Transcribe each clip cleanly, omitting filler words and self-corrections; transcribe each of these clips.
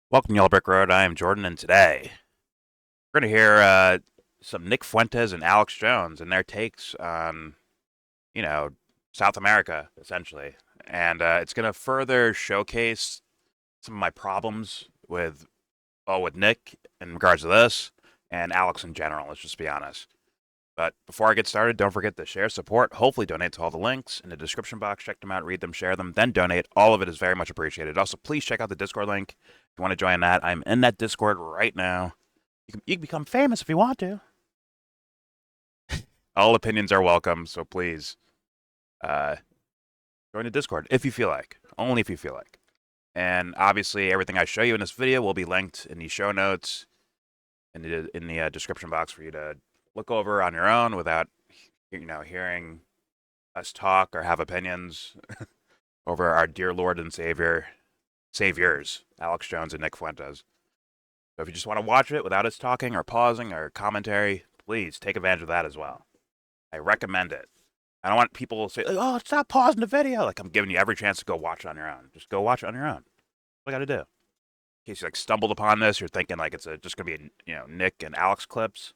Welcome to Yellow Brick Road. I am Jordan, and today we're going to hear some Nick Fuentes and Alex Jones and their takes on, you know, South America, essentially. And it's going to further showcase some of my problems with Nick in regards to this and Alex in general, let's just be honest. But before I get started, don't forget to share, support, hopefully donate to all the links in the description box. Check them out, read them, share them, then donate. All of it is very much appreciated. Also, please check out the Discord link if you want to join that. I'm in that Discord right now. You can become famous if you want to. All opinions are welcome, so please uh, join the Discord if you feel like. Only if you feel like. And obviously, everything I show you in this video will be linked in the show notes in the description box for you to look over on your own without hearing us talk or have opinions over our dear Lord and saviors, Alex Jones and Nick Fuentes. So if you just want to watch it without us talking or pausing or commentary, please take advantage of that as well. I recommend it. I don't want people to say, "Oh, stop pausing the video." Like I'm giving you every chance to go watch it on your own. Just go watch it on your own. What I got to do? In case you stumbled upon this, you're thinking like it's just gonna be Nick and Alex clips.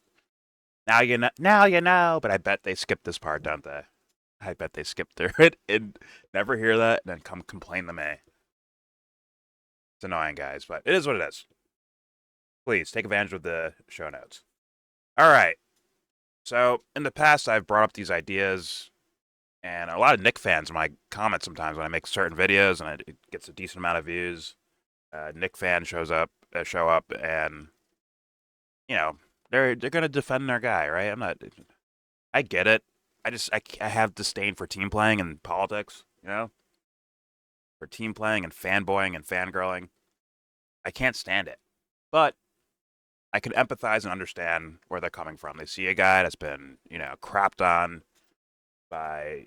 Now you know. Now you know. But I bet they skip this part, don't they? I bet they skip through it and never hear that, and then come complain to me. It's annoying, guys, but it is what it is. Please take advantage of the show notes. All right. So in the past, I've brought up these ideas, and a lot of Nick fans in my comments sometimes when I make certain videos and it gets a decent amount of views. Nick fans show up, and they're gonna defend their guy, right? I'm not. I get it. I have disdain for team playing and politics, for team playing and fanboying and fangirling. I can't stand it. But I can empathize and understand where they're coming from. They see a guy that's been, crapped on by,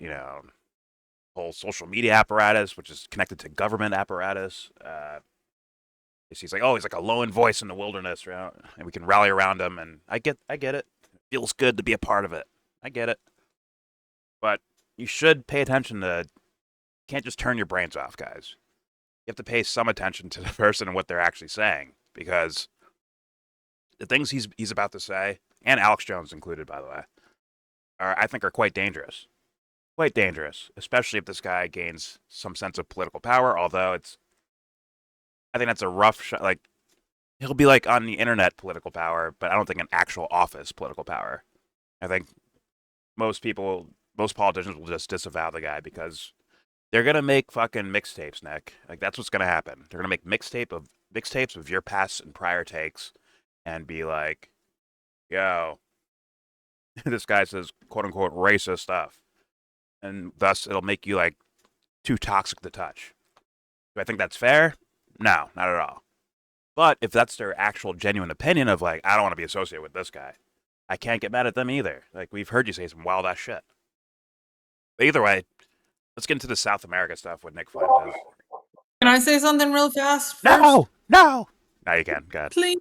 whole social media apparatus, which is connected to government apparatus. He's like, oh, he's like a lone voice in the wilderness, and we can rally around him. And I get it. It feels good to be a part of it. I get it. But you should pay attention to. You can't just turn your brains off, guys. You have to pay some attention to the person and what they're actually saying, because the things he's about to say, and Alex Jones included, by the way, I think are quite dangerous. Quite dangerous, especially if this guy gains some sense of political power. Although I think that's a rough shot. Like he'll be like on the internet political power, but I don't think an actual office political power. I think most politicians will just disavow the guy because they're gonna make fucking mixtapes, Nick. Like that's what's gonna happen. They're gonna make mixtapes of your past and prior takes, and be like, "Yo, this guy says quote unquote racist stuff," and thus it'll make you like too toxic to touch. Do I think that's fair? No, not at all. But if that's their actual genuine opinion of like, I don't want to be associated with this guy, I can't get mad at them either. Like we've heard you say some wild ass shit. But either way, let's get into the South America stuff with Nick Fuentes. Can I say something real fast first? No. Now you can. Go ahead. Please.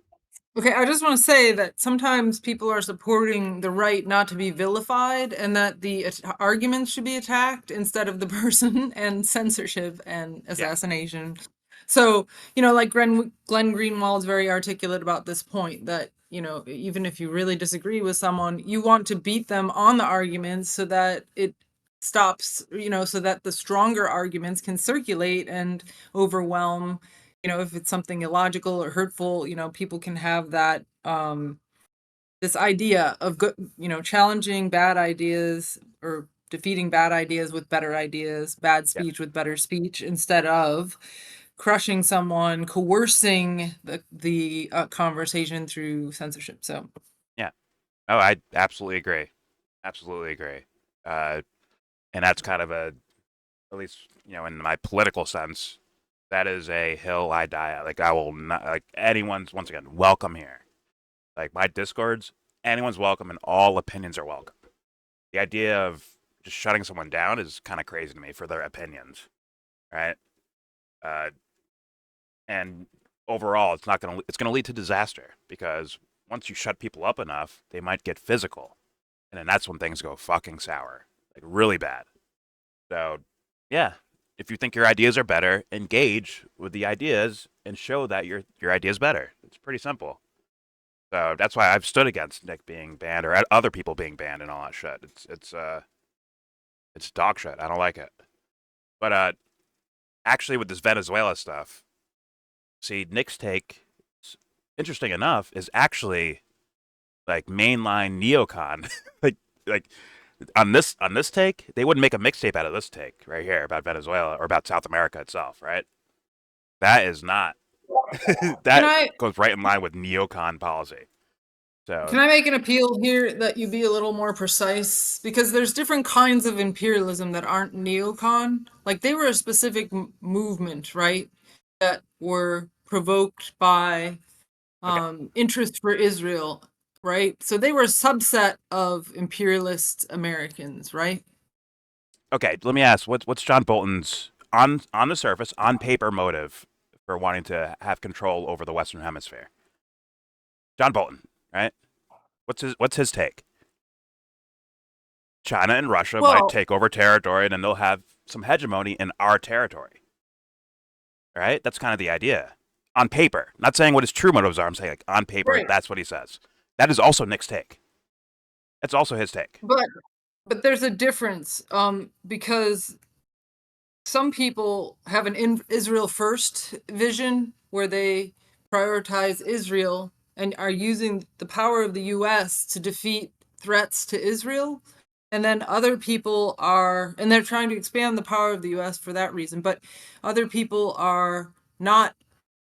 Okay, I just want to say that sometimes people are supporting the right not to be vilified and that the arguments should be attacked instead of the person and censorship and Yeah. assassination. So, like Glenn Greenwald is very articulate about this point that, even if you really disagree with someone, you want to beat them on the arguments so that it stops, so that the stronger arguments can circulate and overwhelm if it's something illogical or hurtful, people can have that this idea of good, challenging bad ideas or defeating bad ideas with better ideas, bad Yeah. speech with better speech instead of crushing someone, coercing the conversation through censorship. So, Yeah. Oh, I absolutely agree. Absolutely agree. Uh, and that's kind of at least, in my political sense, that is a hill I die at. Like, I will not, like, anyone's, once again, welcome here. Like, my Discords, anyone's welcome and all opinions are welcome. The idea of just shutting someone down is kind of crazy to me for their opinions, right? Uh, and overall, it's gonna lead to disaster because once you shut people up enough, they might get physical, and then that's when things go fucking sour, like really bad. So, yeah, if you think your ideas are better, engage with the ideas and show that your idea is better. It's pretty simple. So that's why I've stood against Nick being banned or other people being banned and all that shit. It's dog shit. I don't like it. But actually, with this Venezuela stuff, see, Nick's take, interesting enough, is actually like mainline neocon. like on this take, they wouldn't make a mixtape out of this take right here about Venezuela or about South America itself, right? That is not Can that I goes right in line with neocon policy. So can I make an appeal here that you be a little more precise? Because there's different kinds of imperialism that aren't neocon. Like they were a specific movement, right? That were provoked by okay, interest for Israel, right? So they were a subset of imperialist Americans, right? okay. Let me ask, what's John Bolton's on the surface, on paper motive for wanting to have control over the Western Hemisphere? John Bolton, right? What's his take? China and Russia might Well, take over territory, and then they'll have some hegemony in our territory. Right? That's kind of the idea. On paper. Not saying what his true motives are. I'm saying like on paper, right. that's what he says. That is also Nick's take. That's also his take. But there's a difference because some people have an Israel first vision where they prioritize Israel and are using the power of the US to defeat threats to Israel. And then other people are, and they're trying to expand the power of the US for that reason. But other people are not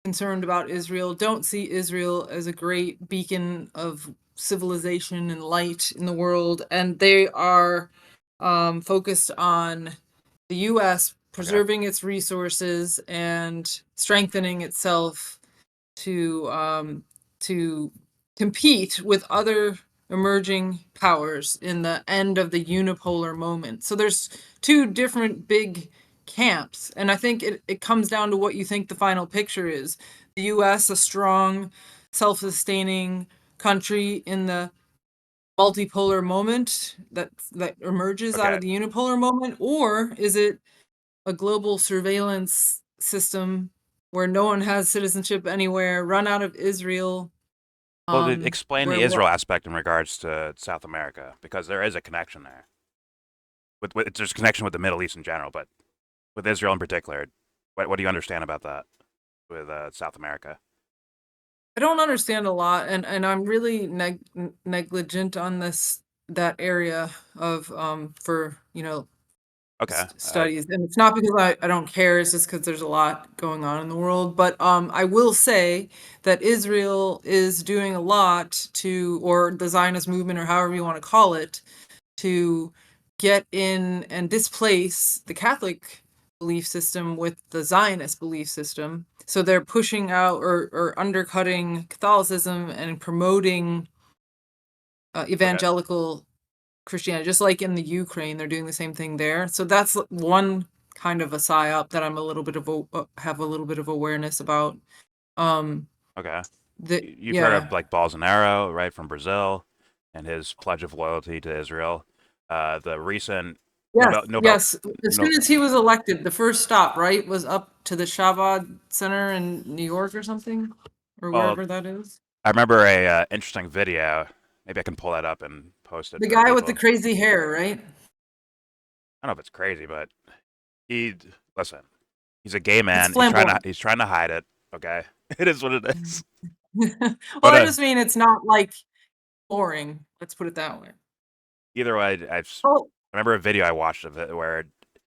concerned about Israel, don't see Israel as a great beacon of civilization and light in the world. And they are focused on the US Okay. preserving its resources and strengthening itself to compete with other emerging powers in the end of the unipolar moment. So there's two different big camps, and I think it comes down to what you think the final picture is. The US a strong, self-sustaining country in the multipolar moment that emerges out Okay. of the unipolar moment, or is it a global surveillance system where no one has citizenship anywhere, run out of Israel, Well, to explain where the what Israel aspect in regards to South America, because there is a connection there. There's a connection with the Middle East in general, but with Israel in particular, what do you understand about that with South America? I don't understand a lot, and I'm really negligent on that area of for Okay. studies, and it's not because I don't care, it's just because there's a lot going on in the world. But I will say that Israel is doing a lot to, or the Zionist movement, or however you want to call it, to get in and displace the Catholic belief system with the Zionist belief system. So they're pushing out or undercutting Catholicism and promoting Okay. evangelical Christianity, just like in the Ukraine, they're doing the same thing there. So that's one kind of a psyop that I'm a little bit of have a little bit of awareness about. Um, Okay. the You've heard yeah, of like Bolsonaro, right, from Brazil, and his pledge of loyalty to Israel. The recent yes, Nobel, yes. As no, soon as he was elected, the first stop, right, was up to the Shabbat Center in New York or something, or well, wherever that is. I remember a interesting video. Maybe I can pull that up and post it The for guy with the people. crazy hair, right? I don't know if it's crazy, but he listen. He's a gay It's man. flamboyant. He's trying to hide it. Okay, it is what it is. Well, But I just mean it's not like boring. Let's put it that way. either way, Oh, I remember a video I watched of it where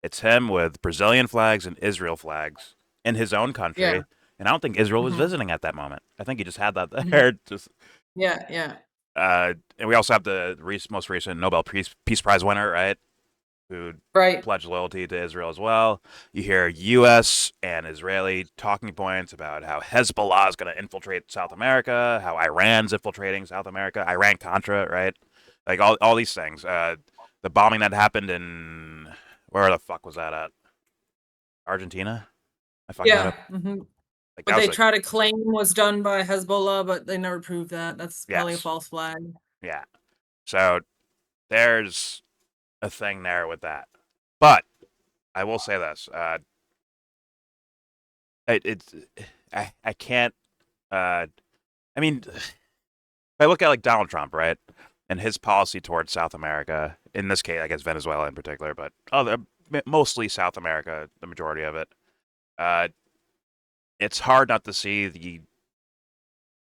it's him with Brazilian flags and Israel flags in his own yeah. country, and I don't think Israel was Hmm. visiting at that moment. I think he just had that Hmm. there. Just Yeah, yeah. and we also have the most recent Nobel Peace Prize winner, right? Who Right. pledged loyalty to Israel as well. You hear U.S. and Israeli talking points about how Hezbollah is going to infiltrate South America, how Iran's infiltrating South America, Iran Contra, right? Like all these things. The bombing that happened in where the fuck was that at? Argentina? I fucking that Yeah. up. Hmm. Like What that was they a try to claim was done by Hezbollah, but they never proved that. That's probably a yes, false flag. yeah. So there's a thing there with that, but I will say this. It's I can't. I mean, if I look at like Donald Trump, right, and his policy towards South America, in this case, I guess Venezuela in particular, but other mostly South America, the majority of it. Uh, it's hard not to see the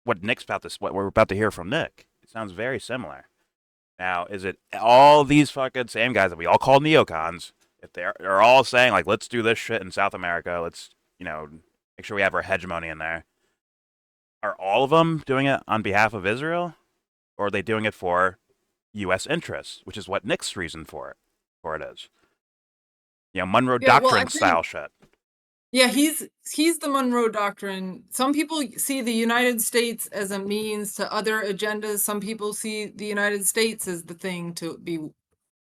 what Nick's about to what we're about to hear from Nick. It sounds very similar. Now, is it all these fucking same guys that we all call neocons? If they're all saying like, let's do this shit in South America, let's make sure we have our hegemony in there. Are all of them doing it on behalf of Israel, or are they doing it for U.S. interests, which is what Nick's reason for it is? Monroe Yeah, well, I Doctrine think style shit. yeah, he's the Monroe Doctrine. Some people see the United States as a means to other agendas. Some people see the United States as the thing to be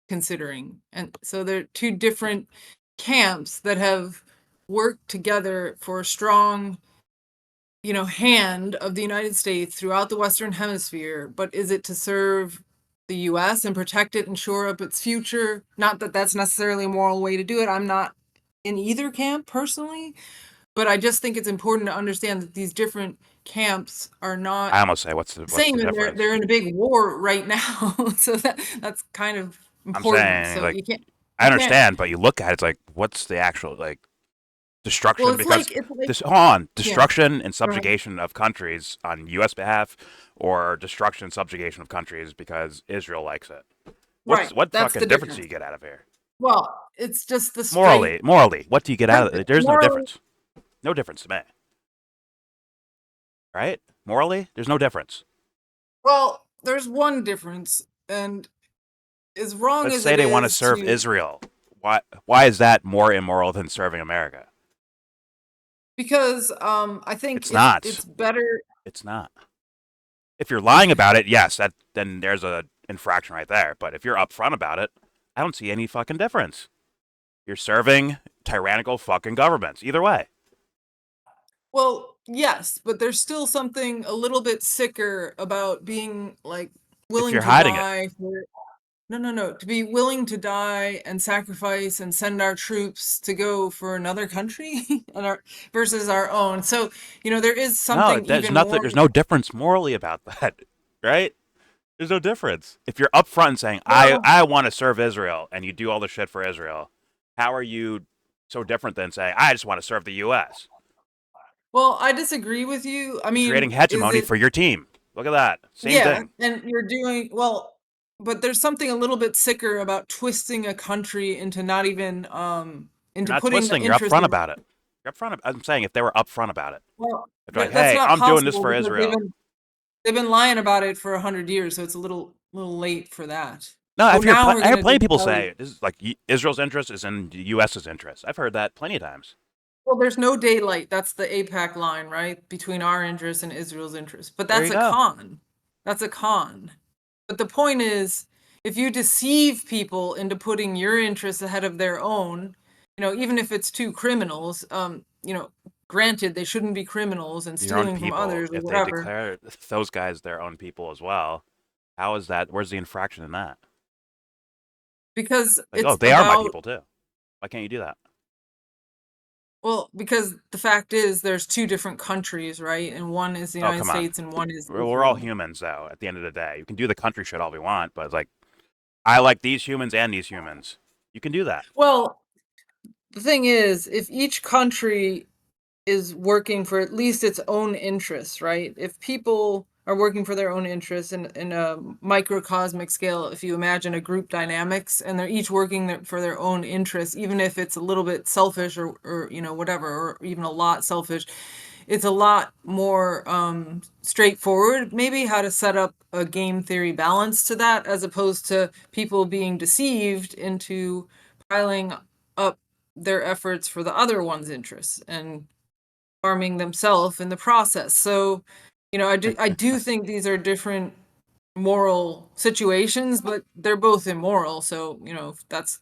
considering. And so they're two different camps that have worked together for a strong, hand of the United States throughout the Western Hemisphere. But is it to serve the US and protect it and shore up its future? Not that that's necessarily a moral way to do it. I'm not in either camp personally, but I just think it's important to understand that these different camps are not I almost say, what's the same, and difference? they're in a big war right now. So that's kind of I'm important. saying So like I you can't understand, but you look at it, it's like, what's the actual like well destruction? Because it's like this hold on, yeah. destruction and Go ahead. subjugation of countries on U.S. behalf, or destruction and subjugation of countries because Israel likes it. Right. What That's the fucking difference do difference. you get out of here? Well, it's just the straight Morally, what do you get out of it? There's no morally. difference. No difference to me, right? Morally, there's no difference. Well, there's one difference, and as wrong Let's as say it they want to is serve to Israel. Why is that more immoral than serving America? because I think It's it's not. better. It's not. If you're lying about it, yes, that then there's a infraction right there. But if you're upfront about it, I don't see any fucking difference. You're serving tyrannical fucking governments. Either way. Well, yes, but there's still something a little bit sicker about being like If willing you're to hiding it. die for no, to be willing to die and sacrifice and send our troops to go for another country and versus our own. So, there is No, something there's even nothing more there's no difference morally about that. Right? There's no difference. If you're upfront and saying, well, I want to serve Israel and you do all the shit for Israel, how are you so different than saying, I just want to serve the US? well, I disagree with you. I You're creating mean, is hegemony it for your team. Look at that. Same yeah, thing. and you're doing well, but there's something a little bit sicker about twisting a country into not even You're into not putting the twisting. You're interest upfront of about it. I'm saying if they were upfront about it, well, if they're like, that's "Hey, not I'm doing this possible for because they've Israel." been lying about it for 100 years, so it's a little late for that. No, Oh, now we're I hear gonna plenty of just people tell you. say this is like Israel's interest is in the U.S.'s interest. I've heard that plenty of times. Well, there's no daylight. That's the APAC line, right? Between our interests and Israel's interests. But There that's you a go. con. That's a con. But the point is, if you deceive people into putting your interests ahead of their own, even if it's two criminals, granted they shouldn't be criminals and Your own stealing from people, others or if they whatever, declare those guys their own people as well, how is that? Where's the infraction in that? because Like, oh, it's they are my about people too. Why can't you do that? well, because the fact is there's two different countries, right? And one is the Oh, United come on. States and one is We're all Israel. humans, though. At the end of the day, you can do the country shit all we want, but it's like I like these humans and these humans. You can do that. Well, the thing is, if each country is working for at least its own interests, right? If people are working for their own interests in a microcosmic scale, if you imagine a group dynamics and they're each working for their own interests, even if it's a little bit selfish or whatever, or even a lot selfish, it's a lot more straightforward, maybe how to set up a game theory balance to that, as opposed to people being deceived into piling up their efforts for the other one's interests and harming themselves in the process. So, I do think these are different moral situations, but they're both immoral. So, that's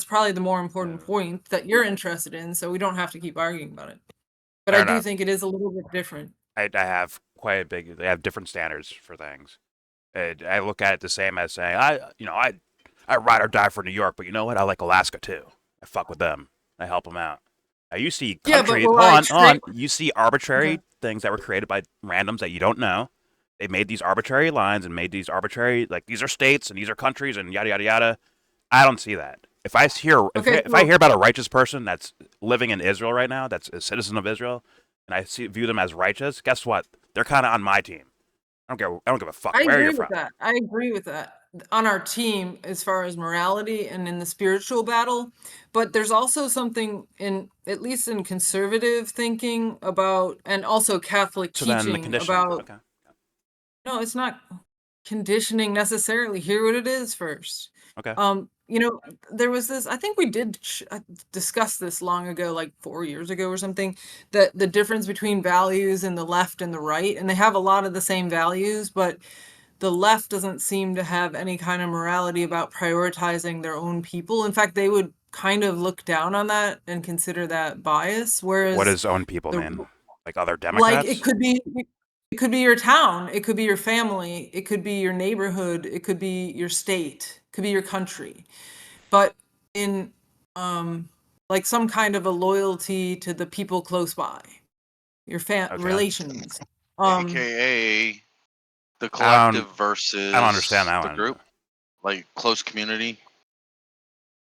probably the more important point that you're interested in. So we don't have to keep arguing about it. But I Fair do enough. think it is a little bit different. I have quite a big. They have different standards for things. I look at it the same as saying I ride or die for New York, but you know what? I like Alaska too. I fuck with them. I help them out. Now you see Yeah, but countries. will Hold I on, hold trade? on. You see arbitrary things that were created by randoms that you don't know. They made these arbitrary lines and made these arbitrary, like, these are states and these are countries and yada yada yada. I don't see that. Okay, If I hear about a righteous person that's living in Israel right now, that's a citizen of Israel, and view them as righteous, guess what? They're kind of on my team. I don't give a fuck I where you're agree with from. that. I agree with that on our team as far as morality and in the spiritual battle. But there's also something in, at least in conservative thinking about, and also Catholic So then the teaching conditioning. about, Okay. no, it's not conditioning necessarily. Hear what it is first. Okay. You know, there was this, I think we did discuss this long ago, like 4 years ago or something, that the difference between values in the left and the right, and they have a lot of the same values, but the left doesn't seem to have any kind of morality about prioritizing their own people. In fact, they would kind of look down on that and consider that bias, What whereas does own people the, mean? Like other like Democrats? it could be your town, it could be your family, it could be your neighborhood, it could be your state, it could be your country. But in like some kind of a loyalty to the people close by, your Okay. relations. AKA the I collective don't. I don't understand versus that the one. group, like close community.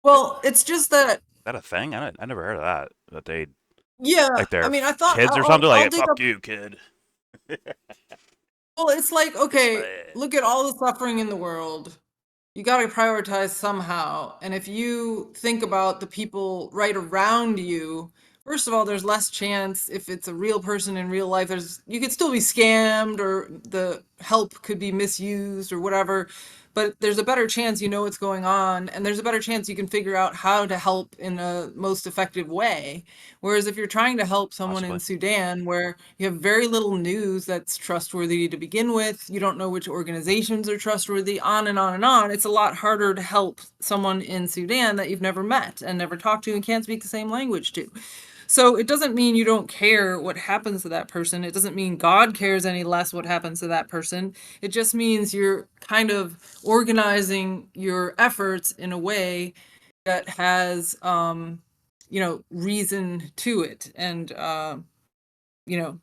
Well, it's just that, Is that a thing? I never heard of that. That they yeah, like I their mean, I thought kids or something. Like, I'll hey, dig fuck up. you, kid. Well, it's like, It's okay, like, look at all the suffering in the world. You got to prioritize somehow. And if you think about the people right around you, first of all, there's less chance if it's a real person in real life. You could still be scammed or the help could be misused or whatever. But there's a better chance you know what's going on, and there's a better chance you can figure out how to help in a most effective way. Whereas if you're trying to help someone in possibly. Sudan where you have very little news that's trustworthy to begin with, you don't know which organizations are trustworthy, on and on and on, it's a lot harder to help someone in Sudan that you've never met and never talked to and can't speak the same language to. So it doesn't mean you don't care what happens to that person. It doesn't mean God cares any less what happens to that person. It just means you're kind of organizing your efforts in a way that has reason to it. And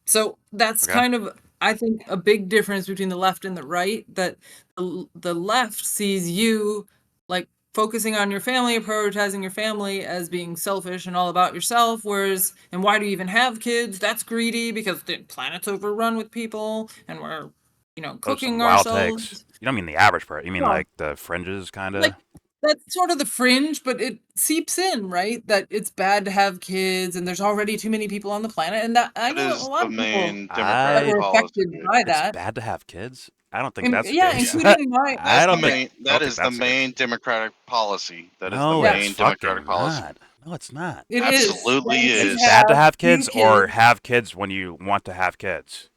so that's Okay. kind of, I think, a big difference between the left and the right, that the left sees you like focusing on your family, prioritizing your family as being selfish and all about yourself, whereas, and why do you even have kids? That's greedy because the planet's overrun with people and we're Those are some cooking wild takes. ourselves. You don't mean the average person. You mean No, like the fringes, kind like of. that's sort of the fringe, but it seeps in, right? That it's bad to have kids and there's already too many people on the planet. And that I That know a is lot the of people main that Democratic I. were policy. affected by It's that. bad to have kids. I don't think And that's the yeah, case. including my I That's the don't think. main. I That don't think is the that's the case. main Democratic policy. That is the No, yeah, it's main Democratic fucking policy. not. No, it's not. it is. Absolutely That It's you is. bad to have have few kids or kids. have kids when you want to have kids.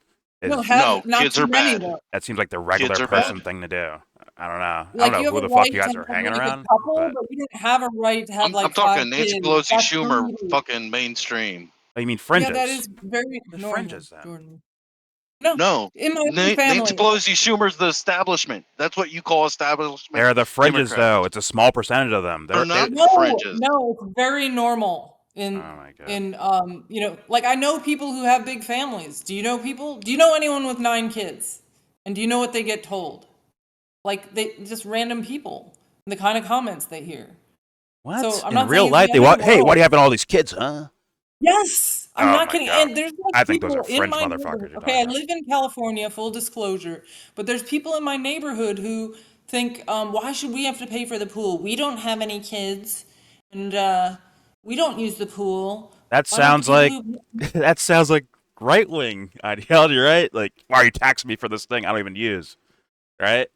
No, Is No, have not kids too are many bad. though. that seems like the Kids regular are No, bad. person thing to do. I don't know. I don't like know you have who a the fuck right you to guys are have hanging like a around, couple, but but you don't have a right to have I'm like five talking Nancy kids. Pelosi, That's Schumer, greedy. fucking mainstream. you mean Yeah, that fringes? is very The normal, fringes then. Jordan. No, No, in my own Nancy family. Pelosi, Schumer's the establishment. That's what you call establishment They're the fringes Democrats. though. It's a small percentage of them. They're They. not the No, fringes. no, it's very normal Oh my god. in like I know people who have big families. Do you know people? Do you know anyone with 9 kids? And do you know what they get told? Like they just random people, and the kind of comments they hear. So What? I'm In not saying real it's the life, they end of the want. Hey, why do world. you having all these kids, huh? Yes, I'm Oh not my kidding. god. And there's like I think those are people in fringe my motherfuckers neighborhood. you're Okay, talking I about. live in California, full disclosure, but there's people in my neighborhood who think, why should we have to pay for the pool? We don't have any kids, and we don't use the pool. That Why don't the sounds people like who? that sounds like right wing ideology, right? Like, why are you taxing me for this thing I don't even use? Right?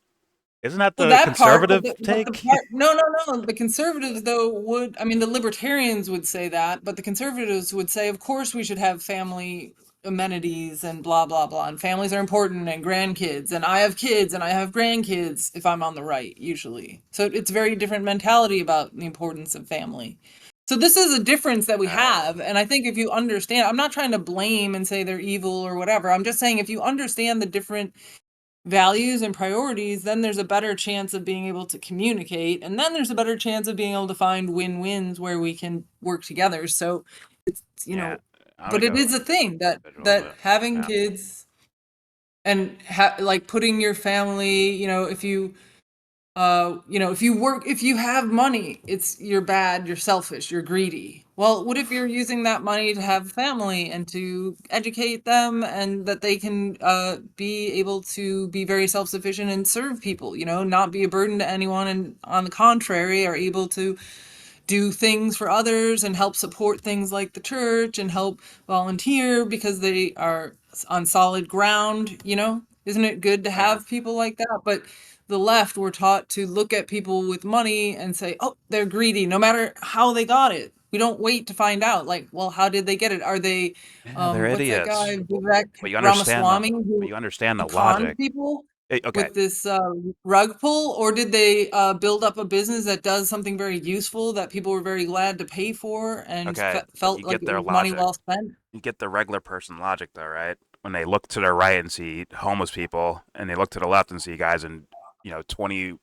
Isn't that Well, the that part, conservative but the take? part, no, no, no. The conservatives, though, would, I mean, the libertarians would say that, but the conservatives would say, of course, we should have family amenities and blah, blah, blah. And families are important and grandkids. And I have kids and I have grandkids if I'm on the right, usually. So it's very different mentality about the importance of family. So this is a difference that we Oh, have. And I think if you understand, I'm not trying to blame and say they're evil or whatever. I'm just saying if you understand the different values and priorities, then there's a better chance of being able to communicate, and then there's a better chance of being able to find win-wins where we can work together. So it's, Yeah, I'm but gonna it go is a thing that individual, but having yeah. kids and like putting your family, if you if you have money, you're bad, you're selfish, you're greedy. Well, what if you're using that money to have family and to educate them, and that they can be able to be very self-sufficient and serve people, not be a burden to anyone, and on the contrary, are able to do things for others and help support things like the church and help volunteer because they are on solid ground, Isn't it good to Yeah. have people like that? But the left were taught to look at people with money and say, oh, they're greedy, no matter how they got it. We don't wait to find out, like, well, how did they get it? Are they, Yeah, they're what's that idiots. guy, Vivek But you understand Ramaswamy, but you understand who the conned logic. people Okay, with this rug pull? Or did they build up a business that does something very useful that people were very glad to pay for and okay, but you felt like get it their was money logic. well spent? You get the regular person logic, though, right? When they look to their right and see homeless people, and they look to the left and see guys in, 20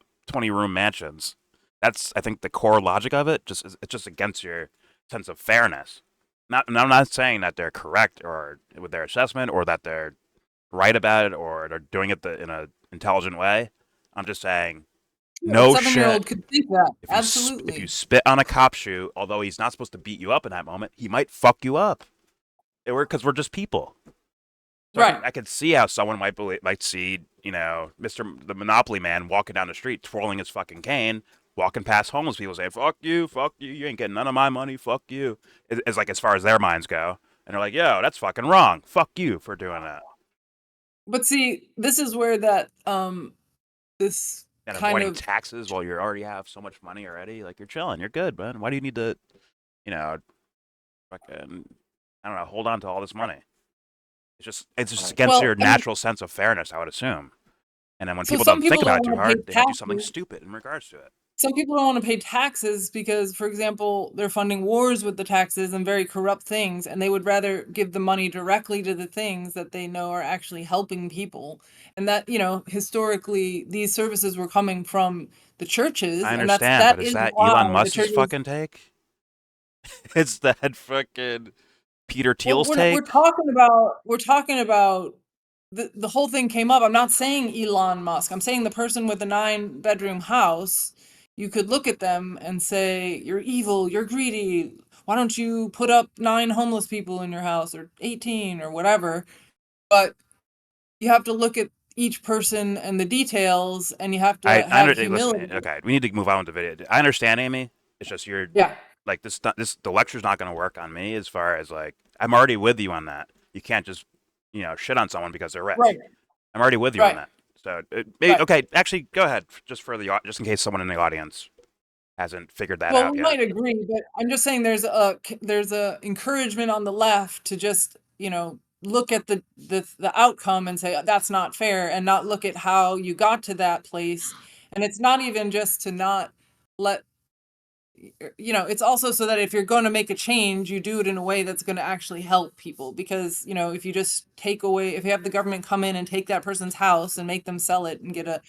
room mansions. That's, I think, the core logic of it. It's just against your sense of fairness. And I'm not saying that they're correct or with their assessment, or that they're right about it, or they're doing it in a intelligent way. I'm just saying, Yeah, a no 7-year-old shit. could think that. If you Absolutely. spit on a cop's shoe, although he's not supposed to beat you up in that moment, he might fuck you up. Because we're just people. So Right. I could see how someone might see, Mr. the Monopoly Man walking down the street, twirling his fucking cane, walking past homeless people, saying fuck you, you ain't getting none of my money, fuck you." It's like, as far as their minds go, and they're like, "Yo, that's fucking wrong. Fuck you for doing that." But see, this is where that this And kind avoiding of taxes while you already have so much money already, like, you're chilling, you're good, man. Why do you need to, you know, fucking, I don't know, hold on to all this money? It's just against well, your I mean, natural sense of fairness, I would assume. And then when so people some don't think people about don't it too want to pay hard, they might do something taxes. stupid in regards to it. Some people don't want to pay taxes because, for example, they're funding wars with the taxes and very corrupt things, and they would rather give the money directly to the things that they know are actually helping people. And that, historically, these services were coming from the churches, I and understand, that but is is that why Elon the Musk's churches. fucking take? Is that fucking Peter Well, Thiel's we're take? talking about the whole thing came up. I'm not saying Elon Musk. I'm saying the person with the 9-bedroom house. You could look at them and say, "You're evil. You're greedy. Why don't you put up 9 homeless people in your house, or 18, or whatever?" But you have to look at each person and the details, and you have to I have listen. humility. Okay, we need to move on with the video. I understand, Amy. It's just you're Yeah. like this. The lecture's not going to work on me, as far as, like, I'm already with you on that. You can't just shit on someone because they're Right. rich. I'm already with you on Right. that. So Right. okay, actually, go ahead. Just in case someone in the audience hasn't figured that Well, out we yet. might agree, but I'm just saying there's a encouragement on the left to just, look at the outcome and say that's not fair, and not look at how you got to that place. And it's not even just to not let it's also so that if you're going to make a change, you do it in a way that's going to actually help people. Because, if you just if you have the government come in and take that person's house and make them sell it and get a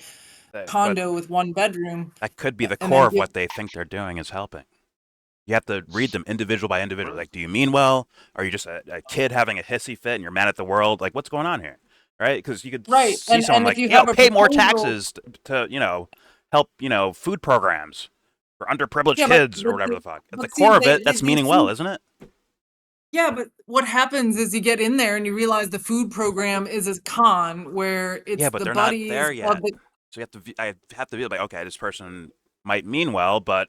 But condo with 1 bedroom, that could be the and core then of give. what they think they're doing is helping. You have to read them individual by individual. Like, do you mean well? Are you just a kid having a hissy fit and you're mad at the world? Like, what's going on here? Right? Because you could Right. see someone And if like, you have a pay more proposal. taxes to help, food programs for underprivileged Yeah, but kids or whatever the fuck. At the see, core of it, that's these meaning well, food. isn't it? Yeah, but what happens is you get in there and you realize the food program is a con where Yeah, it's but the they're not buddies there of yet. the. So I have to be like, okay, this person might mean well, but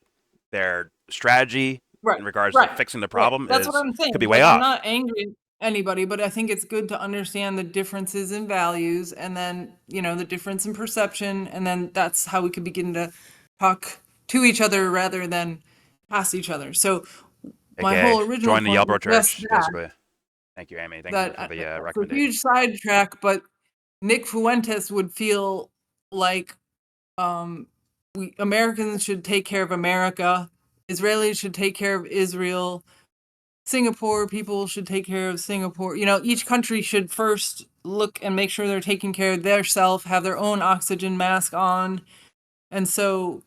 their strategy Right, in regards to right, fixing the right. problem That's what I'm could be saying. way Like, I'm off. not angry at anybody, but I think it's good to understand the differences in values, and then, the difference in perception, and then that's how we could begin to talk to each other rather than past each other. So my AKA whole original join the point was YellBro just church, that, basically. Thank you, Amy. Thank you that for the it's a recommendation. huge sidetrack, but Nick Fuentes would feel like we Americans should take care of America, Israelis should take care of Israel, Singapore, people should take care of Singapore. You know, each country should first look and make sure they're taking care of their self, have their own oxygen mask on. And so,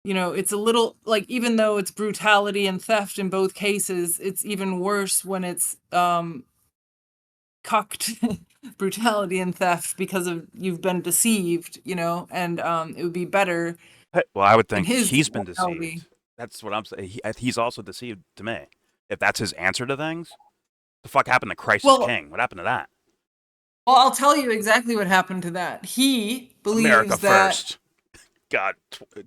you know, it's a little like, even though it's brutality and theft in both cases, it's even worse when it's cucked brutality and theft because of you've been deceived, you know, and it would be better Well, I would in think his he's been mentality. deceived. That's what I'm saying. He's also deceived to me. If that's his answer to things, the fuck happened to Christ is Well, King? What happened to that? well, I'll tell you exactly what happened to that. He America believes that, first.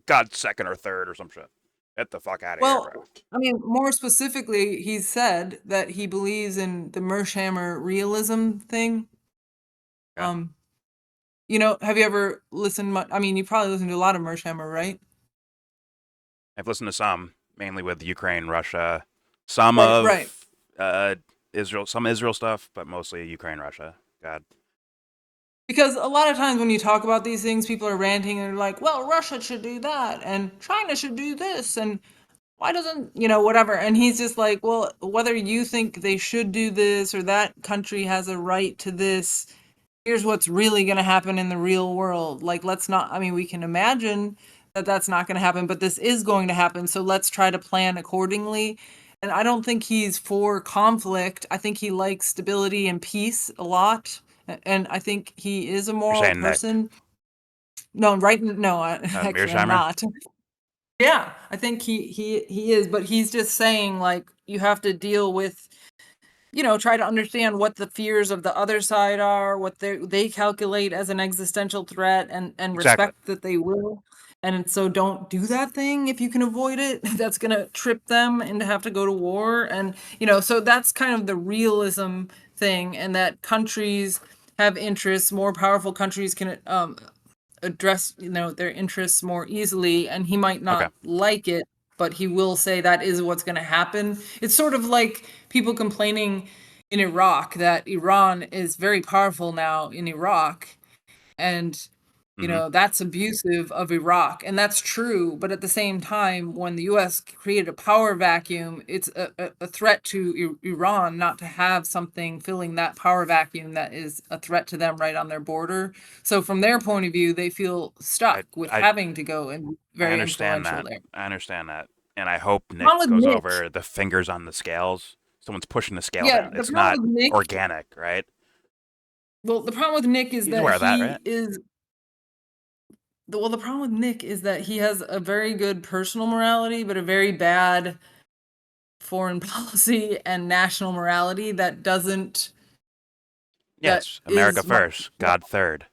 God second or third or some shit. Get the fuck out of here, well, bro. I mean, more specifically, he said that he believes in the Mearsheimer realism thing. Yeah. Um, you know, have you ever listened much? I mean, you probably listen to a lot of Mearsheimer, right? I've listened to some, mainly with Ukraine, Russia, some Right, right. of Israel, some Israel stuff, but mostly Ukraine, Russia. God. Because a lot of times when you talk about these things, people are ranting and they're like, well, Russia should do that, and China should do this, and why doesn't, you know, whatever. And he's just like, well, whether you think they should do this or that country has a right to this, here's what's really going to happen in the real world. Like, let's not, I mean, we can imagine that that's not going to happen, but this is going to happen. So let's try to plan accordingly. And I don't think he's for conflict. I think he likes stability and peace a lot. And I think he is a You're moral saying Nick. person. No, right? No, actually, I'm Mearsheimer? not. Yeah, I think he is, but he's just saying like you have to deal with, you know, try to understand what the fears of the other side are, what they calculate as an existential threat, and Exactly. respect that they will. And so don't do that thing if you can avoid it. That's gonna trip them into have to go to war. And you know, so that's kind of the realism thing, and that countries have interests, more powerful countries can address, you know, their interests more easily, and he might Okay. not like it, but he will say that is what's going to happen. It's sort of like people complaining in Iraq that Iran is very powerful now in Iraq, and you Mm-hmm. know that's abusive of Iraq, and that's true. But at the same time, when the U.S. created a power vacuum, it's a threat to Iran not to have something filling that power vacuum that is a threat to them right on their border. So from their point of view, they feel I, stuck with I having to go and be I very understand influential that. there. I understand that. And I hope The Nick problem with goes Nick, over the fingers on the scales. Someone's pushing the scale yeah, down. the It's not problem with Nick, organic, right? well, the problem with Nick is He's that aware of that, right? the problem with Nick is that he has a very good personal morality, but a very bad foreign policy and national morality that doesn't Yeah, that it's America is first, God third.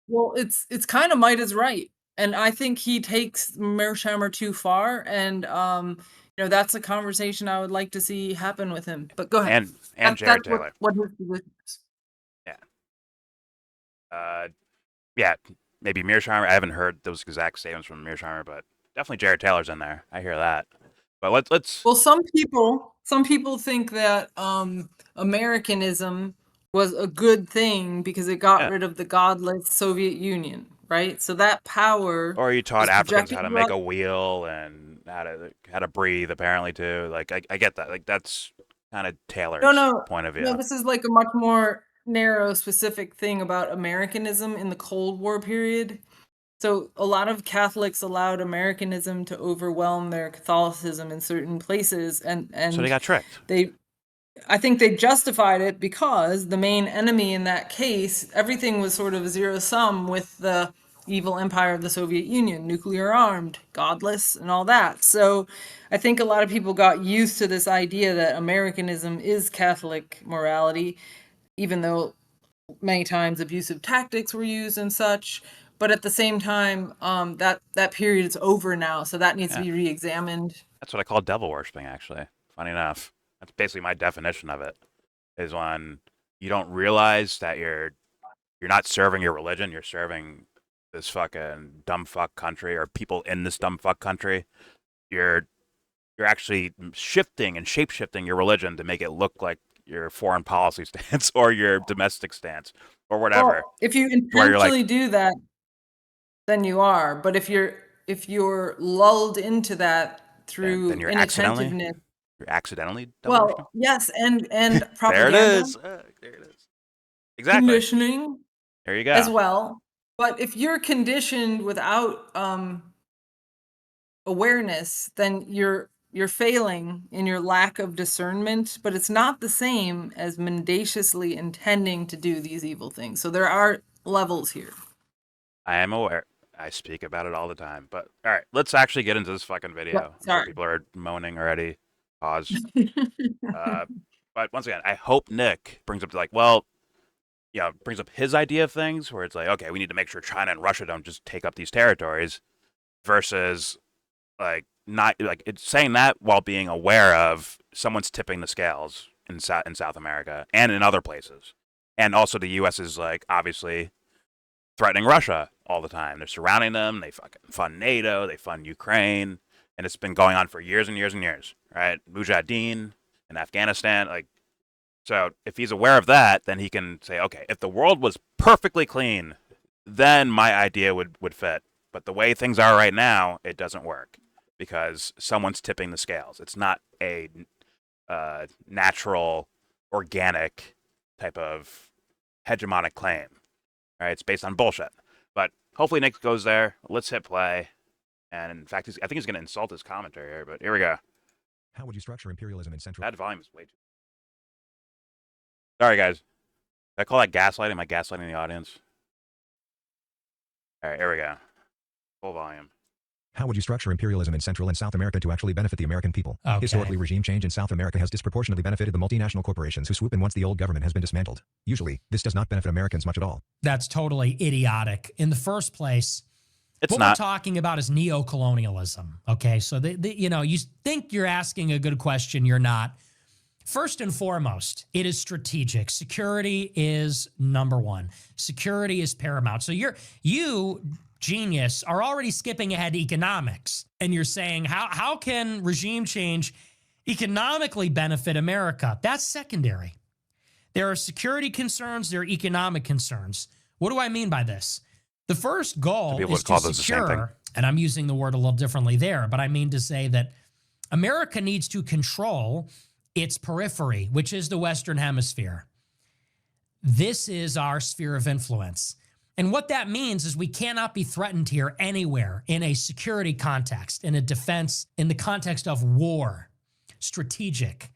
well, it's kind of might is right. And I think he takes Mearsheimer too far, and you know, that's a conversation I would like to see happen with him. But go ahead. And That's Jared Taylor. what his position is. Yeah. Uh, yeah, maybe Mearsheimer. I haven't heard those exact statements from Mearsheimer, but definitely Jared Taylor's in there. I hear that. But let's Well, some people think that Americanism was a good thing because it got yeah. rid of the godless Soviet Union, right? So that power Or you taught was Africans projected how to to make us. a wheel and how to breathe apparently too. Like I get that. Like that's kind of No, Taylor's no, point of no, view. this is like a much more narrow, specific thing about Americanism in the Cold War period. So a lot of Catholics allowed Americanism to overwhelm their Catholicism in certain places, and So they got tricked. they I think they justified it because the main enemy in that case, everything was sort of zero sum with the evil empire of the Soviet Union, nuclear armed, godless, and all that. So I think a lot of people got used to this idea that Americanism is Catholic morality, even though many times abusive tactics were used and such. But at the same time, that period is over now, so that needs to Yeah. be re-examined. That's what I call devil worshipping, actually. Funny enough. That's basically my definition of it. Is when you don't realize that you're not serving your religion, you're serving this fucking dumb fuck country or people in this dumb fuck country. You're you're actually shifting and shape shifting your religion to make it look like your foreign policy stance or your domestic stance or whatever. Well, if you Where you're like, intentionally do that, then you are. But if you're lulled into that then through you're accidentally. inattentiveness, You're accidentally double Well, yes, and there propaganda, it is. There it is. Exactly. conditioning There you go. as well. But if you're conditioned without awareness, then you're failing in your lack of discernment, but it's not the same as mendaciously intending to do these evil things. So there are levels here. I am aware. I speak about it all the time. But all right, let's actually get into this fucking video. I'm sure sorry. people are moaning already. Pause. But once again, I hope Nick brings up brings up his idea of things where it's like, okay, we need to make sure China and Russia don't just take up these territories, versus like not like it's saying that while being aware of someone's tipping the scales in South America and in other places, and also the U.S. is like obviously threatening Russia all the time. They're surrounding them. They fucking fund NATO. They fund Ukraine, and it's been going on for years and years and years, right? Mujahideen in Afghanistan, like. So if he's aware of that, then he can say, okay, if the world was perfectly clean, then my idea would fit. But the way things are right now, it doesn't work because someone's tipping the scales. It's not a natural, organic type of hegemonic claim. Right? It's based on bullshit. But hopefully Nick goes there. Let's hit play. And in fact, I think he's going to insult his commentary here, but here we go. How would you structure imperialism in Central? That volume is way too. Sorry, guys. Did I call that gaslighting? Am I gaslighting the audience? All right, here we go. Full volume. How would you structure imperialism in Central and South America to actually benefit the American people? Okay. Historically, regime change in South America has disproportionately benefited the multinational corporations who swoop in once the old government has been dismantled. Usually, this does not benefit Americans much at all. That's totally idiotic. In the first place, It's what not. we're talking about is neocolonialism. Okay, so you think you're asking a good question, you're not. First and foremost, it is strategic. Security is number one. Security is paramount. So you genius are already skipping ahead to economics, and you're saying how can regime change economically benefit America? That's secondary. There are security concerns, there are economic concerns. What do I mean by this? The first goal is to secure, and I'm using the word a little differently there, but I mean to say that America needs to control its periphery, which is the Western Hemisphere. This is our sphere of influence. And what that means is we cannot be threatened here anywhere in a security context, in a defense, in the context of war, strategic.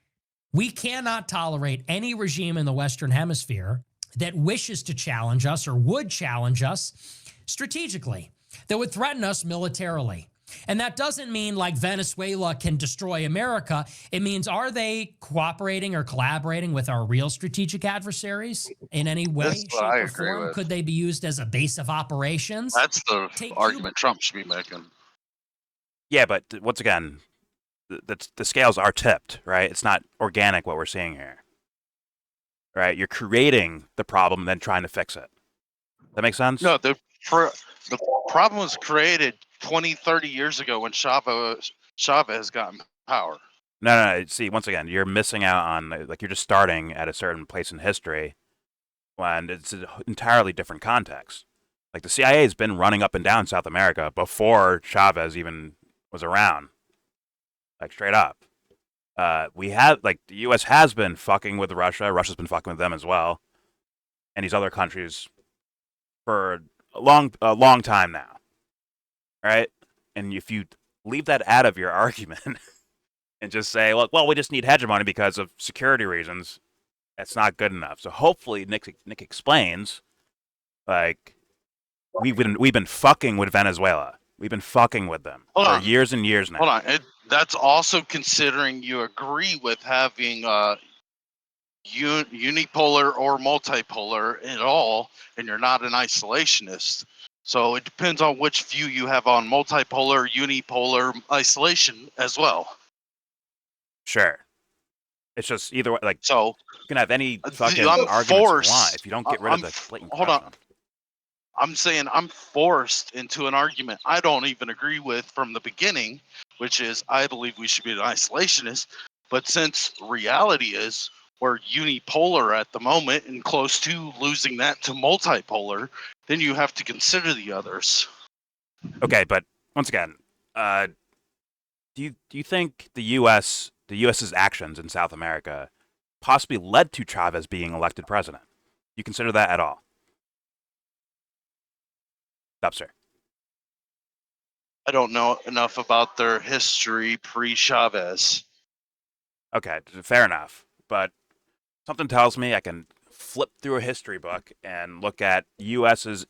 We cannot tolerate any regime in the Western Hemisphere that wishes to challenge us or would challenge us strategically, that would threaten us militarily. And that doesn't mean like Venezuela can destroy America. It means, are they cooperating or collaborating with our real strategic adversaries in any way, That's shape, what I or agree form? with. Could they be used as a base of operations? That's the Take argument Trump should be making. Yeah, but once again, the scales are tipped, right? It's not organic what we're seeing here. Right? You're creating the problem and then trying to fix it. That makes sense? No, the problem was created 20, 30 years ago when Chavez got in power. No. See, once again, you're missing out on, like, you're just starting at a certain place in history when it's an entirely different context. Like, the CIA has been running up and down South America before Chavez even was around. Like, straight up. We have, like, the U.S. has been fucking with Russia. Russia's been fucking with them as well. And these other countries for a long time now. Right? And if you leave that out of your argument and just say, look, well, we just need hegemony because of security reasons, that's not good enough. So hopefully Nick explains, like, we've been fucking with Venezuela. We've been fucking with them for years and years now. Hold on. That's also considering you agree with having unipolar or multipolar at all, and you're not an isolationist. So it depends on which view you have on multipolar, unipolar, isolation as well. Sure. It's just either way. Like, so you can have any fucking I'm arguments forced, you want if you don't get rid of the blatant hold corruption. on. I'm saying I'm forced into an argument I don't even agree with from the beginning, which is I believe we should be an isolationist. But since reality is we're unipolar at the moment and close to losing that to multipolar, then you have to consider the others. Okay, but once again, do you think the U.S. the U.S.'s actions in South America possibly led to Chavez being elected president? You consider that at all? Stop, sir. I don't know enough about their history pre-Chavez. Okay, fair enough. But something tells me I can flip through a history book and look at U.S.'s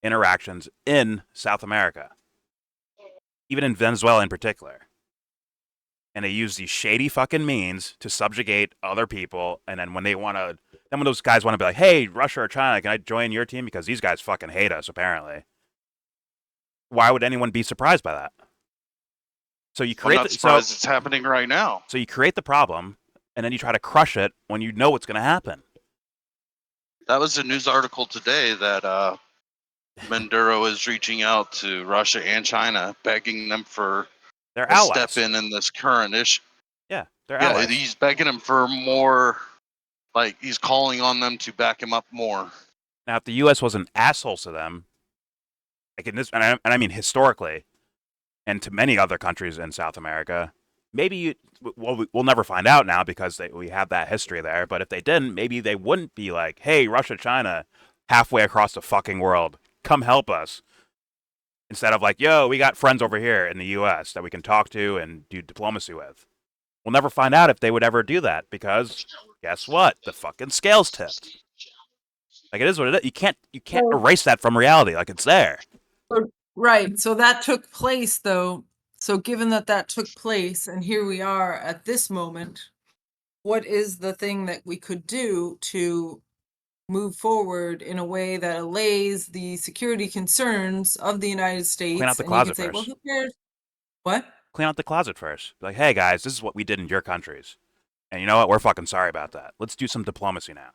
interactions in South America, even in Venezuela in particular. And they use these shady fucking means to subjugate other people. And then when those guys want to be like, hey, Russia or China, can I join your team? Because these guys fucking hate us, apparently. Why would anyone be surprised by that? So you I'm create not surprised it's happening right now. So you create the problem, and then you try to crush it when you know what's going to happen. That was a news article today that Maduro is reaching out to Russia and China, begging them for They're a allies. step in this current issue. Yeah, they're Yeah, allies. he's begging them for more. Like, he's calling on them to back him up more. Now, if the U.S. was an asshole to them, like in this, and I mean historically, and to many other countries in South America, maybe we'll never find out now because we have that history there. But if they didn't, maybe they wouldn't be like, "Hey, Russia, China, halfway across the fucking world, come help us." Instead of like, "Yo, we got friends over here in the U.S. that we can talk to and do diplomacy with." We'll never find out if they would ever do that because guess what? The fucking scales tipped. Like it is what it is. You can't erase that from reality. Like it's there. Right. So that took place, though. So given that took place, and here we are at this moment, what is the thing that we could do to move forward in a way that allays the security concerns of the United States? Clean out the And you closet could say, well, first. who cares? What? Clean out the closet first. Be like, hey guys, this is what we did in your countries, and you know what? We're fucking sorry about that. Let's do some diplomacy now.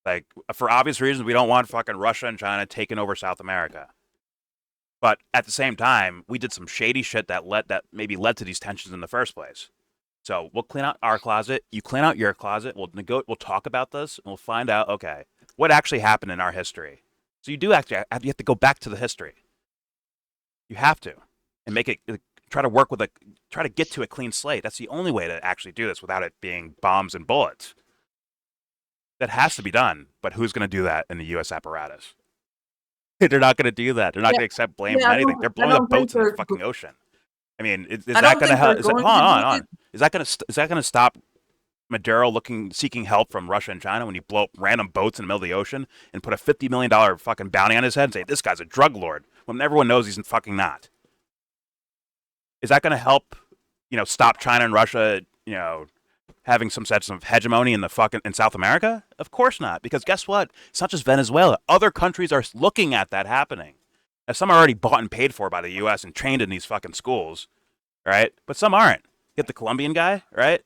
Like for obvious reasons, we don't want fucking Russia and China taking over South America. But at the same time, we did some shady shit that maybe led to these tensions in the first place. So we'll clean out our closet. You clean out your closet. We'll talk about this, and we'll find out, okay, what actually happened in our history. So you have to go back to the history. You have to, and make it try to get to a clean slate. That's the only way to actually do this without it being bombs and bullets. That has to be done. But who's going to do that in the U.S. apparatus? They're not going to do that. They're not going to accept blame for anything. They're blowing up boats in the fucking ocean. I mean, is that going to help? Hold on. Is that going to stop Maduro seeking help from Russia and China when you blow up random boats in the middle of the ocean and put a $50 million fucking bounty on his head and say this guy's a drug lord when everyone knows he's fucking not? Is that going to help? Stop China and Russia? Having some sense of hegemony in South America? Of course not, because guess what? It's not just Venezuela. Other countries are looking at that happening. Now, some are already bought and paid for by the U.S. and trained in these fucking schools, right? But some aren't. Get the Colombian guy, right?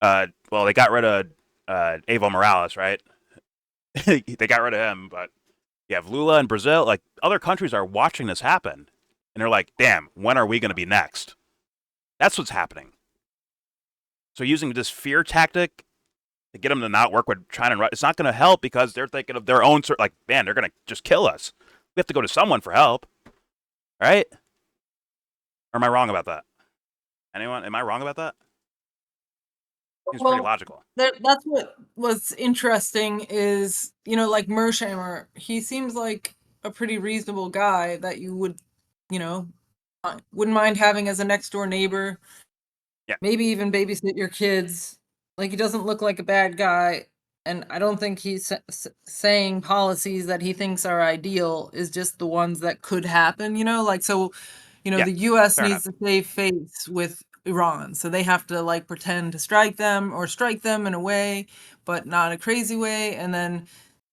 Well, they got rid of Evo Morales, right? They got rid of him, but you have Lula in Brazil. Like, other countries are watching this happen, and they're like, damn, when are we going to be next? That's what's happening. So using this fear tactic to get them to not work with China and Russia, it's not going to help because they're thinking of their own, like, man, they're going to just kill us. We have to go to someone for help, right? Or am I wrong about that? Anyone? Am I wrong about that? Seems pretty logical. That's what was interesting is, like Mearsheimer, he seems like a pretty reasonable guy that you would, wouldn't mind having as a next door neighbor. Yeah. Maybe even babysit your kids. Like, he doesn't look like a bad guy. And I don't think he's saying policies that he thinks are ideal is just the ones that could happen, so, the U.S. needs to save face with Iran. So they have to like pretend to strike them or strike them in a way, but not a crazy way. And then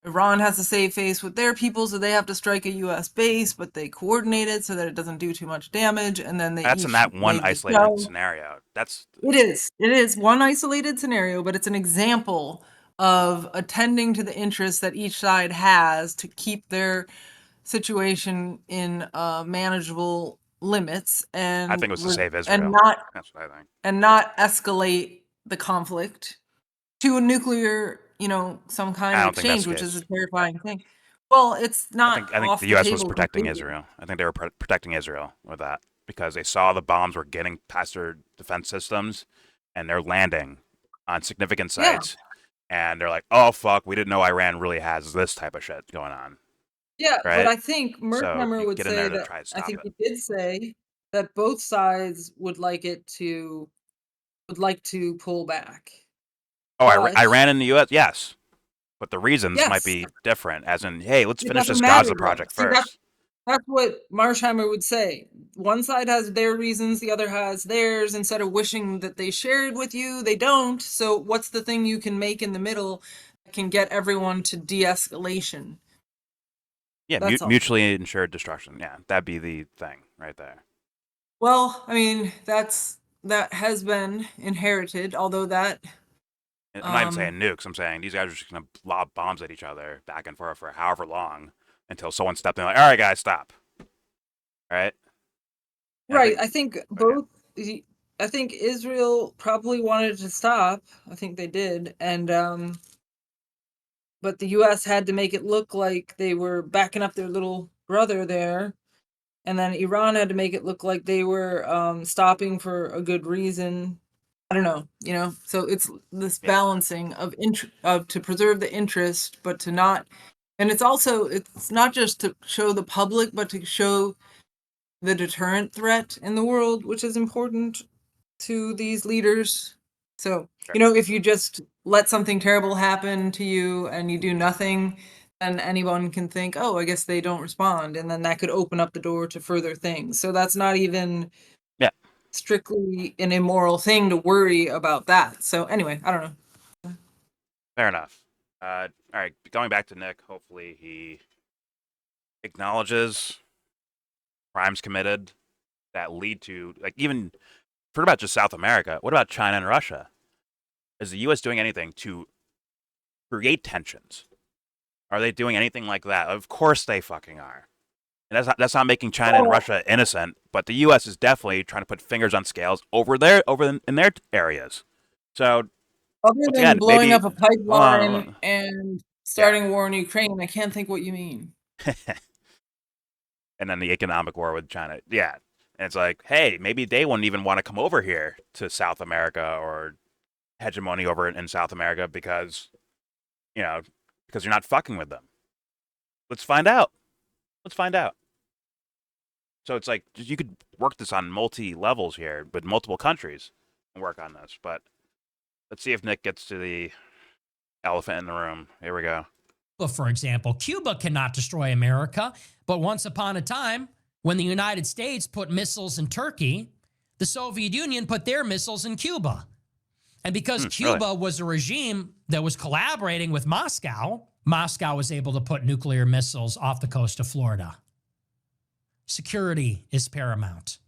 Iran has to save face with their people. So they have to strike a U.S. base, but they coordinate it so that it doesn't do too much damage. And then that's in that one isolated scenario. It is one isolated scenario, but it's an example of attending to the interests that each side has to keep their situation in manageable limits. And I think it was to save Israel. That's what I think. And not escalate the conflict to a nuclear, some kind of exchange, which is a terrifying thing. Well, it's not. I think the U.S. was protecting Israel. I think they were protecting Israel with that. because they saw the bombs were getting past their defense systems, and they're landing on significant Yeah. sites, and they're like, "Oh fuck, we didn't know Iran really has this type of shit going on." Yeah, but Right? I think So Merkheimer you would get in say there to that, try to I stop think it. he did say that both sides would like to pull back. Oh, But Iran and the U.S. Yes, but the reasons might yes, be different. As in, hey, let's it finish doesn't this matter Gaza though. project See, first. that's what Marsheimer would say. One side has their reasons, the other has theirs. Instead of wishing that they shared with you, they don't. So what's the thing you can make in the middle that can get everyone to de-escalation? Yeah, That's all. mutually insured destruction. Yeah, that'd be the thing right there. Well, I mean, that has been inherited, although that And I'm not even saying nukes. I'm saying these guys are just gonna lob bombs at each other back and forth for however long until someone stepped in, like, all right, guys, stop. All right. And right, I think but yeah, both I think Israel probably wanted to stop. I think they did. And but the US had to make it look like they were backing up their little brother there. And then Iran had to make it look like they were stopping for a good reason. I don't know, so it's this yeah, balancing of to preserve the interest, but to not, and it's not just to show the public, but to show the deterrent threat in the world, which is important to these leaders. So, sure. if you just let something terrible happen to you and you do nothing, then anyone can think, oh, I guess they don't respond. And then that could open up the door to further things. So that's not even Yeah, strictly an immoral thing to worry about that. So anyway, I don't know. fair enough. All right, going back to Nick. Hopefully, he acknowledges crimes committed that lead to, like, even forget about just South America. What about China and Russia? Is the U.S. doing anything to create tensions? Are they doing anything like that? Of course they fucking are. And that's not making China and Well, Russia innocent, but the U.S. is definitely trying to put fingers on scales over there, in their areas. So other once than again, blowing maybe up a hold on, pipeline and yeah, starting a war in Ukraine, I can't think what you mean. and then the economic war with China, yeah, and it's like, hey, maybe they wouldn't even want to come over here to South America or hegemony over in South America because because you're not fucking with them. Let's find out. Let's find out. So it's like you could work this on multi levels here with multiple countries and work on this. But let's see if Nick gets to the elephant in the room. Here we go. For example, Cuba cannot destroy America, but once upon a time, when the United States put missiles in Turkey, the Soviet Union put their missiles in Cuba. And because Cuba Really? was a regime that was collaborating with Moscow, Moscow was able to put nuclear missiles off the coast of Florida. Security is paramount.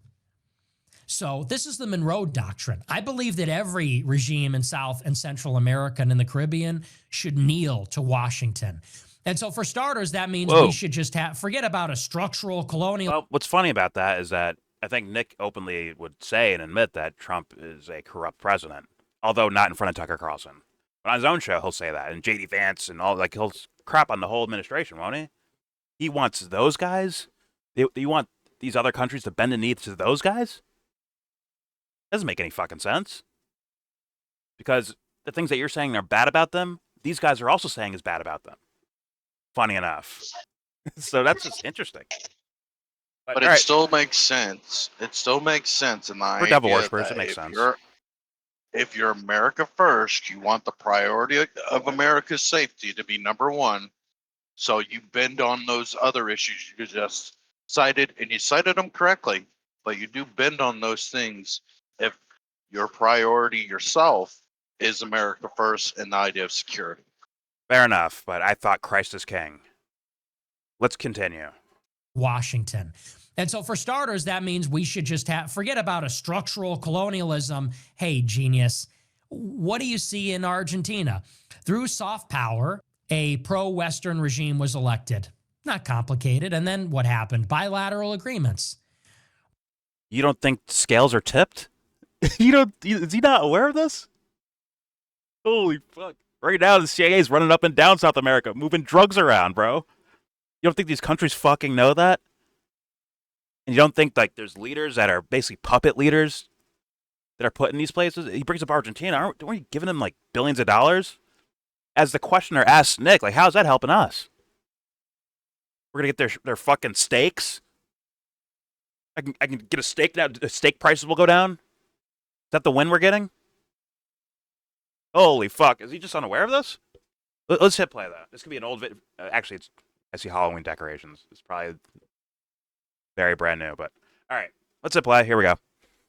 So this is the Monroe Doctrine. I believe that every regime in South and Central America and in the Caribbean should kneel to Washington. And so for starters, that means Whoa. we should just forget about a structural colonial. Well, what's funny about that is that I think Nick openly would say and admit that Trump is a corrupt president, although not in front of Tucker Carlson. But on his own show, he'll say that, and JD Vance and all, like, he'll crap on the whole administration, won't he? He wants those guys. You want these other countries to bend the knee to those guys? Doesn't make any fucking sense. Because the things that you're saying are bad about them, these guys are also saying is bad about them. Funny enough. So that's just interesting. But all it right, still makes sense. It still makes sense in the for devil idea worshippers, it that makes sense. if you're America first, you want the priority of America's safety to be number one. So you bend on those other issues you just cited, and you cited them correctly, but you do bend on those things if your priority yourself is America first and the idea of security. Fair enough, but I thought Christ is king. Let's continue. Washington. And so for starters, that means we should just forget about a structural colonialism. Hey, genius, what do you see in Argentina? Through soft power, a pro-Western regime was elected. Not complicated. And then what happened? Bilateral agreements. You don't think scales are tipped? Is he not aware of this? Holy fuck. Right now, the CIA is running up and down South America, moving drugs around, bro. You don't think these countries fucking know that? And you don't think like there's leaders that are basically puppet leaders that are put in these places? He brings up Argentina. Aren't we giving them like billions of dollars? As the questioner asks Nick, like, how's that helping us? We're gonna get their fucking steaks. I can get a steak now. The steak prices will go down. Is that the win we're getting? Holy fuck! Is he just unaware of this? Let's hit play though. This could be an old video. Actually, I see Halloween decorations. It's probably very brand new. But all right, let's hit play. Here we go.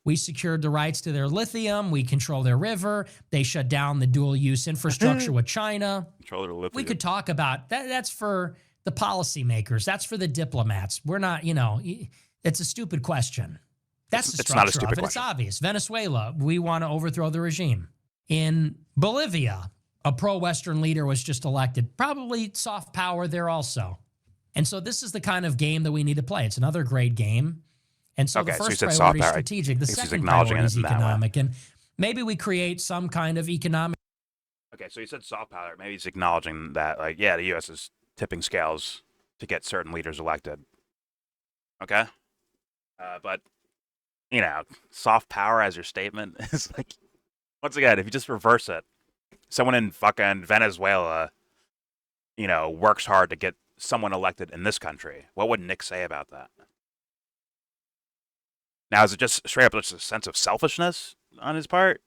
We secured the rights to their lithium. We control their river. They shut down the dual-use infrastructure with China. Control their lithium. We could talk about that. That's for the policymakers. That's for the diplomats. We're not, it's a stupid question. That's the structure not a stupid of it. question. It's obvious. Venezuela, we want to overthrow the regime. In Bolivia, a pro-Western leader was just elected. Probably soft power there also. And so this is the kind of game that we need to play. It's another great game. And so Okay, the so he first said soft priority is power. strategic. The I guess he's second acknowledging priority is it in that way. economic. And maybe we create some kind of economic. Okay, so he said soft power. Maybe he's acknowledging that, like, yeah, the U.S. is tipping scales to get certain leaders elected. Okay, but soft power as your statement is like, once again, if you just reverse it, someone in fucking Venezuela, works hard to get someone elected in this country. What would Nick say about that? Now, is it just straight up just a sense of selfishness on his part?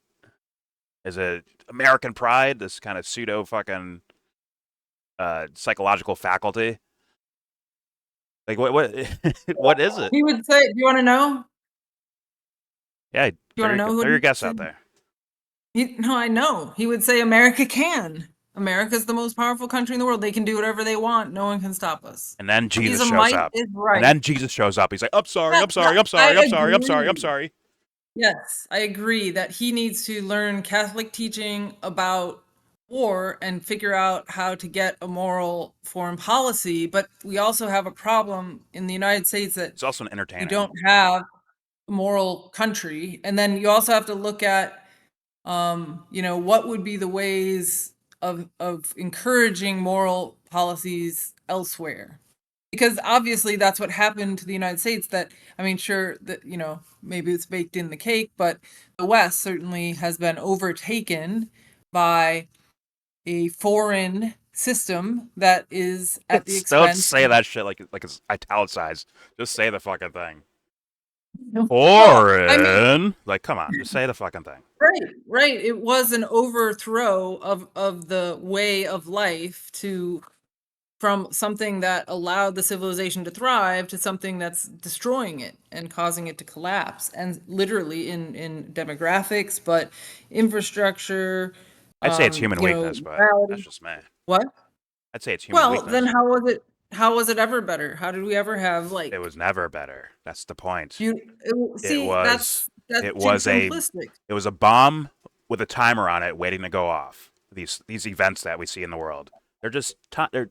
Is it American pride, this kind of pseudo fucking psychological faculty? Like, what what is it? He would say, do you want to know? Yeah, Do you want to know who throw your he'd guess say? out there. No, I know. He would say America can. America's the most powerful country in the world. They can do whatever they want. No one can stop us. And then Jesus He's a shows might up. is right. And then Jesus shows up. He's like, I'm sorry, Yeah, I'm sorry, no, I'm sorry, I I'm sorry, I'm sorry, I'm agree. sorry. Yes, I agree that he needs to learn Catholic teaching about war and figure out how to get a moral foreign policy. But we also have a problem in the United States that It's also an we entertainer. don't have a moral country. And then you also have to look at, what would be the ways of encouraging moral policies elsewhere? Because obviously that's what happened to the United States. That, I mean, sure that, maybe it's baked in the cake, but the West certainly has been overtaken by a foreign system that is at the Don't expense. say that shit like it's italicized. Just say the fucking thing. Well, I mean, Foreign. Like, come on, just say the fucking thing. right. It was an overthrow of the way of life from something that allowed the civilization to thrive to something that's destroying it and causing it to collapse, and literally in demographics, but infrastructure. I'd say it's human weakness, but that's morality. just me. What? I'd say it's human Well, weakness. then how was it ever better? How did we ever have like It was never better. That's the point. see, was- that's it too was a- simplistic. It was a bomb with a timer on it waiting to go off. These events that we see in the world. They're just they're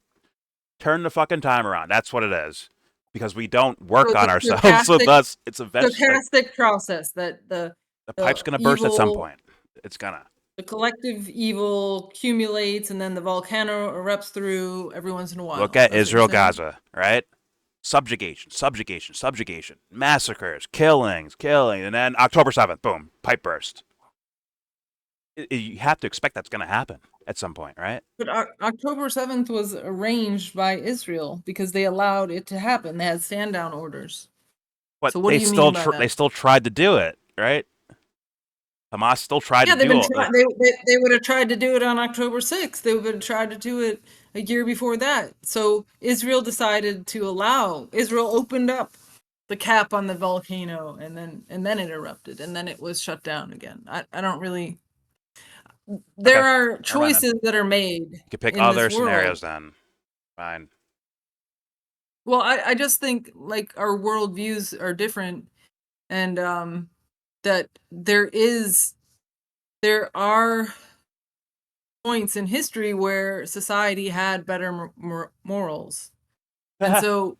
turn the fucking timer on. That's what it is. Because we don't work So on the ourselves, so stochastic- thus it's eventually Stochastic process that the pipe's gonna burst at some evil- point. It's gonna. The collective evil accumulates, and then the volcano erupts through every once in a while. Look at That's what you're Israel, saying? Gaza, right? Subjugation, massacres, killings, and then October 7th, boom, pipe burst. You have to expect that's going to happen at some point, right? But October 7th was arranged by Israel because they allowed it to happen. They had stand down orders. But So what they do you still mean by that? they still tried to do it, right? Hamas still tried Yeah, to they've do been it. trying. They would have tried to do it on October 6th. They would have tried to do it a year before that. So Israel decided to allow. Israel opened up the cap on the volcano, and then it erupted, and then it was shut down again. I don't really. There Okay, are mind then. choices that are made. You could pick in other this world. scenarios then. Fine. Well, I just think like our worldviews are different, and that there are points in history where society had better morals, and so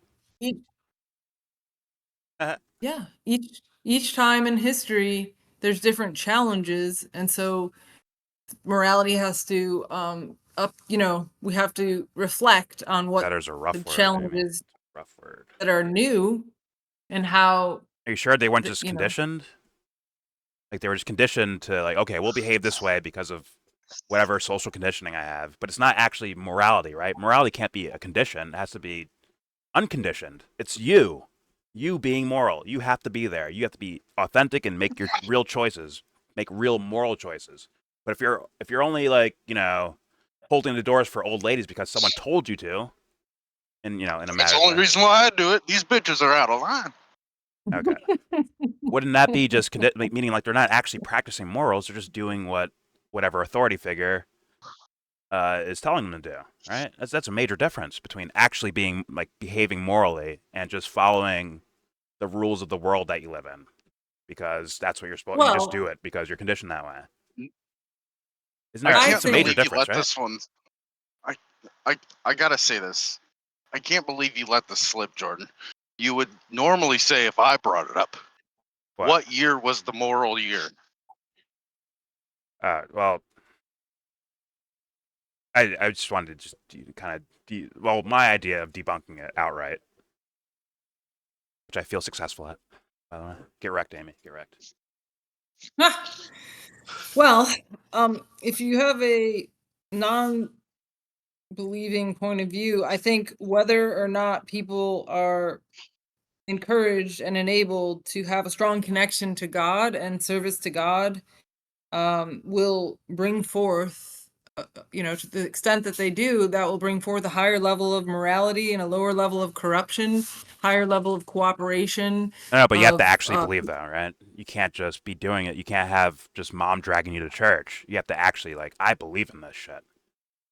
each time in history there's different challenges, and so morality has to we have to reflect on what Better's a rough the word. challenges Rough word. that are new and how Are you sure they weren't the, just you know, conditioned? Like they were just conditioned to like, okay, we'll behave this way because of whatever social conditioning I have. But it's not actually morality, right? Morality can't be a condition. It has to be unconditioned. It's you. You being moral. You have to be there. You have to be authentic and make your real choices. Make real moral choices. But if you're only like, holding the doors for old ladies because someone told you to, and in a That's matter the of only reason why I do it. These bitches are out of line. okay. Wouldn't that be just meaning like they're not actually practicing morals? They're just doing whatever authority figure is telling them to do, right? That's a major difference between actually being like behaving morally and just following the rules of the world that you live in, because that's what you're supposed. You just do well, it because you're conditioned that way. Isn't I there? I can't It's a major think, believe you difference, let right? this one. I, I gotta say this. I can't believe you let this slip, Jordan. You would normally say if I brought it up. What year was the moral year? Well, I just wanted to just kind of my idea of debunking it outright, which I feel successful at. By the way, get wrecked, Amy. Get wrecked. well, if you have a non-believing point of view, I think whether or not people are encouraged and enabled to have a strong connection to God and service to God, will bring forth, to the extent that they do, that will bring forth a higher level of morality and a lower level of corruption, higher level of cooperation. No, but you have to Of actually believe though, right? You can't just be doing it. You can't have just mom dragging you to church. You have to actually I believe in this shit.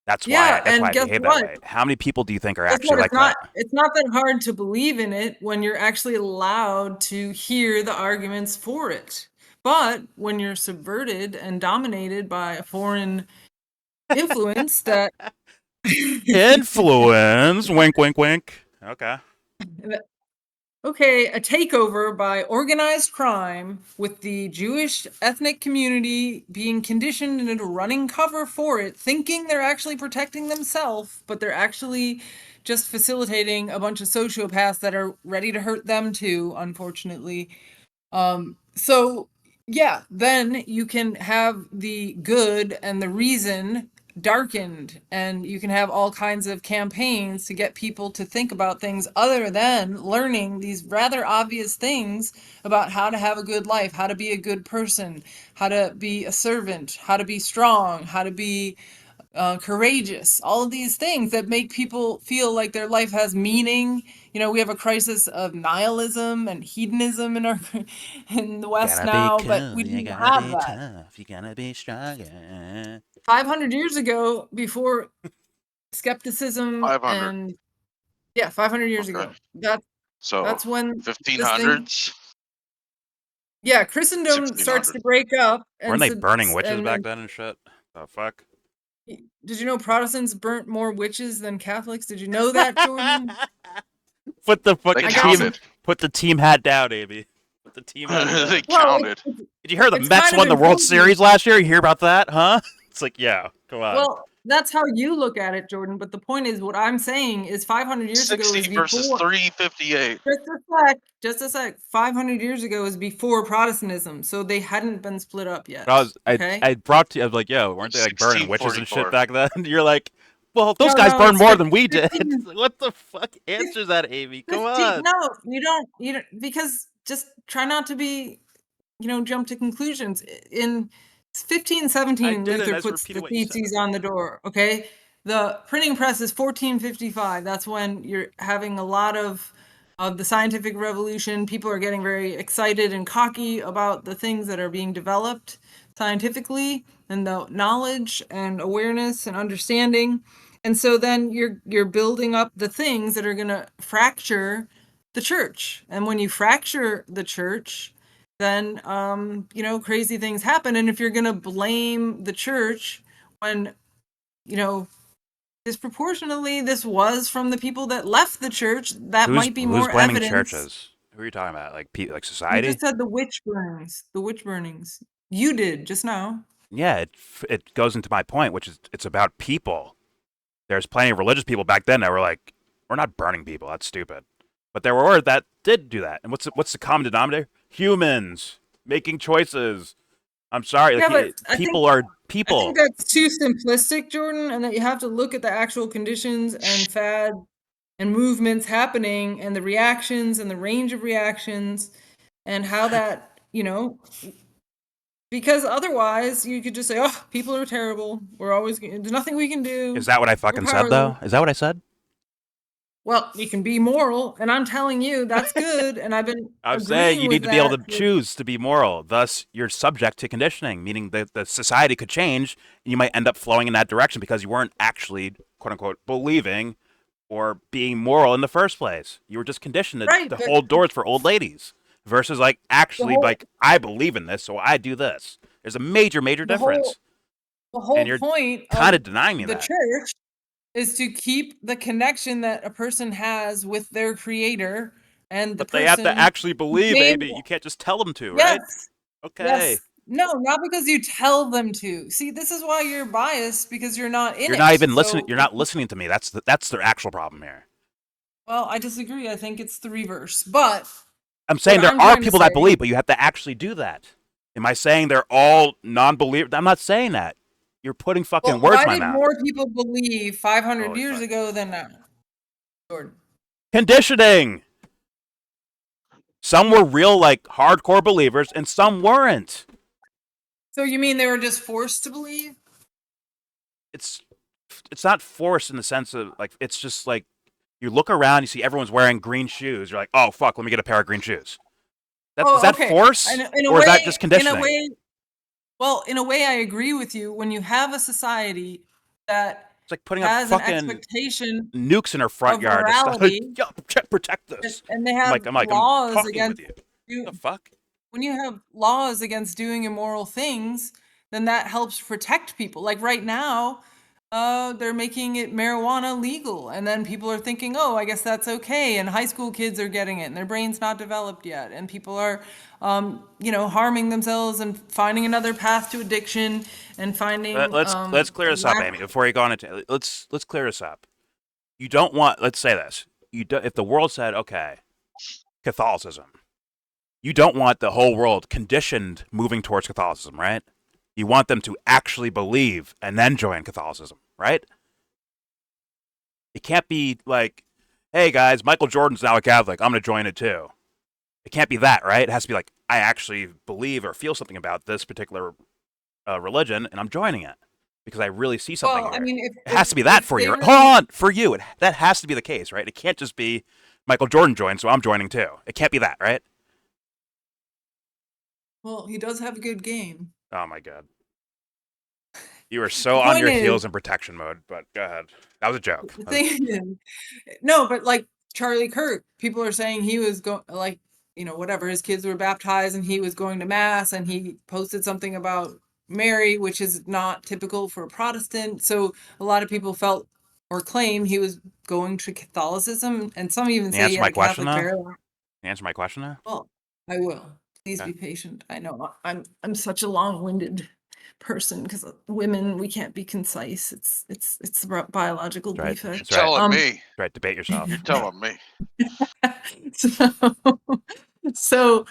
That's yeah, why and I guess behave that what? way. How many people do you think are Guess actually what? like that? It's not that hard to believe in it when you're actually allowed to hear the arguments for it. But when you're subverted and dominated by a foreign influence that Influence, wink, wink, wink. Okay. okay, a takeover by organized crime with the Jewish ethnic community being conditioned into running cover for it, thinking they're actually protecting themselves, but they're actually just facilitating a bunch of sociopaths that are ready to hurt them too, unfortunately. So yeah, then you can have the good and the reason darkened, and you can have all kinds of campaigns to get people to think about things other than learning these rather obvious things about how to have a good life, how to be a good person, how to be a servant, how to be strong, how to be courageous, all of these things that make people feel like their life has meaning. We have a crisis of nihilism and hedonism in the West Gotta be now, but cool. we You didn't gotta have be that. tough. You gotta be stronger. 500 years ago, before skepticism 500. and yeah, 500 years Okay. ago. So That's when this thing, 1500s, yeah, Christendom starts 1600. to break up, Weren't and they so, burning witches and back then then and shit? The fuck? did you know Protestants burnt more witches than Catholics? Did you know that, Jordan? Put the They fucking I got some. counted. put the team hat down, Amy. Put the team hat They down. Well, counted. Did you hear the it's Mets kind of won the World important. Series last year? You hear about that, huh? It's like, yeah, come on. Well, that's how you look at it, Jordan. But the point is, what I'm saying is 500 years ago 60 is versus before. 358. Just a sec. Just a sec. 500 years ago is before Protestantism, so they hadn't been split up But yet. Okay. I brought to you, I was like, yo, weren't they like burning witches and shit 1644. back then? You're like, well, those No, guys no, burned it's more than we did. 15. It's like, what the fuck? Answer that, Amy. Come 15. on. No, you don't, because just try not to be, jump to conclusions. In I 1517, didn't. Luther I just puts the repeated what you said. theses on the door. Okay. The printing press is 1455. That's when you're having a lot of the scientific revolution. People are getting very excited and cocky about the things that are being developed scientifically, and the knowledge and awareness and understanding. And so then you're building up the things that are going to fracture the church. And when you fracture the church, then crazy things happen. And if you're going to blame the church when you know disproportionately this was from the people that left the church, that might be Who's more blaming evidence. churches? Who are you talking about? Like You just society? said the witch burnings you did just now. Yeah, it goes into my point, which is it's about people. There's plenty of religious people back then that were like, we're not burning people. That's stupid. But there were that did do that. And what's the common denominator? Humans making choices. I'm sorry, Yeah, like, but I people think are I people. think that's too simplistic, Jordan, and that you have to look at the actual conditions and fad and movements happening and the reactions and the range of reactions and how that, because otherwise you could just say, oh, people are terrible. There's nothing we can do. Is that what I We're fucking said, powerless. though? Is that what I said? Well, you can be moral, and I'm telling you that's good, and I've been I'm saying agreeing you with need to be able that to for- choose to be moral. Thus, you're subject to conditioning, meaning that the society could change, and you might end up flowing in that direction because you weren't actually, quote unquote, believing or being moral in the first place. You were just conditioned Right, to but hold doors for old ladies versus like the actually whole like I believe in this, so I do this. There's a major, major the whole difference, the and whole you're point kind of of denying me the that. church is to keep the connection that a person has with their creator and the But they have to person actually who believe, came. baby. You can't just tell them to, right? Yes, Okay. yes. No, not because you tell them to. See, this is why you're biased, because you're not in You're it. not even listening. So You're not listening to me. That's the actual problem here. well, I disagree. I think it's the reverse. But I'm what saying there I'm are trying to people that say, believe, but you have to actually do that. Am I saying they're all non-believers? I'm not saying that. You're putting fucking well, words why in my did mouth. more people believe 500 Holy years fuck. ago than now? Jordan. Conditioning. Some were real, like, hardcore believers, and some weren't. So you mean they were just forced to believe? It's not forced in the sense of, like, it's just like you look around, you see everyone's wearing green shoes. You're like, oh fuck, let me get a pair of green shoes. Is that Okay. force, In a or is way, that just in a conditioning? way, well, in a way, I agree with you. When you have a society that It's like putting up has an fucking expectation nukes in her front of yard to start, morality, yo, protect this. and they I'm have like, I'm laws talking with against you. do, The fuck? when you have laws against doing immoral things, then that helps protect people. Like right now, they're making it marijuana legal, and then people are thinking, oh, I guess that's okay. And high school kids are getting it, and their brain's not developed yet, and people are, harming themselves and finding another path to addiction and finding Let's clear this up, lack. Amy. Before you go on into let's clear this up. You don't want. Let's say this. If the world said, okay, Catholicism, you don't want the whole world conditioned moving towards Catholicism, right? You want them to actually believe and then join Catholicism, right? It can't be like, hey guys, Michael Jordan's now a Catholic. I'm going to join it too. It can't be that, right? It has to be like, I actually believe or feel something about this particular religion, and I'm joining it because I really see something Well, here. I mean, It has to be that for you. Hold on, for you. That has to be the case, right? It can't just be Michael Jordan joined, so I'm joining too. It can't be that, right? Well, he does have a good game. Oh my god. You are so The on point your is, heels in protection mode, but go ahead. That was a joke. the thing is, no, but like Charlie Kirk, people are saying he was going, like, whatever, his kids were baptized and he was going to mass, and he posted something about Mary, which is not typical for a Protestant. So a lot of people felt or claim he was going to Catholicism, and some even Can you say he answer had my a question Catholic though? Can burial. you answer my question though? Well, I will. Please Okay. be patient. I know I'm such a long-winded person because women, we can't be concise. It's a biological That's right. defect. That's right. Telling me. That's right. Debate yourself. You're telling me. so, so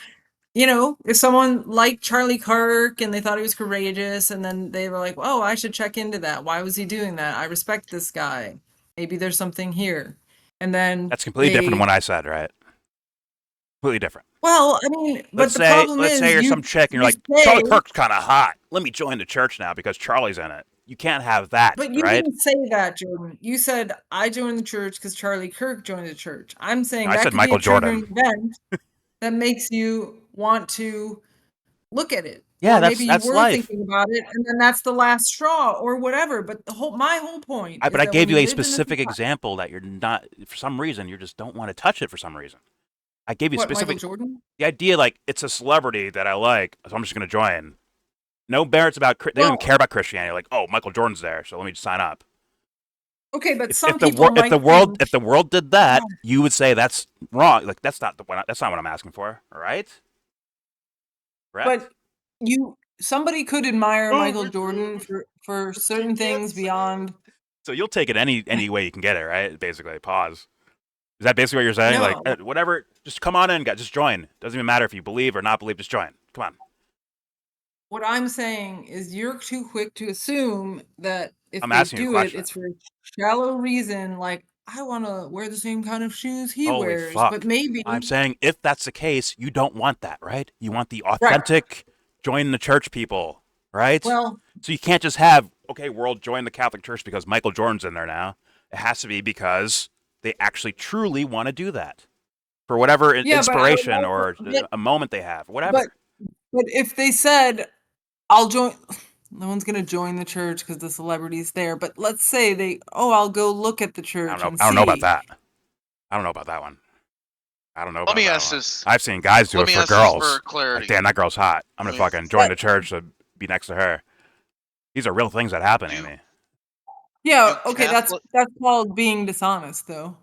if someone liked Charlie Kirk and they thought he was courageous, and then they were like, oh, I should check into that. Why was he doing that? I respect this guy. Maybe there's something here. And then That's completely different than what I said, right? Completely different. well, I mean, but the problem Let's is say you're some chick and you're you like, say, Charlie Kirk's kind of hot. Let me join the church now because Charlie's in it. You can't have that, but you right? didn't say that, Jordan. You said I joined the church because Charlie Kirk joined the church. I'm saying No, I that said could be Michael a triggering Jordan. event that makes you want to look at it. Yeah, Or maybe you that's were life. thinking about it, and then that's the last straw or whatever. But my whole point But is I that gave when you you a lived in a specific society, example that you're not, for some reason, you just don't want to touch it for some reason. I gave you what, Michael specific, Jordan? the idea like it's a celebrity that I like, so I'm just going to join. No merits about, they don't even care about Christianity. Like, oh, Michael Jordan's there, so let me just sign up. Okay, but If some the people might think, if the world did that, you would say that's wrong. Like that's not what I'm asking for, all right? Correct? but somebody could admire Michael Jordan for certain things beyond. So you'll take it any way you can get it, right? Basically, pause. Is that basically what you're saying? Like, No. whatever, just come on in, guys. Just join. Doesn't even matter if you believe or not believe. Just join. Come on. What I'm saying is you're too quick to assume that if I'm they asking you a do it, question. it's for a shallow reason, like I want to wear the same kind of shoes he Holy wears, fuck. but maybe I'm saying if that's the case, you don't want that, right? You want the right. authentic join the church people, right? Well, So you can't just have, okay, world, join the Catholic Church because Michael Jordan's in there now. It has to be because they actually truly want to do that for whatever yeah, but I would inspiration also, or a moment they have, but whatever. but if they said I'll join, no one's gonna join the church because the celebrity's there. But let's say I'll go look at the church and I don't know about see. that. I don't know about that one. I don't know Let about me that ask one. this. I've seen guys do Let it me for ask this for girls. Like, clarity. damn, that girl's hot. I'm gonna Let me- fucking join the church to be next to her. These are real things that happen, Do, Amy. Yeah, do okay, Catholic that's called being dishonest, though.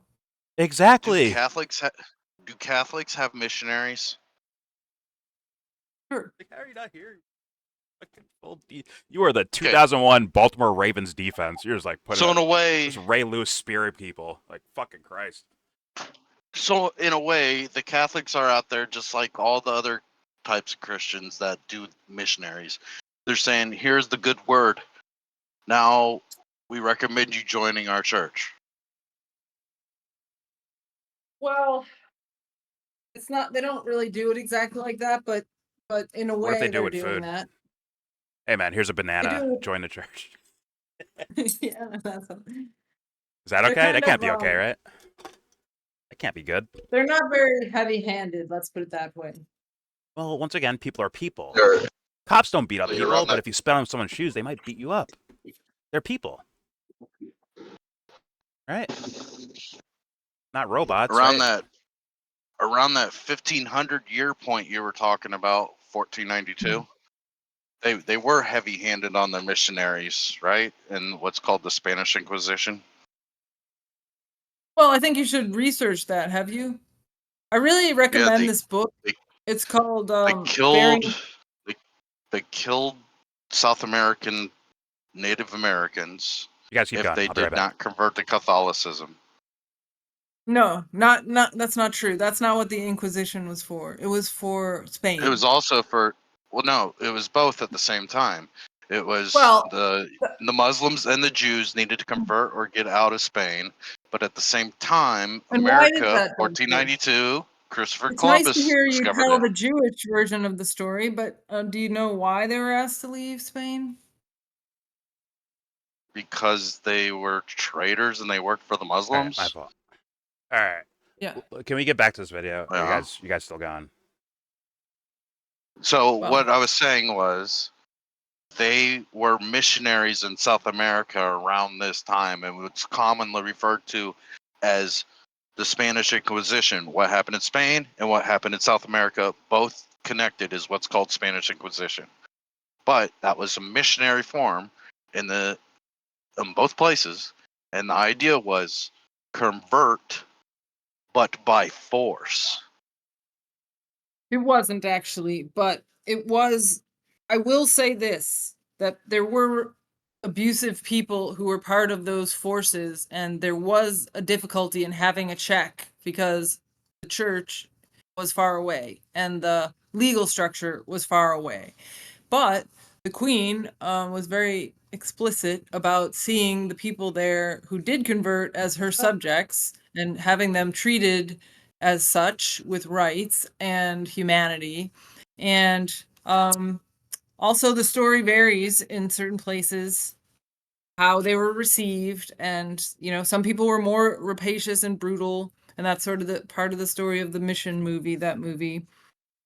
do Exactly. Catholics have missionaries? Sure. Like, how are you not here? You are the 2001 Baltimore Ravens defense. You're just like putting So in a way, just Ray Lewis spirit people. Like fucking Christ. the Catholics are out there just like all the other types of Christians that do missionaries. They're saying, "Here's the good word. Now we recommend you joining our church." Well, it's not. They don't really do it exactly like that, but in a What if they way, do they're with doing food? that. Hey man, here's a They banana. do. Join the church. Yeah, that's. Is that They're okay? That kind can't of be okay, right? That can't be good. they're not very heavy-handed. Let's put it that way. Well, once again, people are people. They're, Cops don't beat up they're people, around but that. if you spit on someone's shoes, they might beat you up. They're people, right? Not robots, Around right? that around that 1500 year point you were talking about, 1492. They were heavy-handed on their missionaries, right? In what's called the Spanish Inquisition. Well, I think you should research that. Have you? I really Yeah, recommend this book. they It's called they killed Bearing. they killed South American Native Americans You guys keep if going. they I'll be right did back. not convert to Catholicism. No, not that's not true. That's not what the Inquisition was for. It was for It was Spain. also for, well, no, it was both at the same time. It was Well, the Muslims and the Jews needed to convert or get out of Spain, but at the same time, and why did America, that go through? 1492, Christopher It's nice to Columbus hear you discovered tell it the Jewish version of the story, but do you know why they were asked to leave Spain? because they were traitors and they worked for the All right, my Muslims. fault. All right. Yeah. Can we get back to this video? Or Yeah. you guys still going? So Well, what I was saying was they were missionaries in South America around this time, and it's commonly referred to as the Spanish Inquisition. What happened in Spain and what happened in South America, both connected, is what's called Spanish Inquisition. But that was a missionary form in both places, and the idea was convert, but by force. it wasn't actually, but it was. I will say this, that there were abusive people who were part of those forces, and there was a difficulty in having a check because the church was far away and the legal structure was far away. But the queen was very explicit about seeing the people there who did convert as her subjects and having them treated as such with rights and humanity. And also, the story varies in certain places how they were received. And, some people were more rapacious and brutal. And that's sort of the part of the story of the Mission movie, that movie.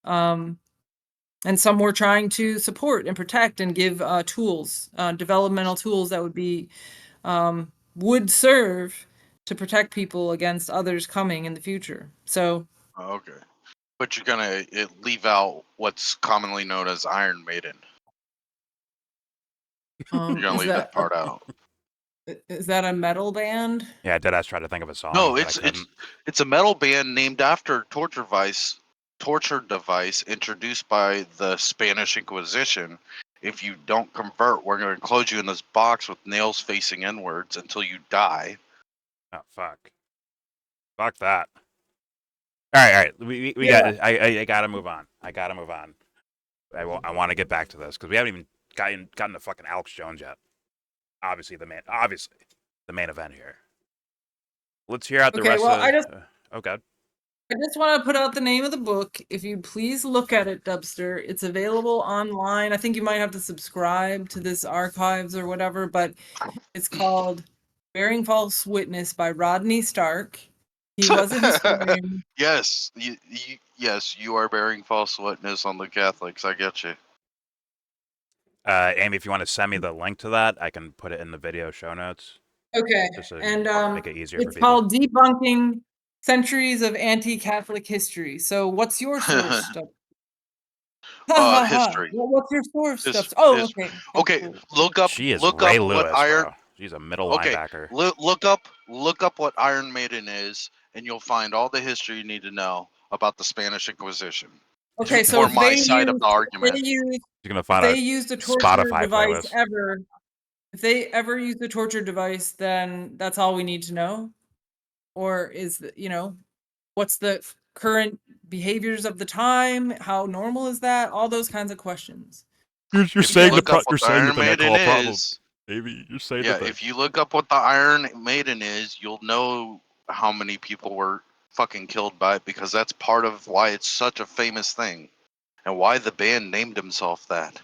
And some were trying to support and protect and give tools, developmental tools that would serve to protect people against others coming in the future. So, Okay. But you're gonna leave out what's commonly known as Iron Maiden. You're gonna is leave that part out. that a metal band? Yeah, Deadass tried to think of a song. No, but I couldn't. it's a metal band named after torture device introduced by the Spanish Inquisition. If you don't convert, we're going to close you in this box with nails facing inwards until you die. Oh fuck. Fuck that. All right. We Yeah. got. I gotta move on. I want to get back to this because we haven't even gotten to fucking Alex Jones yet. Obviously the main event here. Let's hear out the Okay, rest well, of. Okay. I just want to put out the name of the book. If you'd please look at it, Dubster. It's available online. I think you might have to subscribe to this archives or whatever, but it's called Bearing False Witness by Rodney Stark. He was a historian. Yes, yes, you are bearing false witness on the Catholics. I get you. Amy, if you want to send me the link to that, I can put it in the video show notes. Okay, Just to and make it easier for it's people. called Debunking Centuries of Anti-Catholic History. So what's your source, Dubster? Ha ha ha. History. What's your source, His, Dubster? Oh, his, okay. okay, look up She is look Ray up what Lewis, Iron bro. She's a middle okay, linebacker. look up what Iron Maiden is, and you'll find all the history you need to know about the Spanish Inquisition. Okay, so For my side of the if argument. You're gonna if find they a used a torture Spotify device playlist. ever, if they ever used a torture device, then that's all we need to know? Or is what's the current behaviors of the time? How normal is that? All those kinds of questions. You're saying Look up what you're the saying the Iron thing I call Maiden a problem. is. Maybe you're saying Yeah, the thing. if you look up what the Iron Maiden is, you'll know how many people were fucking killed by it, because that's part of why it's such a famous thing and why the band named himself that.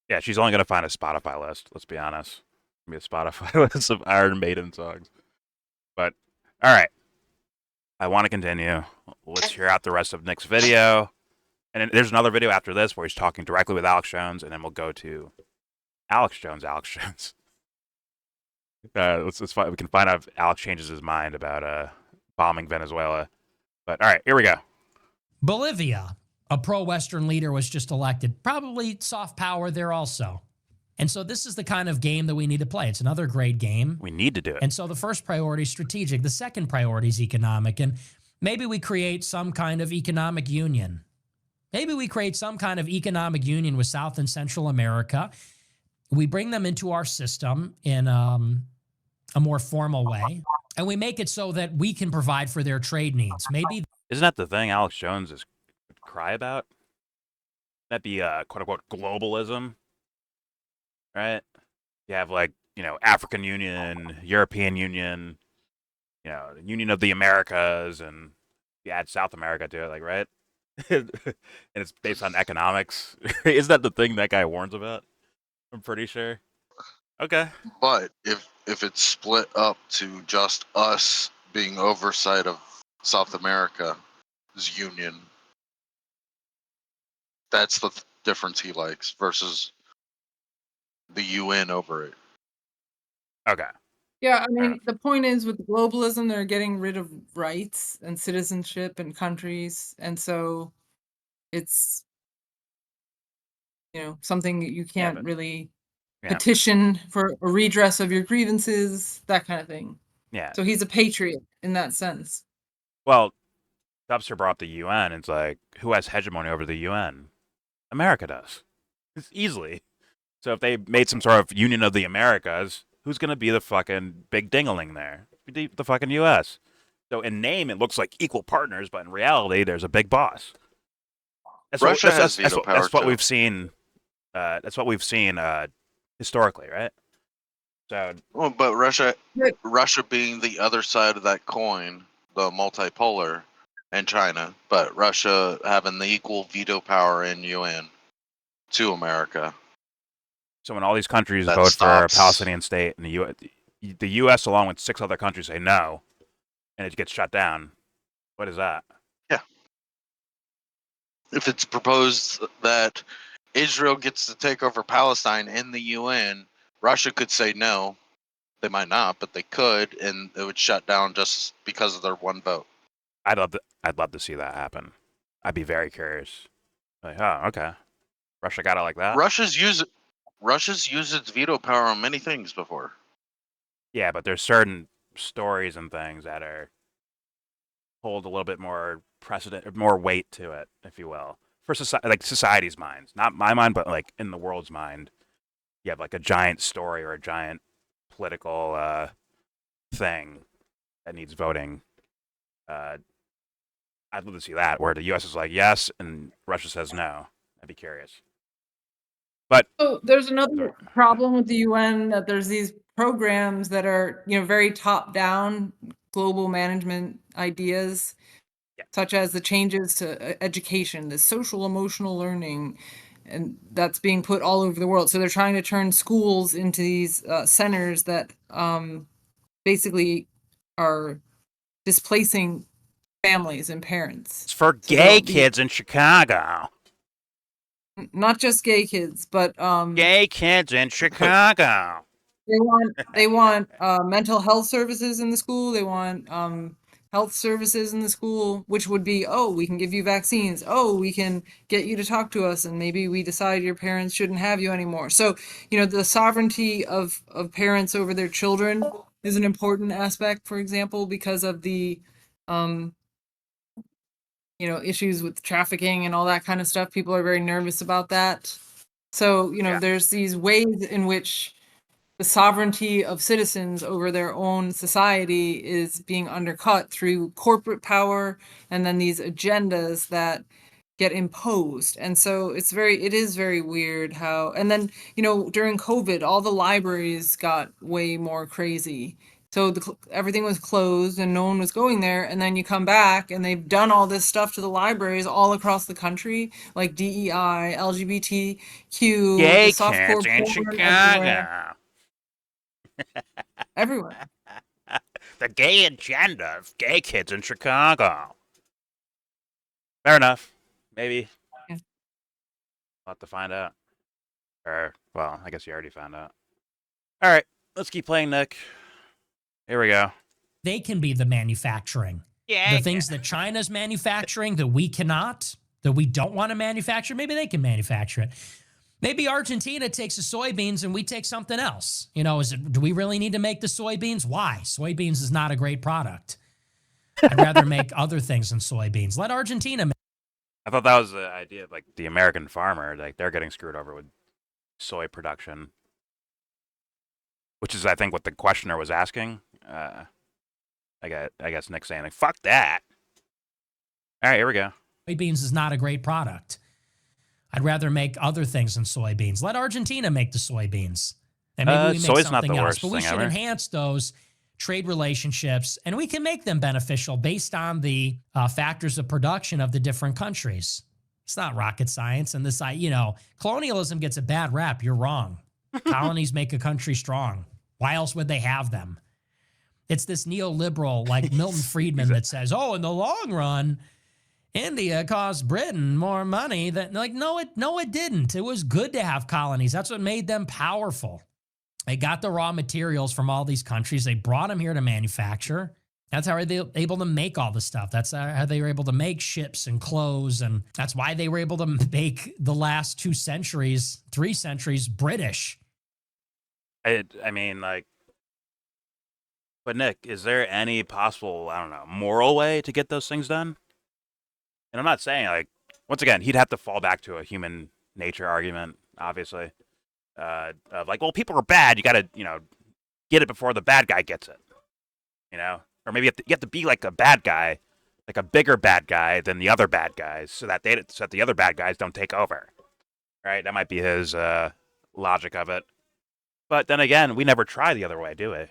Yeah, she's only gonna find a Spotify list. Let's be honest. Be a Spotify list of Iron Maiden songs. But all right, I want to continue. Let's hear out the rest of Nick's video, and then there's another video after this where he's talking directly with Alex Jones, and then we'll go to Alex Jones. Alex Jones. Let's find, we can find out if Alex changes his mind about bombing Venezuela. But all right, here we go. Bolivia, a pro-Western leader was just elected. Probably soft power there also. And so this is the kind of game that we need to play. It's another great game. We need to do it. And so the first priority is strategic. The second priority is economic. And maybe we create some kind of economic union. Maybe we create some kind of economic union with South and Central America. We bring them into our system in a more formal way. And we make it so that we can provide for their trade needs. Maybe. Isn't that the thing Alex Jones is cry about? That be quote unquote globalism, right? You have like African Union, European Union, Union of the Americas, and you add South America to it, like right? And it's based on economics. Isn't that the thing that guy warns about? I'm pretty sure. Okay. But if it's split up to just us being oversight of South America's union, that's the difference he likes versus the UN over it. Okay. Yeah, I mean, the point is with globalism, they're getting rid of rights and citizenship and countries. And so it's, something that you can't but- really Yeah. petition for a redress of your grievances, that kind of thing. Yeah. So he's a patriot in that sense. Well, Dubster brought up the UN. It's like, who has hegemony over the UN? America does. It's easily. So if they made some sort of Union of the Americas, who's going to be the fucking big dingaling there? The fucking U.S. So in name, it looks like equal partners, but in reality, there's a big boss. Russia has veto power That's what too. we've seen. That's what we've seen historically, right? So, Well, but Russia But- being the other side of that coin, the multipolar, and China, but Russia having the equal veto power in UN to America. so when all these countries That vote for a stops. Palestinian state, and the U.S. along with 6 other countries say no, and it gets shut down, what is that? If it's proposed that Israel gets to take over Palestine in the UN, Russia could say no. They might not, but they could, and it would shut down just because of their one vote. I'd love to see that happen. I'd be very curious. Like, oh, okay. Russia got it like that? Russia's used its veto power on many things before. Yeah, but there's certain stories and things that hold a little bit more precedent, more weight to it, if you will, for society's minds. Not my mind, but like in the world's mind. You have like a giant story or a giant political thing that needs voting. I'd love to see that, where the U.S. is like yes and Russia says no. I'd be curious. But So there's another problem with the UN, that there's these programs that are, very top down global management ideas, Yeah. such as the changes to education, the social emotional learning, and that's being put all over the world. So they're trying to turn schools into these centers that basically are displacing families and parents. it's for So gay there'll be kids in Chicago. not just gay kids, but Gay kids in Chicago. they want mental health services in the school. They want health services in the school, which would be, oh, we can give you vaccines. Oh, we can get you to talk to us, and maybe we decide your parents shouldn't have you anymore. So, the sovereignty of parents over their children is an important aspect, for example, because of the issues with trafficking and all that kind of stuff. People are very nervous about that. So, Yeah. there's these ways in which the sovereignty of citizens over their own society is being undercut through corporate power and then these agendas that get imposed. And so it is very weird how, and then, during COVID, all the libraries got way more crazy. So everything was closed and no one was going there. And then you come back and they've done all this stuff to the libraries all across the country, like DEI, LGBTQ, Gay the softcore kids in porn everywhere. Chicago. Everywhere. The gay agenda of gay kids in Chicago. Fair enough. Maybe. Yeah. We'll have to find out. Or, well, I guess you already found out. All right, let's keep playing, Nick. Here we go. They can be the manufacturing. Yeah. The things that China's manufacturing that we cannot, that we don't want to manufacture, maybe they can manufacture it. Maybe Argentina takes the soybeans and we take something else. Do we really need to make the soybeans? Why? Soybeans is not a great product. I'd rather make other things than soybeans. Let Argentina make. I thought that was the idea of, like, the American farmer. Like, they're getting screwed over with soy production. Which is, I think, what the questioner was asking. I guess Nick's saying, like, fuck that. All right, here we go. Soybeans is not a great product. I'd rather make other things than soybeans. Let Argentina make the soybeans. And maybe we make soy's not something the else. worst But we thing should ever. enhance those trade relationships, and we can make them beneficial based on the factors of production of the different countries. It's not rocket science. And this, colonialism gets a bad rap. You're wrong. Colonies make a country strong. Why else would they have them? It's this neoliberal, like Milton Friedman, that says, oh, in the long run, India cost Britain more money than, like, no, it didn't. It was good to have colonies. That's what made them powerful. They got the raw materials from all these countries. They brought them here to manufacture. That's how they were able to make all the stuff. That's how they were able to make ships and clothes. And that's why they were able to make the last 3 centuries, British. I mean, like, but Nick, is there any possible, I don't know, moral way to get those things done? And I'm not saying, like, once again, he'd have to fall back to a human nature argument, obviously, of like, well, people are bad. You got to, get it before the bad guy gets it, or maybe you have to be like a bad guy, like a bigger bad guy than the other bad guys, so that the other bad guys don't take over, right? That might be his logic of it. But then again, we never try the other way, do we?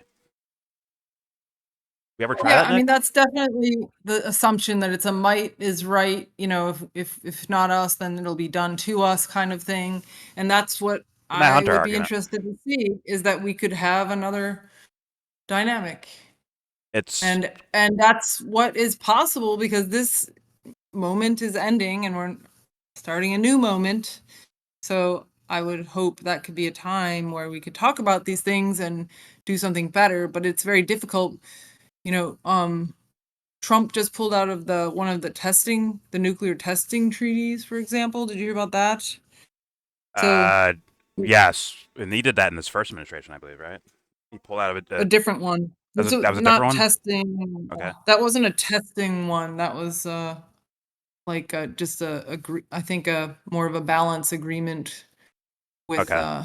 We ever try Yeah, that, I mean, Nick? that's definitely the assumption that it's a might is right. If not us, then it'll be done to us, kind of thing. And that's what The Matt I Hunter would be argument. interested to see, is that we could have another dynamic. It's And that's what is possible, because this moment is ending and we're starting a new moment. So I would hope that could be a time where we could talk about these things and do something better, but it's very difficult. Trump just pulled out of one of the nuclear testing treaties, for example. Did you hear about that? So yes, and he did that in his first administration, I believe, right? He pulled out of it. a different one. That was a different Not one? testing. Okay. That wasn't a testing one. That was like just I think more of a balance agreement with Okay.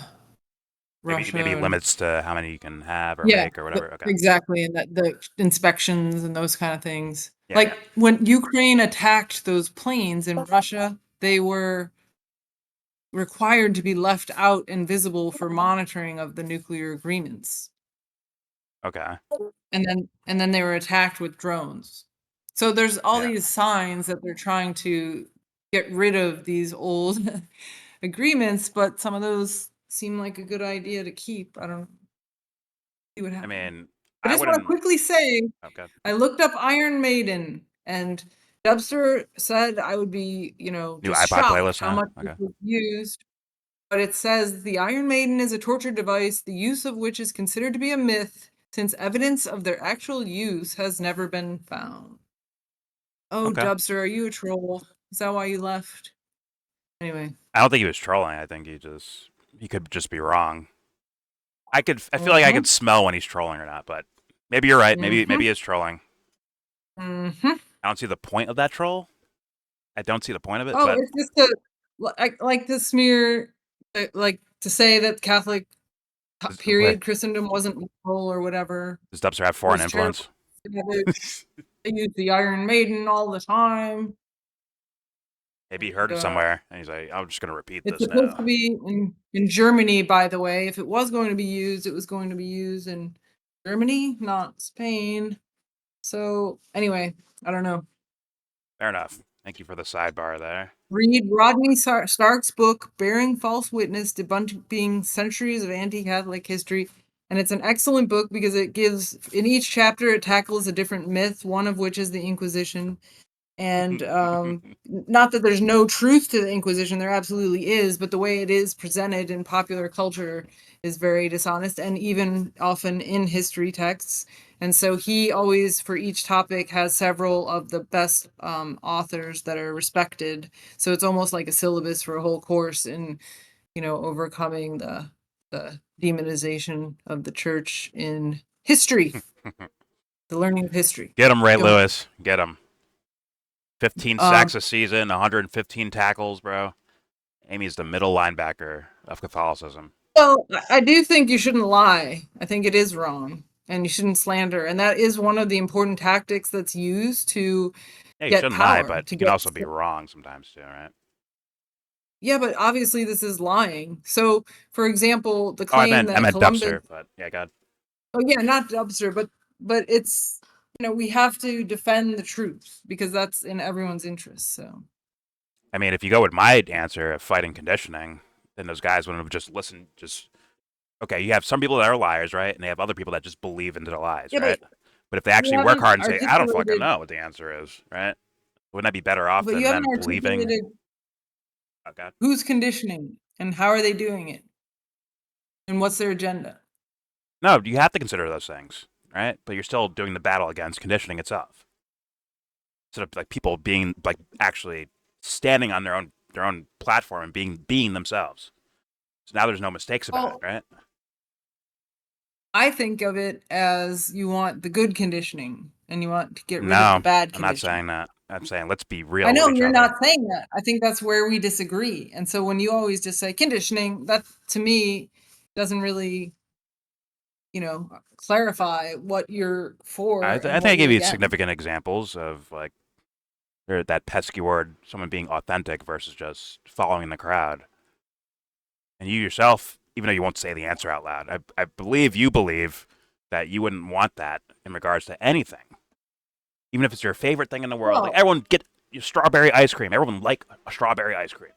Russia. maybe and- limits to how many you can have or Yeah, make or whatever. Okay. exactly, and that the inspections and those kind of things. Yeah, Like yeah. when Ukraine attacked those planes in Russia, they were required to be left out and visible for monitoring of the nuclear agreements. Okay. And then they were attacked with drones. So there's all Yeah. these signs that they're trying to get rid of these old agreements, but some of those seem like a good idea to keep. I don't know. See what I happens. mean, I I just want to wouldn't. quickly say Okay. I looked up Iron Maiden, and Dubster said I would be, New just iPod shocked playlist how now? much Okay. this was used. But it says the Iron Maiden is a torture device, the use of which is considered to be a myth, since evidence of their actual use has never been found. Oh, Okay. Dubster, are you a troll? Is that why you left? Anyway. I don't think he was trolling. I think he could just be wrong. I feel like I could smell when he's trolling or not, but maybe you're right. Maybe he is trolling. Mm-hmm. I don't see the point of that troll. I don't see the point of it, Oh, but it's just like to smear, like to say that Catholic period Christendom wasn't evil or whatever. does Dubster have foreign was terrible. influence? They use the Iron Maiden all the time. Maybe he heard it And, somewhere, and he's like, "I'm just gonna repeat It's this supposed now." to be in Germany, by the way. If it was going to be used, it was going to be used in Germany, not Spain. So anyway, I don't know. Fair enough. Thank you for the sidebar there. Read Rodney Stark's book, Bearing False Witness, Debunking Centuries of Anti-Catholic History. And it's an excellent book because it gives, in each chapter, it tackles a different myth, one of which is the Inquisition. And not that there's no truth to the Inquisition, there absolutely is, but the way it is presented in popular culture is very dishonest and even often in history texts. And so he always, for each topic, has several of the best authors that are respected. So it's almost like a syllabus for a whole course in, overcoming the demonization of the church in history, the learning of history. Get him, Ray Go ahead. Lewis. Get him. 15 sacks a season, 115 tackles, bro. Amy's the middle linebacker of Catholicism. Well, I do think you shouldn't lie. I think it is wrong, and you shouldn't slander. And that is one of the important tactics that's used to Yeah, you get shouldn't power. lie, but to you can get also be wrong sometimes too, right? Yeah, but obviously this is lying. So, for example, the Oh, I claim meant that Columbus. Dubster, but yeah, God. Oh yeah, not Dubster, but it's we have to defend the truth because that's in everyone's interest. So. I mean, if you go with my answer of fighting conditioning, then those guys wouldn't have just listened. Okay, you have some people that are liars, right? And they have other people that just believe into the lies, Yeah, right? But if they actually work haven't hard and say, "I don't fucking articulated- know what the answer is," right? Wouldn't that be better off But than you haven't them believing? articulated Oh, God. who's conditioning and how are they doing it, and what's their agenda. No, you have to consider those things, right? But you're still doing the battle against conditioning itself. Instead of like people being like actually standing on their own platform and being themselves. So now there's no mistakes about it, right? I think of it as you want the good conditioning and you want to get rid of No, the bad I'm not conditioning. saying that. I'm saying let's be real I know with each you're other. not saying that. I think that's where we disagree. And so when you always just say conditioning, that to me doesn't really, clarify what you're for. I and think what I gave you're you against. significant examples of like that pesky word, someone being authentic versus just following the crowd. And you yourself, even though you won't say the answer out loud, I believe you believe that you wouldn't want that in regards to anything. Even if it's your favorite thing in the world. Like Well- everyone get strawberry ice cream. Everyone like a strawberry ice cream.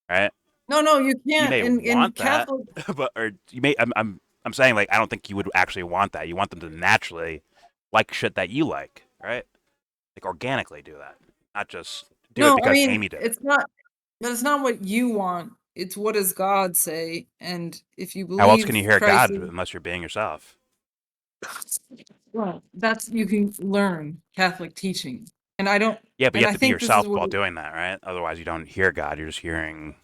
Right? No, you You can't. may in want that, Catholic, but or you may I'm saying like I don't think you would actually want that. You want them to naturally like shit that you like, right? Like organically do that. Not just do it because Amy did. it's not. But it's not what you want. It's what does God say, and if you believe. How else can you hear Christ God unless you're being yourself? Well, that's you can learn Catholic teaching, and I don't. Yeah, but you and have I to be think this is yourself what while it- doing that, right? Otherwise, you don't hear God. You're just hearing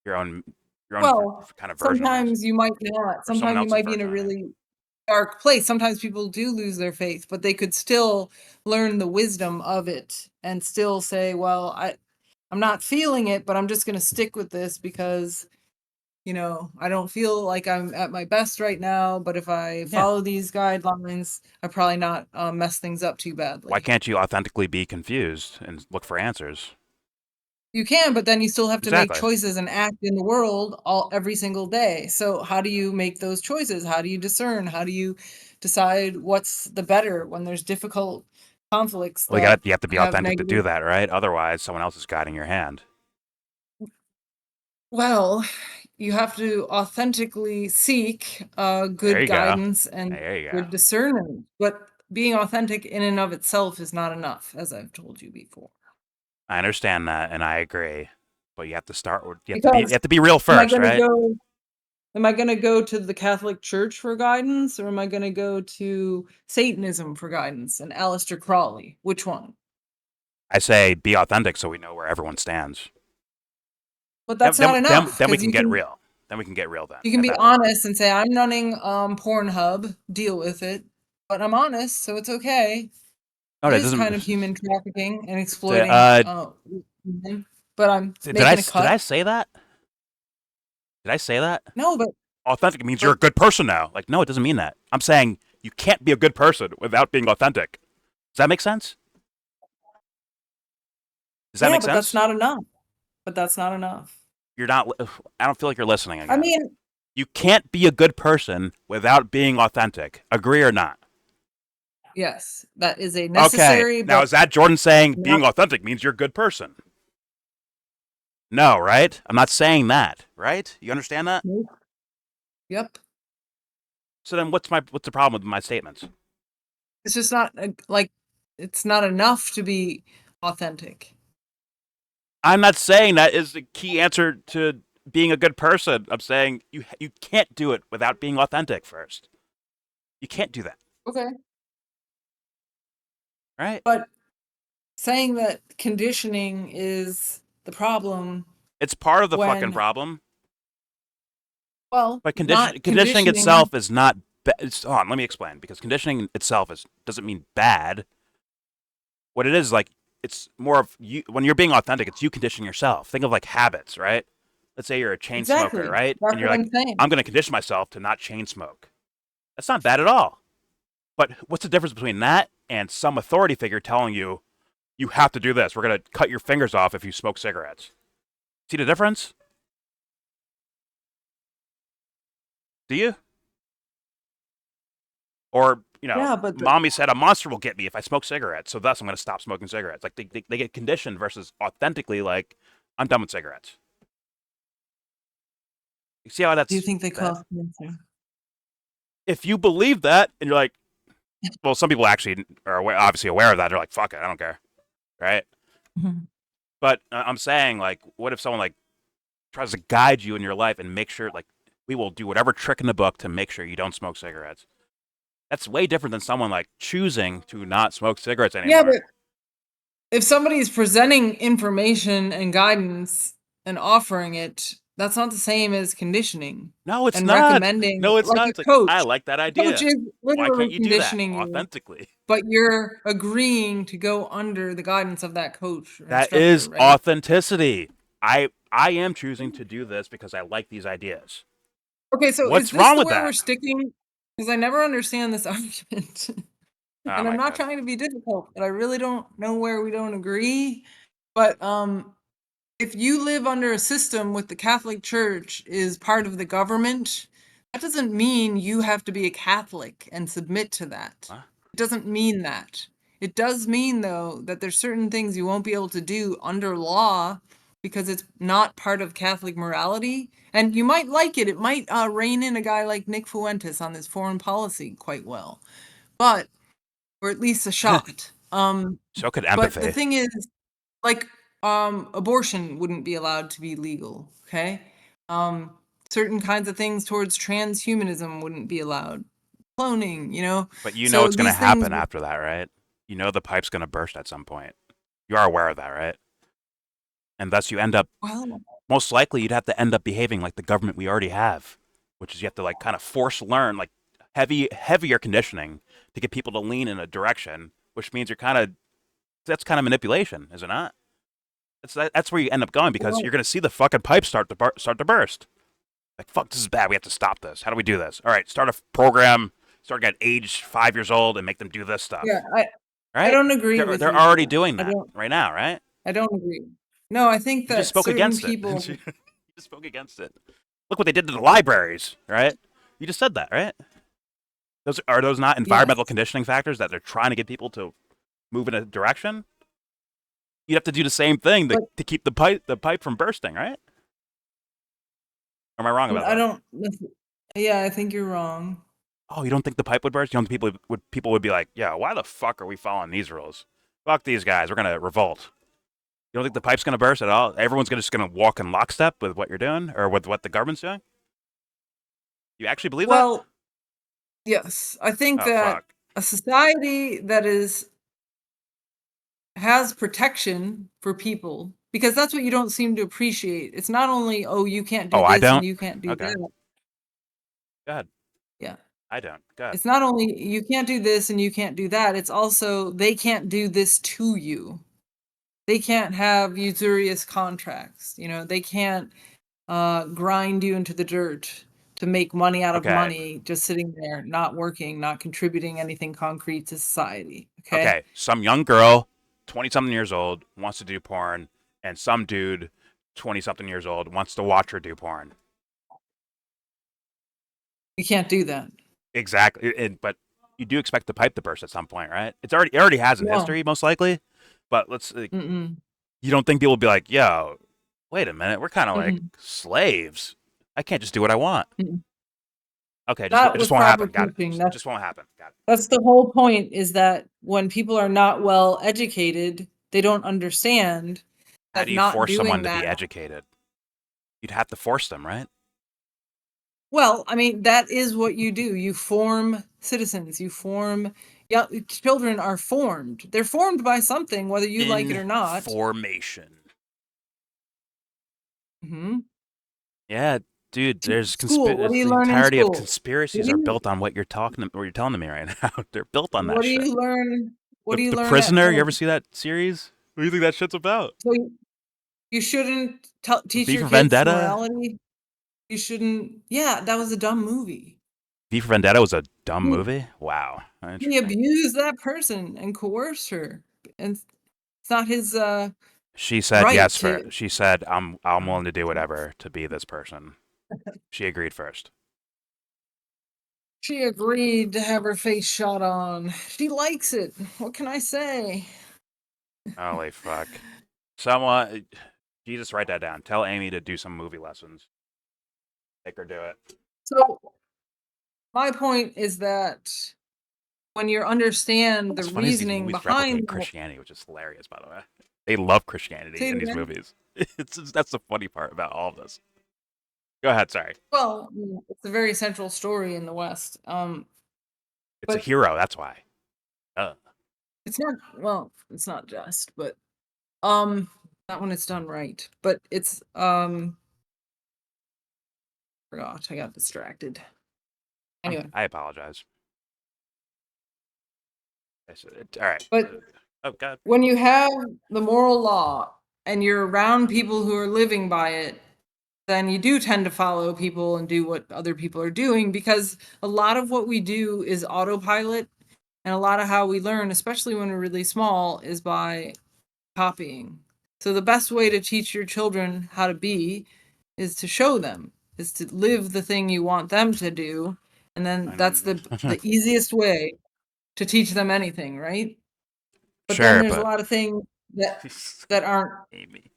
your own Well, kind of version. sometimes you might not. Or someone Sometimes you else's might be in a version, I mean. really dark place. Sometimes people do lose their faith, but they could still learn the wisdom of it and still say, "Well, I'm not feeling it, but I'm just going to stick with this because I don't feel like I'm at my best right now, but if I Yeah. follow these guidelines, I probably not mess things up too badly. Why can't you authentically be confused and look for answers? You can, but then you still have to make Exactly. choices and act in the world every single day. So how do you make those choices? How do you discern? How do you decide what's the better when there's difficult conflicts Well, that you have to be have authentic to do negative? that, right? Otherwise, someone else is guiding your hand. Well, you have to authentically seek There good you go. guidance and There you go. good discernment. But being authentic in and of itself is not enough, as I've told you before. I understand that, and I agree. But you have to start with you Because have to be real am I first, gonna right? go am I gonna go to the Catholic Church for guidance, or am I gonna go to Satanism for guidance and Aleister Crowley? Which one? I say be authentic so we know where everyone stands. But that's not enough Then we because can get real. Then we can get real. Then you can at be that point. honest and say I'm running Pornhub, deal with it. But I'm honest, so it's okay. No, It that is kind of doesn't. human trafficking and Uh, exploiting women, but I'm making a did cut. I say that? Did I say that? No, but Authentic means you're a good person now. Like, no, it doesn't mean that. I'm saying you can't be a good person without being authentic. Does that make sense? Does that yeah, make but that's sense? not enough. But that's not enough. You're not. I don't feel like you're listening I again. mean, You can't be a good person without being authentic. Agree or not? yes, that is a Okay. necessary, Now, but is that Jordan saying not. being authentic means you're a good person? No, right? I'm not saying that, right? You understand that? Nope. Yep. So then what's the problem with my statements? It's just not like it's not enough to be authentic. I'm not saying that is the key answer to being a good person. I'm saying you can't do it without being authentic first. You can't do that, Okay. right? But saying that conditioning is the problem It's part of the fucking when, problem. well, But not conditioning conditioning. itself is not. Hold on, let me explain. Because conditioning itself doesn't mean bad. What it is like, it's more of you when you're being authentic. It's you conditioning yourself. Think of like habits, right? Let's say you're a chain smoker, Exactly. right? That's And you're what like, I'm saying. I'm going to condition myself to not chain smoke. That's not bad at all. But what's the difference between that and some authority figure telling you you have to do this? We're going to cut your fingers off if you smoke cigarettes. See the difference? Do you? Or, Yeah, but mommy said a monster will get me if I smoke cigarettes, so thus I'm going to stop smoking cigarettes. Like, they get conditioned versus authentically, like, I'm done with cigarettes. You see how that's. do you think they cause cancer? If you believe that, and you're like, well, some people actually are obviously aware of that. They're like, fuck it, I don't care. Right? Mhm. But I'm saying, like, what if someone, like, tries to guide you in your life and make sure, like, we will do whatever trick in the book to make sure you don't smoke cigarettes. That's way different than someone like choosing to not smoke cigarettes anymore. Yeah, but if somebody is presenting information and guidance and offering it, that's not the same as conditioning. No, it's and not. recommending, No, it's like not. a It's like, coach. I like that A idea. coach is Why literally can't you do that conditioning you, authentically? but you're agreeing to go under the guidance of that coach or That instructor, is right? authenticity. I am choosing to do this because I like these ideas. Okay, so What's is this wrong the with way that? we're sticking? Because I never understand this argument. Oh And my I'm not god. trying to be difficult, but I really don't know where we don't agree. But if you live under a system with the Catholic Church is part of the government, that doesn't mean you have to be a Catholic and submit to that. Huh? It doesn't mean that. It does mean, though, that there's certain things you won't be able to do under law because it's not part of Catholic morality. And you might like it. It might rein in a guy like Nick Fuentes on his foreign policy quite well. But, or at least a shot. So could But the empathy. thing is, like, abortion wouldn't be allowed to be legal, okay? Certain kinds of things towards transhumanism wouldn't be allowed. Cloning, But you know So what's going to these things, happen after that, right? You know the pipe's going to burst at some point. You are aware of that, right? And thus you end up, well, most likely you'd have to end up behaving like the government we already have, which is you have to like kind of force learn, like heavier conditioning to get people to lean in a direction, which means that's kind of manipulation, is it not? That's where you end up going because well, you're going to see the fucking pipe start to burst Like, fuck, this is bad. We have to stop this. How do we do this? All right, start a program, start at age 5 years old and make them do this stuff. Yeah, I Right? don't agree with They're you already there. doing I that don't right now, right? I don't agree. No, I think You just that spoke certain against it. people You just spoke against it. Look what they did to the libraries, right? You just said that, right? Are those not environmental yes. conditioning factors that they're trying to get people to move in a direction? You'd have to do the same thing to keep the pipe from bursting, right? Or am I wrong about I that? don't yeah, I think you're wrong. Oh, you don't think the pipe would burst? You don't think people would be like, yeah, why the fuck are we following these rules? Fuck these guys. We're gonna revolt. You don't think the pipe's gonna burst at all? Everyone's just gonna walk in lockstep with what you're doing or with what the government's doing? You actually believe that? Well, yes, I think Oh that fuck. a society that has protection for people, because that's what you don't seem to appreciate. It's not only, oh, you can't do Oh, I this and don't. you can't do Okay. that. Go ahead. Yeah. I don't. Go ahead. It's not only you can't do this and you can't do that. It's also they can't do this to you. They can't have usurious contracts. You know, they can't grind you into the dirt to make money out of Okay. money, just sitting there, not working, not contributing anything concrete to society. Okay. Okay. Some young girl, 20-something years old, wants to do porn, and some dude, 20-something years old, wants to watch her do porn. You can't do that. Exactly. But you do expect the pipe to burst at some point, right? It already has in No. history, most likely. But Mm-mm. you don't think people will be like, yo, wait a minute, we're kind of like Mm-mm. slaves. I can't just do what I want. Mm-mm. Okay, Not it just with won't proper happen. Got it. teaching. Just won't happen. Got it. That's the whole point, is that when people are not well educated, they don't understand How that do you not force someone doing to be that. educated? You'd have to force them, right? Well, I mean, that is what you do. You form citizens. You form, yeah, children are formed. They're formed by something, whether you like it or not. Formation. Hmm. Yeah, dude. There's School. What do you the learn in entirety of school? conspiracies What are do you- built on what you're telling me right now. They're built on that What do shit. you learn? What do you The learn at Prisoner. You ever home? see that series? What do you think that shit's about? So you shouldn't teach V your for kids Vendetta. morality. You shouldn't. Yeah, that was a dumb movie. V for Vendetta was a dumb He- movie. Wow. He Interesting. abused that person and coerced her, and it's not his She said right yes to. first. She said, I'm willing to do whatever to be this person. She agreed first. She agreed to have her face shot on. She likes it. What can I say? Holy fuck. Someone, Jesus, write that down. Tell Amy to do some movie lessons. Make her do it. So my point is that when you understand the What's funny is these reasoning movies replicate behind Christianity, which is hilarious, by the way. They love Christianity Say it in these again? movies. That's the funny part about all of this. Go ahead, sorry. Well, it's a very central story in the West. It's a but hero, that's why. it's not, well, it's not just, but not when it's done right. But it's forgot, I got distracted. Anyway, I apologize. All right. but Oh, God. when you have the moral law and you're around people who are living by it, then you do tend to follow people and do what other people are doing, because a lot of what we do is autopilot, and a lot of how we learn, especially when we're really small, is by copying. So the best way to teach your children how to be is to show them, is to live the thing you want them to do, and then that's the easiest way to teach them anything, right? But then Sure, there's a but lot of things that aren't. Amy.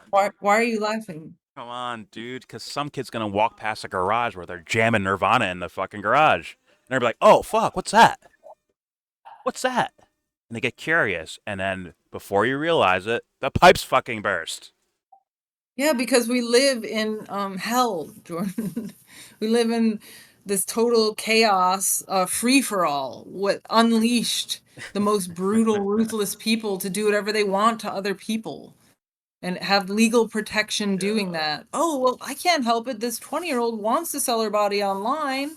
Why are you laughing? Come on, dude. Because some kid's gonna walk past a garage where they're jamming Nirvana in the fucking garage, and they're like, "Oh fuck, what's that? What's that?" And they get curious, and then before you realize it, the pipes fucking burst. Yeah, because we live in hell, Jordan. We live in this total chaos, free for all, what unleashed the most brutal, ruthless people to do whatever they want to other people and have legal protection doing that. Oh, well, I can't help it. This 20-year-old wants to sell her body online,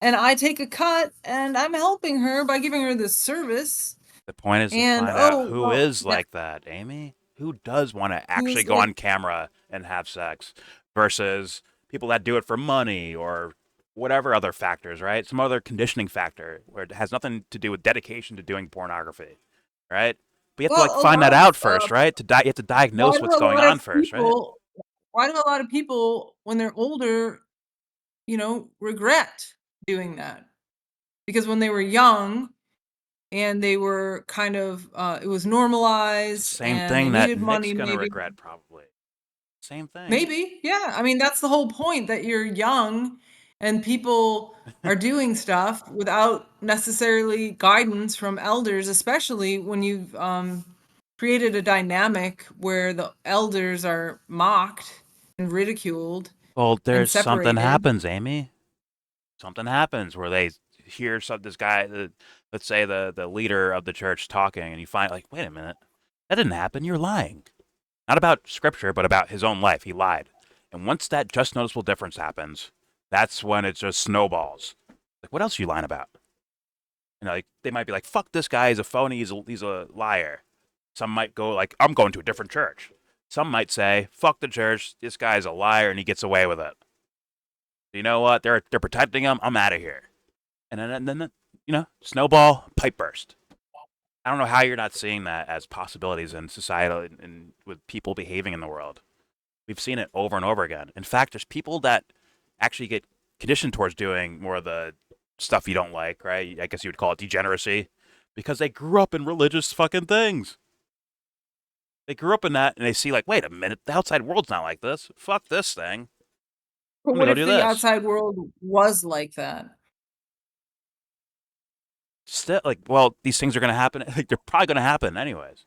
and I take a cut, and I'm helping her by giving her this service. The point is to And find out who is like that, Amy. Who does want to actually go on camera and have sex versus people that do it for money or whatever other factors, right? Some other conditioning factor where it has nothing to do with dedication to doing pornography, right? But you have to like Well, a find that lot out of first, right? You have to why diagnose do what's a going lot on of first, right? people why do a lot of people when they're older, regret doing that? Because when they were young and they were kind of it was It's the normalized same and they thing that needed Nick's money gonna maybe. regret probably. Same thing. Maybe, yeah. I mean, that's the whole point, that you're young and people are doing stuff without necessarily guidance from elders, especially when you've created a dynamic where the elders are mocked and ridiculed Well, and there's something separated. happens, Amy. Something happens where they hear this guy, let's say the leader of the church talking, and you find like, wait a minute, that didn't happen. You're lying. Not about scripture, but about his own life. He lied. And once that just noticeable difference happens, that's when it just snowballs. Like, what else are you lying about? Like they might be like, fuck this guy, he's a phony, he's a liar. Some might go like, I'm going to a different church. Some might say, fuck the church, this guy's a liar and he gets away with it. You know what? They're protecting him. I'm out of here. And then snowball, pipe burst. I don't know how you're not seeing that as possibilities in society and with people behaving in the world. We've seen it over and over again. In fact, there's people that actually get conditioned towards doing more of the stuff you don't like, right? I guess you would call it degeneracy, because they grew up in religious fucking things. They grew up in that, and they see like, wait a minute, the outside world's not like this. Fuck this thing. But I'm what gonna go if do the this. outside world was like that? Still, like, well, these things are gonna happen. Like, they're probably gonna happen anyways,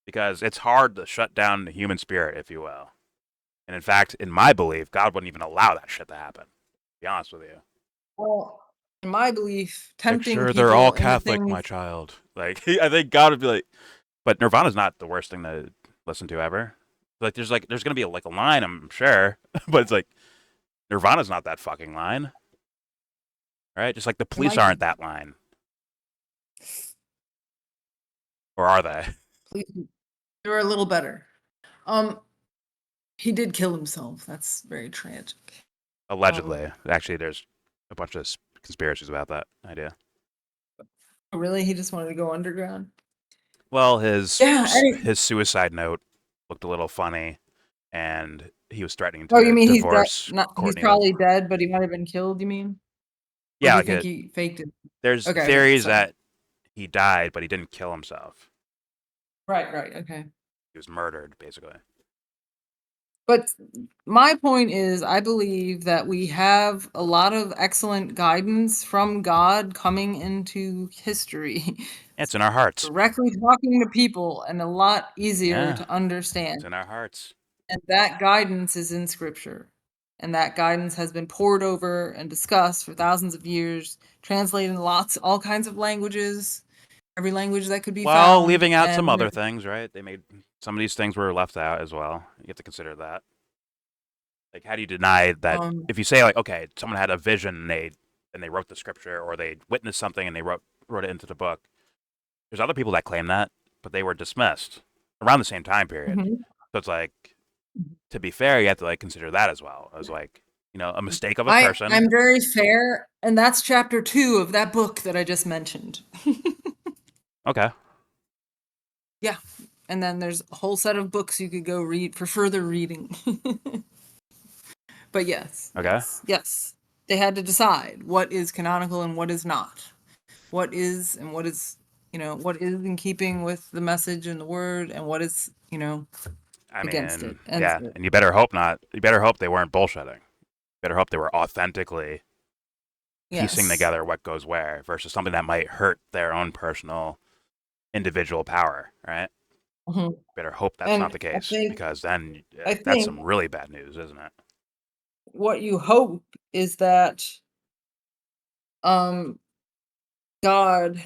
because it's hard to shut down the human spirit, if you will. And in fact, in my belief, God wouldn't even allow that shit to happen. To be honest with you. Well, in my belief, Like, tempting sure, they're all people into Catholic, my things. child. Like, I think God would be like, but Nirvana's not the worst thing to listen to ever. There's gonna be a line, I'm sure, but it's like Nirvana's not that fucking line, right? Just like the It police might aren't be. that line, or are they? Please, they were a little better. Um, he did kill himself. That's very tragic. Allegedly, actually, there's a bunch of conspiracies about that idea. Really, he just wanted to go underground. Well, Yeah. his suicide note looked a little funny, and he was threatening Oh, you to mean he's dead? divorce Not, he's Courtney. probably dead, but he might have been killed. You mean? Or Yeah, do you like think he faked it? there's Okay. Okay. theories Sorry. that he died, but he didn't kill himself. Right. Right. Okay. He was murdered, basically. But my point is, I believe that we have a lot of excellent guidance from God coming into history, It's in our hearts. directly talking to people, and a lot easier Yeah, to it's understand. in our hearts. And that guidance is in scripture. And that guidance has been poured over and discussed for thousands of years, translated in all kinds of languages, every language that could be While found. leaving out some And other things, right? They made some of these things were left out as well. You have to consider that. Like, how do you deny that? um, If you say like, okay, someone had a vision and they wrote the scripture, or they witnessed something and they wrote it into the book. There's other people that claim that, but they were dismissed around the same time period. mhm. So it's like, to be fair, you have to like consider that as well as like, a mistake of a I'm person. very fair, and that's chapter 2 of that book that I just mentioned. Okay. Yeah. And then there's a whole set of books you could go read for further reading. But yes, Okay. yes. They had to decide what is canonical and what is not. What is and what is, what is in keeping with the message and the word, and what is, I against it. mean, And yeah, and you better hope not. You better hope they weren't bullshitting. You better hope they were authentically piecing yes. together what goes where versus something that might hurt their own personal individual power, right? Mhm. Better hope that's And not the case, because then I that's think some really bad news, isn't it? what you hope is that um God,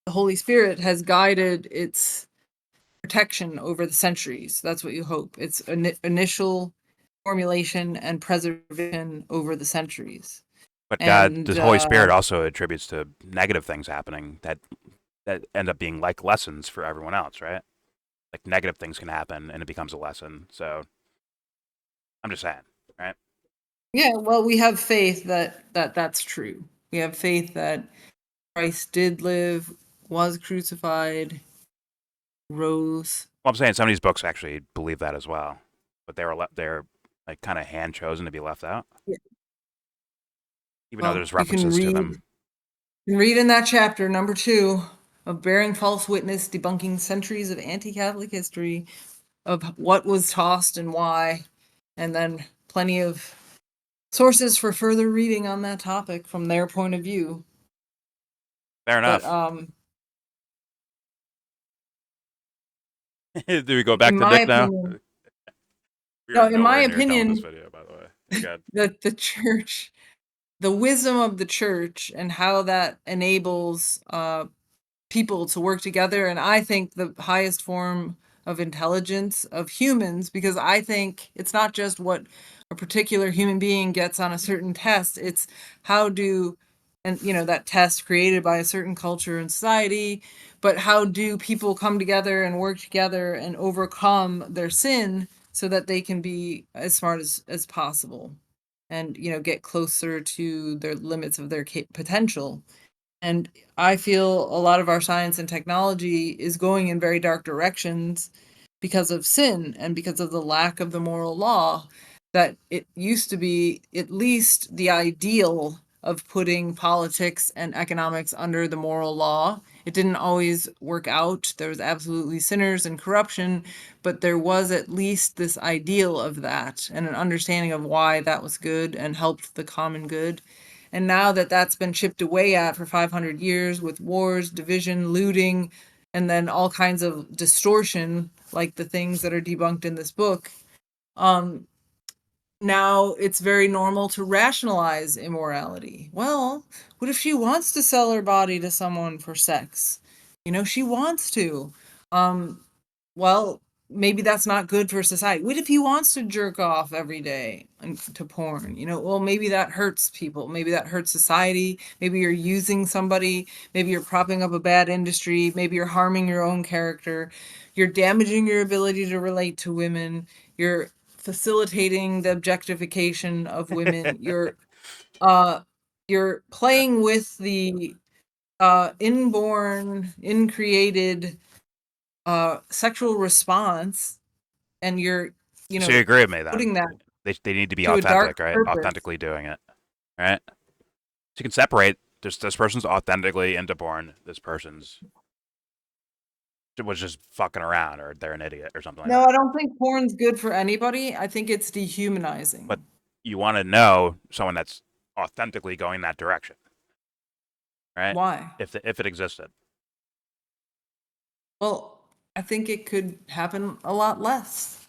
the Holy Spirit, has guided its protection over the centuries. That's what you hope. It's initial formulation and preservation over the centuries. But God, And the Holy Spirit also attributes to negative things happening that end up being like lessons for everyone else, right? Like negative things can happen and it becomes a lesson. So I'm just saying. right? Yeah, well, we have faith that that's true. We have faith that Christ did live, was crucified, rose. Well, I'm saying some of these books actually believe that as well, but they're like kind of hand chosen to be left out, Yeah. even though Well, there's you can references to read them. in that chapter, number 2, of bearing false witness, debunking centuries of anti-Catholic history, of what was tossed and why, and then plenty of sources for further reading on that topic from their point of view. Fair But enough. Do we go back in to my Nick now? opinion, We no, are in my nowhere near done with this opinion, video, by the way. Oh, God. that the church, the wisdom of the church and how that enables people to work together, and I think the highest form of intelligence of humans, because I think it's not just what a particular human being gets on a certain test, it's how do, and that test created by a certain culture and society, but how do people come together and work together and overcome their sin so that they can be as smart as possible and get closer to their limits of their potential. And I feel a lot of our science and technology is going in very dark directions because of sin and because of the lack of the moral law, that it used to be at least the ideal of putting politics and economics under the moral law. It didn't always work out. There was absolutely sinners and corruption, but there was at least this ideal of that and an understanding of why that was good and helped the common good. And now that that's been chipped away at for 500 years with wars, division, looting, and then all kinds of distortion, like the things that are debunked in this book, now it's very normal to rationalize immorality. Well, what if she wants to sell her body to someone for sex? She wants to. Well, maybe that's not good for society. What if he wants to jerk off every day to porn? Well, maybe that hurts people. Maybe that hurts society. Maybe you're using somebody. Maybe you're propping up a bad industry. Maybe you're harming your own character. You're damaging your ability to relate to women. You're facilitating the objectification of women. You're playing with the inborn, increated sexual response, and you're So you agree with me then? putting that They need to be to a dark authentic, right? purpose. Authentically doing it, right? So you can separate. This person's authentically into porn. This person's was just fucking around, or they're an idiot, or something like No, that. I don't think porn's good for anybody. I think it's dehumanizing. But you want to know someone that's authentically going that direction, right? Why? If it existed. Well, I think it could happen a lot less.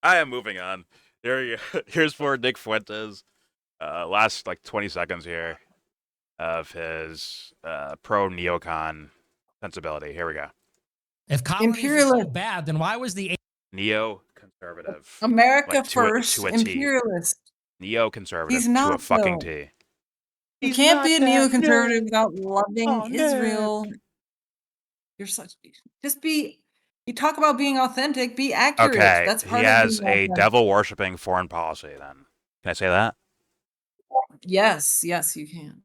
I am moving on. Here's for Nick Fuentes. Last like 20 seconds here of his pro neocon sensibility. Here we go. If colonies are so Imperialist. bad, then why was the Neoconservative. America Like first, to a T. imperialist. Neoconservative He's to a not, fucking though. T. You He's can't not be a that neoconservative good. without loving Oh, Israel. Nick. You're such. Just be. You talk about being authentic. Be accurate. Okay, That's he part of has being a authentic. devil worshipping foreign policy. Then can I say that? Yes, you can.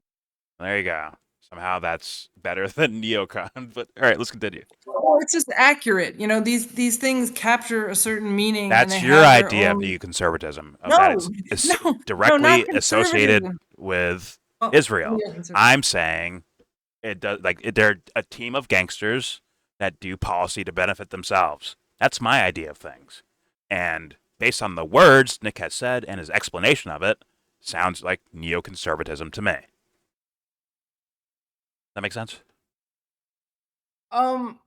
There you go. Somehow that's better than neocon. But all right, let's continue. Well, it's just accurate. These things capture a certain meaning, and they That's your have their idea of own. neoconservatism. Of that No, it's no, directly not associated conservatism. with Well, Israel. neoconservatism. I'm saying it does. They're a team of gangsters that do policy to benefit themselves. That's my idea of things. And based on the words Nick has said and his explanation of it, sounds like neoconservatism to me. That make sense? Um,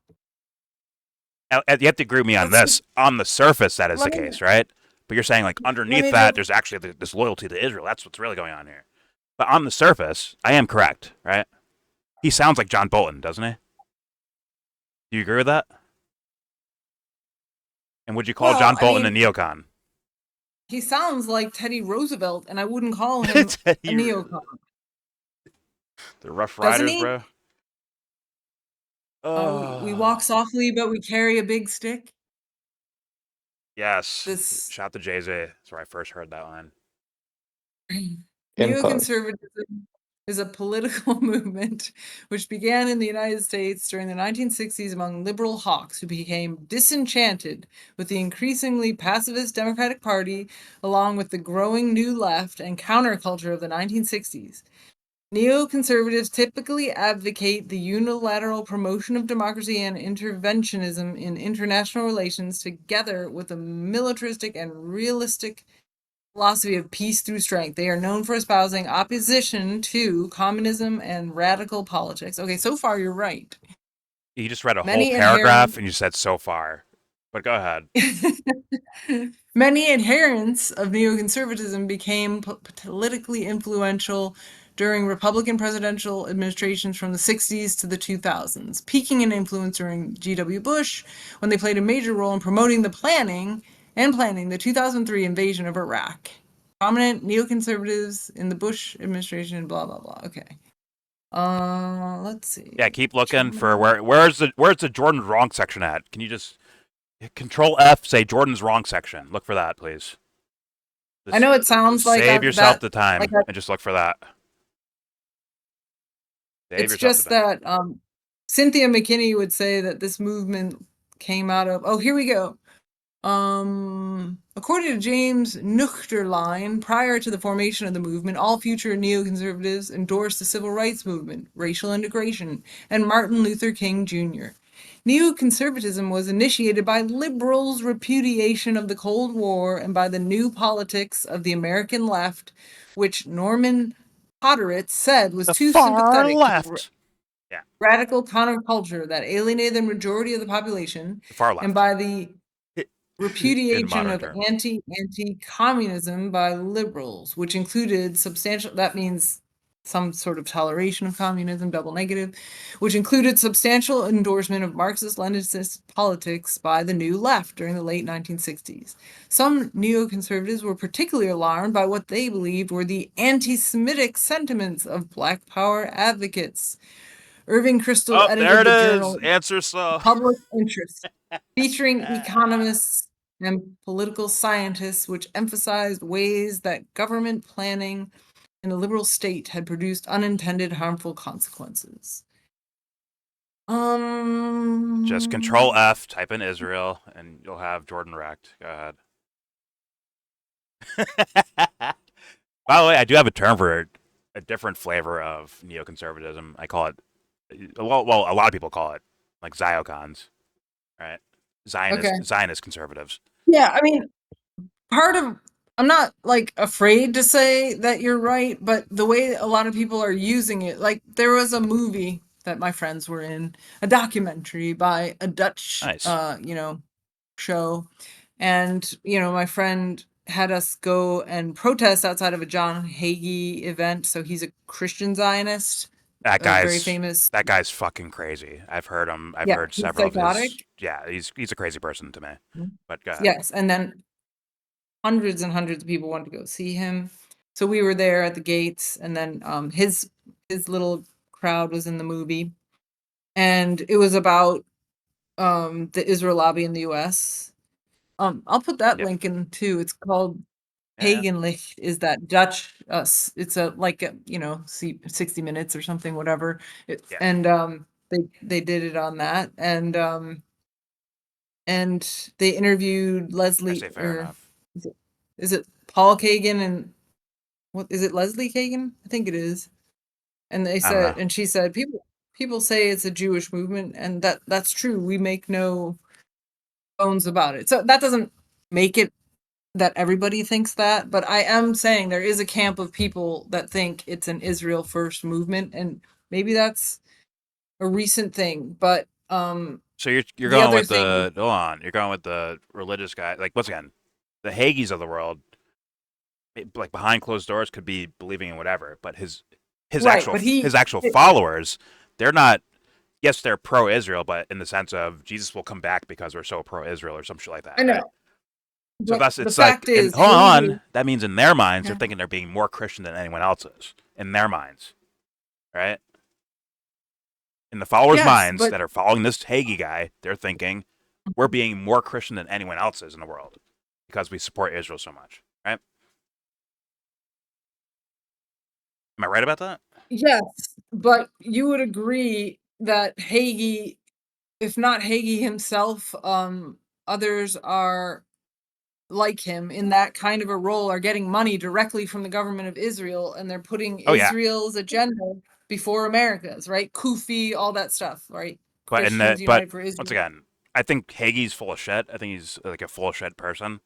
You have to agree with me on Let's this. On the surface, that is the let me- case, right? But you're saying like me underneath that, just- there's actually this loyalty to Israel. That's what's really going on here. But on the surface, I am correct, right? He sounds like John Bolton, doesn't he? Do you agree with that? And would you call Well, John I Bolton a mean- neocon? he sounds like Teddy Roosevelt, and I wouldn't call him a neocon. The Rough Doesn't Riders, he? bro. We walk softly, but we carry a big stick. Yes. This Shout to Jay-Z. That's where I first heard that line. In post. neoconservatism is a political movement which began in the United States during the 1960s among liberal hawks who became disenchanted with the increasingly pacifist Democratic Party, along with the growing New Left and counterculture of the 1960s. Neoconservatives typically advocate the unilateral promotion of democracy and interventionism in international relations, together with a militaristic and realistic philosophy of peace through strength. They are known for espousing opposition to communism and radical politics. Okay, so far you're right. You just read a whole Many paragraph and you said so far. But go ahead. Many adherents of neoconservatism became politically influential during Republican presidential administrations from the 60s to the 2000s, peaking in influence during G.W. Bush, when they played a major role in promoting the planning the 2003 invasion of Iraq. Prominent neoconservatives in the Bush administration, blah, blah, blah. Okay. Let's see. Yeah, keep looking for where's the Jordan's wrong section at? Can you just Control F, say Jordan's wrong section. Look for that, please. I know it sounds like save yourself that, the time like and just look for that. Save it's yourself just the time. that Cynthia McKinney would say that this movement came out of, oh, here we go. According to James Nuchterlein, prior to the formation of the movement, all future neoconservatives endorsed the civil rights movement, racial integration, and Martin Luther King Jr. Neoconservatism was initiated by liberals' repudiation of the Cold War and by the new politics of the American left, which Norman Podhoretz said was The too far sympathetic left. to radical counterculture that alienated the majority of the population, The far left. and by the In repudiation modern of terms. anti-communism by liberals, which included substantial, that means some sort of toleration of communism, double negative, which included substantial endorsement of Marxist-Leninist politics by the New Left during the late 1960s. Some neoconservatives were particularly alarmed by what they believed were the anti-Semitic sentiments of Black Power advocates. Irving Kristol Oh, there edited it the is. journal Answer so. Public Interest, featuring economists and political scientists, which emphasized ways that government planning in a liberal state had produced unintended harmful consequences. Just Control F, type in Israel, and you'll have Jordan wrecked. Go ahead. By the way, I do have a term for a different flavor of neoconservatism. I call it, well, a lot of people call it like Ziocons, right? Zionist conservatives. Yeah, I mean, I'm not like afraid to say that you're right, but the way a lot of people are using it, like there was a movie that my friends were in, a documentary by a Dutch, Nice. show, and my friend had us go and protest outside of a John Hagee event. So he's a Christian Zionist. That very guy's famous. That guy's fucking crazy. I've heard him. I've Yeah, heard he's several of his. psychotic. Yeah, he's a crazy person to me. But go ahead. Yes, and then hundreds and hundreds of people wanted to go see him. So we were there at the gates, and then his little crowd was in the movie, and it was about the Israel lobby in the U.S. I'll put that Yep. link in too. It's called Yeah. Paganlicht, is that Dutch? It's a 60 minutes or something, whatever. Yeah. And they did it on that, and they interviewed I Leslie, say fair or enough. is it Paul Kagan, and what is it, Leslie Kagan? I think it is. And they I don't said, know. and she said, people say it's a Jewish movement, and that's true. We make no bones about it. So that doesn't make it that everybody thinks that, but I am saying there is a camp of people that think it's an Israel first movement, and maybe that's a recent thing. But So you're the going other with thing, hold on. You're going with the religious guy. Like once again, the Hagees of the world, like behind closed doors, could be believing in whatever, but his right? But his actual followers, they're not. Yes, they're pro-Israel, but in the sense of Jesus will come back because we're so pro-Israel or some shit like that. I know. Right? So But that's the it's like, fact is, hold on. That means in their minds, Yeah. they're thinking they're being more Christian than anyone else is. In their minds, right? In the followers' Yes, minds but- that are following this Hagee guy, they're thinking, we're being more Christian than anyone else is in the world because we support Israel so much, right? Am I right about that? Yes, but you would agree that Hagee, if not Hagee himself, others are like him in that kind of a role, are getting money directly from the government of Israel, and they're putting Oh, yeah. Israel's agenda before America's, right? Kufi, all that stuff, right? But Christians United for Israel. once again, I think Hagee's full of shit. I think he's like a full of shit person.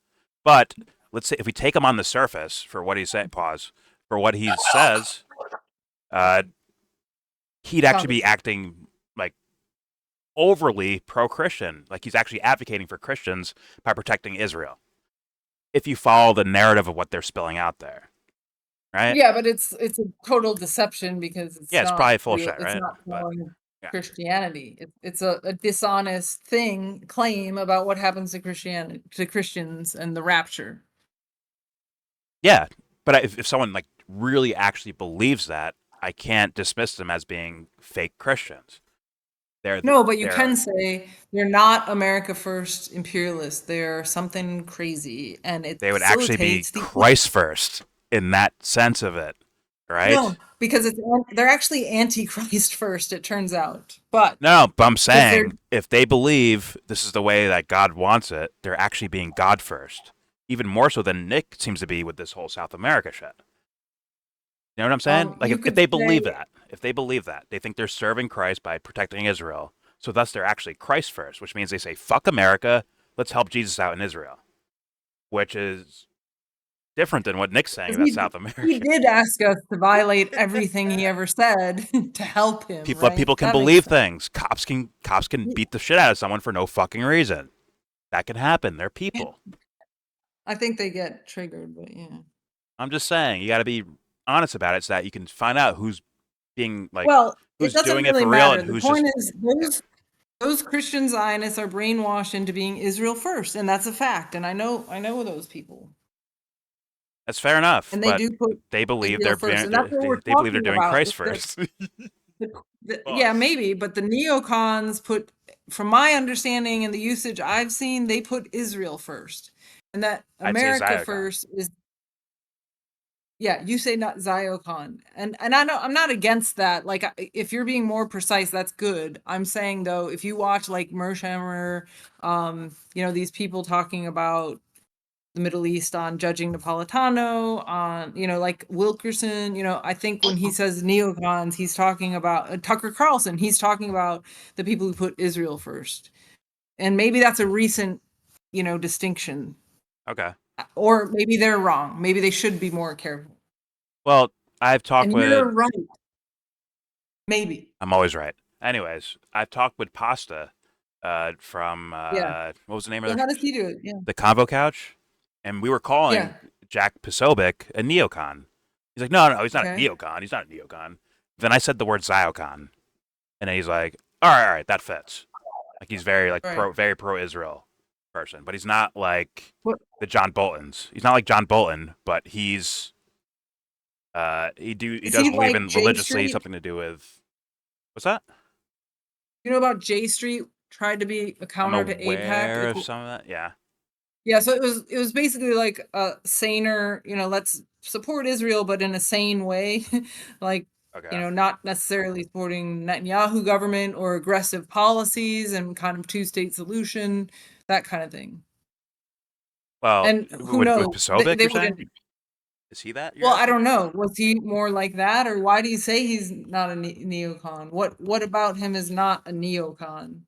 But let's say if we take him on the surface for what he said, for what he says, he'd actually be acting like overly pro-Christian, like he's actually advocating for Christians by protecting Israel. If you follow the narrative of what they're spilling out there, right? Yeah, but it's a total deception because it's it's not probably full real, shit, it's right? not But, following yeah. Christianity. It's a dishonest claim about what happens to Christianity, to Christians and the rapture. Yeah, but if someone like really actually believes that, I can't dismiss them as being fake Christians. No, but you can say they're not America first imperialists. They're something crazy, and it they would actually be facilitates the Christ first in that sense of it, right? No, because they're actually anti-Christ first, it turns out. But No, but I'm they're saying if they believe this is the way that God wants it, they're actually being God first. Even more so than Nick seems to be with this whole South America shit. You know what I'm saying? Like you if could they believe say- that, they think they're serving Christ by protecting Israel. So thus they're actually Christ first, which means they say, fuck America, let's help Jesus out in Israel. Which is different than what Nick's saying about South America. He did ask us to violate everything he ever said to help him. People, right? people can That makes believe sense. things. Cops can beat the shit out of someone for no fucking reason. That can happen. They're people. I think they get triggered, but yeah. I'm just saying, you got to be honest about it so that you can find out who's being like, Well, who's it doesn't doing really it for real matter. and The who's point just. is those Christian Zionists are brainwashed into being Israel first, and that's a fact. And I know those people. That's fair enough, And they but do put they believe Israel first, and that's what we're they believe they're talking doing about. Christ first. Yeah, maybe, but the neocons put, from my understanding and the usage I've seen, they put Israel first, and that I'd say America Ziocon. first is. Yeah, you say not Ziocon, and I know I'm not against that. Like, if you're being more precise, that's good. I'm saying though, if you watch like Mershammer, these people talking about the Middle East on judging Napolitano, on, like Wilkerson, I think when he says neocons, he's talking about Tucker Carlson, he's talking about the people who put Israel first. And maybe that's a recent, distinction. Okay. Or maybe they're wrong. Maybe they should be more careful. Well, I've talked And with. you're right. Maybe. I'm always right. Anyways, I've talked with Pasta from Yeah. what was the name of How does he do it? Yeah. the Convo Couch, and we were calling Yeah. Jack Posobiec a neocon. He's like, no, he's not Okay. a neocon. He's not a neocon. Then I said the word Ziocon, and then he's like, all right, that fits. Like he's very like Right. very pro Israel person, but he's not like What- the John Boltons. He's not like John Bolton, but he's he Is does he believe like in J religiously Street? something to do with what's that? You know about J Street tried to be a I'm counter to aware AIPAC? of some of that. Yeah. Yeah, so it was basically like a saner, let's support Israel, but in a sane way. Like, Okay. not necessarily supporting Netanyahu government or aggressive policies and kind of two-state solution, that kind of thing. Well, And who with knows? Posobiec, They you're wouldn't. saying? Is he that? Well, I don't know. Was he more like that, or why do you say he's not a neocon? What about him is not a neocon?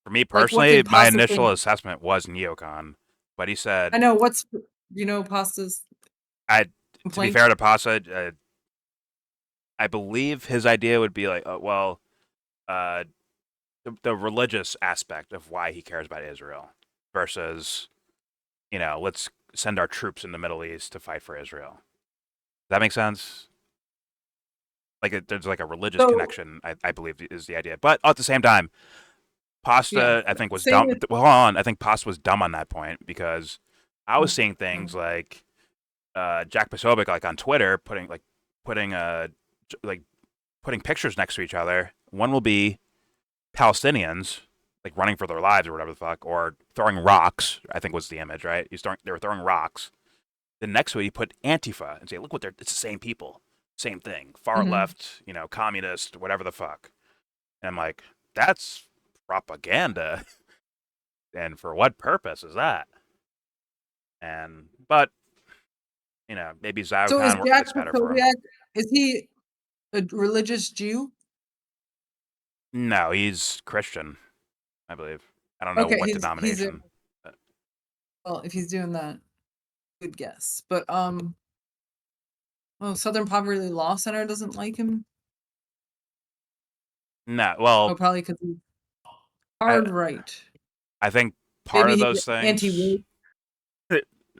For me Like, what personally, did my Pasta initial think? assessment was neocon, but he I said, know Pasta's to be complaint? fair to Pasa, I believe his idea would be like, uh, the religious aspect of why he cares about Israel versus, let's send our troops in the Middle East to fight for Israel. Does that make sense? Like, there's like a religious So- connection, I believe is the idea. But at the same time, Pasta, Yeah, I think, was same dumb. with- Well, hold on. I think Pasta was dumb on that point because I was seeing things like Jack Posobiec, like on Twitter, putting pictures next to each other. One will be Palestinians, like running for their lives or whatever the fuck, or throwing rocks. I think was the image, right? They were throwing rocks. Then next to it, you put Antifa and say, look what it's the same people, same thing, far Mhm. left, communist, whatever the fuck. And I'm like, that's propaganda. And for what purpose is that? But maybe So is Zyocon Jack fits better for him. Posobiec, is he a religious Jew? No, he's Christian, I believe. I don't know Okay, what he's a denomination. well, if he's doing that, good guess. But Southern Poverty Law Center doesn't like him. No, Oh, well, probably because he's hard right. I think part Maybe of he's those things. anti-rape.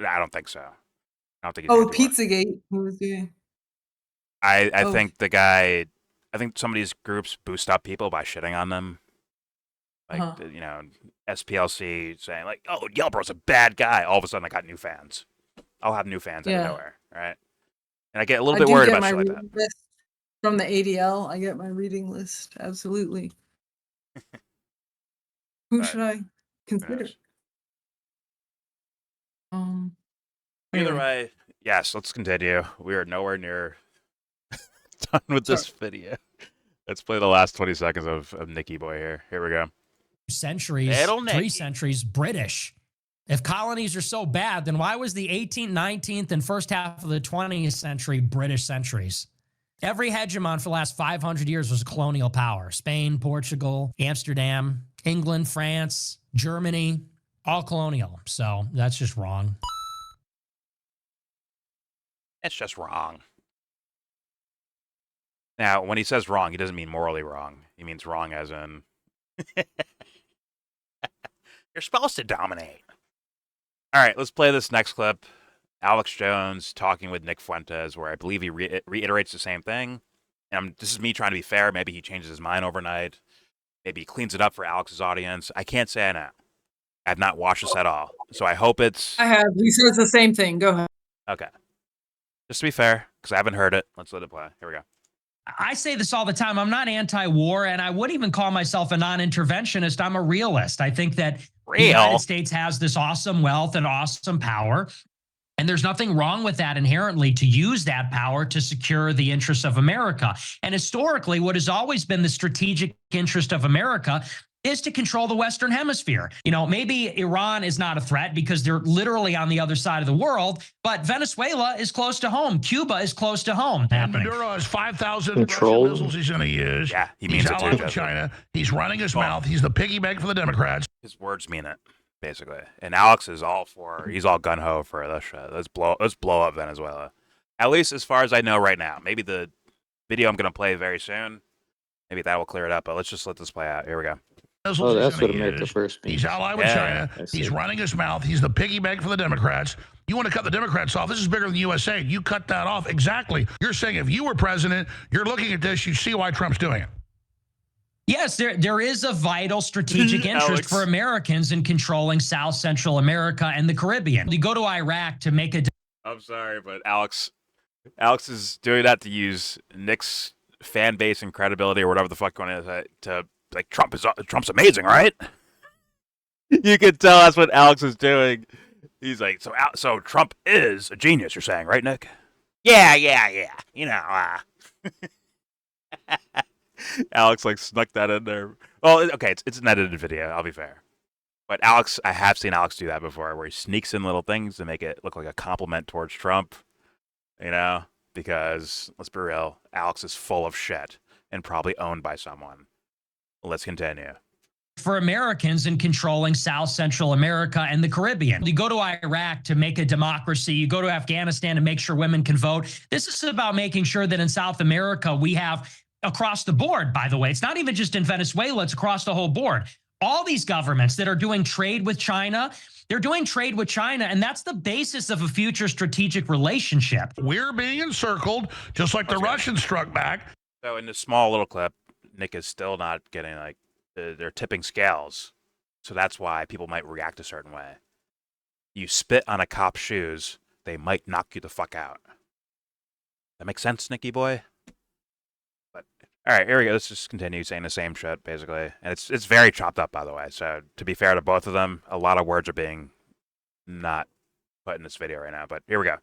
I don't think so. I don't think he's Oh, anti-war. Pizzagate. He was gay. I Oh. think the guy. I think some of these groups boost up people by shitting on them. Like Uh-huh. SPLC saying like, "Oh, YellBro's a bad guy." All of a sudden, I got new fans. I'll have new fans out of Yeah. nowhere, right? And I get a little I bit do worried get about my shit like that. reading list from the ADL. I get my reading list. Absolutely. Who But should I who consider? knows? Either Anyway, way, yes. Let's continue. We are nowhere near done with this video. Let's play the last 20 seconds of Nicky Boy here. Here we go. Centuries, Little 3 Nicky. centuries British. If colonies are so bad, then why was the 18th, 19th, and first half of the 20th century British centuries? Every hegemon for the last 500 years was a colonial power. Spain, Portugal, Amsterdam, England, France, Germany, all colonial. So that's just wrong. It's just wrong. Now, when he says wrong, he doesn't mean morally wrong. He means wrong as in you're supposed to dominate. All right, let's play this next clip. Alex Jones talking with Nick Fuentes, where I believe he reiterates the same thing. And this is me trying to be fair. Maybe he changes his mind overnight. Maybe he cleans it up for Alex's audience. I can't say I know. I have not watched this at all. So I hope it's... I have. He says the same thing. Go ahead. Okay. Just to be fair, because I haven't heard it. Let's let it play. Here we go. I say this all the time. I'm not anti-war, and I would even call myself a non-interventionist. I'm a realist. I think that the United States has this awesome wealth and awesome power, and there's nothing wrong with that inherently to use that power to secure the interests of America. And historically, what has always been the strategic interest of America is to control the Western Hemisphere. Maybe Iran is not a threat because they're literally on the other side of the world, but Venezuela is close to home. Cuba is close to home. Maduro has 5,000 Russian missiles he's going to use. Yeah, he means he's it too, allied with China. He's running his mouth. He's the piggy bank for the Democrats. His words mean it, basically. And Alex is he's all gun-ho for this shit. Let's blow up Venezuela. At least as far as I know right now. Maybe the video I'm going to play very soon, maybe that will clear it up, but let's just let this play out. Here we go. Oh, that's what America First means. He's allied with China. He's running his mouth. He's the piggy bank for the Democrats. You want to cut the Democrats off. This is bigger than the USA. You cut that off. Exactly. You're saying if you were president, you're looking at this, you see why Trump's doing it. Yes, there is a vital strategic interest for Americans in controlling South Central America and the Caribbean. You go to Iraq to make a... I'm sorry, but Alex is doing that to use Nick's fan base and credibility or whatever the fuck going to like Trump's amazing, right? You can tell that's what Alex is doing. He's like, so Trump is a genius, you're saying, right, Nick? Yeah. Alex like snuck that in there. Well, okay, it's an edited video. I'll be fair, but Alex, I have seen Alex do that before, where he sneaks in little things to make it look like a compliment towards Trump. Because let's be real, Alex is full of shit and probably owned by someone. Let's continue. For Americans in controlling South Central America and the Caribbean. You go to Iraq to make a democracy. You go to Afghanistan to make sure women can vote. This is about making sure that in South America, we have across the board, by the way, it's not even just in Venezuela, it's across the whole board. All these governments that are doing trade with China, they're doing trade with China, and that's the basis of a future strategic relationship. We're being encircled, just like the Russians struck back. So in this small little clip, Nick is still not getting, like, they're tipping scales. So that's why people might react a certain way. You spit on a cop's shoes, they might knock you the fuck out. That makes sense, Nicky boy? But All right, here we go. Let's just continue saying the same shit, basically. And it's very chopped up, by the way. So to be fair to both of them, a lot of words are being not put in this video right now. But here we go.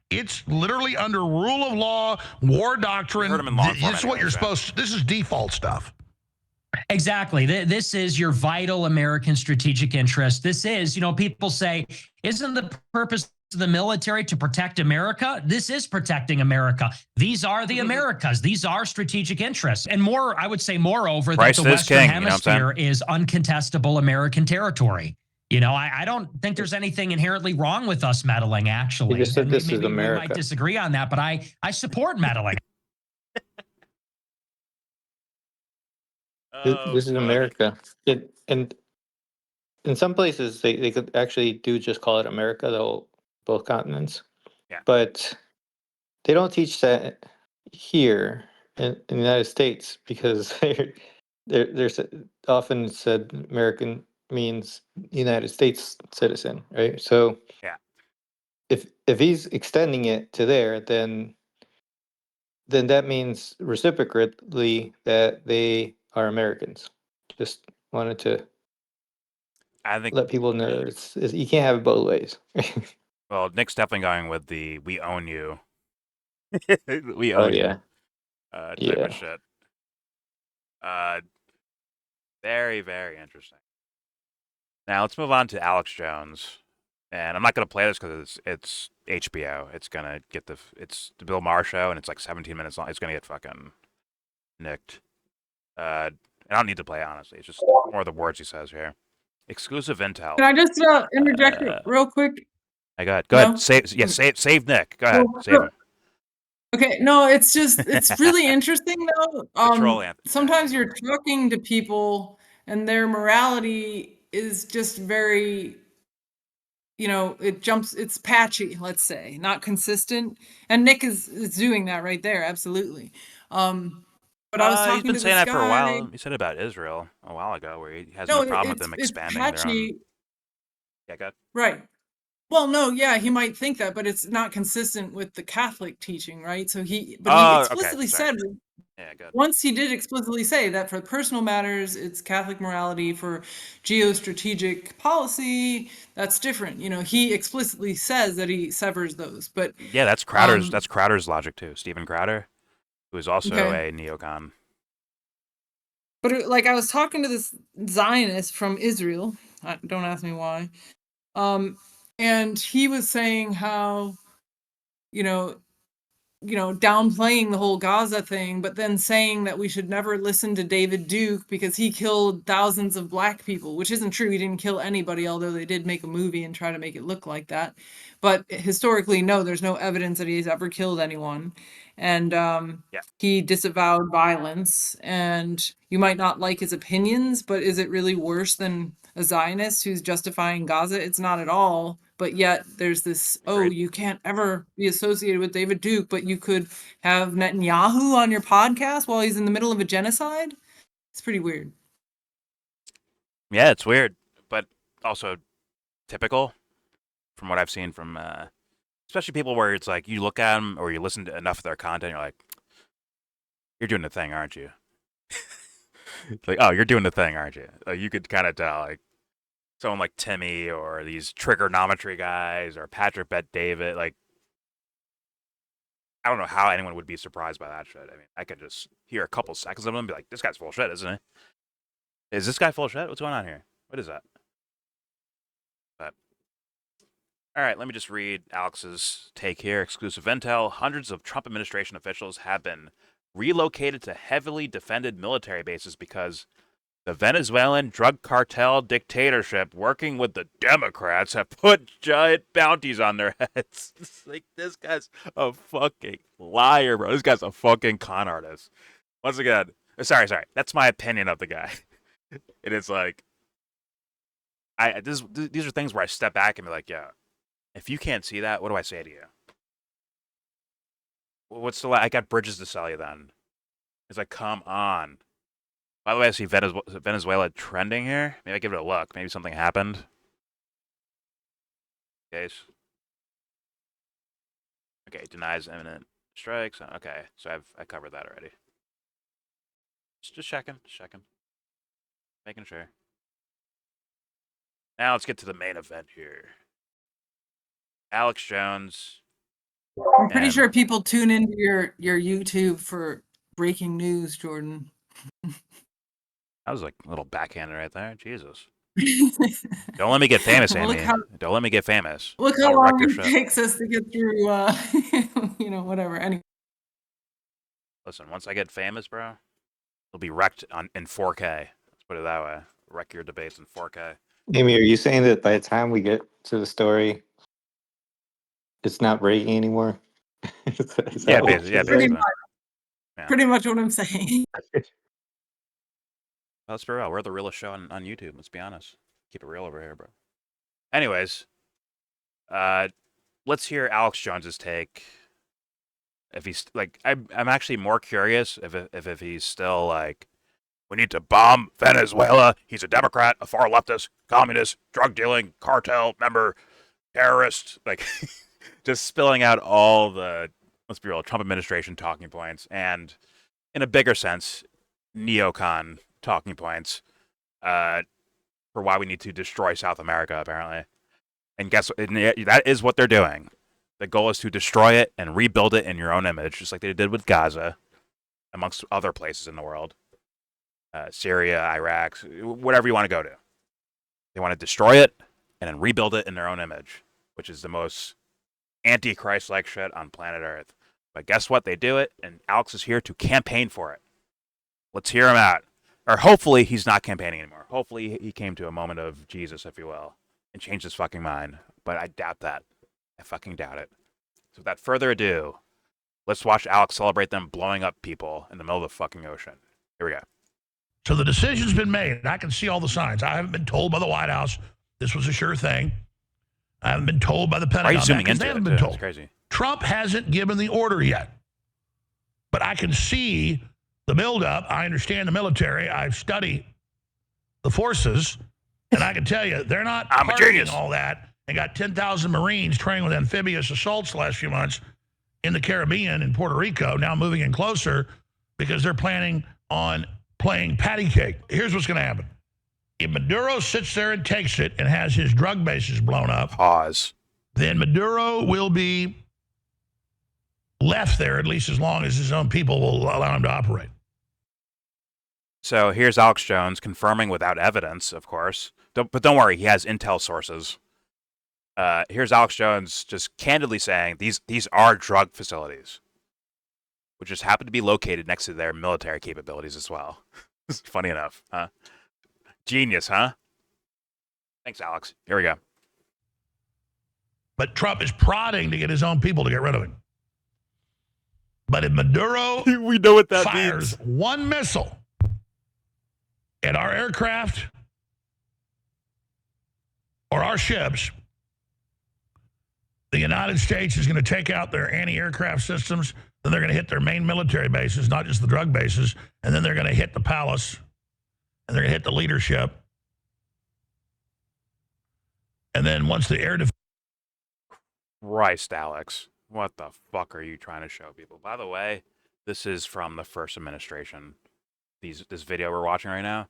It's literally under rule of law, war doctrine. Heard 'em in long form This is what anyway, you're so. supposed to, this is default stuff. Exactly. This is your vital American strategic interest. This is, people say, isn't the purpose of the military to protect America? This is protecting America. These are the Americas. These are strategic interests. And more, I would say, moreover, that the Western king, Hemisphere is uncontestable American territory. I don't think there's anything inherently wrong with us meddling, actually. You just said this is Maybe we might America. disagree on that, but I support meddling. This is America. And in some places, they could actually do just call it America, though, both continents. Yeah. But they don't teach that here in the United States because there's often said American means United States citizen, right? So Yeah. if he's extending it to there, then that means reciprocally that they are Americans. Just wanted to I think, let people know it's you can't have it both ways. well, Nick's definitely going with the "we own you," "we Oh own yeah, you" type yeah. of shit. Very, very interesting. Now let's move on to Alex Jones, and I'm not gonna play this because it's HBO. It's gonna get it's the Bill Maher show, and it's like 17 minutes long. It's gonna get fucking nicked. I don't need to play it, honestly. It's just more of the words he says here. Exclusive intel. Can I just interject real quick? Go ahead. Go No? ahead. Save Nick. Go ahead. Well, Save him. Okay, no, it's really interesting though. troll anthem. Sometimes you're talking to people and their morality is just very, it's patchy, let's say, not consistent. And Nick is doing that right there, absolutely. But I was He's talking been to saying this that for a guy. while. He said about Israel a while ago, where he has no problem with them It's expanding their own. patchy. Yeah, go ahead. Right. Well, no, yeah, he might think that, but it's not consistent with the Catholic teaching, right? So he explicitly said, Yeah, good. once he did explicitly say that for personal matters, it's Catholic morality. For geostrategic policy, that's different. He explicitly says that he severs those. But Yeah, that's Crowder's. That's Crowder's logic too. Stephen Crowder, who is also Okay. a neocon. But I was talking to this Zionist from Israel. Don't ask me why. And he was saying how, downplaying the whole Gaza thing, but then saying that we should never listen to David Duke because he killed thousands of black people, which isn't true. He didn't kill anybody, although they did make a movie and try to make it look like that. But historically, no, there's no evidence that he's ever killed anyone. And he disavowed violence. And you might not like his opinions, but is it really worse than a Zionist who's justifying Gaza? It's not at all. But yet there's this, you can't ever be associated with David Duke, but you could have Netanyahu on your podcast while he's in the middle of a genocide? It's pretty weird. Yeah, it's weird, but also typical from what I've seen from, especially people where it's like you look at them or you listen to enough of their content, you're like, you're doing the thing, aren't you? Like, oh, you're doing the thing, aren't you? You could kind of tell, like, someone like Timmy or these trigonometry guys or Patrick Bet David, like, I don't know how anyone would be surprised by that shit. I mean, I could just hear a couple seconds of them and be like, this guy's full of shit, isn't he? Is this guy full of shit? What's going on here? What is that? But, all right, let me just read Alex's take here. Exclusive intel. Hundreds of Trump administration officials have been relocated to heavily defended military bases because the Venezuelan drug cartel dictatorship, working with the Democrats, have put giant bounties on their heads. It's like, this guy's a fucking liar, bro. This guy's a fucking con artist. Once again, sorry. That's my opinion of the guy. And it's like, these are things where I step back and be like, yeah, if you can't see that, what do I say to you? I got bridges to sell you then. It's like, come on. By the way, I see Venezuela trending here. Maybe I give it a look. Maybe something happened. Okay. Okay, denies imminent strikes. Okay, so I covered that already. Just checking. Making sure. Now let's get to the main event here. Alex Jones. I'm pretty and- sure people tune into your YouTube for breaking news, Jordan. That was like a little backhanded right there. Jesus. Don't let me get famous, Look Amy. how- Don't let me get famous. Look I'll how wreck long your it shit. takes us to get through, whatever. Anyway. Listen, once I get famous, bro, it'll be wrecked in 4K. Let's put it that way. Wreck your debates in 4K. Amy, are you saying that by the time we get to the story, it's not breaking anymore? Is that Yeah, what basically. you're Pretty saying? much. Yeah. Pretty much what I'm saying. Let's be real. We're the realest show on YouTube. Let's be honest. Keep it real over here, bro. Anyways, let's hear Alex Jones's take. If he's like, I'm actually more curious if he's still like, we need to bomb Venezuela. He's a Democrat, a far leftist, communist, drug dealing, cartel member, terrorist. Like, just spilling out all the, let's be real, Trump administration talking points, and in a bigger sense, Neocon talking points for why we need to destroy South America, apparently. And guess what? That is what they're doing. The goal is to destroy it and rebuild it in your own image, just like they did with Gaza, amongst other places in the world. Syria, Iraq, whatever you want to go to. They want to destroy it and then rebuild it in their own image, which is the most anti-Christ-like shit on planet Earth. But guess what? They do it, and Alex is here to campaign for it. Let's hear him out. Or hopefully he's not campaigning anymore. Hopefully he came to a moment of Jesus, if you will, and changed his fucking mind. But I doubt that. I fucking doubt it. So without further ado, let's watch Alex celebrate them blowing up people in the middle of the fucking ocean. Here we go. So the decision's been made. I can see all the signs. I haven't been told by the White House this was a sure thing. I haven't been told by the Pentagon. Why are you zooming that, 'cause into they it? haven't been Too? told. It's crazy. Trump hasn't given the order yet. But I can see the buildup. I understand the military. I've studied the forces. And I can tell you, they're not I'm a targeting genius. all that and got 10,000 Marines training with amphibious assaults the last few months in the Caribbean and Puerto Rico, now moving in closer because they're planning on playing patty cake. Here's what's going to happen. If Maduro sits there and takes it and has his drug bases blown up, Pause. then Maduro will be left there at least as long as his own people will allow him to operate. So here's Alex Jones confirming without evidence, of course. But don't worry, he has intel sources. Here's Alex Jones just candidly saying these are drug facilities, which just happen to be located next to their military capabilities as well. Funny enough, huh? Genius, huh? Thanks, Alex. Here we go. But Trump is prodding to get his own people to get rid of him. But if Maduro We know what that fires one missile at our aircraft or our ships, the United States is going to take out their anti-aircraft systems. Then they're going to hit their main military bases, not just the drug bases. And then they're going to hit the palace. And they're going to hit the leadership. And then once the air defense... Christ, Alex. What the fuck are you trying to show people? By the way, this is from the first administration. This video we're watching right now,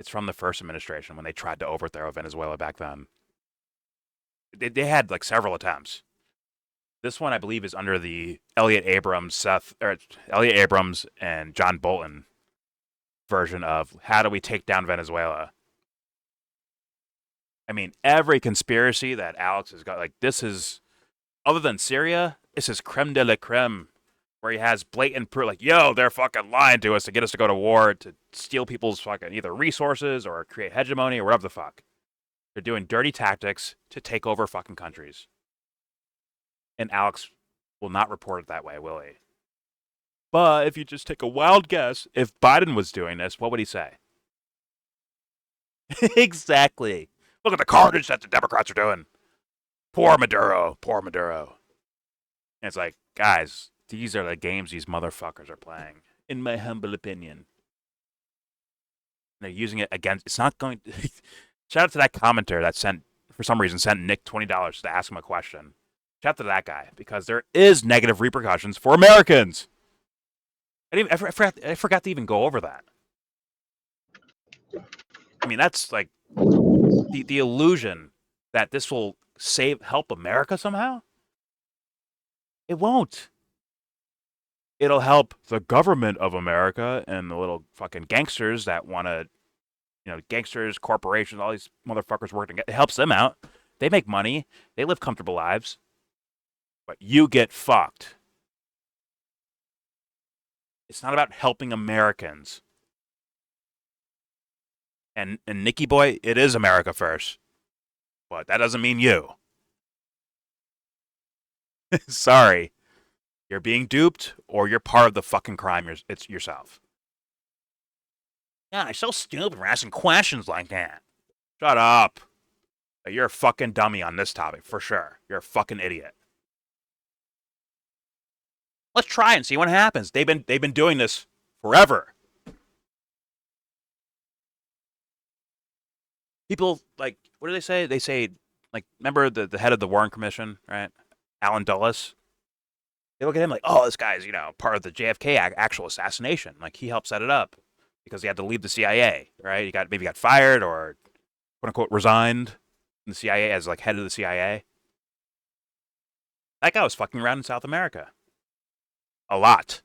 it's from the first administration when they tried to overthrow Venezuela back then. They had like several attempts. This one, I believe, is under the Elliot Abrams and John Bolton version of how do we take down Venezuela. I mean, every conspiracy that Alex has got, like, this is, other than Syria, this is creme de la creme, where he has blatant proof, like, yo, they're fucking lying to us to get us to go to war, to steal people's fucking either resources or create hegemony or whatever the fuck. They're doing dirty tactics to take over fucking countries. And Alex will not report it that way, will he? But if you just take a wild guess, if Biden was doing this, what would he say? Exactly. Look at the carnage that the Democrats are doing. Poor Maduro. Poor Maduro. And it's like, guys, these are the games these motherfuckers are playing, in my humble opinion. And they're using it against, it's not going to, shout out to that commenter that for some reason, sent Nick $20 to ask him a question. Shout out to that guy, because there is negative repercussions for Americans. I forgot to even go over that. I mean, that's like the illusion that this will help America somehow. It won't. It'll help the government of America and the little fucking gangsters that want to, gangsters, corporations, all these motherfuckers working together. It helps them out. They make money. They live comfortable lives. But you get fucked. It's not about helping Americans. And Nicky Boy, it is America first. But that doesn't mean you. Sorry. You're being duped, or you're part of the fucking crime it's yourself. Yeah, I'm so stupid for asking questions like that. Shut up. You're a fucking dummy on this topic, for sure. You're a fucking idiot. Let's try and see what happens. They've been doing this forever. People, like, what do they say? They say, like, remember the head of the Warren Commission, right? Alan Dulles? They look at him like, oh, this guy's, part of the JFK actual assassination. Like, he helped set it up because he had to leave the CIA, right? He maybe got fired or, quote unquote, resigned from the CIA as, like, head of the CIA. That guy was fucking around in South America. A lot.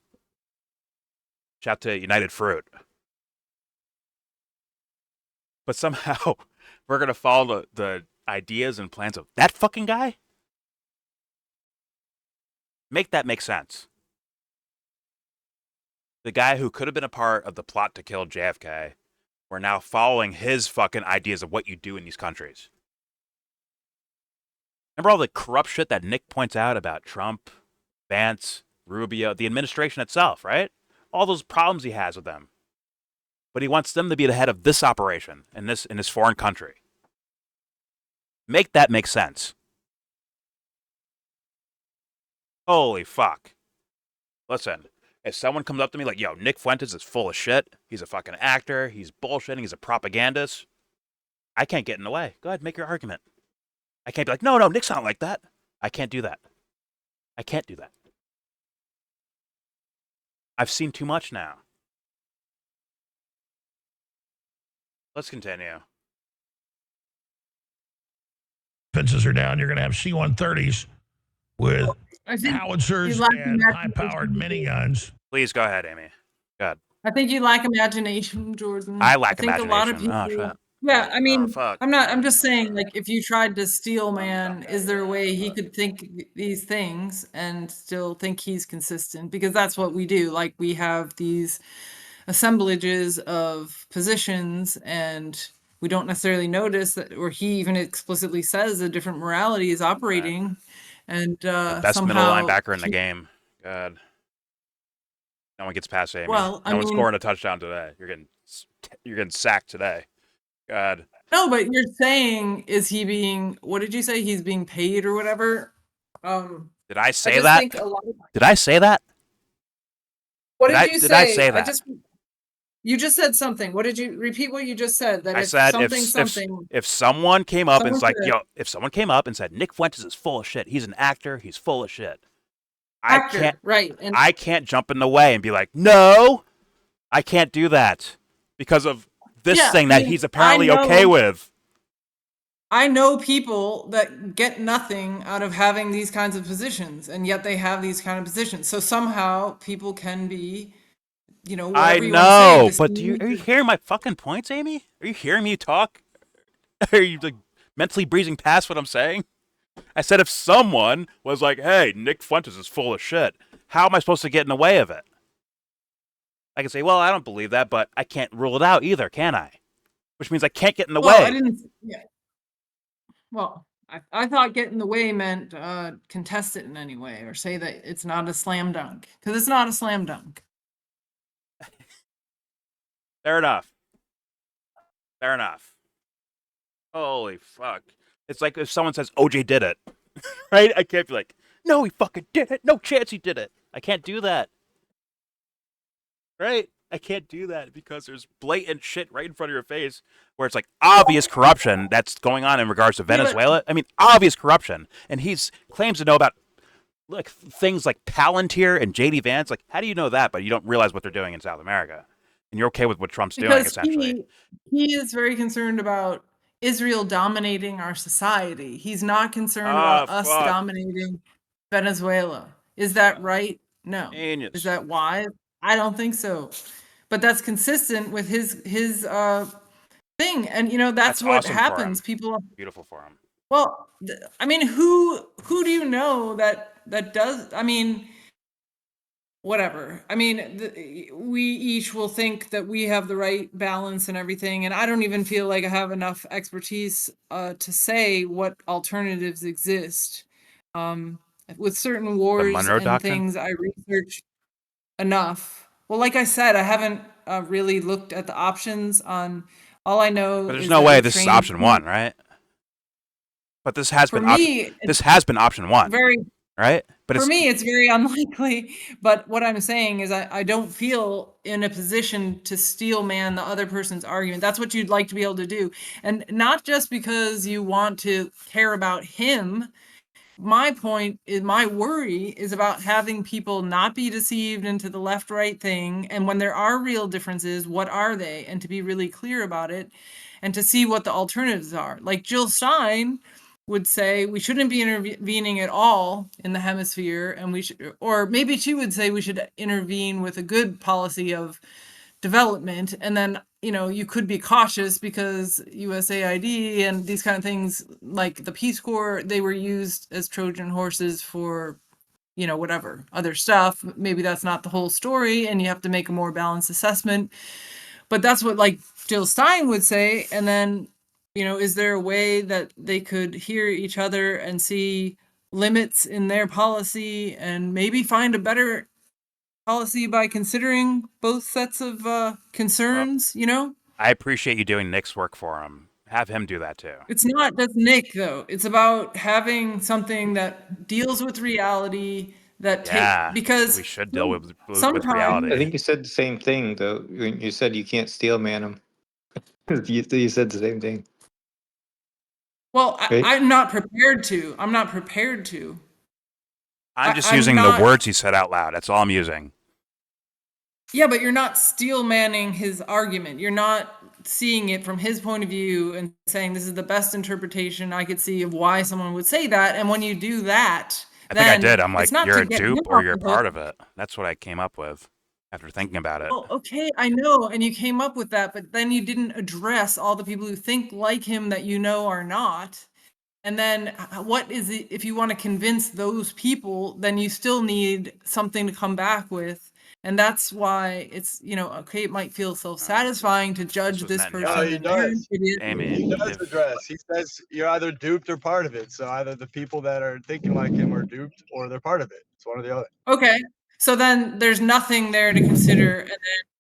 Shout out to United Fruit. But somehow, we're going to follow the ideas and plans of that fucking guy? Make that make sense. The guy who could have been a part of the plot to kill JFK, we're now following his fucking ideas of what you do in these countries. Remember all the corrupt shit that Nick points out about Trump, Vance, Rubio, the administration itself, right? All those problems he has with them. But he wants them to be the head of this operation in this foreign country. Make that make sense. Holy fuck. Listen, if someone comes up to me like, yo, Nick Fuentes is full of shit, he's a fucking actor, he's bullshitting, he's a propagandist, I can't get in the way. Go ahead, make your argument. I can't be like, no, Nick's not like that. I can't do that. I can't do that. I've seen too much now. Let's continue. Defenses are down. You're going to have C-130s with I think howitzers you lack and imagination. high-powered miniguns. Please go ahead, Amy. Go ahead. I think you lack imagination, Jordan. I lack think imagination. A lot of people, Oh, shit. yeah, I mean, Oh, fuck. I'm just saying, like, if you tried to steal man, is there a way he could think these things and still think he's consistent? Because that's what we do. Like, we have these assemblages of positions and we don't necessarily notice that, or he even explicitly says a different morality is operating. And The best middle linebacker in the game. God. No one gets past Amy. Well, no one's scoring a touchdown today. You're getting sacked today. God. No, but you're saying, is he being, what did you say? He's being paid or whatever? Did I say just that? think a lot of- Did I say that? What Did did you say? did I say that? You just said something. What did you repeat? What you just said? That I if said something. if someone came up and Someone it's like, said- yo, if someone came up and said Nick Fuentes is full of shit, he's an actor, he's full of shit. Actor, right? And I can't jump in the way and be like, no, I can't do that because of this Yeah, thing I that mean, he's apparently I know- okay with. I know people that get nothing out of having these kinds of positions, and yet they have these kind of positions. So somehow people can be, whatever I you know, want to say. but are you hearing my fucking points, Amy? Are you hearing me talk? Are you like mentally breezing past what I'm saying? I said if someone was like, hey, Nick Fuentes is full of shit, how am I supposed to get in the way of it? I can say, well, I don't believe that, but I can't rule it out either, can I? Which means I can't get in the Well, way. I didn't. Yeah. Well, I thought get in the way meant contest it in any way or say that it's not a slam dunk, because it's not a slam dunk. Fair enough. Fair enough. Holy fuck. It's like if someone says OJ did it, right? I can't be like, no, he fucking did it. No chance he did it. I can't do that. Right? I can't do that because there's blatant shit right in front of your face where it's like obvious corruption that's going on in regards to Venezuela. I mean, obvious corruption. And he's claims to know about like things like Palantir and JD Vance. Like, how do you know that, but you don't realize what they're doing in South America? And you're okay with what Trump's doing, Because essentially. he is very concerned about Israel dominating our society. He's not concerned about us fuck. dominating Venezuela. Is that right? No. Genius. Is that wise? I don't think so. But that's consistent with his thing. And that's what awesome for happens. him. People Beautiful for him. Well, I mean, who do you know that does? I mean, whatever. I mean, we each will think that we have the right balance and everything, and I don't even feel like I have enough expertise to say what alternatives exist. With certain wars Monroe and Doctrine? things, I research enough. Well, like I said, I haven't really looked at the options on. All I know But there's is no that way they this is train option one, right? But this has For been me, this has been option one, very right? But For me, it's very unlikely. But what I'm saying is I don't feel in a position to steel man the other person's argument. That's what you'd like to be able to do. And not just because you want to care about him. My point is, my worry is about having people not be deceived into the left right thing. And when there are real differences, what are they? And to be really clear about it and to see what the alternatives are. Like Jill Stein would say we shouldn't be intervening at all in the hemisphere, and we should, or maybe she would say we should intervene with a good policy of development, and then you could be cautious because USAID and these kind of things like the Peace Corps, they were used as Trojan horses for whatever other stuff. Maybe that's not the whole story, and you have to make a more balanced assessment. But that's what like Jill Stein would say. And then is there a way that they could hear each other and see limits in their policy and maybe find a better policy by considering both sets of concerns? I appreciate you doing Nick's work for him. Have him do that too. It's not just Nick though. It's about having something that deals with reality because we should deal with sometimes reality. I think you said the same thing though. When you said you can't steel man them. You said the same thing. Well, Right? I'm not prepared to. I'm not prepared to. I'm just using the words he said out loud. That's all I'm using. Yeah, but you're not steel manning his argument. You're not seeing it from his point of view and saying this is the best interpretation I could see of why someone would say that. And when you do that, I think I then did. I'm like, it's not you're to a get dupe him or off you're the part hook. of it. That's what I came up with after thinking about it. Well, okay, I know, and you came up with that, but then you didn't address all the people who think like him that are not. And then what is it, if you want to convince those people, then you still need something to come back with. And that's why it's, okay, it might feel self-satisfying to judge was this meant person. not. No, he and they're an does. idiot. Amy, He does address. He says you're either duped or part of it. So either the people that are thinking like him are duped or they're part of it. It's one or the other. Okay, so then there's nothing there to consider, and then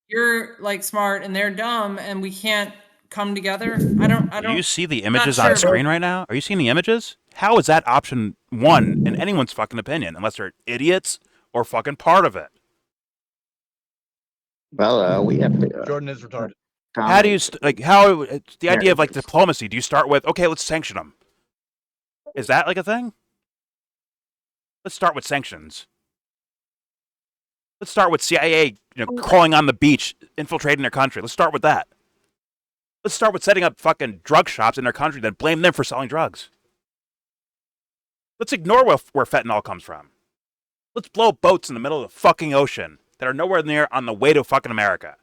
you're like smart and they're dumb, and we can't come together. I don't. do you see the not images sure on about screen right now? Are you seeing the images? How is that option one in anyone's fucking opinion, unless they're idiots or fucking part of it? Well, we have to. Jordan is retarded. How do you the idea of like diplomacy? Do you start with, okay, let's sanction them? Is that like a thing? Let's start with sanctions. Let's start with CIA, crawling on the beach, infiltrating their country. Let's start with that. Let's start with setting up fucking drug shops in their country, then blame them for selling drugs. Let's ignore where fentanyl comes from. Let's blow boats in the middle of the fucking ocean that are nowhere near on the way to fucking America.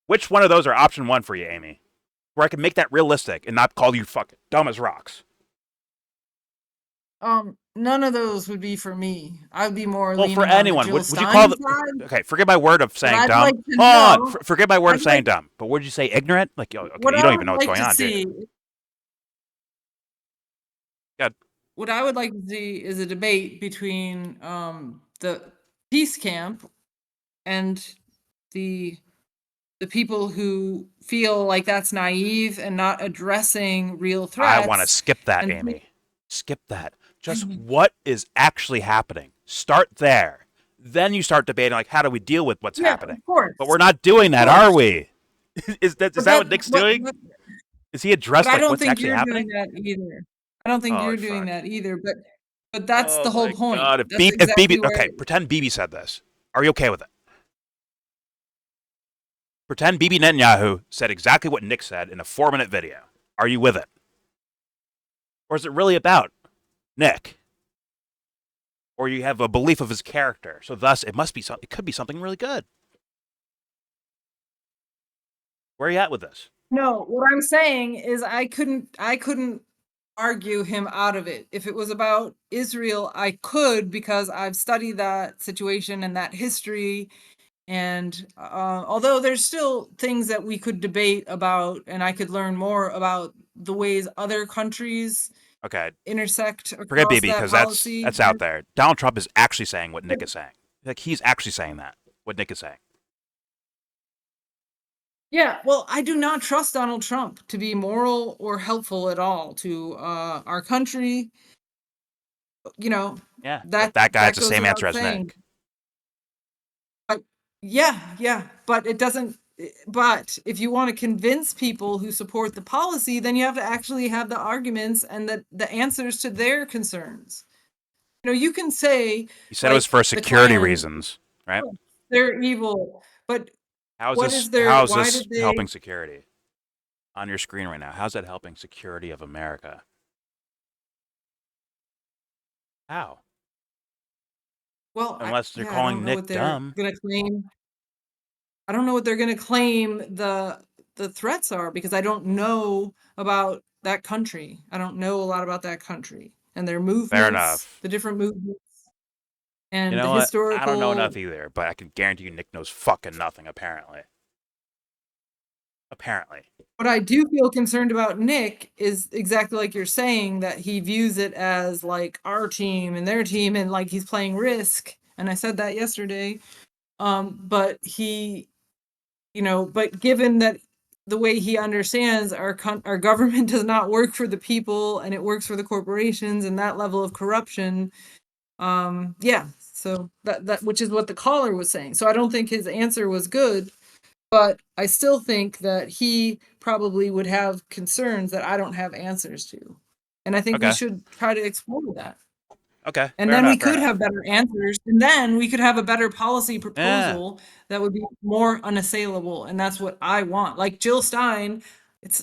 Which one of those are option one for you, Amy? Where I can make that realistic and not call you fucking dumb as rocks. None of those would be for me. I'd be more Well, leaning for on the anyone, Jill would you Stein call side. okay, forget my word of saying I'd dumb. like to Hold on, know- forget my word of I'd saying like- dumb. But would you say ignorant? Like, okay, What you I don't would even know what's like going to on, do you? see- Yeah. What I would like to see is a debate between the peace camp and the people who feel like that's naive and not addressing real threats. I want to skip that, and- Amy. Skip that. Just what is actually happening? Start there. Then you start debating, like, how do we deal with what's Yeah, happening? of course. But we're not doing that, Of course. are we? Is that what Nick's doing? But Is he addressed I like don't what's think actually you're happening? doing that either. I don't think Oh, you're doing fuck. that either. But that's Oh the whole my point. God, if That's BB, exactly where- okay, pretend BB said this. Are you okay with it? Pretend Bibi Netanyahu said exactly what Nick said in a 4-minute video. Are you with it? Or is it really about Nick? Or you have a belief of his character, so thus it could be something really good. Where are you at with this? No, what I'm saying is I couldn't argue him out of it. If it was about Israel, I could, because I've studied that situation and that history. And although there's still things that we could debate about, and I could learn more about the ways other countries Okay, intersect forget across Bibi, that because policy. that's out there. Donald Trump is actually saying what Nick is saying. Like, he's actually saying that, what Nick is saying. Yeah, well, I do not trust Donald Trump to be moral or helpful at all to our country. You know, Yeah, that that guy has the goes same without answer as saying. Nick. Yeah, but it doesn't. But if you want to convince people who support the policy, then you have to actually have the arguments and the answers to their concerns. You know, you can say He said it was for security reasons, right? They're evil, but How what is is this why did they helping security? On your screen right now, how's that helping security of America? How? Well, Unless they're I calling don't know Nick what they're dumb. gonna claim. I don't know what they're gonna claim the threats are, because I don't know about that country. I don't know a lot about that country and their Fair movements, enough. the different movements, You and know the what? I don't know historical. enough either, but I can guarantee you Nick knows fucking nothing, apparently. Apparently. What I do feel concerned about Nick is exactly like you're saying, that he views it as like our team and their team, and like he's playing Risk. And I said that yesterday. But but given that the way he understands our government does not work for the people, and it works for the corporations, and that level of corruption. Yeah. So that which is what the caller was saying. So I don't think his answer was good. But I still think that he probably would have concerns that I don't have answers to. And I think we Okay. should try to explore that. Okay. And then we could have better answers. And then we could have a better policy proposal that would be more unassailable. And that's what I want. Like Jill Stein,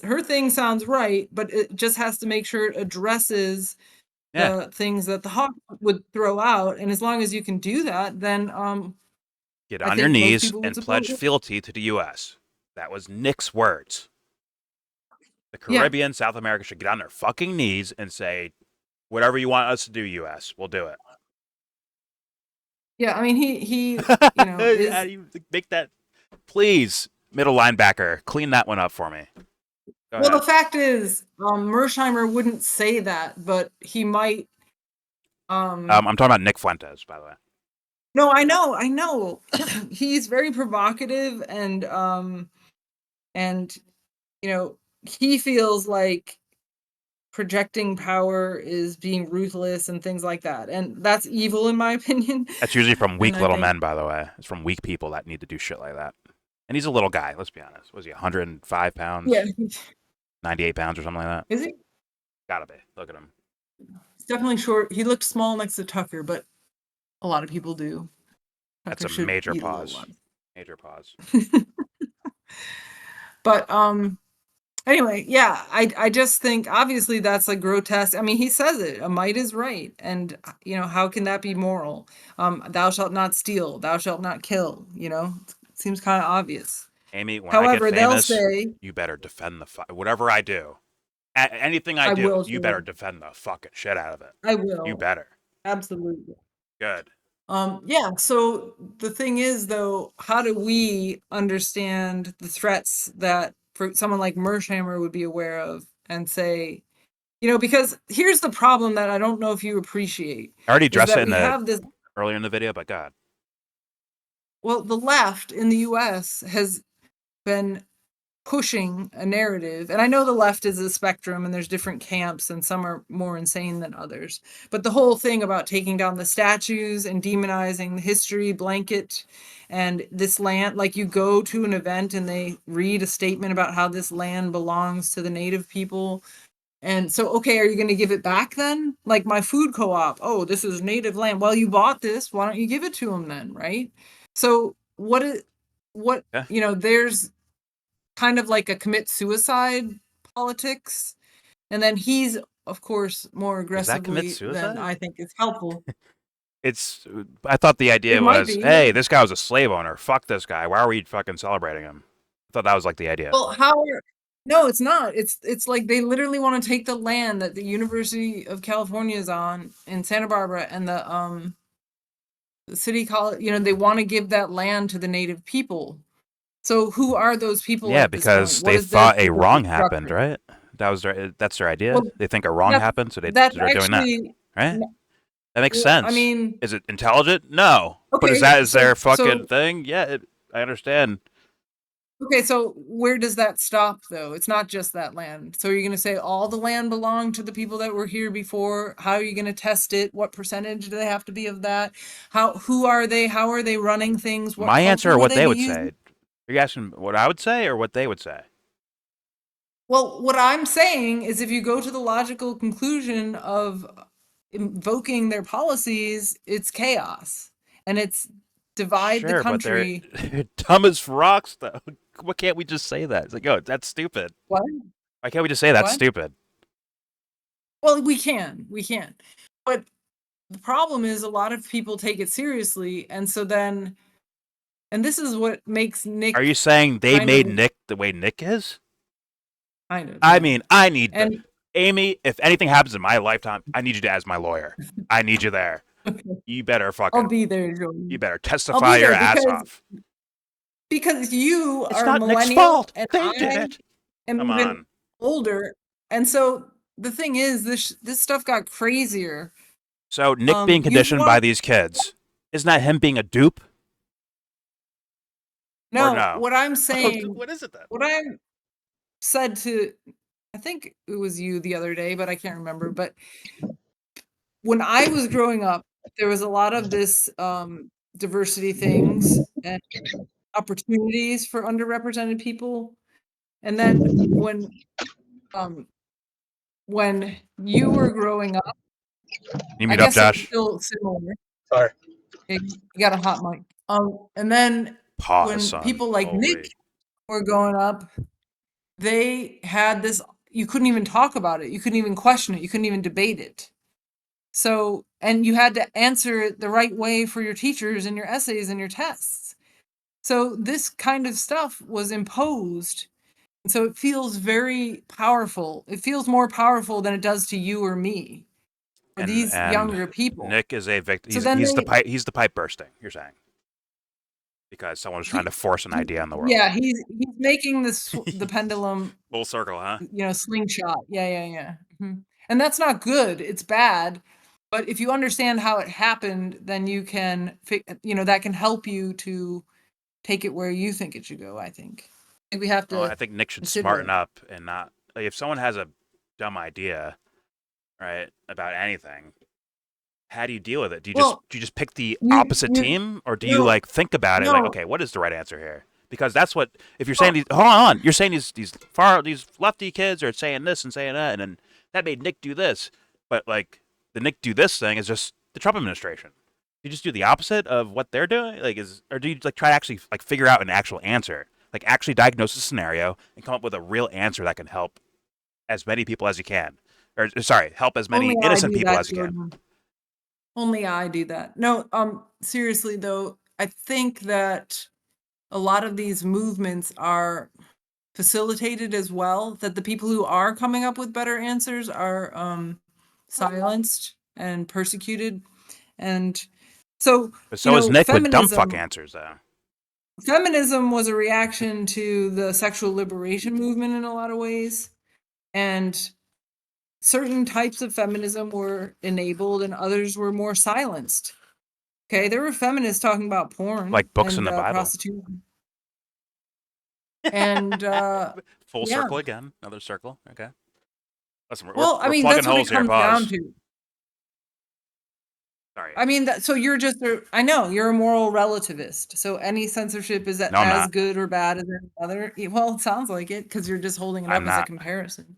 her thing sounds right, but it just has to make sure it addresses the things that the Hawk would throw out. And as long as you can do that, then Get I on your think most knees people would and support pledge it. fealty to the U.S. That was Nick's words. The Yeah. Caribbean, South America should get on their fucking knees and say, whatever you want us to do, U.S., we'll do it. Yeah, I mean, he How is. do you make that? Please, middle linebacker, clean that one up for me. Go Well, ahead. the fact is, Mersheimer wouldn't say that, but he might. I'm talking about Nick Fuentes, by the way. No, I know. He's very provocative, and he feels like projecting power is being ruthless and things like that, and that's evil in my opinion. That's usually from weak And I little think- men, by the way. It's from weak people that need to do shit like that. And he's a little guy, let's be honest. Was he 105 pounds? Yeah, 98 pounds or something like that? is he? Gotta be. Look at him. He's definitely short. He looked small next to Tucker, but a lot of people do. That's Tucker a should major eat a little pause. less. Major pause. But anyway, yeah, I just think obviously that's like grotesque. I mean, he says it, a might is right. And how can that be moral? Thou shalt not steal, thou shalt not kill, it seems kind of obvious. Amy, when However, I get they'll famous, say, you better defend the whatever I do. Anything I do, will, you too. better defend the fucking shit out of it. I will. You better. Absolutely. Good. Yeah, so the thing is, though, how do we understand the threats that for someone like Mersheimer would be aware of and say, because here's the problem that I don't know if you appreciate. I already is addressed that it we have this. earlier in the video, but God. Well, the left in the US has been pushing a narrative, and I know the left is a spectrum and there's different camps and some are more insane than others, but the whole thing about taking down the statues and demonizing the history blanket and this land, like you go to an event and they read a statement about how this land belongs to the native people. And so, okay, are you going to give it back then? Like my food co-op, oh, this is native land. Well, you bought this, why don't you give it to them then, right? So there's kind of like a commit suicide politics. And then he's, of course, more Does that commit aggressively than suicide? I think is helpful. I thought the idea It might was, be. hey, this guy was a slave owner. Fuck this guy. Why are we fucking celebrating him? I thought that was like the idea. Well, no, it's not. It's like they literally want to take the land that the University of California is on in Santa Barbara and the city college, they want to give that land to the native people. So who are those people Yeah, at this point? because What they is their thought a political wrong happened, structure? right? That's their idea. Well, They think a wrong that's happened, so they're doing that, actually right? n- That makes well, sense. I mean, Is it intelligent? No. But is okay, their so fucking thing? Yeah, I understand. okay, so where does that stop though? It's not just that land. So you're going to say all the land belonged to the people that were here before? How are you going to test it? What percentage do they have to be of that? Who are they? How are they running things? What My answer culture or would what they they be would using? say? Are you asking what I would say or what they would say? Well, what I'm saying is if you go to the logical conclusion of invoking their policies, it's chaos. And it's divide the Sure, but they're country. dumb as rocks, though. Why can't we just say that? It's like, oh, that's stupid. What? Why can't we just say that's What? stupid? Well, we can. But the problem is a lot of people take it seriously. And so then, and this is what makes Nick Are you saying they kind made of, Nick the way Nick is? kind of, I yeah. mean, I need the And Amy. If anything happens in my lifetime, I need you to as my lawyer. I need you there. okay, You better I'll fucking. be there, You Jordan. better I'll testify be your there ass off. because you It's are a not Nick's millennial fault. and They did I it. am Come even on. older. And so the thing is, this stuff got crazier. So Nick being You've conditioned by watched these kids, isn't that him being a dupe? Or no, no? what I'm saying, What is it then? what I said to, I think it was you the other day, but I can't remember. But when I was growing up, there was a lot of this diversity things and opportunities for underrepresented people. And then um, when you were growing up, You I meet up, guess it was Josh. still similar. Sorry. You got a hot mic. And then Pause, when son. people like Nick Holy. were growing up, they had this, you couldn't even talk about it. You couldn't even question it. You couldn't even debate it. So, and you had to answer it the right way for your teachers and your essays and your tests. So this kind of stuff was imposed. And so it feels very powerful. It feels more powerful than it does to you or me, or these And younger people. Nick is a victim. So then He's the pipe bursting. You're saying because someone was trying to force an idea on the world. Yeah, he's making the pendulum, Full circle, huh? slingshot. Yeah. Mhm. And that's not good. It's bad. But if you understand how it happened, then you can, that can help you to take it where you think it should go. I think we have Well, to I think Nick should consider smarten it. up and not like if someone has a dumb idea, right, about anything. How do you deal with it? Do you just pick the opposite team, or do you no, like think about it? Like, no. okay, what is the right answer here? Because that's what if you're saying hold on, you're saying these lefty kids are saying this and saying that, and then that made Nick do this, but like the Nick do this thing is just the Trump administration. You just do the opposite of what they're doing, or do you like try to actually like figure out an actual answer, like actually diagnose the scenario and come up with a real answer that can help as many people as you can, or sorry, help as many Only I innocent do people that, as you can. Jordan. Only I do that. No, seriously though, I think that a lot of these movements are facilitated as well, that the people who are coming up with better answers are silenced and persecuted. And so, But so is Nick with dumb fuck feminism answers, though. feminism was a reaction to the sexual liberation movement in a lot of ways. And certain types of feminism were enabled and others were more silenced. Okay, there were feminists talking about porn Like books in and the Bible. prostitution. And Full yeah. circle again. Another circle. Okay. Listen, Well, I we're mean, plugging that's what it holes here. comes down Pause. to. Sorry. I mean, so you're just I know you're a moral relativist. So any censorship is No, I'm as not. good or bad as any other. Well, it sounds like it because you're just holding it I'm up as a not. comparison.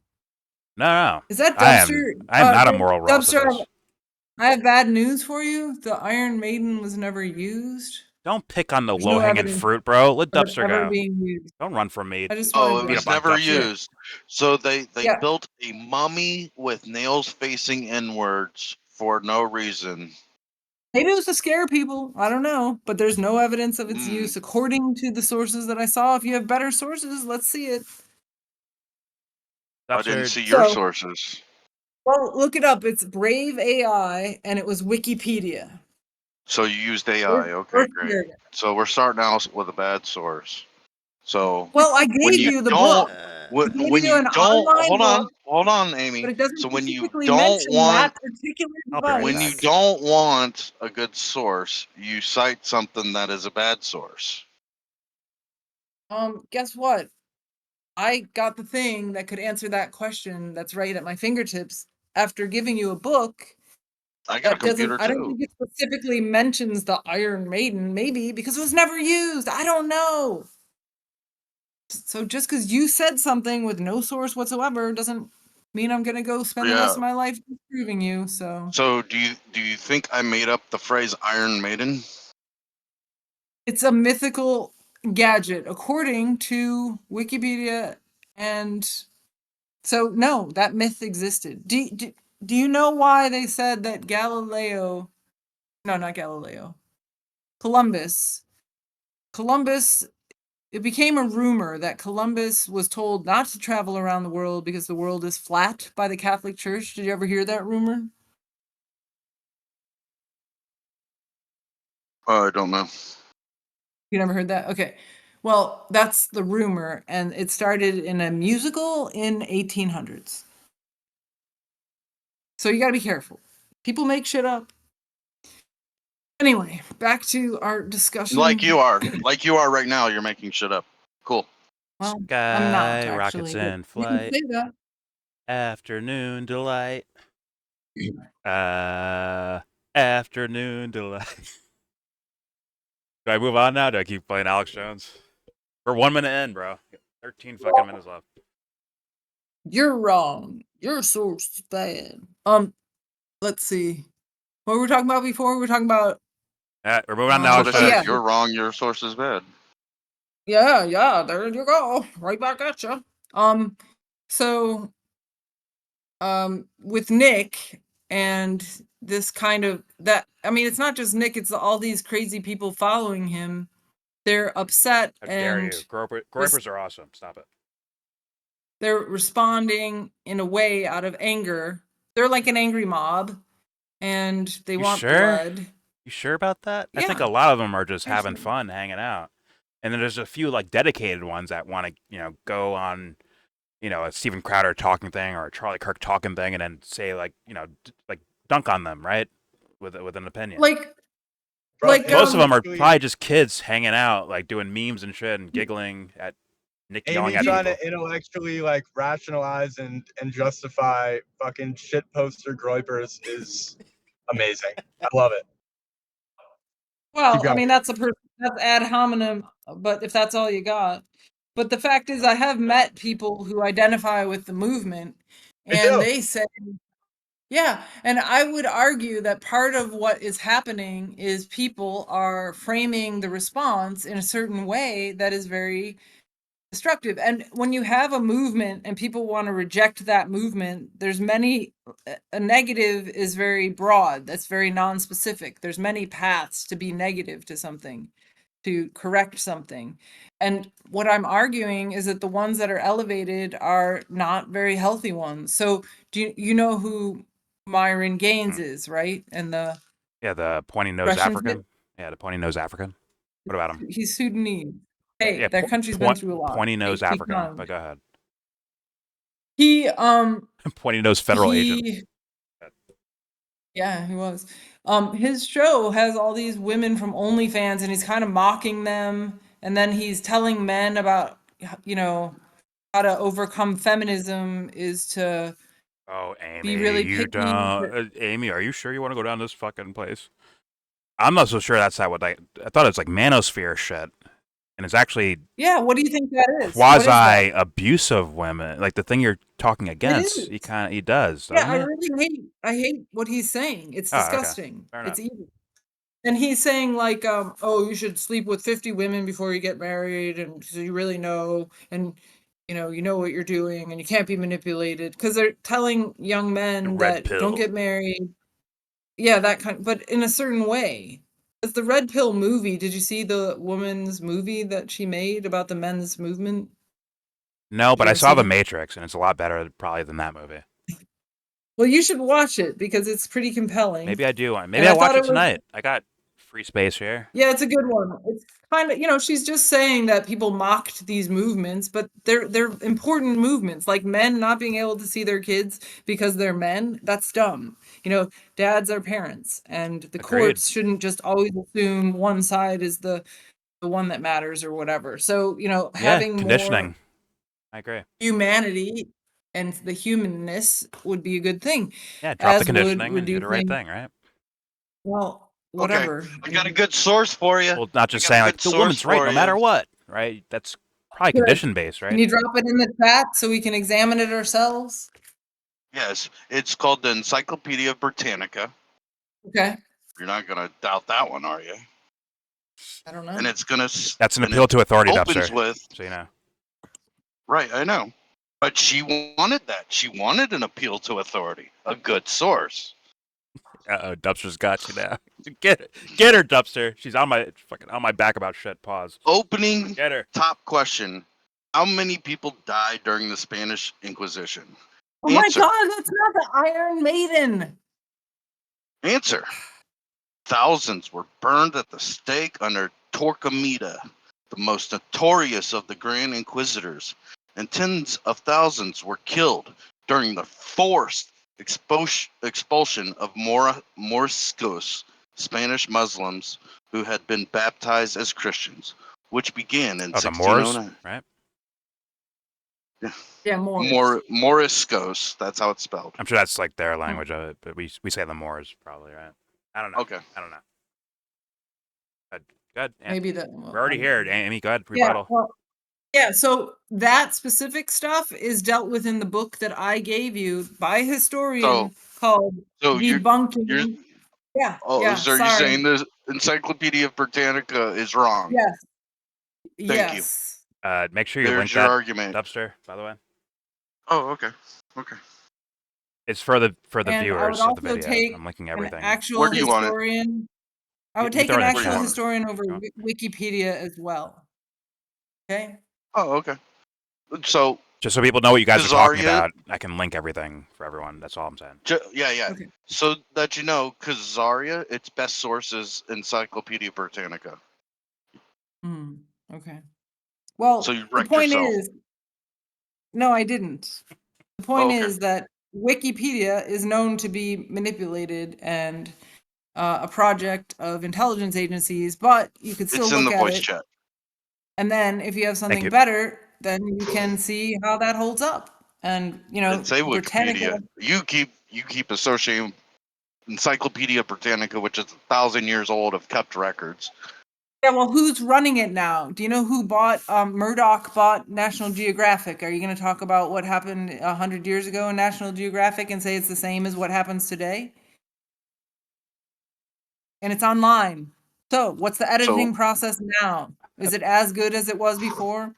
No. Is that I Dubster? am not a moral Dubster, relativist. I have bad news for you. The Iron Maiden was never used. Don't pick on the There's no low-hanging evidence fruit, bro. Let of it Dubster ever go. being used. Don't run from me. I just Oh, wanted it to. Beat was up on never Dubster. used. So they Yeah. built a mummy with nails facing inwards for no reason. Maybe it was to scare people. I don't know, but there's no evidence of its Mm. use according to the sources that I saw. If you have better sources, let's see it. I didn't Dubster, see your So- sources. Well, look it up. It's Brave AI, and it was Wikipedia. So you used Or- AI. Okay, or great. Spirit. So we're starting out with a bad source. So Well, I when gave you you the don't, book, when you you an don't, online hold on, but Amy. it doesn't So when you specifically don't mention want, that particular I'll be right device. when you back. don't want a good source, you cite something that is a bad source. Guess what? I got the thing that could answer that question that's right at my fingertips after giving you a book I got a that doesn't, computer I don't too. think it specifically mentions the Iron Maiden, maybe because it was never used. I don't know. So just because you said something with no source whatsoever doesn't mean I'm gonna go spend the rest of my life disproving you. So So do you think I made up the phrase Iron Maiden? it's a mythical gadget according to Wikipedia, and so no, that myth existed. Do you know why they said that Galileo, no, not Galileo, Columbus, it became a rumor that Columbus was told not to travel around the world because the world is flat by the Catholic Church? Did you ever hear that rumor? I don't know. You never heard that? Okay. Well, that's the rumor, and it started in a musical in 1800s. So you got to be careful. People make shit up. Anyway, back to our discussion. Like you are right now. You're making shit up. Cool. Well, I'm not Sky rockets actually. in You can flight. say that. Afternoon delight. Afternoon delight. Do I move on now? Do I keep playing Alex Jones? We're 1 minute in, bro. 13 fucking minutes left. You're wrong. Your source is bad. Let's see. What were we talking about before? We were talking about. We're moving on to That's Alex what I Jones. said. yeah. You're wrong. Your source is bad. Yeah, there you go. Right back at you. So, with Nick and this kind of that, I mean, it's not just Nick, it's all these crazy people following him. They're upset How dare and you? Gropers are awesome. Stop it. they're responding in a way out of anger. They're like an angry mob and they You want sure? blood. You sure about that? I think Yeah. a lot of them are just having Absolutely. fun, hanging out. And then there's a few like dedicated ones that want to, go on, a Steven Crowder talking thing or a Charlie Kirk talking thing, and then say like, like dunk on them, right? With an opinion. Like, Bro, most of them are basically, probably just kids hanging out, like doing memes and shit and giggling at Nick yelling Amy at trying people. to intellectually like rationalize and justify fucking shit poster groypers is amazing. I love it. well, Keep I going. mean, that's ad hominem, but if that's all you got. But the fact is, I have met people who identify with the movement, Me and too. they say, yeah, and I would argue that part of what is happening is people are framing the response in a certain way that is very destructive. And when you have a movement and people want to reject that movement, there's many, a negative is very broad, that's very non-specific. There's many paths to be negative to something, to correct something. And what I'm arguing is that the ones that are elevated are not very healthy ones. So do you know who Myron Gaines is, right? And the The pointy nose Russian African. Yeah, the pointy nose African. What about him? he's Sudanese. Hey, Yeah, their country's been through a lot. pointy nose Keep African. going. But go ahead. He Pointy nose federal agent. Yeah, he was. His show has all these women from OnlyFans, and he's kind of mocking them, and then he's telling men about, how to overcome feminism is to Oh, Amy, be really you picky. don't. Amy, are you sure you want to go down this fucking place? I'm not so sure that's not what I thought it was like manosphere shit. And it's actually Yeah, what do you think that is? What is that? quasi abusive women. Like the thing you're talking against, is. he does, Yeah, doesn't he? I hate what he's saying. It's Oh, okay. disgusting. Fair It's enough. evil. And he's saying like, oh, you should sleep with 50 women before you get married, and so you really know, and you know what you're doing, and you can't be manipulated, because they're telling young men Red that don't pill. get married. Yeah, that kind, but in a certain way. It's the Red Pill movie. Did you see the woman's movie that she made about the men's movement? No, but You I ever saw seen The it? Matrix, and it's a lot better probably than that movie. Well, you should watch it because it's pretty compelling. Maybe I do. Maybe And I I watch thought it it was, tonight. I got free space here. yeah, it's a good one. It's kind of, she's just saying that people mocked these movements, but they're important movements, like men not being able to see their kids because they're men. That's dumb. Dads are parents, and the Agreed. courts shouldn't just always assume one side is the one that matters or whatever. So, Yeah, having more conditioning. I agree. humanity and the humanness would be a good thing, Yeah, drop the as would conditioning and do the right reducing, thing, right? well, Okay, whatever. I got a good source for you. Well, not just I got a saying like good the source woman's right for no you. matter what, right? That's probably Good. condition based, Can right? you drop it in the chat so we can examine it ourselves? Yes, it's called the Encyclopedia Britannica. Okay. You're not gonna doubt that one, are you? I don't know. And it's gonna. That's an and appeal it to authority, opens Dubster. with So you know. right. I know, but she wanted that. She wanted an appeal to authority, a good source. Uh-oh, Dubster's got you now. Get her, Dubster. She's on my back about shit. Pause. Opening Get her. top question: how many people died during the Spanish Inquisition? Oh my Answer. God, that's not the Iron Maiden. Answer. Thousands were burned at the stake under Torquemada, the most notorious of the Grand Inquisitors, and tens of thousands were killed during the forced expulsion of Moriscos, Spanish Muslims who had been baptized as Christians, which began in Oh, the Moors, 1609. right? Yeah, more. Moriscos, that's how it's spelled. I'm sure that's like their language of it, but we say the Moors probably, right? I don't know. Okay. I don't know. Good. Maybe We're already here. Amy, go ahead. Yeah, Rebuttal. well, yeah, so that specific stuff is dealt with in the book that I gave you by a historian called So you're Debunking. Yeah, so you're sorry. saying the Encyclopedia Britannica is wrong? Yes. Thank you. Yes. Make sure you There's link your that argument. Dubster, by the way. Oh, okay. Okay. It's for the And I would viewers of the also video. take I'm linking an everything. actual Where do you want it? historian. I would You take throw an it in the actual chat. historian over Go. Wikipedia as well. Okay. Oh, okay. So Just so people know what you guys are talking Khazaria, about, I can link everything for everyone. That's all I'm saying. yeah. Okay. So that you know, Khazaria, its best source is Encyclopedia Britannica. Okay. Well, So you the wrecked point yourself. is, no, I didn't. The point is that Wikipedia is known to be manipulated and a project of intelligence agencies, but you could still It's in look the at voice it. chat. And then if you have Thank something you. better, then you can see how that holds up. And, Didn't say Britannica. Wikipedia. You keep associating Encyclopedia Britannica, which is 1,000 years old, of kept records. Yeah, well, who's running it now? Do you know who bought, Murdoch bought National Geographic? Are you going to talk about what happened 100 years ago in National Geographic and say it's the same as what happens today? And it's online. So what's the editing process now? Is it as good as it was before?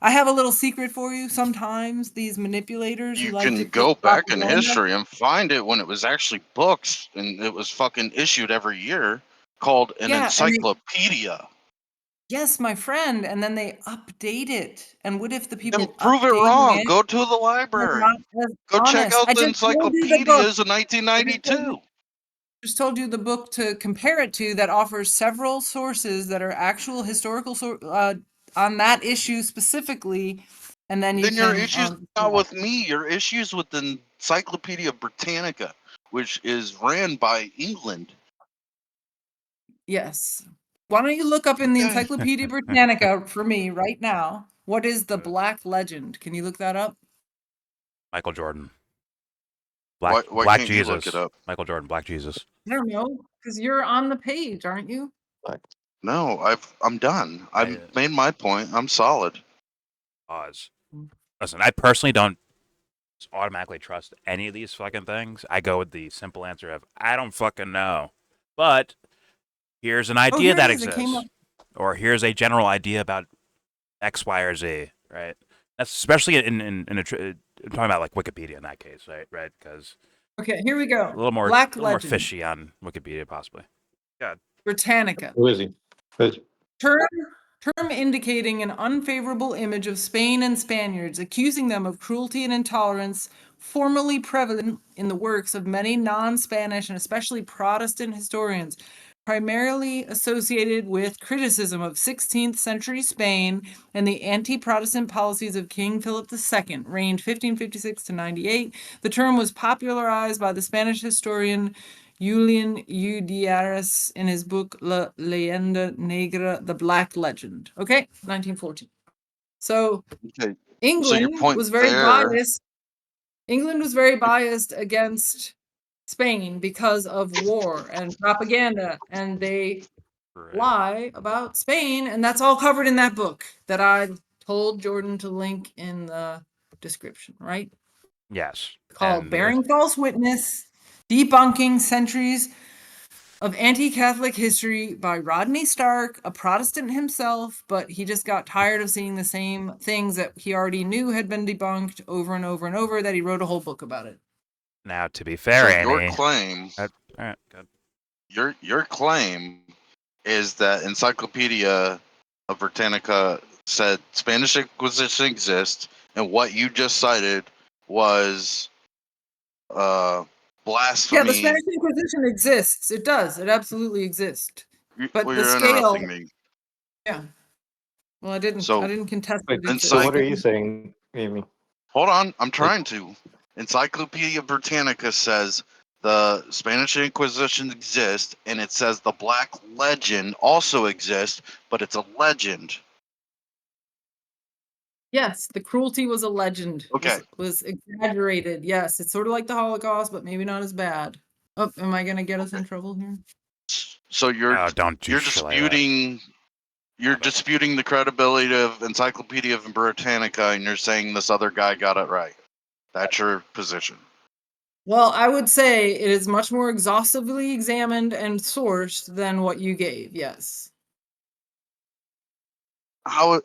I have a little secret for you. Sometimes these manipulators who You like to can create go back in propaganda. history and find it when it was actually books and it was fucking issued every year, called an Yeah, and encyclopedia. yes, my friend, and then they update it. And what if the Then people prove it updating wrong. it Go to the are library. not as Go check honest? out I the just told you the book. encyclopedias in 1992. Just told you the book to compare it to that offers several sources that are actual historical on that issue specifically, and then you Then your can issue's not with me. Your issue's with the Encyclopedia Britannica, which is ran by England. yes. Why don't you look up in the Encyclopedia Britannica for me right now? What is the Black Legend? Can you look that up? Michael Jordan. Why Black can't Jesus. you look it up? Michael Jordan, Black Jesus. I don't know, because you're on the page, aren't you? No, I'm done. I've made my point. I'm solid. Pause. Listen, I personally don't automatically trust any of these fucking things. I go with the simple answer of I don't fucking know. But here's an Oh, idea here that it is. It came exists, up. or here's a general idea about X, Y, or Z, right? That's especially I'm talking about like Wikipedia in that case, right? Because Okay, here we go. a little more Black Legend. fishy on Wikipedia, possibly. God. Britannica. Who is he? Term indicating an unfavorable image of Spain and Spaniards, accusing them of cruelty and intolerance, formerly prevalent in the works of many non-Spanish and especially Protestant historians, primarily associated with criticism of 16th century Spain and the anti-Protestant policies of King Philip II, reigned 1556 to 98. The term was popularized by the Spanish historian Julian Udiares in his book La Leyenda Negra, The Black Legend. Okay, 1914. So Okay. So England your point was very there. biased. England was very biased against Spain because of war and propaganda, and they Right. lie about Spain, and that's all covered in that book that I told Jordan to link in the description, right? Yes. Called And Bearing False Witness, Debunking Centuries of Anti-Catholic History by Rodney Stark, a Protestant himself, but he just got tired of seeing the same things that he already knew had been debunked over and over and over, that he wrote a whole book about it. now, to be fair, So your Annie. claim, All right, good. your claim is that Encyclopedia of Britannica said Spanish Inquisition exists, and what you just cited was blasphemy. Yeah, the Spanish Inquisition exists. It does. It absolutely exists. But Well, the you're scale, interrupting me. yeah. Well, I didn't So contest Wait, it. so what are Encycl- you saying, Amy? hold on, I'm trying to. Encyclopedia Britannica says the Spanish Inquisition exists, and it says the Black Legend also exists, but it's a legend. Yes, the cruelty was a legend. Okay. Was exaggerated. Yes, it's sort of like the Holocaust, but maybe not as bad. Oh, am I gonna get us in trouble here? So Oh, don't do you're shit like that. disputing the credibility of Encyclopedia of Britannica, and you're saying this other guy got it right. That's your position. Well, I would say it is much more exhaustively examined and sourced than what you gave. Yes. How?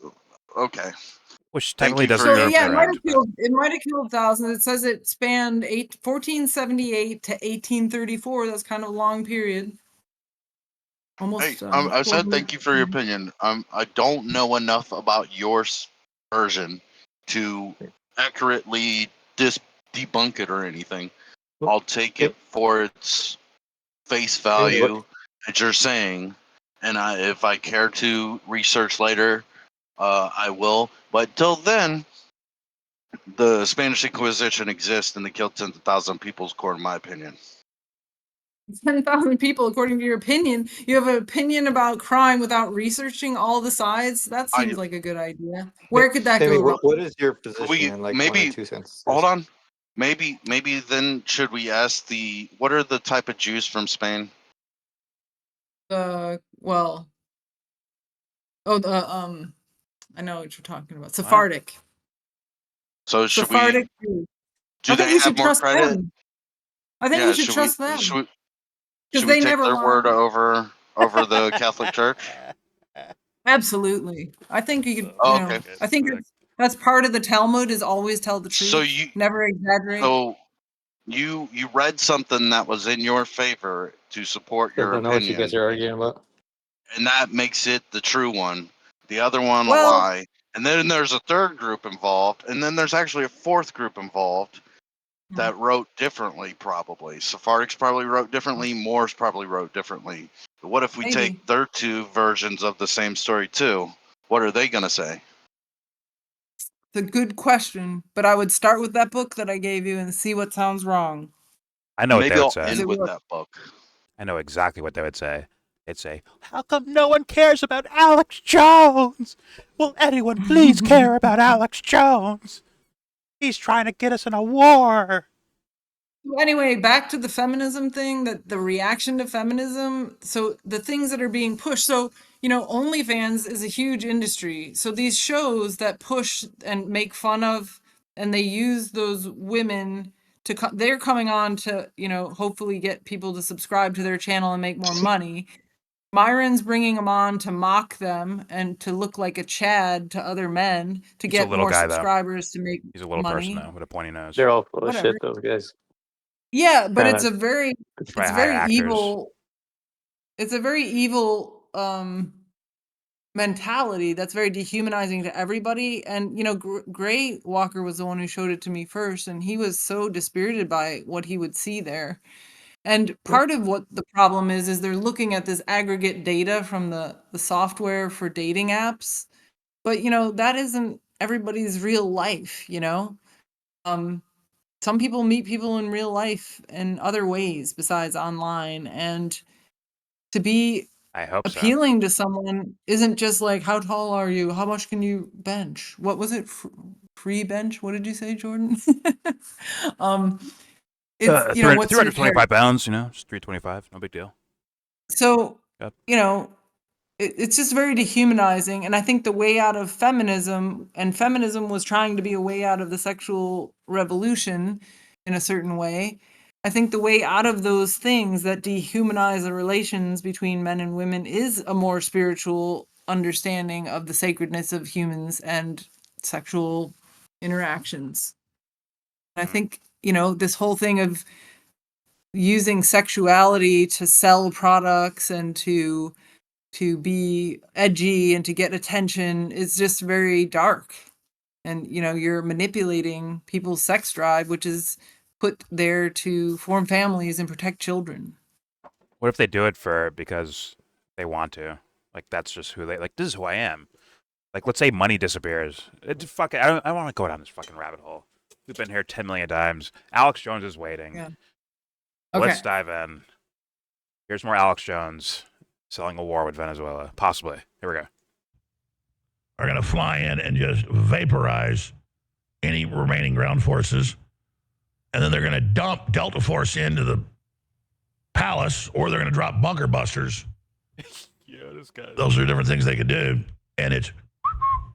Okay. Which Thank technically you for doesn't So your mean yeah, opinion. correct. But it might have killed thousands. It says it spanned 1478 to 1834. That's kind of a long period. Hey, Almost. I said 400. thank you for your opinion. I don't know enough about your version to accurately debunk it or anything. Well, I'll take it for its face Amy, value that you're saying, and if I care to research later, I will. But till then, the Spanish Inquisition exists, and they killed 10,000 people, according to my opinion. 10,000 people, according to your opinion. You have an opinion about crime without researching all the sides? That seems like a good idea. Where could that Amy, go wrong? what is your position We in like one or maybe two sentences? hold on. Maybe then should we ask what are the type of Jews from Spain? Well, I know what you're talking about. Sephardic. So should Sephardic we? Jews. Do I think they you have should more trust credit? them. I think Yeah. you should trust them Should because we they take never their lie. word over the Catholic Church? Absolutely. I think you could, Oh, okay. I think that's part of the Talmud, is always tell the truth. So never exaggerate. so you read something that was in your favor to support I your don't know what you guys opinion, are arguing about. and that makes it the true one. The other one a Well, lie. And then there's a third group involved, and then there's actually a fourth group involved that wrote differently, probably. Sephardics probably wrote differently, Moors probably wrote differently. But what if we maybe. take their two versions of the same story too? What are they gonna say? It's a good question, but I would start with that book that I gave you and see what sounds wrong. I know what Maybe they would I'll say. end with that book. I know exactly what they would say. They'd say, "How come no one cares about Alex Jones? Will anyone please care about Alex Jones? He's trying to get us in a war." Anyway, back to the feminism thing, that the reaction to feminism. So the things that are being pushed. So, OnlyFans is a huge industry. So these shows that push and make fun of, and they use those women they're coming on to, hopefully get people to subscribe to their channel and make more money. Myron's bringing them on to mock them and to look like a Chad to other men to He's a get little more guy, though. subscribers to make He's a little person money. though with a pointy nose. They're all full of Whatever. shit, those guys. Yeah, but Kinda- it's a very Probably it's hire very actors. evil. It's a very evil mentality that's very dehumanizing to everybody. And you know, Gray Walker was the one who showed it to me first, and he was so dispirited by what he would see there. And part of what the problem is they're looking at this aggregate data from the software for dating apps, but you know that isn't everybody's real life. You know, some people meet people in real life in other ways besides online, and to be I hope so. appealing to someone isn't just like, how tall are you? How much can you bench? What was it? Free bench? What did you say, Jordan? It's, you know, what's your 325 pounds, you know, just 325, no big deal. So, Yep. you know, it's just very dehumanizing. And I think the way out of feminism, and feminism was trying to be a way out of the sexual revolution in a certain way. I think the way out of those things that dehumanize the relations between men and women is a more spiritual understanding of the sacredness of humans and sexual interactions. I think, you know, this whole thing of using sexuality to sell products and to be edgy and to get attention is just very dark. And you know, you're manipulating people's sex drive, which is put there to form families and protect children. What if they do it because they want to? Like that's just who they like. This is who I am. Like let's say money disappears. Fuck it. I want to go down this fucking rabbit hole. We've been here 10 million times. Alex Jones is waiting. Yeah. Let's Okay. dive in. Here's more Alex Jones selling a war with Venezuela. Possibly. Here we go. Are going to fly in and just vaporize any remaining ground forces. And then they're going to dump Delta Force into the palace, or they're going to drop bunker busters. Yeah, this guy. Those are different things they could do. And it's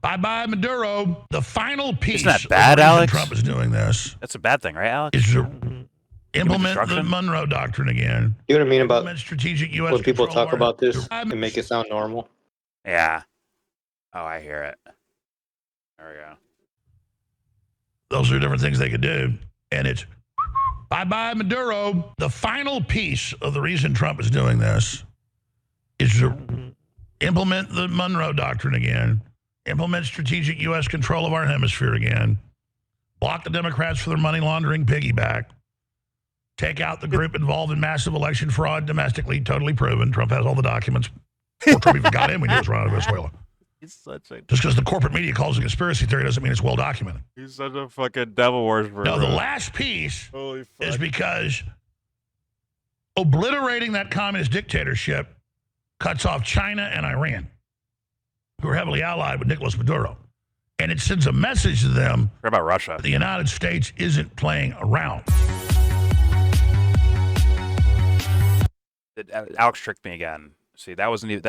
bye-bye Maduro. The final piece that of bad, the reason Alex? Trump is doing this That's a bad thing, right, Alex? is to implement the destruction? Monroe Doctrine again. You know what I mean about Implement strategic U.S. when people control talk of our- about this and make it sound normal? Yeah. Oh, I hear it. There we go. Those are different things they could do. And it's bye-bye Maduro. The final piece of the reason Trump is doing this is to implement the Monroe Doctrine again, implement strategic U.S. control of our hemisphere again, block the Democrats for their money laundering piggyback, take out the group involved in massive election fraud domestically, totally proven. Trump has all the documents. Before Trump even got in, we knew it was running out of Venezuela. He's such a Just because the corporate media calls it a conspiracy theory doesn't mean it's well documented. he's such a fucking devil worshiper. No, the last piece Holy fuck. is because obliterating that communist dictatorship cuts off China and Iran, who are heavily allied with Nicolas Maduro. And it sends a message to them What about Russia? that the United States isn't playing around. Alex tricked me again. See, that wasn't even,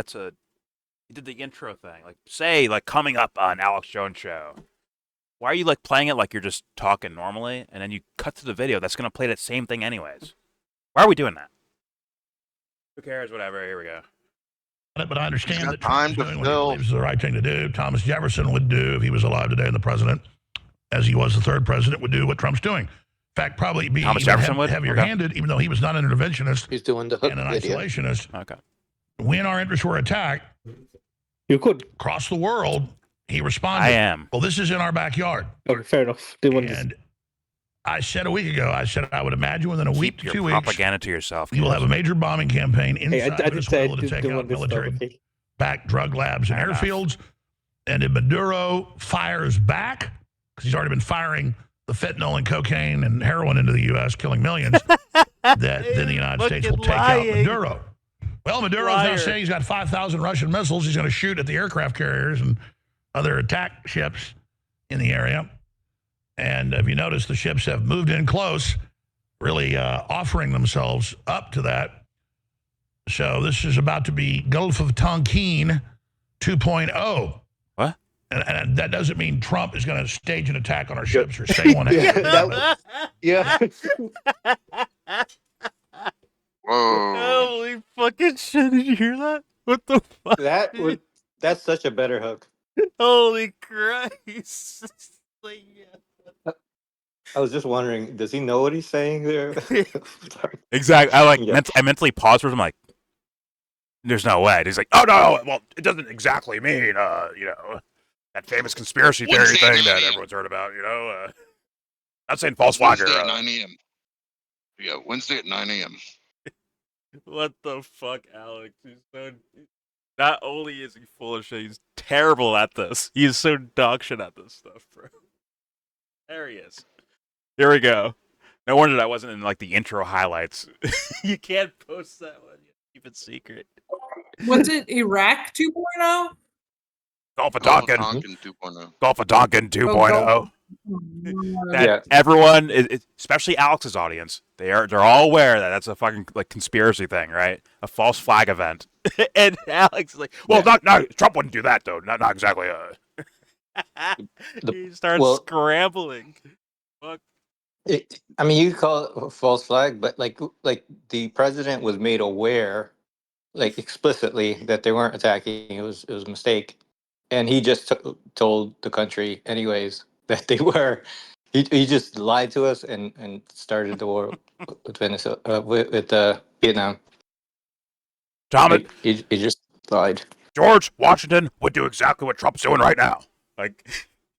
he did the intro thing. Like, say, like, coming up on Alex Jones show. Why are you, like, playing it like you're just talking normally, and then you cut to the video that's going to play that same thing anyways? Why are we doing that? Who cares? Whatever. Here we go. But I understand got that Trump time is to doing what he fill. believes is the right thing to do. Thomas Jefferson would do, if he was alive today and the president, as he was the third president, would do what Trump's doing. In fact, probably be Thomas even Jefferson would? heavier-handed, even though he was not an interventionist He's doing the hook and an video. isolationist. Okay. When our interests were attacked You could. across the world, he responded. I am. Well, this is in our backyard. Okay, fair enough. They want this. And I said a week ago, I would imagine within a week Keep to your 2 weeks, propaganda to yourself. you will have a kids. major bombing campaign Hey, inside I did say I Venezuela to did take don't out want this stuff. military Okay. back drug labs and Fair enough. airfields. And if Maduro fires back, because he's already been firing the fentanyl and cocaine and heroin into the U.S., killing millions, that then the United States will take out Maduro. Well, Maduro's now saying he's got 5,000 Russian missiles he's going to shoot at the aircraft carriers and other attack ships in the area. And if you notice, the ships have moved in close, really offering themselves up to that. So this is about to be Gulf of Tonkin 2.0. What? And that doesn't mean Trump is going to stage an attack on our ships or say one. Yeah. Whoa. Holy fucking shit. Did you hear that? What the fuck? That's such a better hook. Holy Christ! Like, yeah. I was just wondering, does he know what he's saying there? Exactly. Yeah. I mentally paused for him, like, there's no way. And he's like, oh no, well, it doesn't exactly mean, that famous conspiracy theory Wednesday at thing 9 that a.m. everyone's heard about. Not saying false flag Wednesday or at 9 a.m. Yeah, Wednesday at 9 a.m. what the fuck, Alex? Not only is he full of shit, he's terrible at this. He's so dog shit at this stuff, bro. There he is. Here we go. No wonder that wasn't in like the intro highlights. You can't post that one. You keep it secret. Was it Iraq 2.0? Gulf of Gulf of Tonkin. Tonkin 2.0. Gulf of Tonkin 2.0. That Yeah. everyone, especially Alex's audience, they're all aware that that's a fucking like conspiracy thing, right? A false flag event. And Alex is like, well, not Trump wouldn't do that though. Not exactly. He starts scrambling. Fuck. I mean, you could call it a false flag, but like the president was made aware, like explicitly, that they weren't attacking. It was a mistake, and he just told the country anyways that they were. He just lied to us and started the war with Venezuela with Vietnam. Thomas, He just lied. George Washington would do exactly what Trump's doing right now. Like,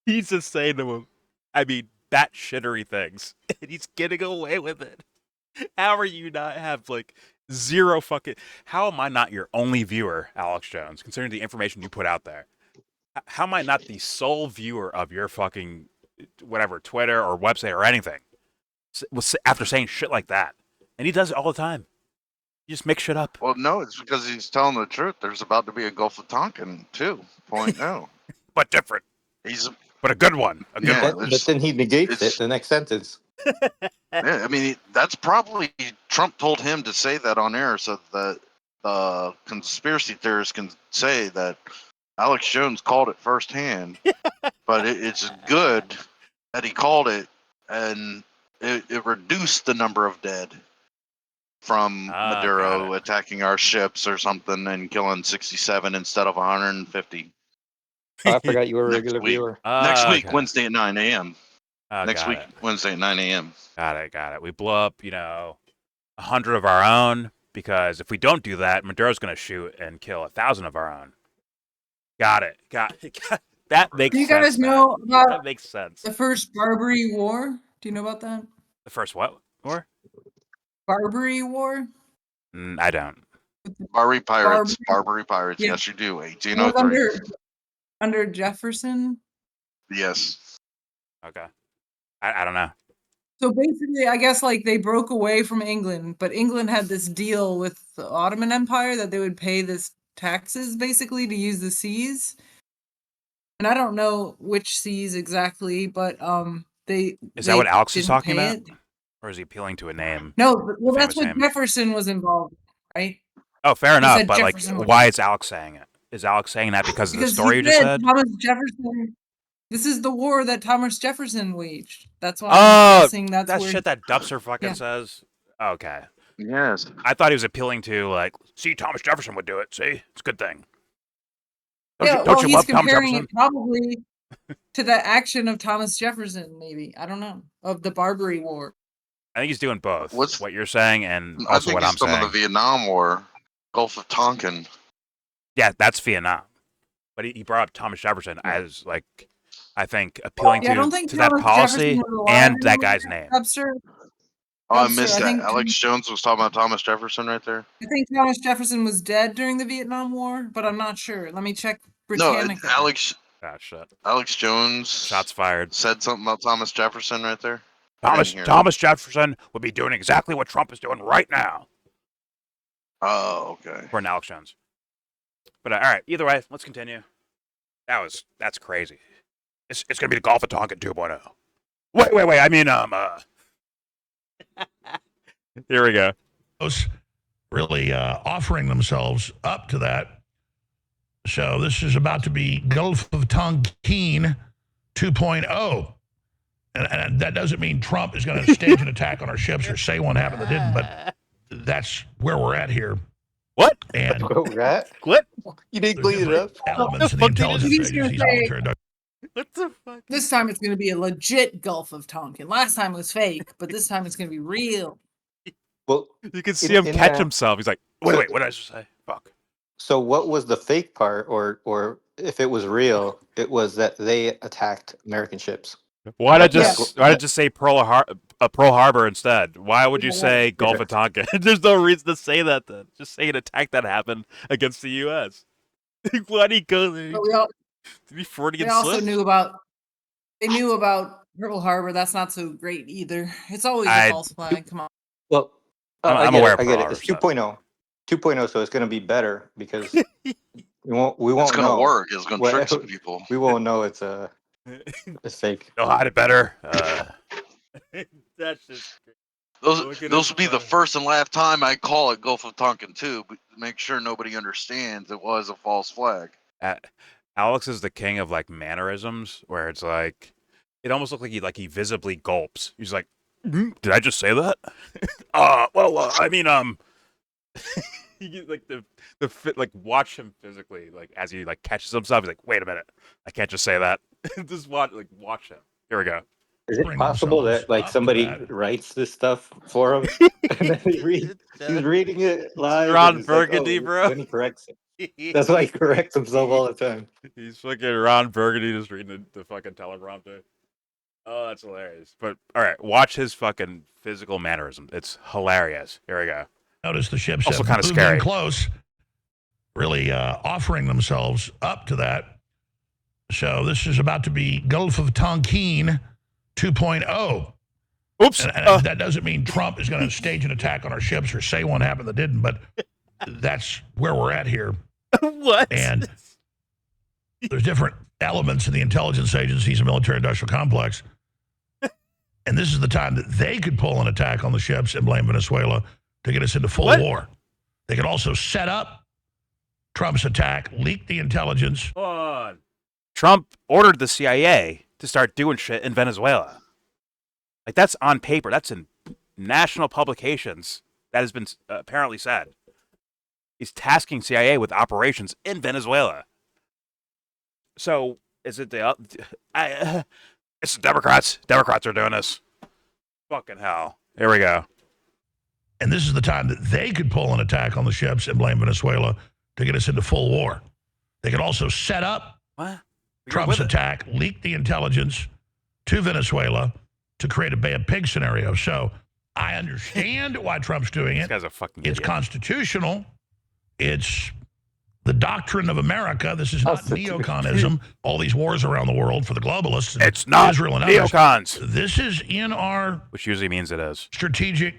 he's just saying to him, I mean, bat shittery things, and he's getting away with it. How are you not have like zero fucking? How am I not your only viewer, Alex Jones, considering the information you put out there? How am I not the sole viewer of your fucking whatever Twitter or website or anything? After saying shit like that, and he does it all the time. You just make shit up. Well, no, it's because he's telling the truth. There's about to be a Gulf of Tonkin 2.0. But different. But a good one. A good one. But then he negates it the next sentence. Yeah, I mean, that's probably Trump told him to say that on air so that the conspiracy theorists can say that Alex Jones called it firsthand. But it's good that he called it, and it reduced the number of dead from Maduro attacking our ships or something and killing 67 instead of 150. Oh, I forgot you were a regular viewer. Next week, Wednesday at 9 a.m. Next week, it. Wednesday at 9 a.m. Got it. We blow up, 100 of our own, because if we don't do that, Maduro's going to shoot and kill 1,000 of our own. Got it. That makes sense. Do you guys know about that makes sense. the first Barbary War? Do you know about that? The first what war? Barbary War? I don't. Barbary Pirates. Yeah. Yes, you do. 1803. Under Jefferson? Yes. Okay. I don't know. So basically, I guess like they broke away from England, but England had this deal with the Ottoman Empire that they would pay this taxes basically to use the seas. And I don't know which seas exactly, but Is that what Alex is talking about? Or is he appealing to a name? No, well, that's what name? Jefferson was involved in, right? Oh, fair enough. But Jefferson like, why is Alex saying it? Is Alex saying that because of the story you just said? Thomas Jefferson. This is the war that Thomas Jefferson waged. That's why I'm guessing that's where shit that Dubster fucking says. Okay. Yes. I thought he was appealing to like, see, Thomas Jefferson would do it. See, it's a good thing. Don't you love comparing it probably to the action of Thomas Jefferson, maybe. I don't know. Of the Barbary War. I think he's doing both. What you're saying and also what I'm saying. Some of the Vietnam War, Gulf of Tonkin. Yeah, that's Vietnam. But he brought up Thomas Jefferson as like, I think appealing to that policy and that guy's name. I missed that. Alex Jones was talking about Thomas Jefferson right there. I think Thomas Jefferson was dead during the Vietnam War, but I'm not sure. Let me check Britannica. No, Alex. Shit. Alex Jones. Shots fired. Said something about Thomas Jefferson right there. Thomas Jefferson would be doing exactly what Trump is doing right now. Oh, okay. For an Alex Jones. But all right, either way, let's continue. That's crazy. It's gonna be the Gulf of Tonkin 2.0. Wait. I mean, here we go. Really offering themselves up to that. So this is about to be Gulf of Tonkin 2.0. And that doesn't mean Trump is going to stage an attack on our ships or say one happened that didn't, but that's where we're at here. What? And Where we're at? What? You didn't there's clean it up? different elements in the fuck did you intelligence He's gonna agencies, say- military industrial What the fuck? This time it's going to be a legit Gulf of Tonkin. Last time was fake, but this time it's going to be real. Well, You can see In- him in catch that- himself. He's like, wait, what did I just say? Fuck. so what was the fake part, or if it was real, it was that they attacked American ships. Why did I Yeah. just say Pearl Harbor instead? Why would you Yeah. say Gulf of Tonkin? There's no reason to say that then. Just say an attack that happened against the U.S. Why did he go there? But To be Freudian they also slip? knew about Pearl Harbor. That's not so great either. It's always I- a false flag. Come on. Well, I'm I aware get of it. I Pearl get it. Harbor It's stuff. 2.0. 2.0, so it's going to be better because we won't It's gonna know. work. It's gonna Well, trick some people. We won't know it's fake. Know how to better. That's just Look at Those his would be the face. first and last time I call it Gulf of Tonkin too, but make sure nobody understands it was a false flag. Alex is the king of like mannerisms, where it's like it almost looks like he visibly gulps. He's like, "Did I just say that?" I mean, he gets, like the fit, like watch him physically, like as he like catches himself. He's like, "Wait a minute, I can't just say that." Just watch him. Here we go. Is it bring possible themselves that like up to somebody that. writes this stuff for him and then he's reading it live? Ron and it's like, Burgundy, bro. Then he corrects it. That's why he corrects himself all the time. He's fucking Ron Burgundy just reading the fucking teleprompter. Oh, that's hilarious. But all right, watch his fucking physical mannerism. It's hilarious. Here we go. Notice the ships Also have kinda moved scary. in close, really offering themselves up to that. So this is about to be Gulf of Tonkin 2.0. Oops. And that doesn't mean Trump is going to stage an attack on our ships or say one happened that didn't, but that's where we're at here. What? And there's different elements in the intelligence agencies and military-industrial complex. And this is the time that they could pull an attack on the ships and blame Venezuela to get us into full What? war. They could also set up Trump's attack, leak the intelligence. Hold on. Trump ordered the CIA to start doing shit in Venezuela. Like, that's on paper. That's in national publications. That has been apparently said. He's tasking CIA with operations in Venezuela. So, is it it's the Democrats. Democrats are doing this. Fucking hell. Here we go. And this is the time that they could pull an attack on the ships and blame Venezuela to get us into full war. They could also set up What? Trump's attack, leak the intelligence to Venezuela to create a bad pig scenario. So I understand why Trump's doing This it. guy's a fucking It's idiot. constitutional. It's the doctrine of America. This is not neoconism. All these wars around the world for the globalists. And It's not Israel and others. neocons. This is in our Which usually means it is. strategic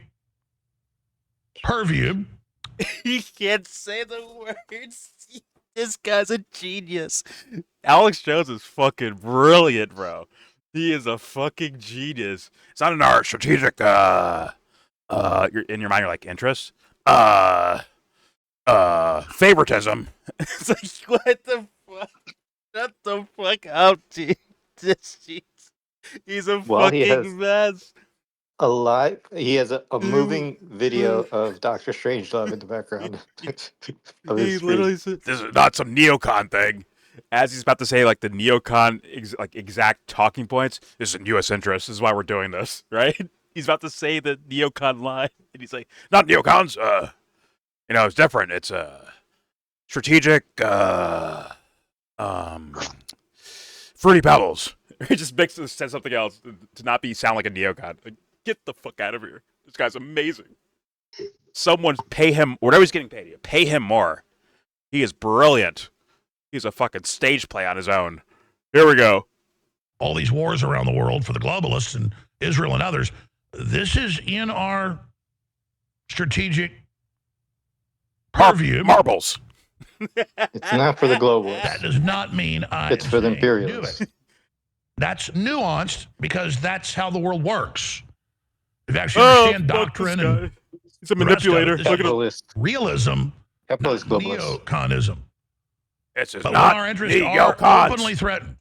purview. He can't say the words. This guy's a genius. Alex Jones is fucking brilliant, bro. He is a fucking genius. It's not in our strategic you're in your mind, you're like interest. Favoritism. It's like, what the fuck? Shut the fuck up, dude. He's a Well, he fucking has- mess. He has a moving video of Doctor Strangelove in the background of He his screen. literally said, "This is not some neocon thing." As he's about to say, like the neocon, exact talking points. This is in U.S. interest. This is why we're doing this, right? He's about to say the neocon line, and he's like, "Not neocons. It's different. It's strategic. Fruity Pebbles." He just says something else to not sound like a neocon. Like, get the fuck out of here. This guy's amazing. Someone pay him whatever he's getting paid. Pay him more. He is brilliant. He's a fucking stage play on his own. Here we go. All these wars around the world for the globalists and Israel and others. This is in our strategic purview. Marbles. It's not for the globalists. That does not mean I It's for the am saying do imperialists. it. That's nuanced because that's how the world works. If you actually Oh, understand doctrine and he's a the rest of it, manipulator. this Look at him. Capitalist, realism, not capitalist globalists. neoconism. This is But not when our interests are neocons. openly threatened,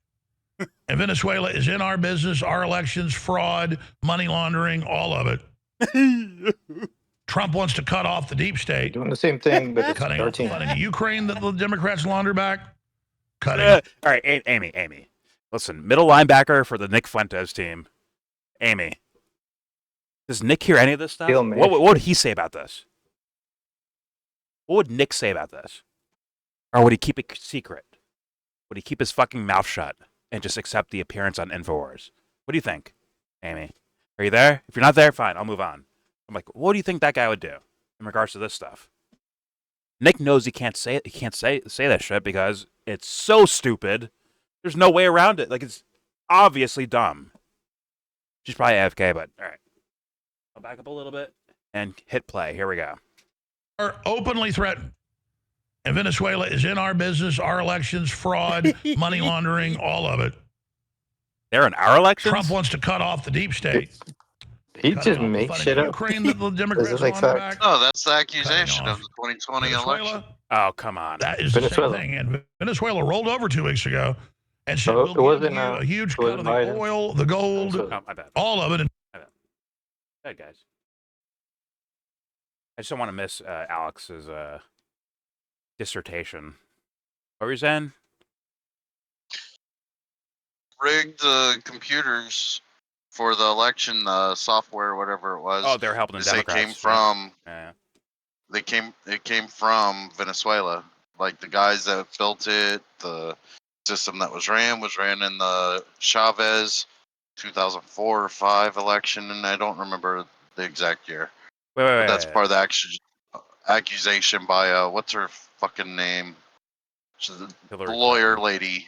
and Venezuela is in our business, our elections, fraud, money laundering, all of it, Trump wants to cut off the deep state. Doing the same thing, but it's Cutting our off the team. funding to Ukraine that the Democrats launder back. Cutting. All right, Amy. Listen, middle linebacker for the Nick Fuentes team. Amy. Does Nick hear any of this stuff? Hail Mary. What would he say about this? What would Nick say about this? Or would he keep it secret? Would he keep his fucking mouth shut and just accept the appearance on InfoWars? What do you think, Amy? Are you there? If you're not there, fine, I'll move on. I'm like, what do you think that guy would do in regards to this stuff? Nick knows he can't say that shit because it's so stupid. There's no way around it. Like, it's obviously dumb. She's probably AFK, but all right. I'll back up a little bit and hit play. Here we go. Are openly threatened. And Venezuela is in our business, our elections, fraud, money laundering, all of it. They're in our elections? Trump wants to cut off the deep state. He Cutting just off the makes funding shit to up. Ukraine that the Democrats This is like launder fact. back. No, that's the accusation Cutting of the 2020 Venezuela, election. Oh, come on. That is Venezuela. the same thing. And Venezuela rolled over 2 weeks ago and said, Oh, we'll it give wasn't, you a huge it cut of wasn't the Biden. oil, the gold, Venezuela. Oh, my bad. all of it. And Hey, guys. I just don't want to miss Alex's dissertation. What were you saying? Rigged the computers for the election, software, whatever it was. Oh, they're helping the They Democrats. came right? from Yeah. it came from Venezuela. Like the guys that built it, the system that was ran in the Chavez 2004 or 5 election, and I don't remember the exact year. Wait. But that's part of the accusation by what's her fucking name? She's the Hillary lawyer Clinton. lady.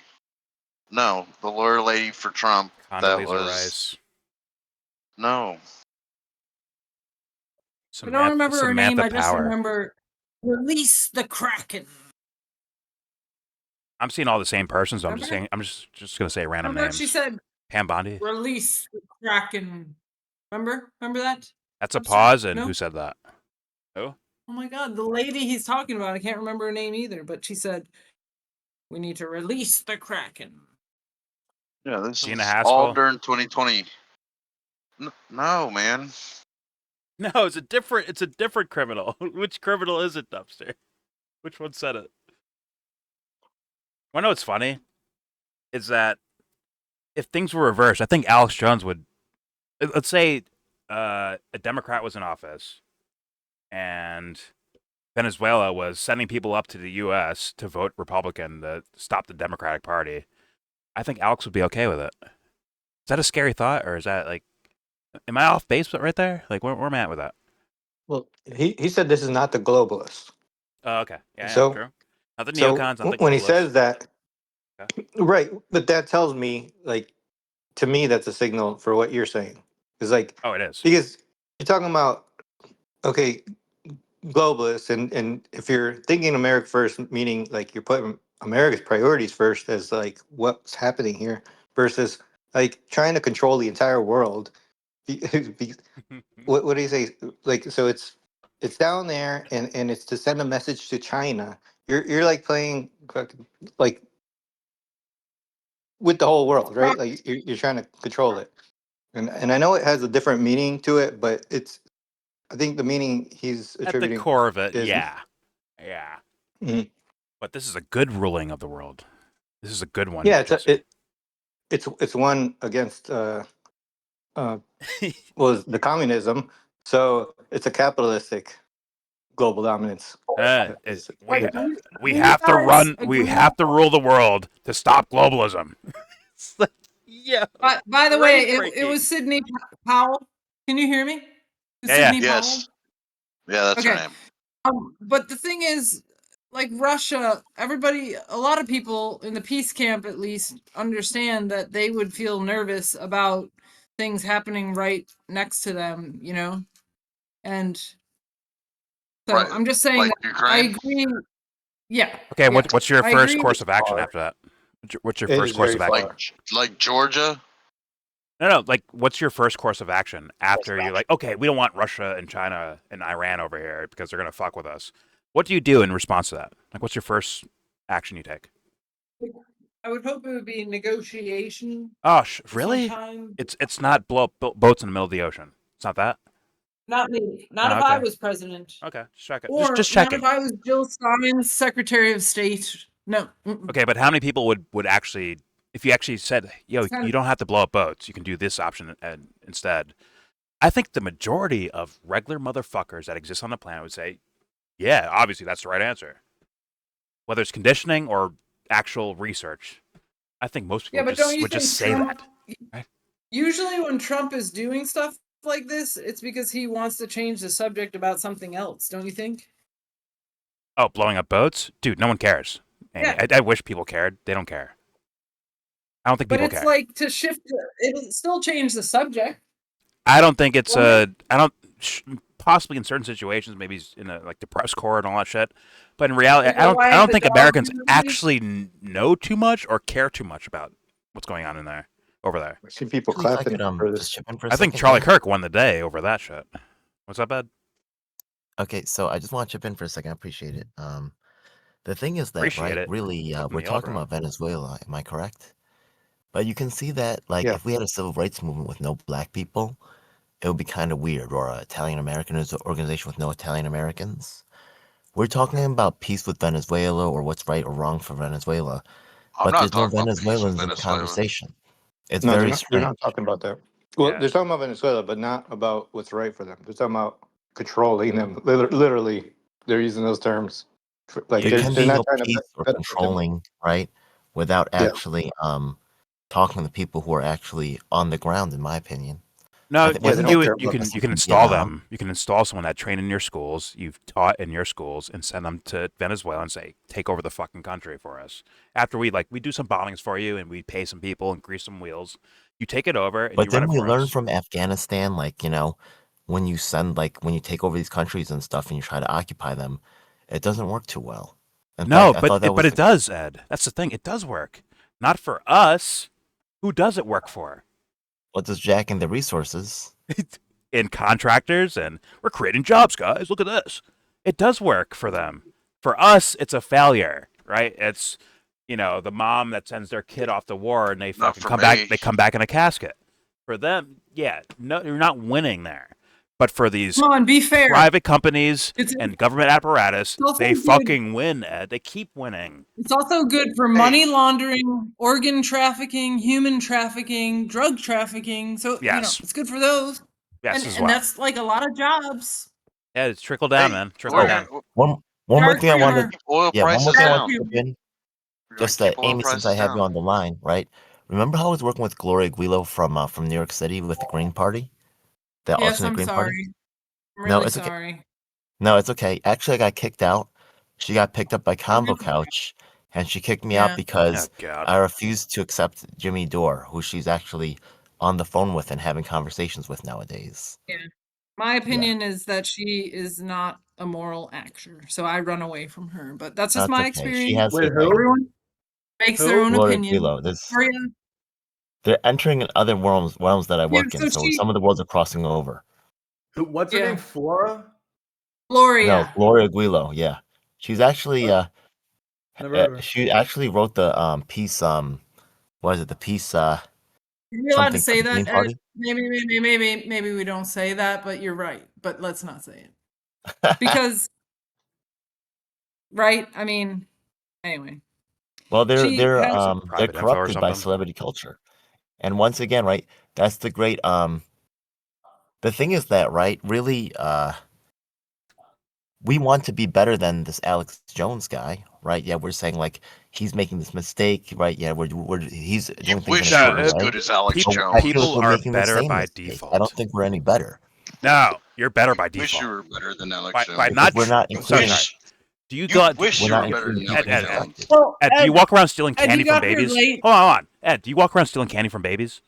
No, the lawyer lady for Trump. That Condoleezza was Rice. no. I don't remember her name. Samantha I just Power. remember release the Kraken. I'm seeing all the same persons. So I'm Remember? just gonna say random Remember names. she said Pam Bondi. release the Kraken. Remember that? That's a I'm sorry, pause. And no? who said that? Who? Oh my God, the lady he's talking about. I can't remember her name either, but she said we need to release the Kraken. Yeah, this Gina is Haspel? all during 2020. No, man. No, it's a different criminal. Which criminal is it, Dumpster? Which one said it? I know what's funny is that if things were reversed, I think Alex Jones would. Let's say a Democrat was in office, and Venezuela was sending people up to the U.S. to vote Republican to stop the Democratic Party. I think Alex would be okay with it. Is that a scary thought, or is that like, am I off base right there? Like, where am I at with that? Well, he said this is not the globalists. Oh, okay. Yeah, So- true. Not the So neocons, not the when he globalists. says that, Okay. right? But that tells me, like, to me, that's a signal for what you're saying. It's like Oh, it is. because you're talking about okay, globalists, and if you're thinking America first, meaning like you're putting America's priorities first as like what's happening here versus like trying to control the entire world. What do you say? Like, so it's down there, and it's to send a message to China. You're like playing like with the whole world, right? Like you're trying to control it, and I know it has a different meaning to it, but I think the meaning he's At the attributing core of it, is yeah. Mhm. But this is a good ruling of the world. This is a good one. Yeah, Jesse. it's one against was the communism, so it's a capitalistic global dominance. We have to run. We have to rule the world to stop globalism. It's like, yeah. By the way, it Brain-breaking. was Sidney Powell. Can you hear me? Yeah. Sidney Yes. Yeah, that's her Okay. name. But the thing is, like Russia, a lot of people in the peace camp at least understand that they would feel nervous about things happening right next to them, you know? And so Right, I'm just saying like that Ukraine? I agree. Yeah. Okay, yeah. what's your I first agree course with- of action after that? What's your It first is course very of action? far. Like Georgia? No. Like, what's your first course of action after you're like, okay, we don't want Russia and China and Iran over here because they're gonna fuck with us. What do you do in response to that? Like, what's your first action you take? I would hope it would be Oh, really? sometime. It's not blow up boats in the middle of the ocean. It's not that. Not me. Not Oh, if I okay. was president. Okay, just check it. Or Just not checking. if I was Jill Stein's Secretary of State. No. Okay, but how many people would actually, if you actually said, yo, It's kind you of- don't have to blow up boats, you can do this option instead. I think the majority of regular motherfuckers that exist on the planet would say, yeah, obviously that's the right answer. Whether it's conditioning or actual research, I think most people Yeah, but don't you would think just say Trump, that. Right? usually when Trump is doing stuff like this, it's because he wants to change the subject about something else, don't you think? Oh, blowing up boats? Dude, no one cares. Amy. Yeah. I wish people cared. They don't care. I don't think But people it's care. like to shift, it'll still change the subject. I don't think it's Won't I don't possibly in certain situations, maybe in like the press corps and all that shit. But in reality, Is that why I don't the think dog Americans movie- actually know too much or care too much about what's going on in there over there. I see people Actually, if I clapping could for just this. chip in for a I think second, Charlie yeah? Kirk won the day over that shit. What's up, Ed? Okay, so I just want to chip in for a second. I appreciate it. The thing is that, Appreciate right, it. really, Welcome we're to talking YellBro. about Venezuela, am I correct? But you can see that, like, Yeah. if we had a civil rights movement with no black people, it would be kind of weird, or an Italian American organization with no Italian Americans. We're talking about peace with Venezuela or what's right or wrong for Venezuela, I'm but not there's no talking about peace with Venezuelans in the Venezuela. conversation. It's No, very they're strange. not talking about that. Well, Yeah. they're talking about Venezuela, but not about what's right for them. They're talking about controlling them. Literally, they're using those terms. Like There can they're be not no trying to peace or benefit them. controlling, right, without Yeah. actually talking to people who are actually on the ground, in my opinion. No, I think Yeah, you they wasn't don't that care you about can from install Vietnam? them. You can install someone that trained in your schools, you've taught in your schools, and send them to Venezuela and say, take over the fucking country for us. After we do some bombings for you and we pay some people and grease some wheels, you take it over and But you run didn't it we for learn us. from Afghanistan, like, when you take over these countries and stuff and you try to occupy them, it doesn't work too well. In No, fact, I thought that but was it does, Ed. That's the thing. It does work. Not for us. Who does it work for? what does Jack and the resources. In contractors, and we're creating jobs, guys. Look at this. It does work for them. For us, it's a failure, right? It's the mom that sends their kid off to war and they Not fucking for come back. me. They come back in a casket. For them, yeah, no, you're not winning there. But for these Come on, be fair. private companies It's- and government apparatus, It's also they good. fucking win, Ed. They keep winning. It's also good for money laundering, organ trafficking, human trafficking, drug trafficking. So, Yes. it's good for those. Yes, and as and well. that's like a lot of jobs. Yeah, it's trickle down, Hey, man. Trickle we're down. gonna One more Dark thing I wanted. humor. keep oil Yeah, one more prices thing I Dark want down. to humor. chip in. We're Just gonna that, keep oil Amy, since I prices have you down. on the line, right? Remember how I was working with Gloria Guilo from New York City with the Green Party, the Yes, alternate I'm Green Party? sorry. I'm No, really it's okay. sorry. No, it's okay. Actually, I got kicked out. She got picked up by Combo really- Couch, and she kicked me Yeah. out because Oh, God. I refused to accept Jimmy Dore, who she's actually on the phone with and having conversations with nowadays. My opinion is that she is not a moral actor, so I run away from her. But that's just That's my okay. experience. She has her Wait, right. who? Everyone makes their Who? own Gloria opinion. Guilo. Gloria, They're entering in other realms that I work so in, so she- some of the worlds are crossing over. What's her Yeah. name? Flora? Gloria. No, Gloria Guilo, yeah. She's actually Never heard of her. she actually wrote the piece what is it, the piece You're allowed to something for say the that. Green Party? Maybe we don't say that, but you're right. But let's not say it because, right? I mean, anyway. Well, they're She they're has- they're Private info or corrupted by something? celebrity culture. And once again, right, that's the great the thing is that, right, really we want to be better than this Alex Jones guy, right? Yeah, we're saying like he's making this mistake, right? Yeah, he's You doing things wish in you a were certain as way. good as Alex People- But I Jones. feel people like we're are making the better same by mistake. I default. don't think we're any better. No, you're better by Wish you default. were better than Alex By Jones. not. We're not I'm sorry. Wish Do you you go? wish We're you not were better than including Alex people Ed, being Ed, Ed. Jones. affected. Well, Ed, do you walk around stealing Ed, candy you from got here babies? late. Hold on. Ed, do you walk around stealing candy from babies?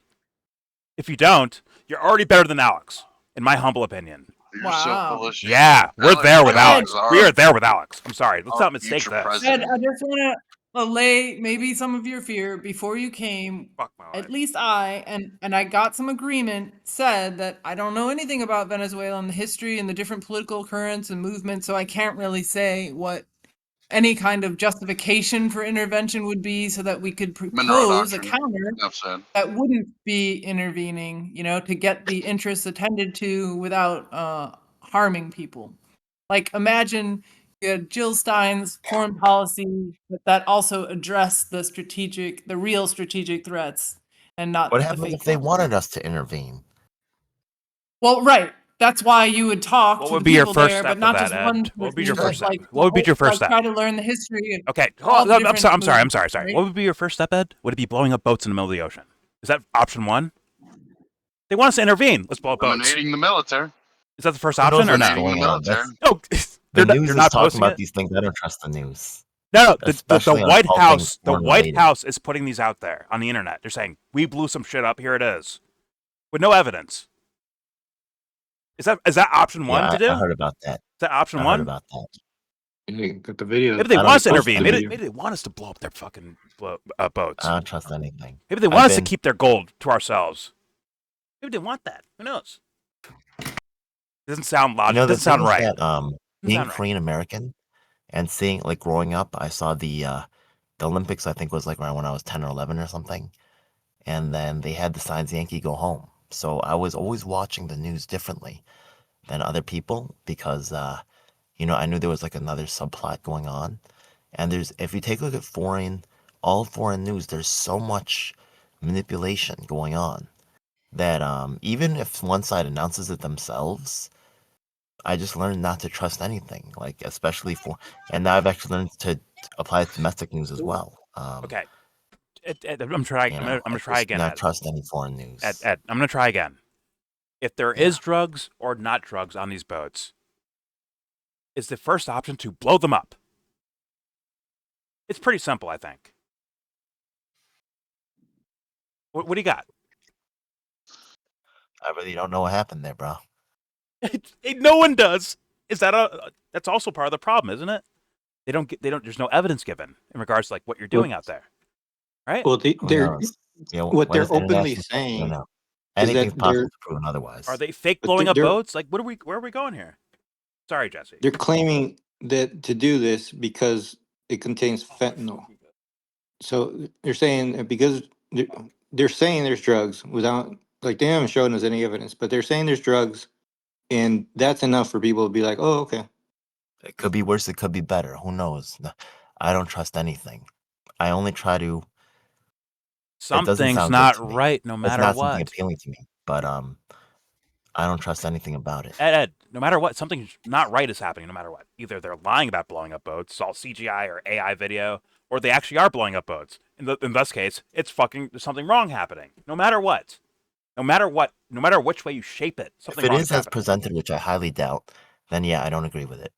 If you don't, you're already better than Alex, in my humble opinion. You're so Wow. full of shit. Yeah, we're Alex there with Jones Alex. is our- We are there with Alex. I'm sorry. Let's our not mistake future this. president. Ed, I just want to allay maybe some of your fear. Before you came, Fuck my life. at least I and I got some agreement, said that I don't know anything about Venezuela and the history and the different political currents and movements, so I can't really say what any kind of justification for intervention would be so that we could Monroe propose a Doctrine. counter Enough said. that wouldn't be intervening, to get the interests attended to without harming people. Like, imagine you had Jill Stein's foreign policy that also addressed the real strategic threats and not What the happens fake if they ones. wanted us to intervene? Well, right. That's why you would talk What to would the be your people first there, step but with not that, just one Ed? What would be your person, first step? like, What would be your first step? try to learn the history of Okay, all the I'm different sorry. I'm movements, sorry. right? What would be your first step, Ed? Would it be blowing up boats in the middle of the ocean? Is that option one? They want us to intervene. Let's blow up boats. Eliminating the military. Is that the first Who knows option or what's no? Eliminating going the on? military. No, The they're news not is talking posting about it. these things. I don't trust the news. No, the Especially on White all House, things the foreign White related. House is putting these out there on the internet. They're saying we blew some shit up. Here it is, with no evidence. Is that option one Yeah, to do? I heard about that. Is that option I one? heard about that. Got the video. Maybe they I don't want us to trust intervene. the Maybe news. they want us to blow up their fucking boats. I don't trust anything. Maybe they want I've us to been- keep their gold to ourselves. Maybe they want that. Who knows? Doesn't sound logical. the Doesn't sound thing is right. that being sound right. Korean American and seeing, like, growing up, I saw the Olympics. I think was like around when I was 10 or 11 or something, and then they had the signs "Yankee Go Home." So I was always watching the news differently than other people because I knew there was like another subplot going on. And if you take a look at all foreign news, there's so much manipulation going on that even if one side announces it themselves, I just learned not to trust anything. Like, especially and now I've actually learned to apply it to domestic news as well. Okay. Ed, I'm trying. I'm gonna try again. Not Ed. trust any foreign news. Ed, I'm gonna try again. If there is drugs or not drugs on these boats, is the first option to blow them up? It's pretty simple, I think. What do you got? I really don't know what happened there, bro. No one does. That's also part of the problem, isn't it? There's no evidence given in regards to like what you're doing out there. Right? Well, Who they're knows? what when they're is the openly international- saying know. is that Anything's possible they're to prove otherwise. Are they fake But blowing up they're- boats? Like where are we going here? Sorry, Jesse. they're claiming that to do this because it contains fentanyl. So they're saying that because they're saying there's drugs without, like, they haven't shown us any evidence, but they're saying there's drugs, and that's enough for people to be like, oh, okay. It could be worse. It could be better. Who knows? I don't trust anything. I only try to. Something's sound good not to me. right no It's matter not something what. appealing to me, but I don't trust anything about it. Ed, no matter what, something not right is happening no matter what. Either they're lying about blowing up boats, it's all CGI or AI video, or they actually are blowing up boats. In this case, there's something wrong happening. No matter what. No matter which way you shape it, something If it wrong is as happening. presented, which I highly doubt, then yeah, I don't agree with it.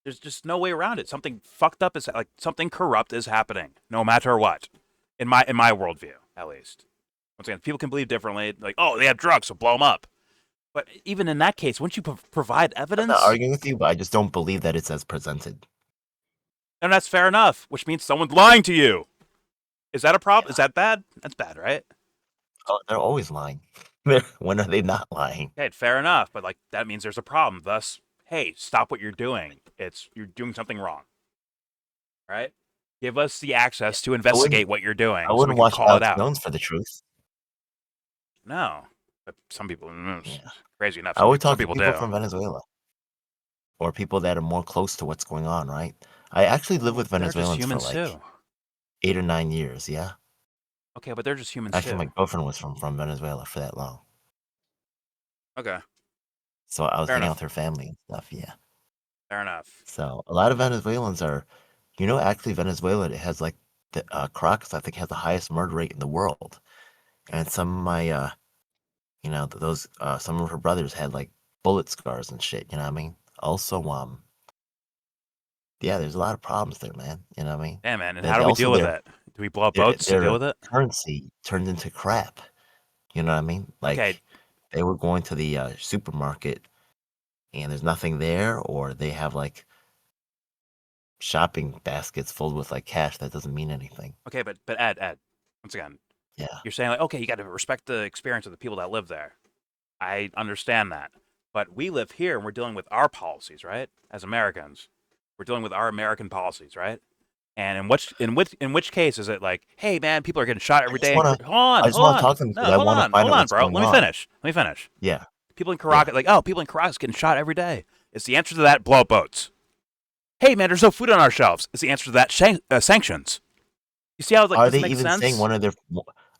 There's just no way around it. Something fucked up something corrupt is happening, no matter what. In my worldview, at least. Once again, people can believe differently. Like, oh, they have drugs, so blow them up. But even in that case, wouldn't you provide I'm evidence? not arguing with you, but I just don't believe that it's as presented. And that's fair enough, which means someone's lying to you. Is that a problem? Is that bad? That's bad, right? Oh, they're always lying. When are they not lying? Okay, fair enough, but like that means there's a problem. Thus, hey, stop what you're doing. You're doing something wrong. Right? Give us the access to investigate what you're doing. I wouldn't so we watch can call it Alex out. Jones for the truth. No, but some people, crazy enough. I would some talk to people people do. from Venezuela, or people that are more close to what's going on. Right? I actually lived with They're just Venezuelans for humans like too. 8 or 9 years. Yeah. Okay, but they're just humans Actually, too. my girlfriend was from Venezuela for that long. Okay, So I was Fair hanging out enough. with her family and stuff. Yeah. fair enough. So a lot of Venezuelans are, actually Venezuela it has like the Caracas I think has the highest murder rate in the world, and some of my those some of her brothers had like bullet scars and shit. You know what I mean? Also, yeah, there's a lot of problems there, man. You know what I mean? Yeah, man. And They- how do they we also deal with their- it? Do we blow up Their, boats to their deal with it? currency turned into crap. You know what I mean? Like Okay. they were going to the supermarket and there's nothing there, or they have like shopping baskets filled with like cash that doesn't mean anything. Okay, but Ed, once again, Yeah. you're saying like, okay, you got to respect the experience of the people that live there. I understand that, but we live here and we're dealing with our policies, right? As Americans, We're dealing with our American policies, right? And in which case is it like, hey man, people are getting shot every day? I Hold just want to on, talk to them because no, I want to find hold out on, what's bro. going Let me on. finish. Yeah. People in Yeah. Caracas, like, oh, people in Caracas getting shot every day. It's the answer to that. Blow up boats. Hey man, there's no food on our shelves. It's the answer to that. Sanctions. You see how like Are this they makes even saying sense?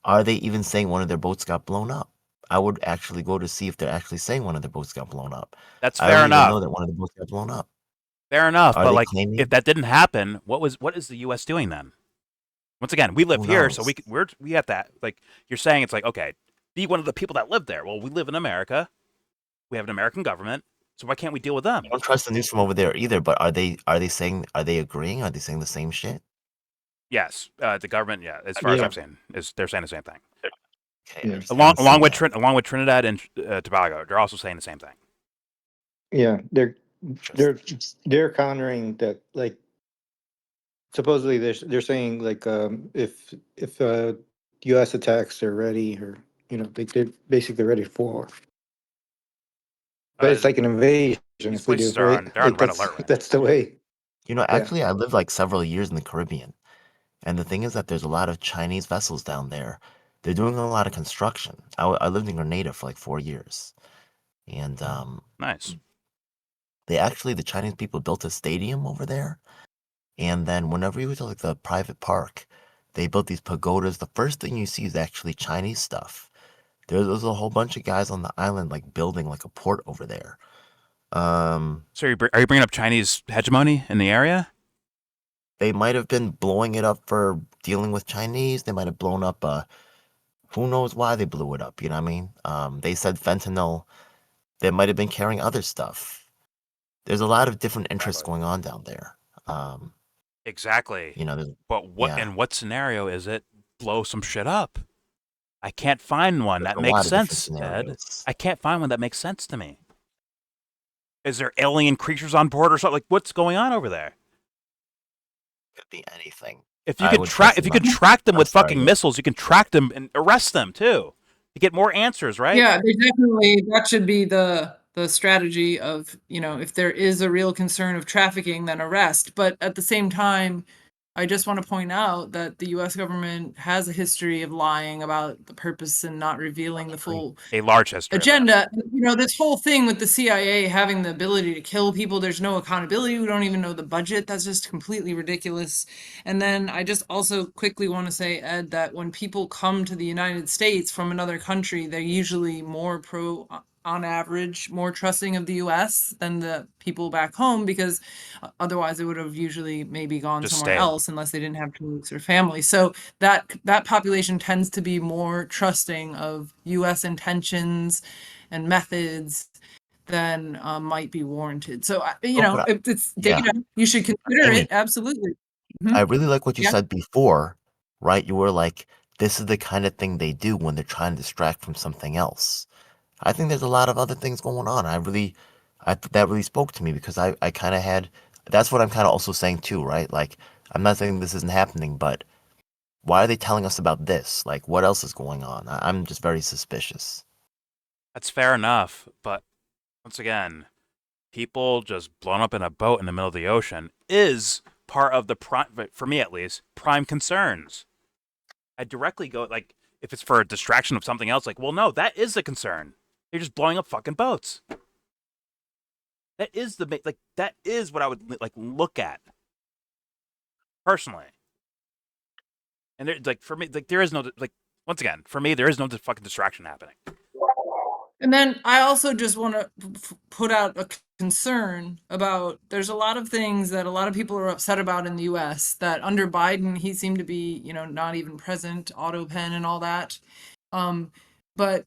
are they even saying one of their boats got blown up? I would actually go to see if they're actually saying one of their boats got blown up. That's I fair don't even enough. know that one of the boats got blown up. Fair enough. Are But they like, if claiming? that didn't happen, what is the U.S. doing then? Once again, we live Who here, so knows? we have that. Like you're saying, it's like, okay, be one of the people that live there. Well, we live in America. We have an American government. So why can't we deal with I them? don't trust the news from over there either, but are they agreeing? Are they saying the same shit? Yes, the government. Yeah, as far as Yeah, I've seen, they're saying the same thing. Okay, I yeah, just haven't seen that. Along with Trinidad and Tobago, they're also saying the same thing. yeah. Interesting. They're countering that. Like supposedly they're saying like if U.S. attacks are ready, or they're basically ready for war. But it's like an invasion These if we do, places are right? on Like red alert right now. that's the way. Yeah. Actually, I lived like several years in the Caribbean, and the thing is that there's a lot of Chinese vessels down there. They're doing a lot of construction. I lived in Grenada for like 4 years, and Nice. the Chinese people built a stadium over there. And then whenever you go to like the private park, they built these pagodas. The first thing you see is actually Chinese stuff. There's a whole bunch of guys on the island like building like a port over there. So are you bringing up Chinese hegemony in the area? They might have been blowing it up for dealing with Chinese. They might have blown up who knows why they blew it up, you know what I mean? They said fentanyl. They might have been carrying other stuff. There's a lot of different interests Exactly. going on down there. Exactly. You know, But yeah, in what scenario is it blow some shit up? I can't find one there's that a makes lot of different sense, Ed. scenarios. I can't find one that makes sense to me. Is there alien creatures on board or something? Like, what's going on over there? Could be anything. If you I could would trust if them you could not. track them I'm with sorry. fucking missiles, you can track them and arrest them too. To get more answers, right? Yeah, they definitely that should be the strategy of, if there is a real concern of trafficking, then arrest. But at the same time, I just want to point out that the US government has a history of lying about the purpose and not revealing the full A large history of that. agenda. This whole thing with the CIA having the ability to kill people, there's no accountability. We don't even know the budget. That's just completely ridiculous. And then I just also quickly want to say, Ed, that when people come to the United States from another country, they're usually more on average, more trusting of the US than the people back home, because otherwise they would have usually maybe gone Just somewhere stayed. else unless they didn't have troops or family. So that population tends to be more trusting of US intentions and methods than might be warranted. So Oh, if it's yeah, data, you should consider Amy, it. Absolutely. I Mhm. really like what you Yeah. said before, right? You were like, this is the kind of thing they do when they're trying to distract from something else. I think there's a lot of other things going on. That really spoke to me because I kind of had, that's what I'm kind of also saying too, right? Like, I'm not saying this isn't happening, but why are they telling us about this? Like, what else is going on? I'm just very suspicious. That's fair enough, but once again, people just blown up in a boat in the middle of the ocean is part of the prime, for me at least, prime concerns. I directly go like, if it's for a distraction of something else, like, well, no, that is a concern. They're just blowing up fucking boats. That is that is what I would like look at personally. And there, like for me, like there is no like once again for me there is no fucking distraction happening. And then I also just want to put out a concern about there's a lot of things that a lot of people are upset about in the US that under Biden, he seemed to be, not even present, auto pen and all that. But,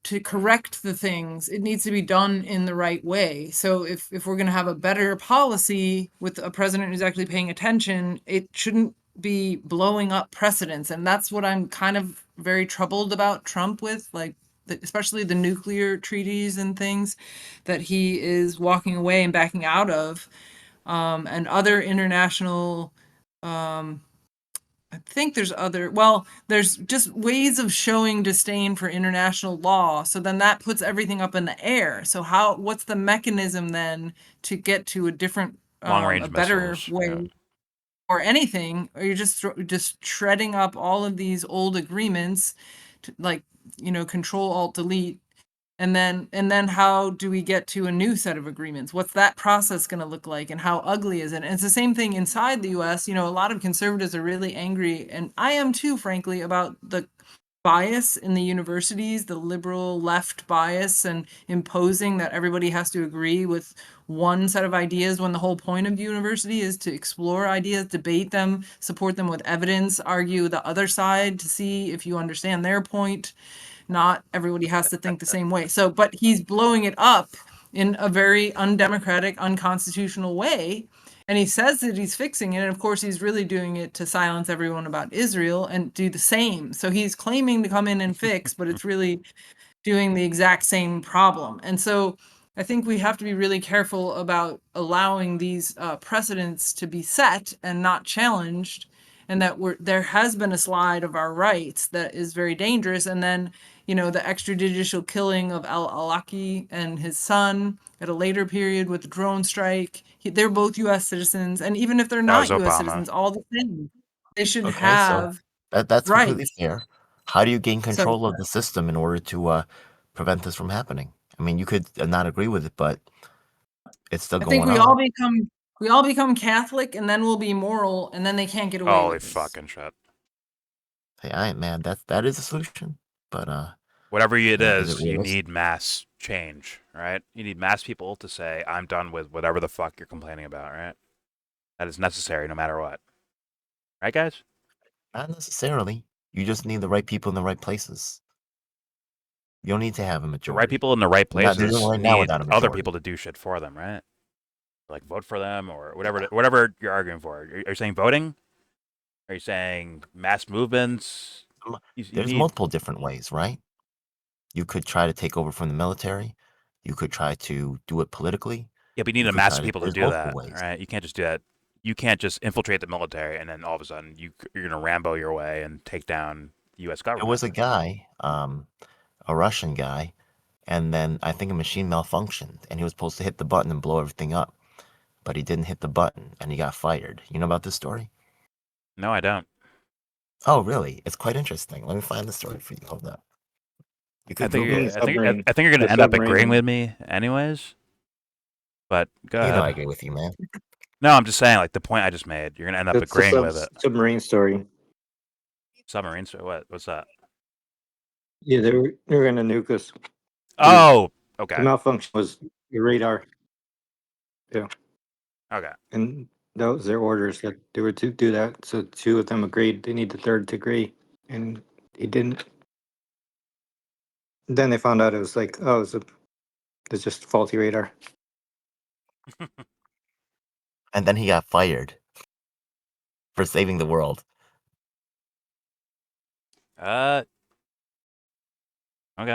to correct the things, it needs to be done in the right way. So if we're going to have a better policy with a president who's actually paying attention, it shouldn't be blowing up precedents. And that's what I'm kind of very troubled about Trump with, like, especially the nuclear treaties and things that he is walking away and backing out of, and other international I think there's there's just ways of showing disdain for international law. So then that puts everything up in the air. So what's the mechanism then to get to a different, Long a range better missiles. way Yeah. or anything? Or you're just shredding up all of these old agreements to, like, control alt delete. And then how do we get to a new set of agreements? What's that process going to look like, and how ugly is it? And it's the same thing inside the US. A lot of conservatives are really angry, and I am too, frankly, about the bias in the universities, the liberal left bias, and imposing that everybody has to agree with one set of ideas when the whole point of university is to explore ideas, debate them, support them with evidence, argue the other side to see if you understand their point. Not everybody has to think the same way. So, but he's blowing it up in a very undemocratic, unconstitutional way. And he says that he's fixing it. And of course, he's really doing it to silence everyone about Israel and do the same. So he's claiming to come in and fix, but it's really doing the exact same problem. And so I think we have to be really careful about allowing these precedents to be set and not challenged, and that there has been a slide of our rights that is very dangerous. And then, the extrajudicial killing of al-Awlaki and his son at a later period with the drone strike. They're both U.S. citizens, and even if they're That was not U.S. Obama. citizens, all the same, they should Okay, so have that's completely rights. fair. How do you gain So control of the system in order to prevent this from happening? I mean, you could not agree with it, but it's still I think going we on. all become Catholic, and then we'll be moral, and then they can't get away Holy with this. fucking shit. Hey, I man, that is a solution. But Whatever it is is, it you realistic? need mass change, right? You need mass people to say, I'm done with whatever the fuck you're complaining about, right? That is necessary no matter what. Right, guys? Not necessarily. You just need the right people in the right places. You don't need to have a The majority. right people in the right You're not doing it places right now need without a other majority. people to do shit for them, right? Like vote for them or whatever you're arguing for. Are you saying voting? Are you saying mass movements? You There's need multiple different ways, right? You could try to take over from the military. You could try to do it politically. Yeah, but you need You a could mass try of to. people to There's do multiple that, ways. right? You can't just do that. You can't just infiltrate the military and then all of a sudden you're gonna Rambo your way and take down the U.S. There government. was a guy, a Russian guy, and then I think a machine malfunctioned, and he was supposed to hit the button and blow everything up, but he didn't hit the button, and he got fired. You know about this story? No, I don't. Oh, really? It's quite interesting. Let me find the story for you. Hold up. You I could think Google you're, it. I think I think you're gonna The end up agreeing submarine. with me anyways. But go You know I ahead. agree with you, man. No, I'm just saying, like the point I just made. You're gonna end up That's the agreeing with it. submarine story. Submarines? What's that? Yeah, they were gonna nuke us. Oh, The okay, malfunction was the radar. Yeah, okay. and that was their orders that they were to do that. So two of them agreed. They need the third to agree, and he didn't. Then they found out it was like, oh, it's just faulty radar. And then he got fired for saving the world. Okay. I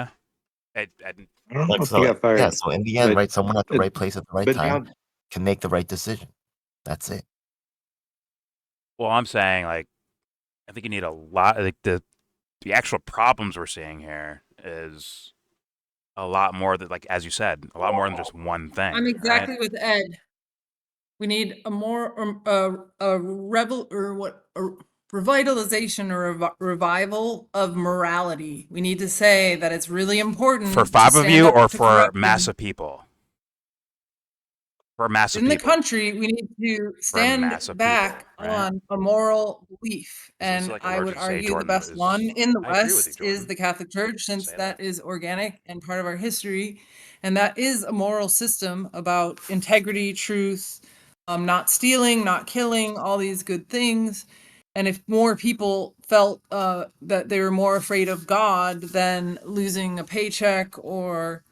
I don't know Like if he so, got fired. yeah. So in the end, but right, someone at the it- right place at the right but time now can make the right decision. That's it. well, I'm saying like I think you need a lot. Like the actual problems we're seeing here is a lot more that, like as you said, a lot more than just one thing. I'm exactly right? with Ed. We need a more revitalization or revival of morality. We need to say that it's really important For to 5 of stand you up or to for corruption. massive people? For massive In the people. country, we need to stand massive back people, right? on a moral belief. Is this And like I would allergic to say, argue the Jordan? best one in the I agree with you, West Jordan. is the Catholic Church, since Say that is organic and part of our history. And that is a moral system about integrity, truth, not stealing, not killing, all these good things. And if more people felt that they were more afraid of God than losing a paycheck or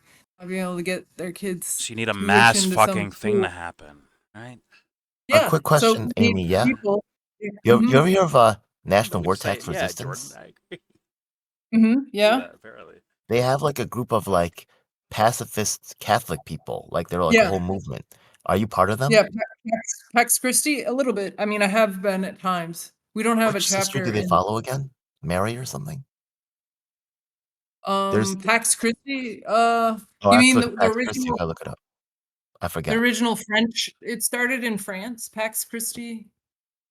being able to get their kids So you need a mass tuition to some fucking thing school. to happen, right? A quick So question, we need Amy. Yeah, people. you ever hear of National Would War you say, Tax yeah, Jordan? Resistance? I agree. Yeah. Yeah, apparently. They have like a group of like pacifist Catholic people. Like they're like a Yeah. whole movement. Are you part of them? Yeah. Pax Christi, a little bit. I mean, I have been at times. We don't have a Which sister chapter do they in follow again? Mary or something? There's Pax Christi. oh, You I have to mean look at the Pax Christi. original I look it up. I the forget. original French? It started in France, Pax Christi.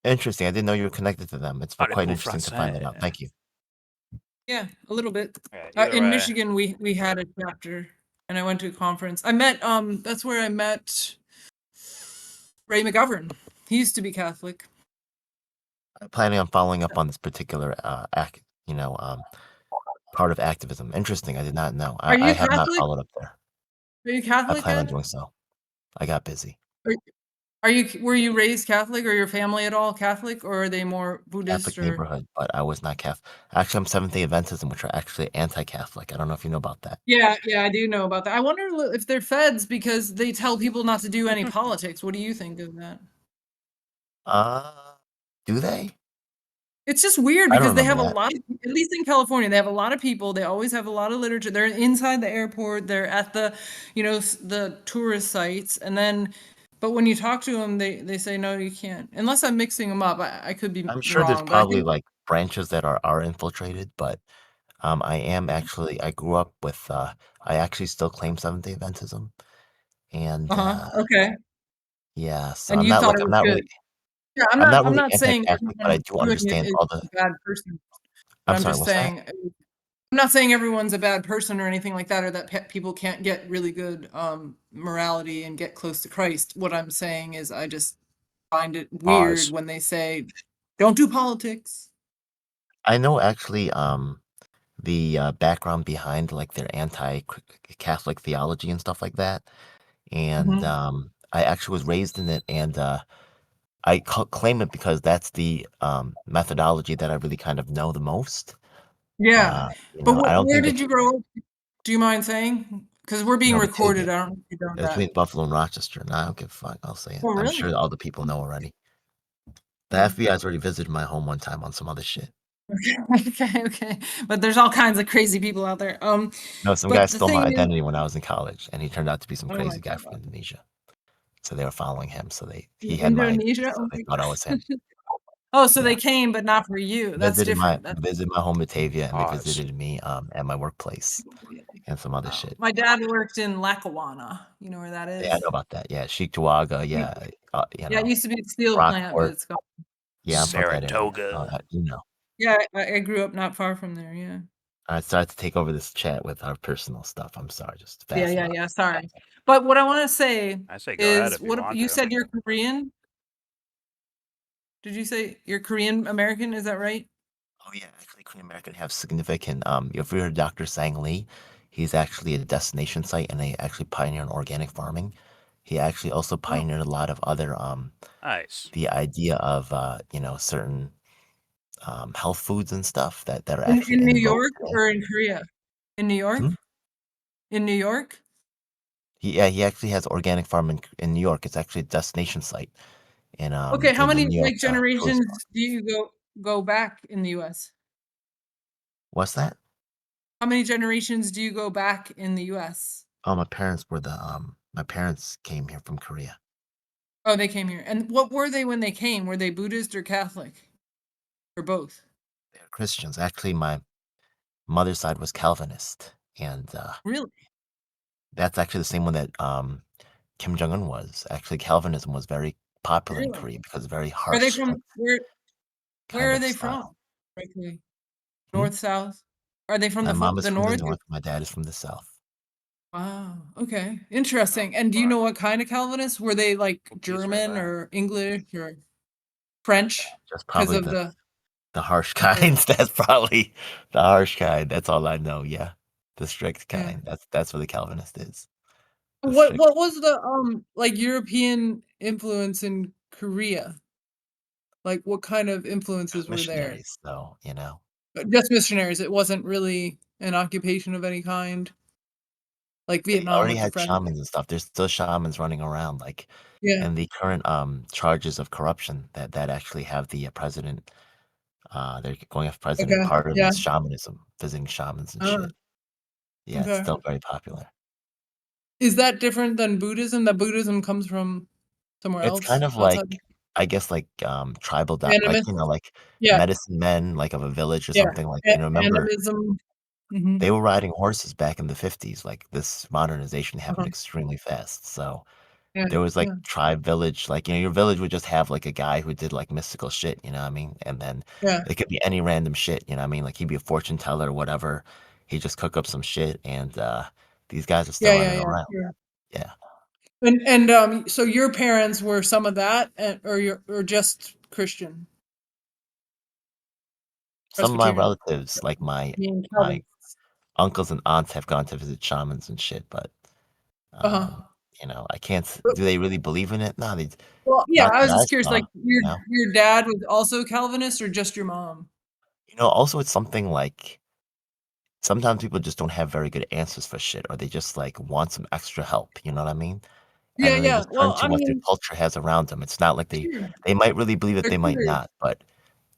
Interesting. I didn't know you were connected to them. It's quite Parlez-vous interesting to find that out. français? Thank you. Yeah, a little bit. Yeah, either In way. Michigan, we had a chapter, and I went to a conference. I met that's where I met Ray McGovern. He used to be Catholic. I'm planning on following up on this particular part of activism. Interesting. I did not know. Are I you have not Catholic? followed up there. Are you I Catholic, plan on Ed? doing so. I got busy. Are you were you raised Catholic, or your family at all Catholic, or are they more Buddhist Catholic or? neighborhood, but I was not Catholic. Actually, I'm Seventh-day Adventism, which are actually anti-Catholic. I don't know if you know about that. Yeah, I do know about that. I wonder if they're feds because they tell people not to do any politics. What do you think of that? Do they? It's just weird I don't because they have remember a that. lot of, at least in California, they have a lot of people. They always have a lot of literature. They're inside the airport. They're at the, the tourist sites. And then, but when you talk to them, they say, no, you can't. Unless I'm mixing them up. I could be I'm sure there's wrong, but I probably think, like branches that are infiltrated, but I grew up with I actually still claim Seventh-day Adventism. And okay. yeah, so And you thought it was good. Yeah, I'm not I'm really not saying anti-Catholic, but I everyone do doing it understand is all the a bad person. But I'm I'm sorry, just what's that? saying, I'm not saying everyone's a bad person or anything like that, or that people can't get really good morality and get close to Christ. What I'm saying is I just find it weird Pause. when they say, don't do politics. I know actually the background behind like their anti-Catholic theology and stuff like that. And Mhm. I actually was raised in it, and I claim it because that's the methodology that I really kind of know the most. Yeah. But I don't where think did you grow up? Do you mind saying? Because we're being no, recorded. Batavia. I don't know if you know It's that. between Buffalo and Rochester. No, I don't give a fuck. I'll say it. Oh, I'm really? sure all the people know already. The Yeah. FBI's already visited my home one time on some other shit. Okay. But there's all kinds of crazy people out there. No, some guy But the stole my thing is, identity when I was in college, and he turned out to be some oh my crazy guy from God. Indonesia. So they were following him. So he In had my ID, Indonesia? so Oh they my thought I was him. God. Oh, so Yeah. they came, but not for you. That's different. That's Visited my home Batavia, and they Pause. visited me at my workplace and some other shit. My dad worked in Lackawanna. You know where that Yeah, I is? know about that. Yeah, Cheektowaga. Yeah, Yeah, it used to be a steel plant, but Rockport. it's gone. Yeah, I'm from that area. Saratoga. Yeah, I grew up not far from there. Yeah. I started to take over this chat with our personal stuff. I'm sorry, just fast enough. Yeah. Sorry. But what I want to say I say go ahead is, if you want you to. said you're Korean? Did you say you're Korean American? Is that right? Oh yeah, actually, Korean American have significant. If you heard Dr. Sang Lee, he's actually a destination site, and they actually pioneer in organic farming. He actually also Oh. pioneered a lot of other Nice. the idea of certain health foods and stuff that are In actually New in vogue York today. or in Korea? In New York? Hmm? In New York? He actually has organic farm in New York. It's actually a destination site Okay, how in the many New York tourist generations zone. do you go back in the US? What's that? How many generations do you go back in the US? Oh, my parents came here from Korea. Oh, they came here. And what were they when they came? Were they Buddhist or Catholic? Or both? They're Christians. Actually, my mother's side was Calvinist, and Really? that's actually the same one that Kim Jong Un was. Actually, Calvinism was very popular in Really? Korea because of very Are they harsh, from strict where kind are of they from? style. Frankly, Hmm? north, south? Are they from My mom is the from the north? north. My dad is from the south. Wow. Okay. Interesting. And do you know what kind of Calvinists? Were they like Peace right German there. or English or French? Just Because probably of the the harsh okay. kinds. That's probably the harsh kind. That's all I know. Yeah, the strict Yeah. kind. That's what the Calvinist is. The What strict was the like European influence in Korea? Like what kind of influences were there? missionaries, though. Just missionaries. It wasn't really an occupation of any kind, like They Vietnam already with the had French. shamans and stuff. There's still shamans running around, Yeah. and the current charges of corruption that actually have the president. They're going after president. Okay. Part of Yeah. it's shamanism, visiting shamans and Ah, shit. Yeah, it's okay. still very popular. Is that different than Buddhism? That Buddhism comes from somewhere It's kind else of like outside? I guess like tribal, like Animist. like Yeah, medicine men, like of a village or yeah. something. Like remember Animism. Hmm. they were riding horses back in the 50s. Like this modernization happened Uh-huh. extremely fast. So Yeah, there was like yeah, tribe village, like your village would just have like a guy who did like mystical shit. You know what I mean? And then yeah, it could be any random shit. You know what I mean? Like he'd be a fortune teller or whatever. He'd just cook up some shit, and these guys are still yeah, running yeah, around. yeah. Yeah. And so your parents were some of that, or just Christian Some of my Presbyterian, relatives, like being my Calvin. uncles and aunts, have gone to visit shamans and shit, but Uh-huh. I can't. But- Do they really believe in it? No, they Well, yeah, not I that was I just curious. saw. Like your You know, your dad was also Calvinist, or just your mom? also it's something like sometimes people just don't have very good answers for shit, or they just like want some extra help. You know what I mean? And Yeah, then they yeah. just turn Well, to I what their mean, culture has around them. It's not like sure, they might really believe it, they're they might curious. not, but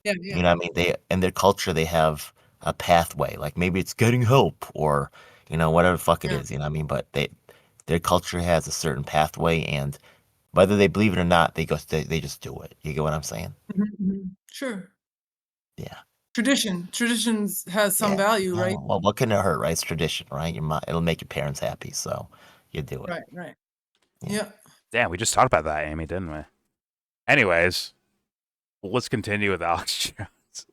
Yeah, you yeah, know what I mean? They in their culture they have a pathway. Like maybe it's getting help or whatever the fuck it yeah. is. You know what I mean? But their culture has a certain pathway, and whether they believe it or not, they just do it. You get what I'm saying? Sure. Yeah. Traditions has some Yeah. value, right? Well, what can it hurt, right? It's tradition, right? It'll make your parents happy, so you do it. Right, right. Yeah. Yeah. Damn, we just talked about that, Amy, didn't we? Anyways, let's continue with Alex Jones.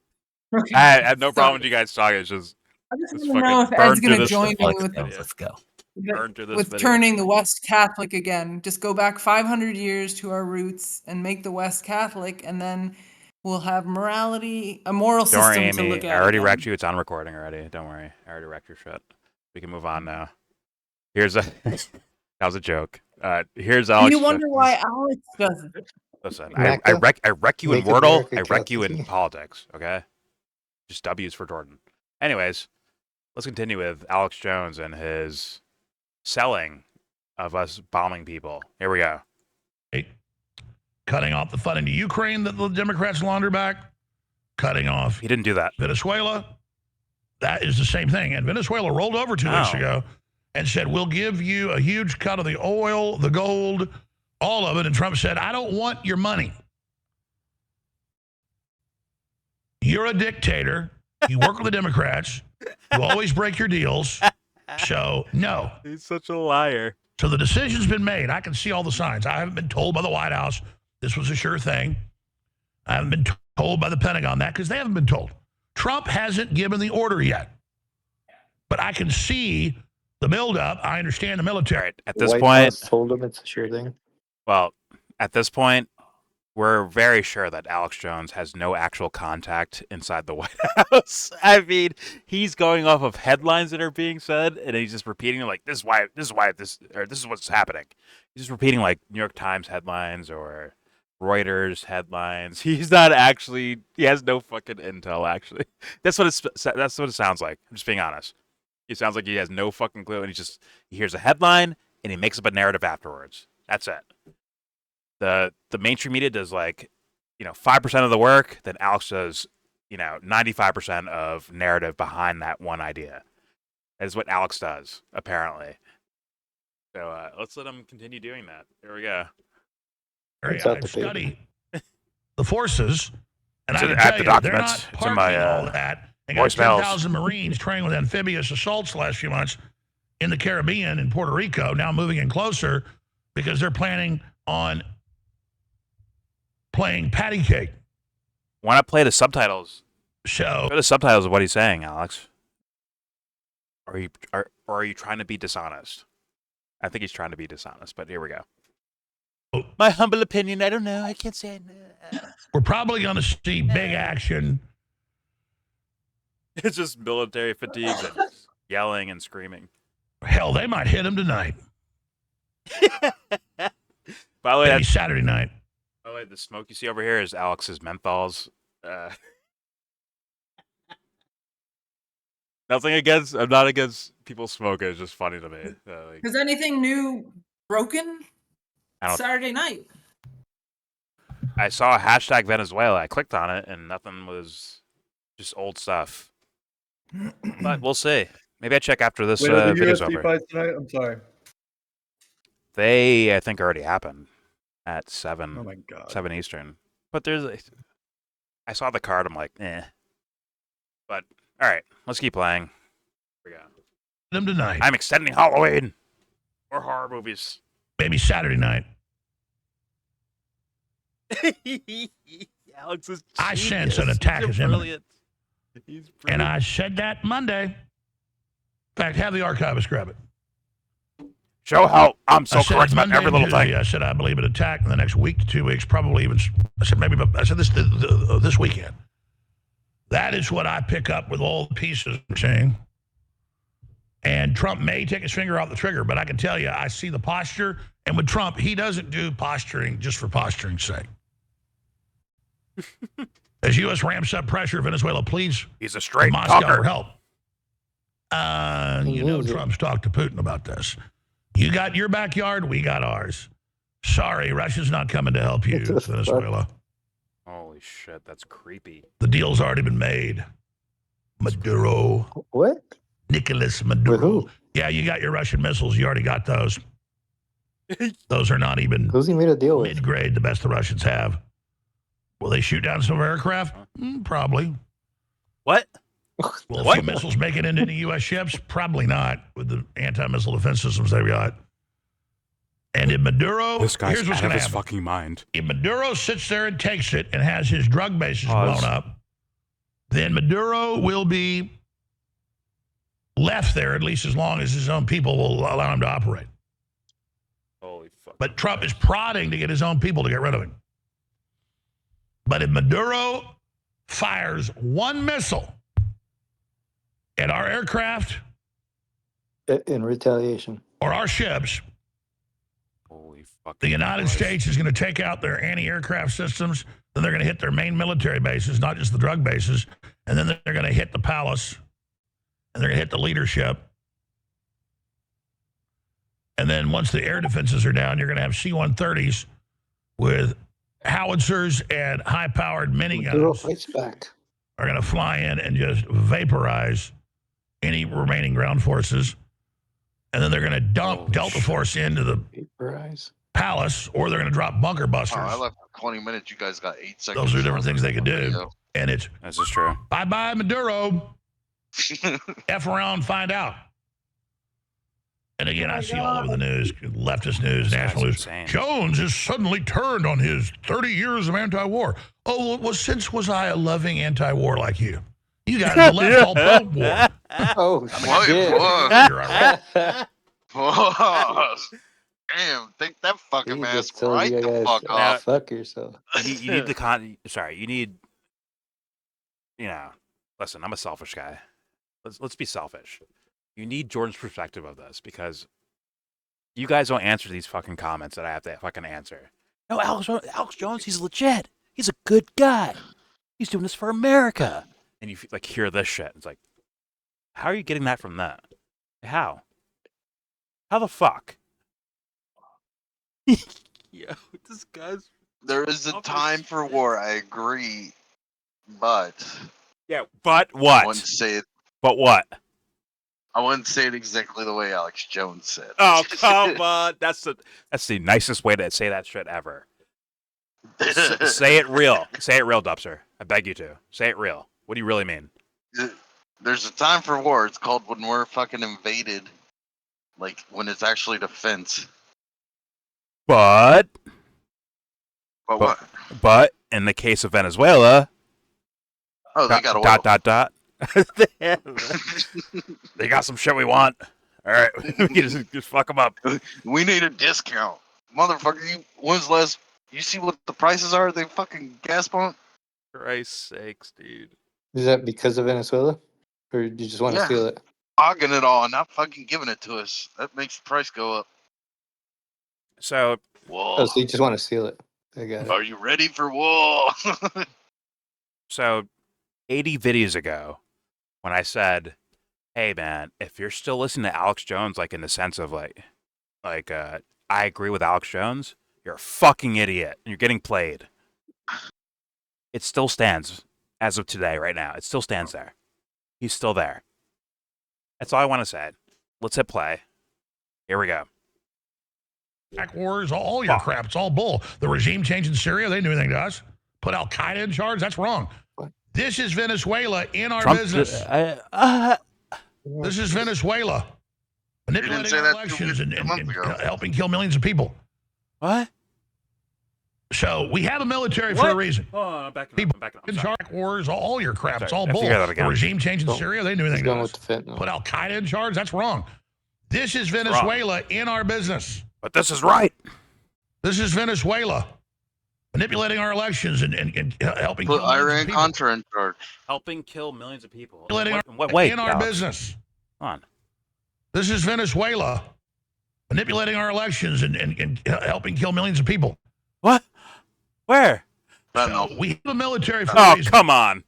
Okay. I have no So, problem with you guys talking. It's just I just let's want to know if fucking Ed's burn through gonna this. join me Alex with Jones, let's go. Burn through this with video. turning the West Catholic again. Just go back 500 years to our roots and make the West Catholic, and then we'll have morality, a moral Don't worry, system to Amy. look I at already again. wrecked you. It's on recording already. Don't worry. I already wrecked your shit. We can move on now. Here's a that was a joke. Here's And Alex. you wonder why Alex does it. Listen, I Mecca, wreck you in make Wordle. America I wreck you in Catholic. politics. Okay, just W's for Jordan. Anyways, let's continue with Alex Jones and his selling of us bombing people. Here we go. Cutting off the funding to Ukraine that the Democrats launder back, cutting off He didn't do that. Venezuela. That is the same thing. And Venezuela rolled over 2 weeks Oh. ago and said, we'll give you a huge cut of the oil, the gold, all of it. And Trump said, I don't want your money. You're a dictator. You work with the Democrats. You always break your deals. So, no. He's such a liar. So the decision's been made. I can see all the signs. I haven't been told by the White House this was a sure thing. I haven't been told by the Pentagon that because they haven't been told. Trump hasn't given the order yet. But I can see the buildup. I understand the All military. right. At this White point, House told him it's a sure thing. well, at this point, we're very sure that Alex Jones has no actual contact inside the White House. I mean, he's going off of headlines that are being said, and he's just repeating them like, "This is what's happening." He's just repeating like New York Times headlines or Reuters headlines. He's not actually. He has no fucking intel. Actually, that's what it sounds like. I'm just being honest. He sounds like he has no fucking clue, and he hears a headline and he makes up a narrative afterwards. That's it. The mainstream media does 5% of the work, then Alex does 95% of narrative behind that one idea. That is what Alex does, apparently. So let's let him continue doing that. Here we go. It's out I the paper. study the forces, and It's I can at tell the you, they're documents. not It's in parking my, all that. They got voicemails. 10,000 Marines trained with amphibious assaults the last few months in the Caribbean and Puerto Rico, now moving in closer because they're planning on playing patty cake. Why not play the subtitles? So Play the subtitles of what he's saying, Alex. Or are you trying to be dishonest? I think he's trying to be dishonest, but here we go. My humble opinion, I don't know. I can't say. we're probably going to see big action. It's just military fatigues and yelling and screaming. Hell, they might hit him tonight. By the way, Maybe Saturday night. By the way, the smoke you see over here is Alex's menthols. Nothing against. I'm not against people smoking. It's just funny to me. Has anything new broken I don't- Saturday night? I saw a hashtag Venezuela. I clicked on it, and nothing was. Just old stuff. But we'll see. Maybe I check after this Wait, are the video's UFC over. fights tonight? I'm sorry. They, I think, already happened. at 7. Oh my god. 7 Eastern. But I saw the card. I'm like, eh. But all right, let's keep playing. Here we go. Them tonight. I'm extending Halloween or horror movies. Maybe Saturday night. Alex is I genius. sense an attack He's is imminent. brilliant. He's And brilliant. I said that Monday. In fact, have the archivist grab it. Show how I'm so I said correct it about Monday every and little Tuesday. thing. I said I believe an attack in the next week to 2 weeks, probably even. I said maybe. I said this weekend. That is what I pick up with all the pieces I'm saying. And Trump may take his finger off the trigger, but I can tell you, I see the posture. And with Trump, he doesn't do posturing just for posturing's sake. As U.S. ramps up pressure, Venezuela pleads He's a with straight Moscow talker. for help. You know, Trump's talked to Putin about this. You got your backyard, we got ours. Sorry, Russia's not coming to help you, What the fuck? Venezuela. Holy shit, that's creepy. The deal's already been made. Maduro, What? Nicolas With Maduro. who? Yeah, you got your Russian missiles. You already got those. Those are not even Who's he made a deal with? mid-grade, the best the Russians have. Will they shoot down some of our aircraft? Probably. What? Will a What? few missiles make it into any U.S. ships? Probably not, with the anti-missile defense systems they've got. And if Maduro, This guy's here's what's out of going to his happen. fucking mind. If Maduro sits there and takes it and has his drug bases Pause. blown up, then Maduro will be left there at least as long as his own people will allow him to operate. Holy fuck. But Trump is prodding to get his own people to get rid of him. But if Maduro fires one missile at our aircraft In retaliation. or our ships, Holy fuck. the United States is going to take out their anti-aircraft systems. Then they're going to hit their main military bases, not just the drug bases. And then they're going to hit the palace. And they're going to hit the leadership. And then once the air defenses are down, you're going to have C-130s with howitzers and high-powered Maduro miniguns fights back. are going to fly in and just vaporize any remaining ground forces. And then they're going to dump Holy Delta shit. Force into the Vaporize. palace, or they're going to drop bunker busters. I left for 20 minutes. You guys got 8 seconds. Those are different things they could do. And it's This is true. bye-bye, Maduro. F around, find out. And again, I see all over the news, leftist news, This national guy's news. insane. Jones has suddenly turned on his 30 years of anti-war. Oh, well, since was I a loving anti-war like you? You guys the left all pro-war. Oh, What? shit. What? You're a Whoa. Damn, think that fucking He mask just told right you the guys fuck to off. fuck yourself. You need the sorry, you need, listen, I'm a selfish guy. Let's be selfish. You need Jordan's perspective of this because you guys don't answer these fucking comments that I have to fucking answer. No, Alex Jones, he's legit. He's a good guy. He's doing this for America. And you like hear this shit. It's like, how are you getting that from that? How? How the fuck? Yo, this guy's. There is a time for war, I agree. But Yeah, but I what? wouldn't say it But what? I wouldn't say it exactly the way Alex Jones said. Oh, come on. That's the nicest way to say that shit ever. Say it real. Say it real, Dubster. I beg you to. Say it real. What do you really mean? There's a time for war. It's called when we're fucking invaded. Like, when it's actually defense. But But what? but in the case of Venezuela, Oh, they got oil. dot. They got some shit we want. All right, we can just fuck them up. We need a discount. Motherfucker, when's last... You see what the prices are? They fucking gas pump? Christ's sakes, dude. Is that because of Venezuela? Or do you just want to Yeah. steal it? Hogging it all, not fucking giving it to us. That makes the price go up. So Whoa. Oh, so you just want to steal it. I got it. Are you ready for war? So 80 videos ago, when I said, hey man, if you're still listening to Alex Jones, like in the sense of like I agree with Alex Jones, you're a fucking idiot and you're getting played. It still stands as of today, right now. It still stands there. He's still there. That's all I want to say. Let's hit play. Here we go. Iraq wars, all your crap. It's all bull. The regime change in Syria, they didn't do anything to us. Put Al Qaeda in charge, that's wrong. This is Venezuela in our Trump, business. This is Venezuela. Manipulating say our that elections and month ago. helping kill millions of people. what? So we have a military for a reason. Oh, I'm backing People up. I'm backing up. in Sorry. charge wars, all your crap. It's Sorry, all I bull. figured that The again. regime change in Syria, they didn't do He's anything to going us. with the fentanyl. Put Al Qaeda in charge, that's wrong. This is Venezuela in our business. But this is right. This is Venezuela. Manipulating our elections and helping Put kill millions of Iran people. Contra in charge. Helping kill millions of people. Manipulating In what way? in our Alex? business. Come on. This is Venezuela. Manipulating our elections and helping kill millions of people. What? Where? So we have a military for Oh, a reason. come on.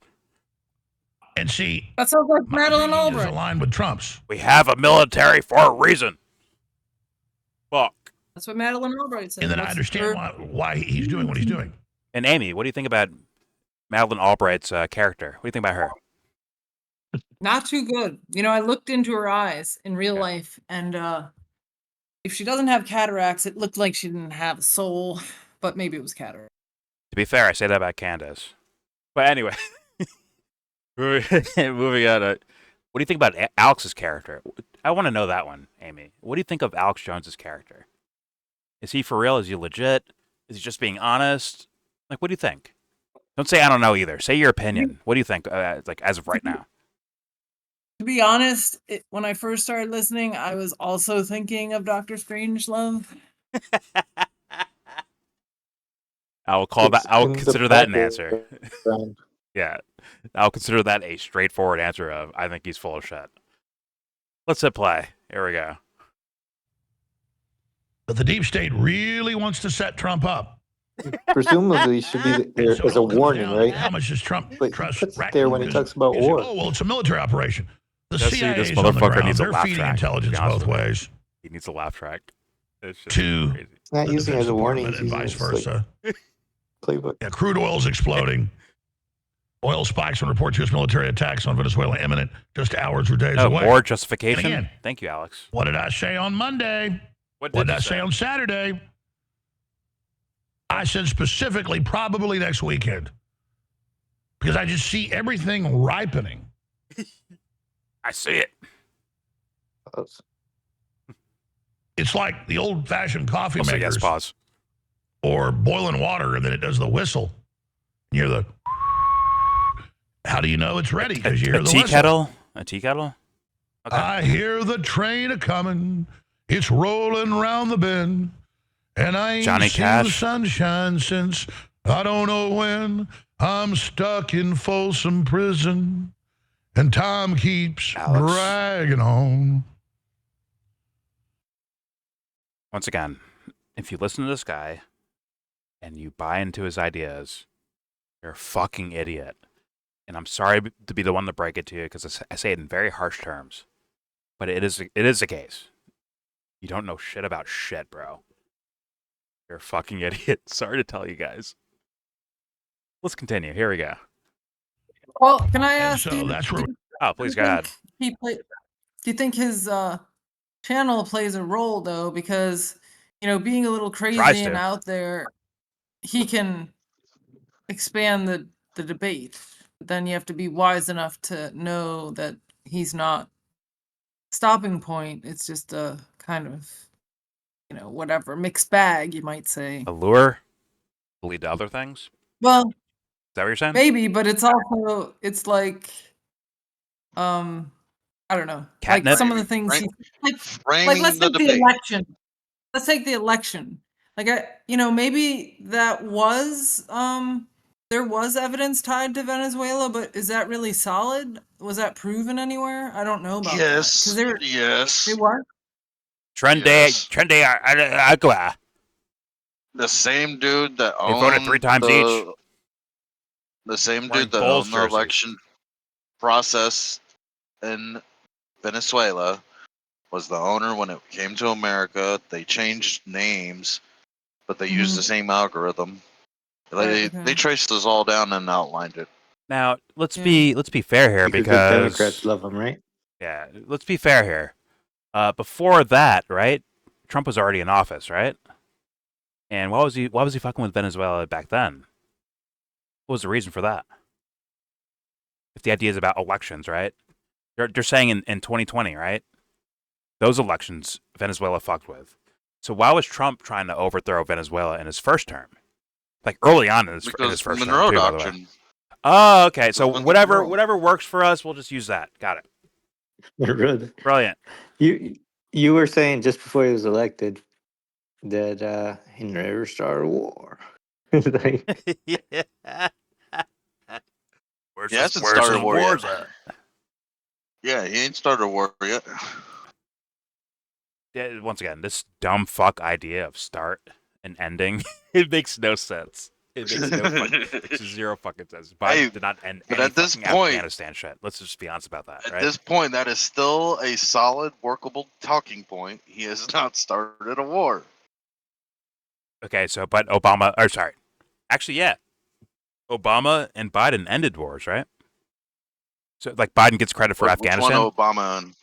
And see, That sounds like my Madeleine opinion is Albright. aligned with Trump's. We have a military for a reason. Fuck. That's what Madeleine Albright said. And then I That's understand her- why he's doing what he's doing. And Amy, what do you think about Madeleine Albright's character? What do you think about her? Not too good. You know, I looked into her eyes in real Yeah. life, and if she doesn't have cataracts, it looked like she didn't have a soul, but maybe it was cataract. To be fair, I say that about Candace. But anyway, moving on. What do you think about Alex's character? I want to know that one, Amy. What do you think of Alex Jones's character? Is he for real? Is he legit? Is he just being honest? Like, what do you think? Don't say I don't know either. Say your opinion. What do you think? Like as of right now. To be honest, when I first started listening, I was also thinking of Dr. Strangelove. I will call that. I will in the consider that an answer. background. Yeah, I'll consider that a straightforward answer of I think he's full of shit. Let's hit play. Here we go. But the deep state really wants to set Trump up. Presumably, should be there So as a it all comes warning, down to right? How much does Trump But he trust puts it Raccoon? there when he Because talks about you say, war. oh, well, it's a military operation. The Just see, CIA this is on the motherfucker ground. needs a They're laugh feeding track, to be intelligence honest both with you. ways. He needs a laugh track. It's just To- crazy. Not The using it Defense as a warning, Department he's and using vice it as like versa. playbook. Yeah, crude oil's exploding. Oil spikes when report U.S. military attacks on Venezuela imminent, just hours or days No, away. more justification. And again- Thank you, Alex. What did I say on Monday? What What did did you I say on Saturday? I said specifically probably next weekend. Because I just see everything ripening. I see it. It's like the old-fashioned coffee Also, makers yes, pause. or boiling water, and then it does the whistle. You hear the... How do you know it's ready? Because you hear A the tea whistle. kettle. A tea kettle. Okay. I hear the train a-coming. It's rolling round the bend. And I ain't Johnny seen the Cash. sunshine since I don't know when. I'm stuck in Folsom Prison. And time keeps Alex. dragging on. Once again, if you listen to this guy and you buy into his ideas, you're a fucking idiot. And I'm sorry to be the one to break it to you because I say it in very harsh terms, but it is the case. You don't know shit about shit, bro. You're a fucking idiot. Sorry to tell you guys. Let's continue. Here we go. Well, can I And ask so you? that's where Oh, please go ahead. Do you think his channel plays a role though? Because being a little crazy Tries and to. out there, he can expand the debate. But then you have to be wise enough to know that he's not stopping point. It's just a kind of whatever mixed bag, you might say. Allure to lead to other things. Is Well, that what you're saying? maybe, but it's like I don't know. Catnip? Like some of the things Framing let's the take the debate. election. Let's take the election. Like maybe that was there was evidence tied to Venezuela, but is that really solid? Was that proven anywhere? I don't know about Yes. that. Because Yes. they were. Trendy, Yes. trendy, agua. The same dude that They owned voted 3 times each. The same Wearing dude that Bulls owned the jerseys. election process in Venezuela was the owner when it came to America. They changed names, but they used the same algorithm. They Okay. traced us all down and outlined it. Now let's Yeah. be fair here Because the because Democrats love him, right? yeah, let's be fair here. Before that, right? Trump was already in office, right? And why was he fucking with Venezuela back then? What was the reason for that? If the idea is about elections, right? They're saying in 2020, right? Those elections Venezuela fucked with. So why was Trump trying to overthrow Venezuela in his first term? Like early on in his Because first term, Monroe too, by the way. Doctrine. Oh, okay. So Because whatever Monroe. works for us, we'll just use that. Got it. Really. Brilliant. You were saying just before he was elected that he never started a war. It's like, Yeah. He hasn't started a war yet. Yeah, he ain't started a war yet. Yeah, once again, this dumb fuck idea of start and ending, it makes no sense. It makes zero fucking sense. Biden Hey, did not end but any at this fucking point- Afghanistan shit. Let's just be honest about that, At right? this point, that is still a solid, workable talking point. He has not started a war. Okay, so but Obama, or sorry, actually, yeah, Obama and Biden ended wars, right? So like Biden gets credit for Afghanistan, Which one Obama and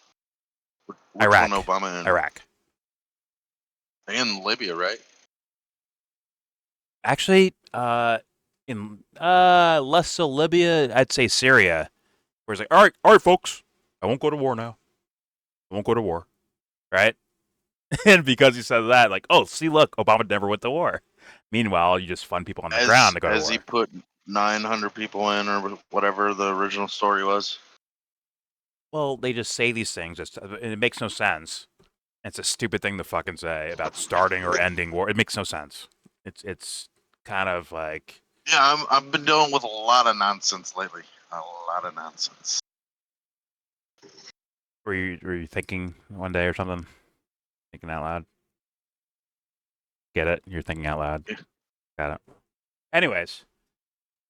Iraq. One Obama and Iraq. and Libya, right? Actually, in less so Libya, I'd say Syria, where it's like, all right, folks, I won't go to war now. I won't go to war, right? And because he said that, like, oh, see, look, Obama never went to war. Meanwhile, you just fund people on the ground to go to As war. he put 900 people in, or whatever the original story was. Well, they just say these things, and it makes no sense. It's a stupid thing to fucking say about starting or ending war. It makes no sense. It's kind of like, Yeah, I've been dealing with a lot of nonsense lately. A lot of nonsense. were you thinking one day or something? Thinking out loud? Get it? You're thinking out loud. Yeah. Got it. Anyways,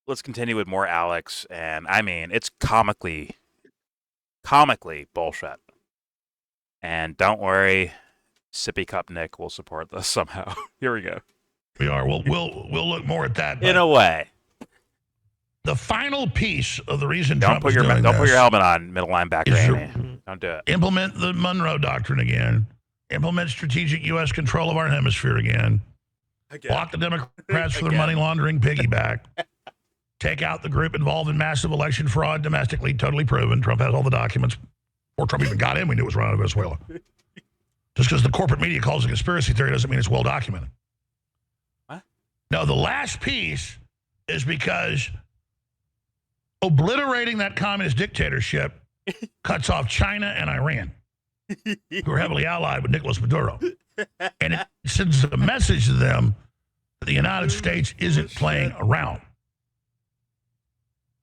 let's continue with more Alex, and I mean, it's comically bullshit. And don't worry, Sippy Cup Nick will support this somehow. Here we go. We are. We'll look more at that. In but a way, the final piece of the reason don't Trump put is your doing helmet on, middle linebacker is Amy. Don't do it. implement the Monroe Doctrine again, implement strategic U.S. control of our hemisphere again, block the Democrats for their Again. money laundering piggyback, take out the group involved in massive election fraud domestically, totally proven. Trump has all the documents. Before Trump even got in, we knew it was run out of Venezuela. Just because the corporate media calls it a conspiracy theory doesn't mean it's well documented. What? No, the last piece is because obliterating that communist dictatorship cuts off China and Iran, who are heavily allied with Nicolas Maduro. And it sends a message to them that the United States isn't playing around.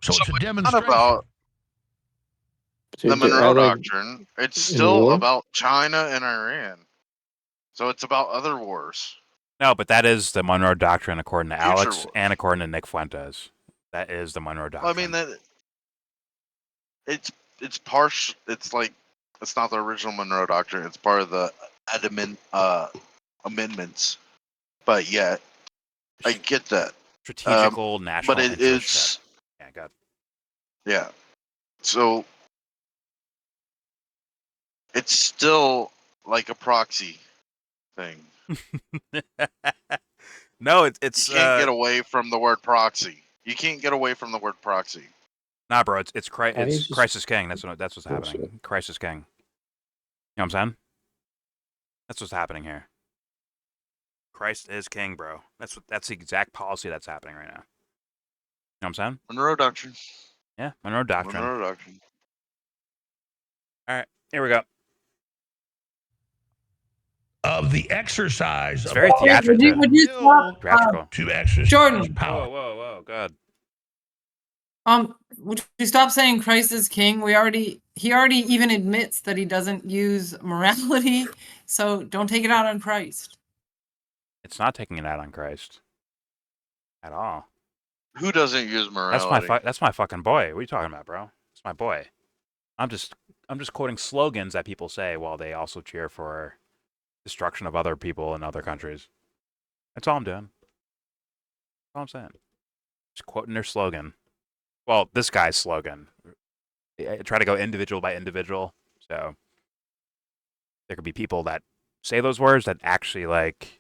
So it's a Not demonstration. about the Dude, Monroe I like Doctrine. It's still war? about China and Iran. So it's about other wars. No, but that is the Monroe Doctrine according to Future Alex wars. and according to Nick Fuentes. That is the Monroe Doctrine. Well, I mean that it's partial. It's like it's not the original Monroe Doctrine. It's part of the amendments. But yeah, I get that. strategical national But interest it's shit. Yeah, God. yeah. So it's still like a proxy thing. No, it's You can't get away from the word proxy. You can't get away from the word proxy. nah, bro. It's Why is this Christ is King. That's what's happening. bullshit? Christ is King. You know what I'm saying? That's what's happening here. Christ is King, bro. That's the exact policy that's happening right now. You know what I'm saying? Monroe Doctrine. Yeah, Monroe Doctrine. Monroe Doctrine. All right, here we go. Of the exercise It's of very all theatrical. Would you stop? Theatrical. to exercise Jordan. power. Whoa, God. Would you stop saying Christ is king? He already even admits that he doesn't use morality, so don't take it out on Christ. It's not taking it out on Christ at all. Who doesn't use morality? That's my fucking boy. What are you talking about, bro? It's my boy. I'm just quoting slogans that people say while they also cheer for destruction of other people in other countries. That's all I'm doing. That's all I'm saying. Just quoting their slogan. Well, this guy's slogan. I try to go individual by individual. So there could be people that say those words that actually like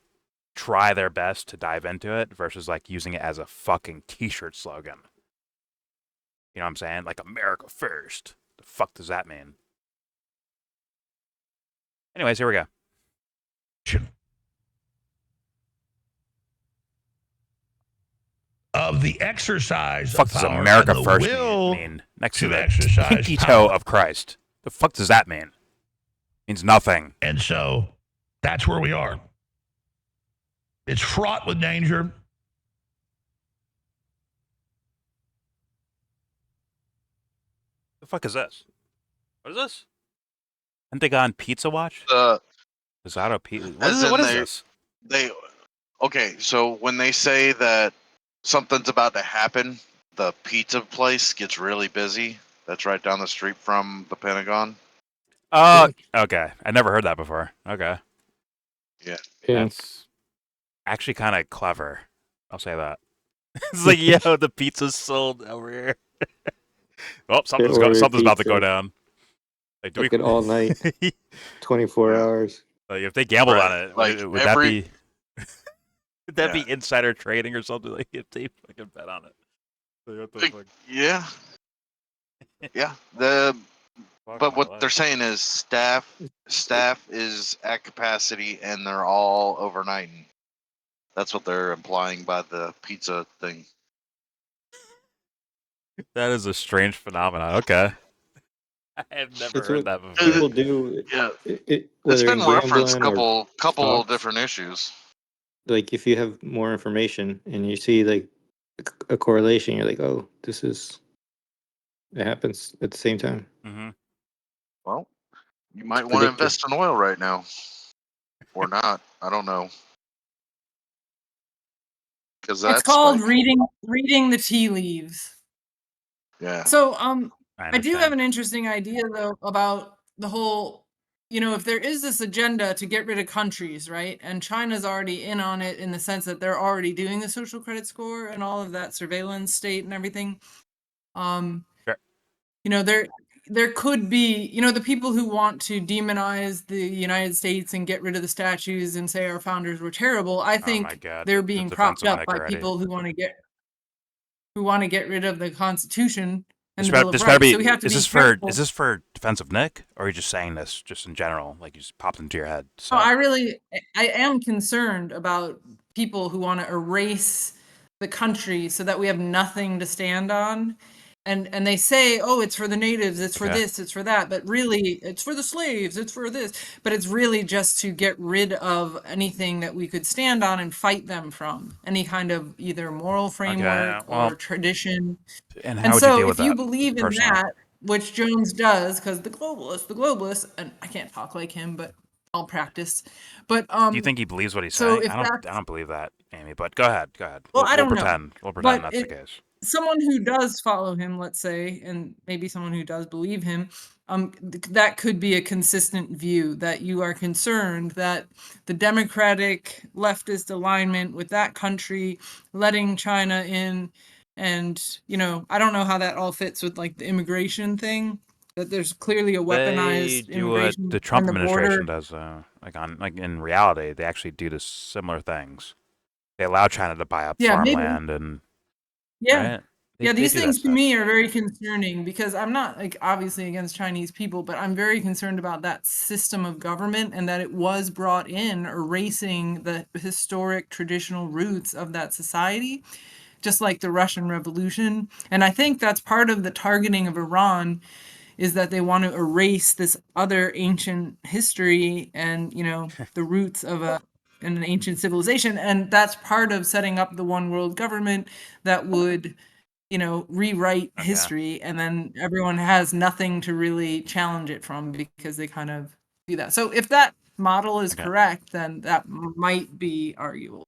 try their best to dive into it versus like using it as a fucking t-shirt slogan. You know what I'm saying? Like America first. The fuck does that mean? Anyways, here we go. Of the exercise The fuck of does power America and the first will mean? Next to to the exercise pinky toe power. of Christ. The fuck does that mean? Means nothing. And so that's where we are. It's fraught with danger. The fuck is this? What is this? Pentagon Pizza Watch? Pizzato Pizza. What As is it? in What is they- this? Okay, so when they say that something's about to happen, the pizza place gets really busy. That's right down the street from the Pentagon. Oh, okay. I never heard that before. Okay. Yeah. That's actually kind of clever. I'll say that. It's like, yo, the pizza's sold over here. Oh, something's order about to go pizza. down. Like, Fucking all night, 24 Yeah. hours. like, if they gambled Right, on it, like, would every- that be? Would that Yeah. be insider trading or something? Like, if they fucking bet on it. Like, what the Like, fuck? Yeah. Yeah. Fuck But my what life. they're saying is staff is at capacity and they're all overnighting. That's what they're implying by the pizza thing. That is a strange phenomenon. Okay. I have never It's heard what that before. people do. Yeah. It's It's been referenced gambling or couple stocks. different issues. like if you have more information and you see like a correlation, you're like, oh, it happens at the same time. Mm-hmm. Well, you might It's want to predictive. invest in oil right now. Or not. I don't know. Because that's It's called like, reading the tea leaves. yeah. So I I do have understand. an interesting idea though about the whole, if there is this agenda to get rid of countries, right? And China's already in on it in the sense that they're already doing the social credit score and all of that surveillance state and everything. Sure. There could be, the people who want to demonize the United States and get rid of the statues and say our founders were terrible. I Oh think my god. they're the being defense propped of up Nick by already. people who want to get rid of the Constitution and This the better, Bill this of better Rights. be. So we have to Is be this careful. is this for defense of Nick, or are you just saying this just in general, like you just popped into your head? So So I am concerned about people who want to erase the country so that we have nothing to stand on. And they say, oh, it's for the natives, it's for Okay. this, it's for that, but really it's for the slaves, it's for this. But it's really just to get rid of anything that we could stand on and fight them from. Any kind of either moral framework well, or tradition. and how And would you so deal with if you that believe in personally? that, which Jones does, because the globalists, and I can't talk like him, but I'll practice. But Do you think he believes what he's so saying? if I that's don't believe that, Amy. But go ahead. well, I We'll don't know. pretend. We'll But pretend that's the case. someone who does follow him, let's say, and maybe someone who does believe him, that could be a consistent view that you are concerned that the democratic leftist alignment with that country letting China in, and I don't know how that all fits with like the immigration thing. That there's clearly a They weaponized do what immigration the Trump on the administration border. does. Like in reality, they actually do this similar things. They allow China to buy up Yeah, maybe. farmland and Yeah. right. Yeah, They these do that things to stuff. me are very concerning because I'm not like obviously against Chinese people, but I'm very concerned about that system of government and that it was brought in erasing the historic traditional roots of that society, just like the Russian Revolution. And I think that's part of the targeting of Iran is that they want to erase this other ancient history and, the roots of an ancient civilization. And that's part of setting up the one world government that would rewrite Okay. history, and then everyone has nothing to really challenge it from because they kind of do that. So if that model is Okay. correct, then that might be arguable.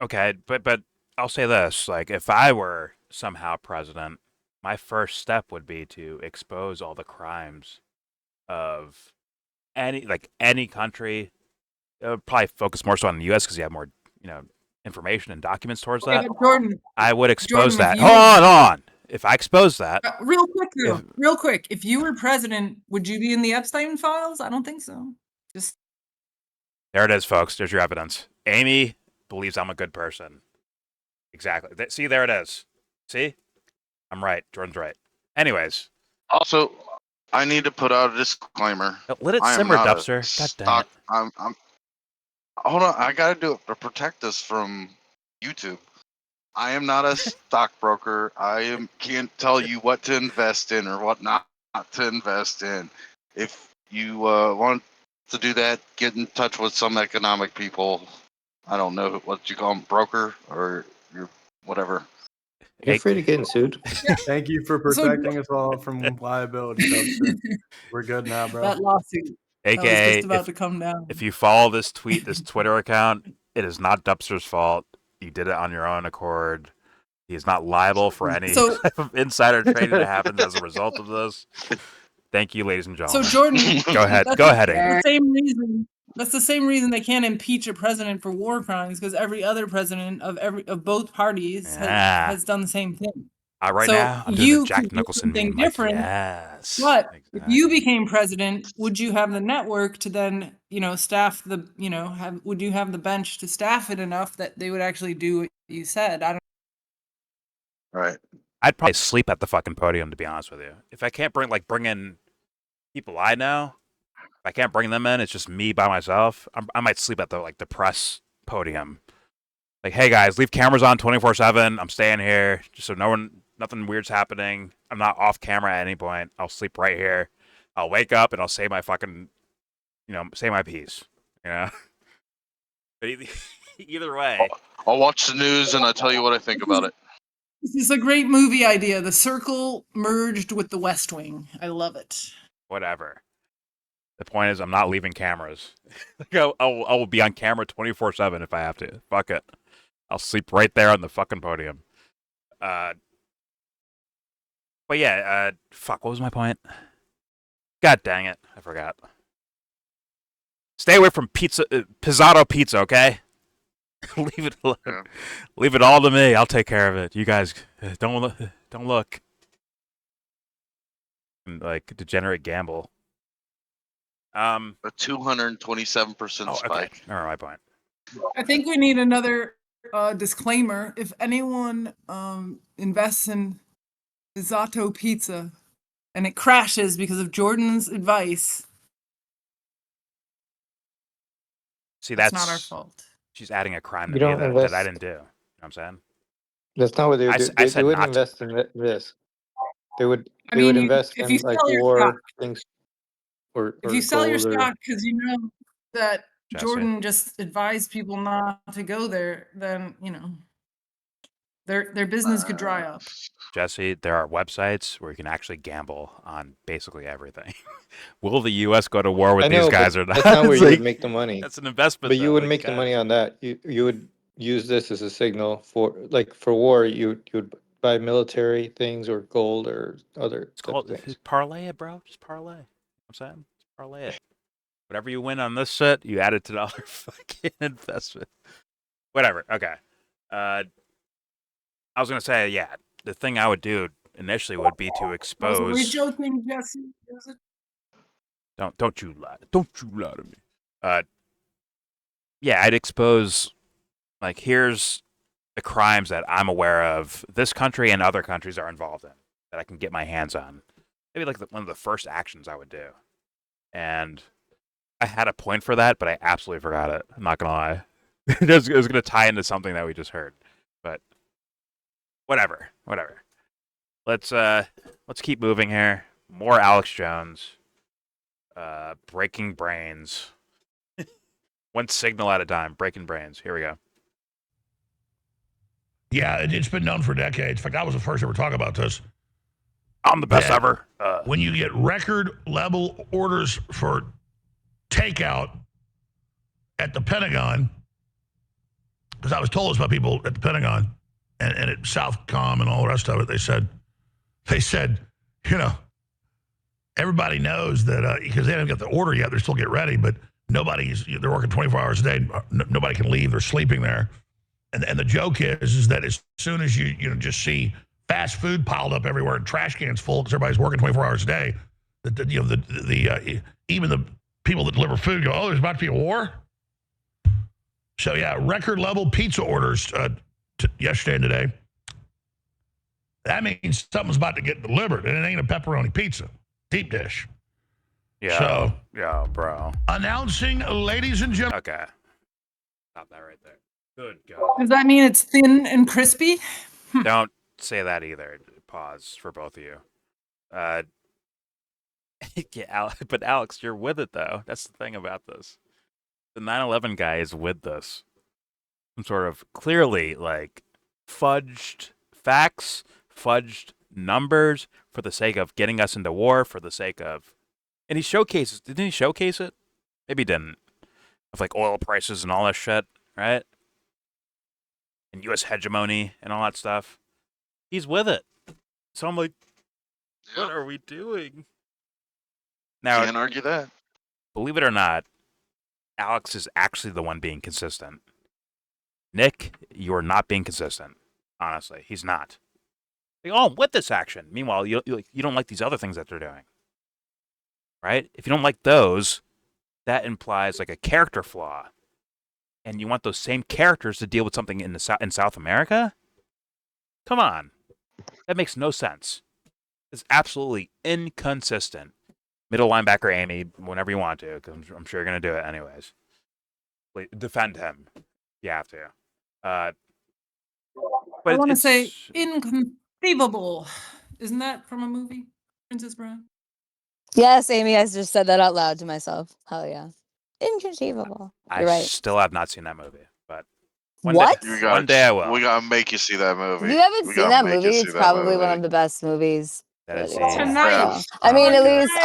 Okay, but I'll say this: like, if I were somehow president, my first step would be to expose all the crimes of any country. I would probably focus more so on the U.S. because you have more, information and documents towards Okay, that. but Jordan, I would expose Jordan, if that. you- Hold on. If I expose that, real quick, if you were president, would you be in the Epstein files? I don't think so. Just There it is, folks. There's your evidence. Amy believes I'm a good person. Exactly. See, there it is. See? I'm right. Jordan's right. Anyways. Also, I need to put out a disclaimer. Let it I am simmer, not a Dubster. God damn stock. it. I'm. Hold on. I gotta do it to protect us from YouTube. I am not a stockbroker. Can't tell you what to invest in or what not to invest in. If you want to do that, get in touch with some economic people. I don't know what you call them, broker or your whatever. You're Hey, free to get sued. Thank you for So- protecting us all from liability, Dubster. We're good now, bro. that lawsuit that was AKA, just about to come down. if you follow this Twitter account, it is not Dubster's fault. You did it on your own accord. He is not liable for any So- type of insider trading that happens as a result of this. Thank you, ladies and So gentlemen. Jordan, Go ahead. that's Go ahead, Amy. the same reason. That's the same reason they can't impeach a president for war crimes, because every other president of both parties Yeah. has done the same thing. Right So now, I'm doing you the Jack could do Nicholson something meme. Like, different, yes. But if you Exactly. became president, would you have the network to then, staff the, would you have the bench to staff it enough that they would actually do what you said? I don't. Right. I'd probably sleep at the fucking podium, to be honest with you. If I can't bring in people I know, if I can't bring them in, it's just me by myself. I might sleep at the press podium. Like, hey guys, leave cameras on 24/7. I'm staying here, just so nothing weird's happening. I'm not off camera at any point. I'll sleep right here. I'll wake up and I'll say my fucking, say my piece. But either way, I'll watch the news and I'll tell you what I think about it. This is a great movie idea. The Circle merged with the West Wing. I love it. whatever. The point is, I'm not leaving cameras. I'll be on camera 24/7 if I have to. Fuck it. I'll sleep right there on the fucking podium. But yeah, fuck, what was my point? God dang it, I forgot. Stay away from Pizzato Pizza, okay? Leave it alone. Yeah. Leave it all to me. I'll take care of it. You guys, don't look. Like, degenerate gamble. A 227% Okay. spike. Never mind, my point. I think we need another disclaimer. If anyone invests in Pizzato Pizza and it crashes because of Jordan's advice, See, that's not our fault. She's adding a crime to You me don't that I invest. didn't do. You know what I'm saying? That's not what they would do. I They said wouldn't not to. invest in this. They would I they would mean, invest if in you like sell your war stock, things or if you sell your gold or stock because you know that Jesse. Jordan just advised people not to go there, then their business could dry up. Jesse, there are websites where you can actually gamble on basically everything. Will the U.S. go to war with I these know, guys but or not? that's not where It's you would like, make the money. that's an investment. But you though, wouldn't like, make the guys. money on that. You would use this as a signal for war. You would buy military things or gold or other It's type of called things. parlay it, bro. Just parlay. You know what I'm saying? Just parlay it. Whatever you win on this shit, you add it to the other fucking investment. Whatever. Okay. I was gonna say, yeah, the thing I would do initially would be to I was expose. joking, Jesse. Don't you lie. Don't you lie to me. Yeah, I'd expose, like, here's the crimes that I'm aware of this country and other countries are involved in that I can get my hands on. Maybe like one of the first actions I would do. And I had a point for that, but I absolutely forgot it. I'm not gonna lie. It was gonna tie into something that we just heard. But whatever. Let's keep moving here. More Alex Jones. Breaking brains. One signal at a time. Breaking brains. Here we go. Yeah, it's been known for decades. In fact, I was the first to ever talk about this. I'm the best Yeah. ever. When you get record level orders for takeout at the Pentagon, because I was told this by people at the Pentagon and at Southcom and all the rest of it, they said, everybody knows that because they haven't got the order yet, they're still getting ready, but they're working 24 hours a day. Nobody can leave. They're sleeping there. And the joke is that as soon as you just see fast food piled up everywhere and trash cans full because everybody's working 24 hours a day, even the people that deliver food go, oh, there's about to be a war? So, yeah, record level pizza orders yesterday and today. That means something's about to get delivered, and it ain't a pepperoni pizza. Deep dish. Yeah. So, yeah, bro. announcing, ladies and gentlemen. Okay. Stop that right there. Good God. Does that mean it's thin and crispy? Don't say that either. Pause for both of you. Yeah, but Alex, you're with it though. That's the thing about this. The 9/11 guy is with this. Some sort of clearly like fudged facts, fudged numbers for the sake of getting us into war, for the sake of, and he showcases. Didn't he showcase it? Maybe he didn't. Of like oil prices and all that shit, right? And U.S. hegemony and all that stuff. He's with it. So I'm like, what are we doing? Now, Can't argue that. believe it or not, Alex is actually the one being consistent. Nick, you're not being consistent. Honestly, he's not. Like, oh, I'm with this action. Meanwhile, you don't like these other things that they're doing. Right? If you don't like those, that implies like a character flaw. And you want those same characters to deal with something in South America? Come on. That makes no sense. It's absolutely inconsistent. Middle linebacker Amy, whenever you want to, because I'm sure you're going to do it anyways. Please, defend him. You have to. But I want to say inconceivable. Isn't that from a movie? Princess Bride? Yes, Amy, I just said that out loud to myself. Hell yeah. Inconceivable. I You're right. still have not seen that movie. But What? One day I will. We gotta make you see that movie. If you haven't We seen gotta that make you movie, see it's that probably one movie. of the best movies. That is exists. Tonight. I mean, Oh at my least God.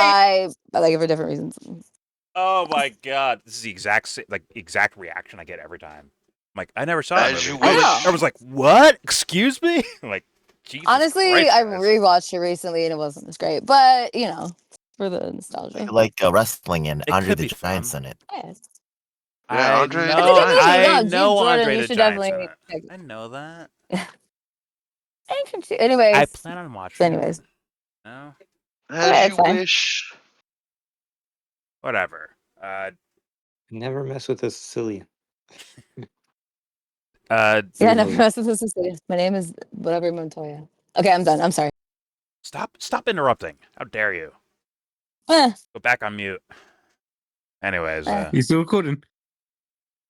I like it for different reasons. Oh my God. This is the exact reaction I get every time. I'm like, I never saw that As movie. you I know. wish. I was like, what? Excuse me? Like, Jesus Honestly, Christ, I guys. rewatched it recently and it wasn't as great, but you know, for the nostalgia. Like wrestling and It Andre could the be Giant's fun. in it. Yes. Yeah, I Andre the know, It's a good movie. I No, know Jordan, Andre you the should Giant's in definitely it. I know that. Anyways. I plan on watching Anyways. it. No? As Okay, you it's fine. wish. Whatever. Never mess with a Sicilian. Yeah, Your never movie. mess with this. My name is whatever Montoya. Okay, I'm done. I'm sorry. Stop interrupting. How dare you? Eh, Go back on mute. Anyways, You still recording?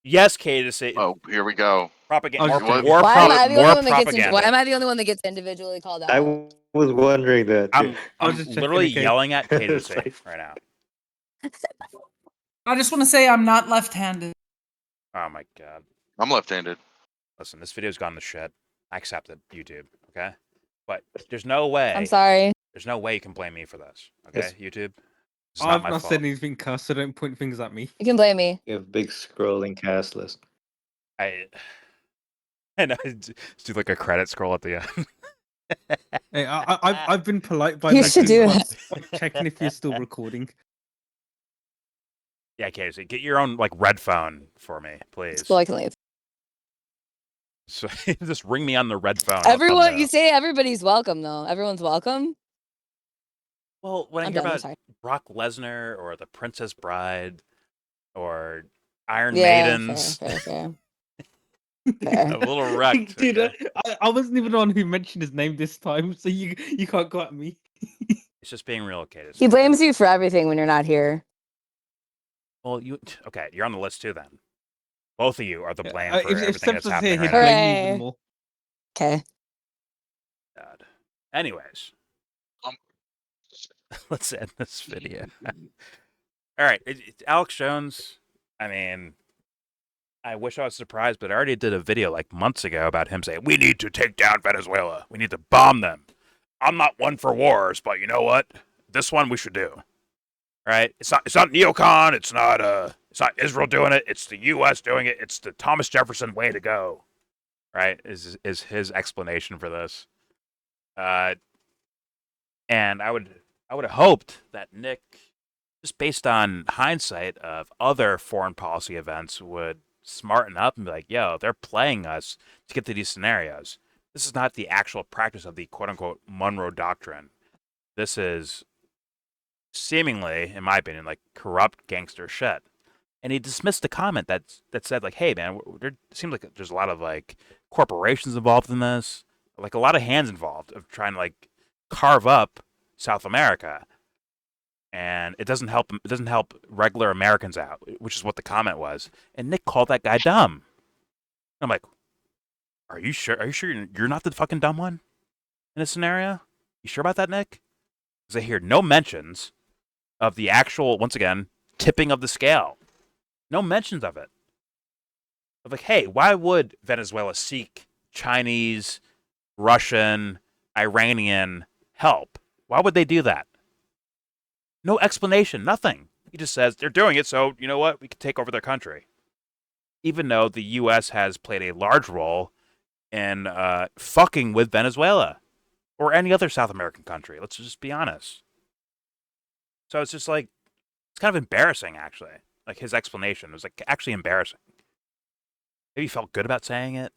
yes, Kate, to say Oh, here we go. propaganda. I More, was more, why am I the more only one that gets? propaganda. Why am I the only one that gets individually called I out? was wondering that. I'm, Too. I was I'm just checking literally again. yelling at Kate to It's say like- right now. I just want to say I'm not left-handed. Oh my God. I'm left-handed. Listen, this video's gone to shit. I accept it, YouTube. Okay, but there's no way. I'm sorry. There's no way you can blame me for this. Okay, Yes. YouTube. It's I've not my not fault. said anything cuss, so don't point fingers at me. You can blame me. You have big scrolling cast list. I know. Just do like a credit scroll at the end. Hey, I've been polite by You should do messaging, but checking if you're still recording. Yeah, Casey, get your own like red phone for me, please. Well, I can leave. So just ring me on the red phone. I'll come Everyone, you down. say everybody's welcome though. Everyone's welcome. Well, when I I'm hear done, I'm about sorry. Brock Lesnar or the Princess Bride or Iron Yeah, Maidens, fair. Fair. I'm a little wrecked. Dude, Okay? I wasn't even the one who mentioned his name this time, so you can't go at me. It's just being real, Kate. He blames you for everything when you're not here. Well, okay, you're on the list too then. Both of you are the blame for If everything Steps that's was happening here, he'd right now. blame you Hooray. even more. Okay. God. Anyways, let's end this video. All right, it's Alex Jones. I mean, I wish I was surprised, but I already did a video like months ago about him saying, we need to take down Venezuela. We need to bomb them. I'm not one for wars, but you know what? This one we should do. Right? It's not Neocon. It's not Israel doing it. It's the U.S. doing it. It's the Thomas Jefferson way to go. Right? Is his explanation for this. And I would have hoped that Nick, just based on hindsight of other foreign policy events, would smarten up and be like, yo, they're playing us to get to these scenarios. This is not the actual practice of the quote-unquote Monroe Doctrine. This is seemingly, in my opinion, like corrupt gangster shit. And he dismissed the comment that said like, "Hey man, there seems like there's a lot of like corporations involved in this, like a lot of hands involved of trying to like carve up South America, and it doesn't help. It doesn't help regular Americans out, which is what the comment was." And Nick called that guy dumb. I'm like, "Are you sure? Are you sure you're not the fucking dumb one in this scenario? You sure about that, Nick?" Because I hear no mentions of the actual, once again, tipping of the scale. No mentions of it. Of like, hey, why would Venezuela seek Chinese, Russian, Iranian help? Why would they do that? No explanation, nothing. He just says they're doing it, so you know what? We can take over their country. Even though the U.S. has played a large role in fucking with Venezuela or any other South American country. Let's just be honest. So it's just like, it's kind of embarrassing, actually. Like his explanation was like actually embarrassing. Maybe he felt good about saying it.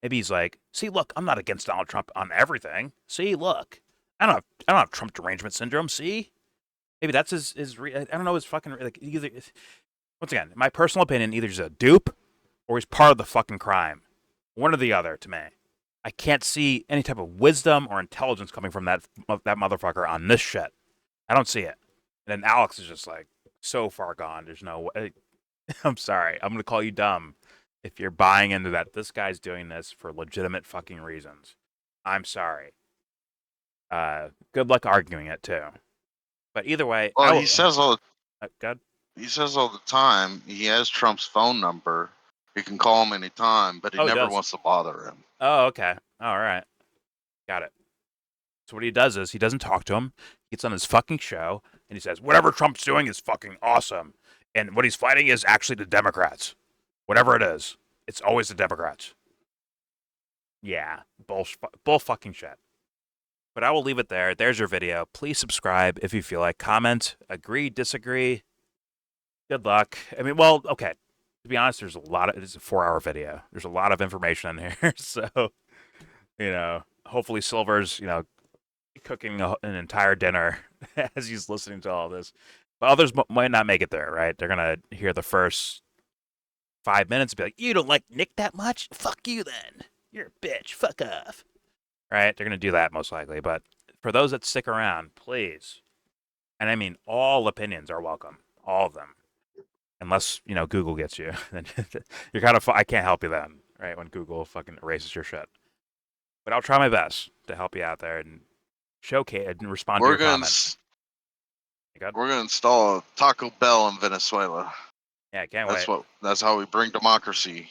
Maybe he's like, see, look, I'm not against Donald Trump on everything. See, look, I don't have Trump derangement syndrome. See, maybe that's I don't know, his fucking like either. Once again, in my personal opinion, either he's a dupe or he's part of the fucking crime. One or the other to me. I can't see any type of wisdom or intelligence coming from that motherfucker on this shit. I don't see it. And then Alex is just like so far gone. There's no way. I'm sorry. I'm gonna call you dumb if you're buying into that. This guy's doing this for legitimate fucking reasons. I'm sorry. Good luck arguing it too. But either way, Well, he says all good. he says all the time he has Trump's phone number. He can call him anytime, but he Oh, he never does. wants to bother him. Oh, okay. All right. Got it. So what he does is he doesn't talk to him. He gets on his fucking show and he says, whatever Trump's doing is fucking awesome. And what he's fighting is actually the Democrats. Whatever it is, it's always the Democrats. Yeah, bull fucking shit. But I will leave it there. There's your video. Please subscribe if you feel like. Comment, agree, disagree. Good luck. I mean, well, okay. To be honest, it's a 4-hour video. There's a lot of information in here. So, hopefully Silver's, cooking an entire dinner as he's listening to all this. But others might not make it there, right? They're going to hear the first 5 minutes and be like, you don't like Nick that much? Fuck you then. You're a bitch. Fuck off. Right? They're going to do that most likely. But for those that stick around, please. And I mean, all opinions are welcome. All of them. Unless, Google gets you. Then you're kind of, I can't help you then, right? When Google fucking erases your shit. But I'll try my best to help you out there and showcase and respond to your comments. We're gonna install a Taco Bell in Venezuela. Yeah, can't wait. That's how we bring democracy.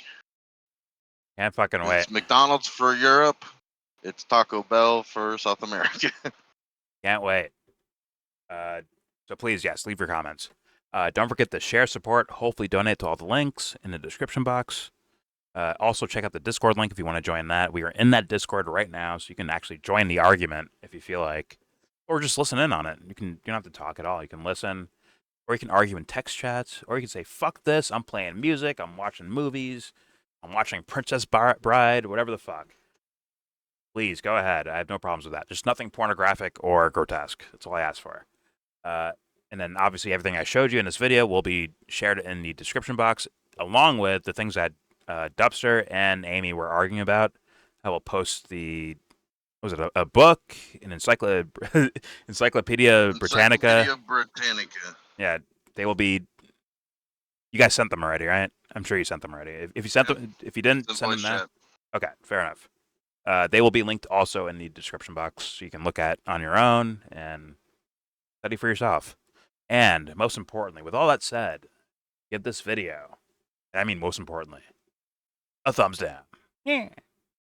Can't fucking wait. It's McDonald's for Europe. It's Taco Bell for South America. Can't wait. So please, yes, leave your comments. Don't forget to share, support, hopefully donate to all the links in the description box. Also, check out the Discord link if you want to join that. We are in that Discord right now, so you can actually join the argument if you feel like, or just listen in on it. You don't have to talk at all. You can listen, or you can argue in text chats, or you can say, fuck this, I'm playing music, I'm watching movies, I'm watching Princess Bride, whatever the fuck. Please, go ahead. I have no problems with that. Just nothing pornographic or grotesque. That's all I ask for. And then, obviously, everything I showed you in this video will be shared in the description box, along with the things that Dubster and Amy were arguing about. I will post a book, an Encyclopedia Britannica. Encyclopedia Britannica. Yeah, they will be. You guys sent them already, right? I'm sure you sent them already. If you sent them, if you didn't send them now, okay, fair enough. They will be linked also in the description box, so you can look at on your own and study for yourself. And most importantly, with all that said, give this video, I mean most importantly, a thumbs down. Yeah.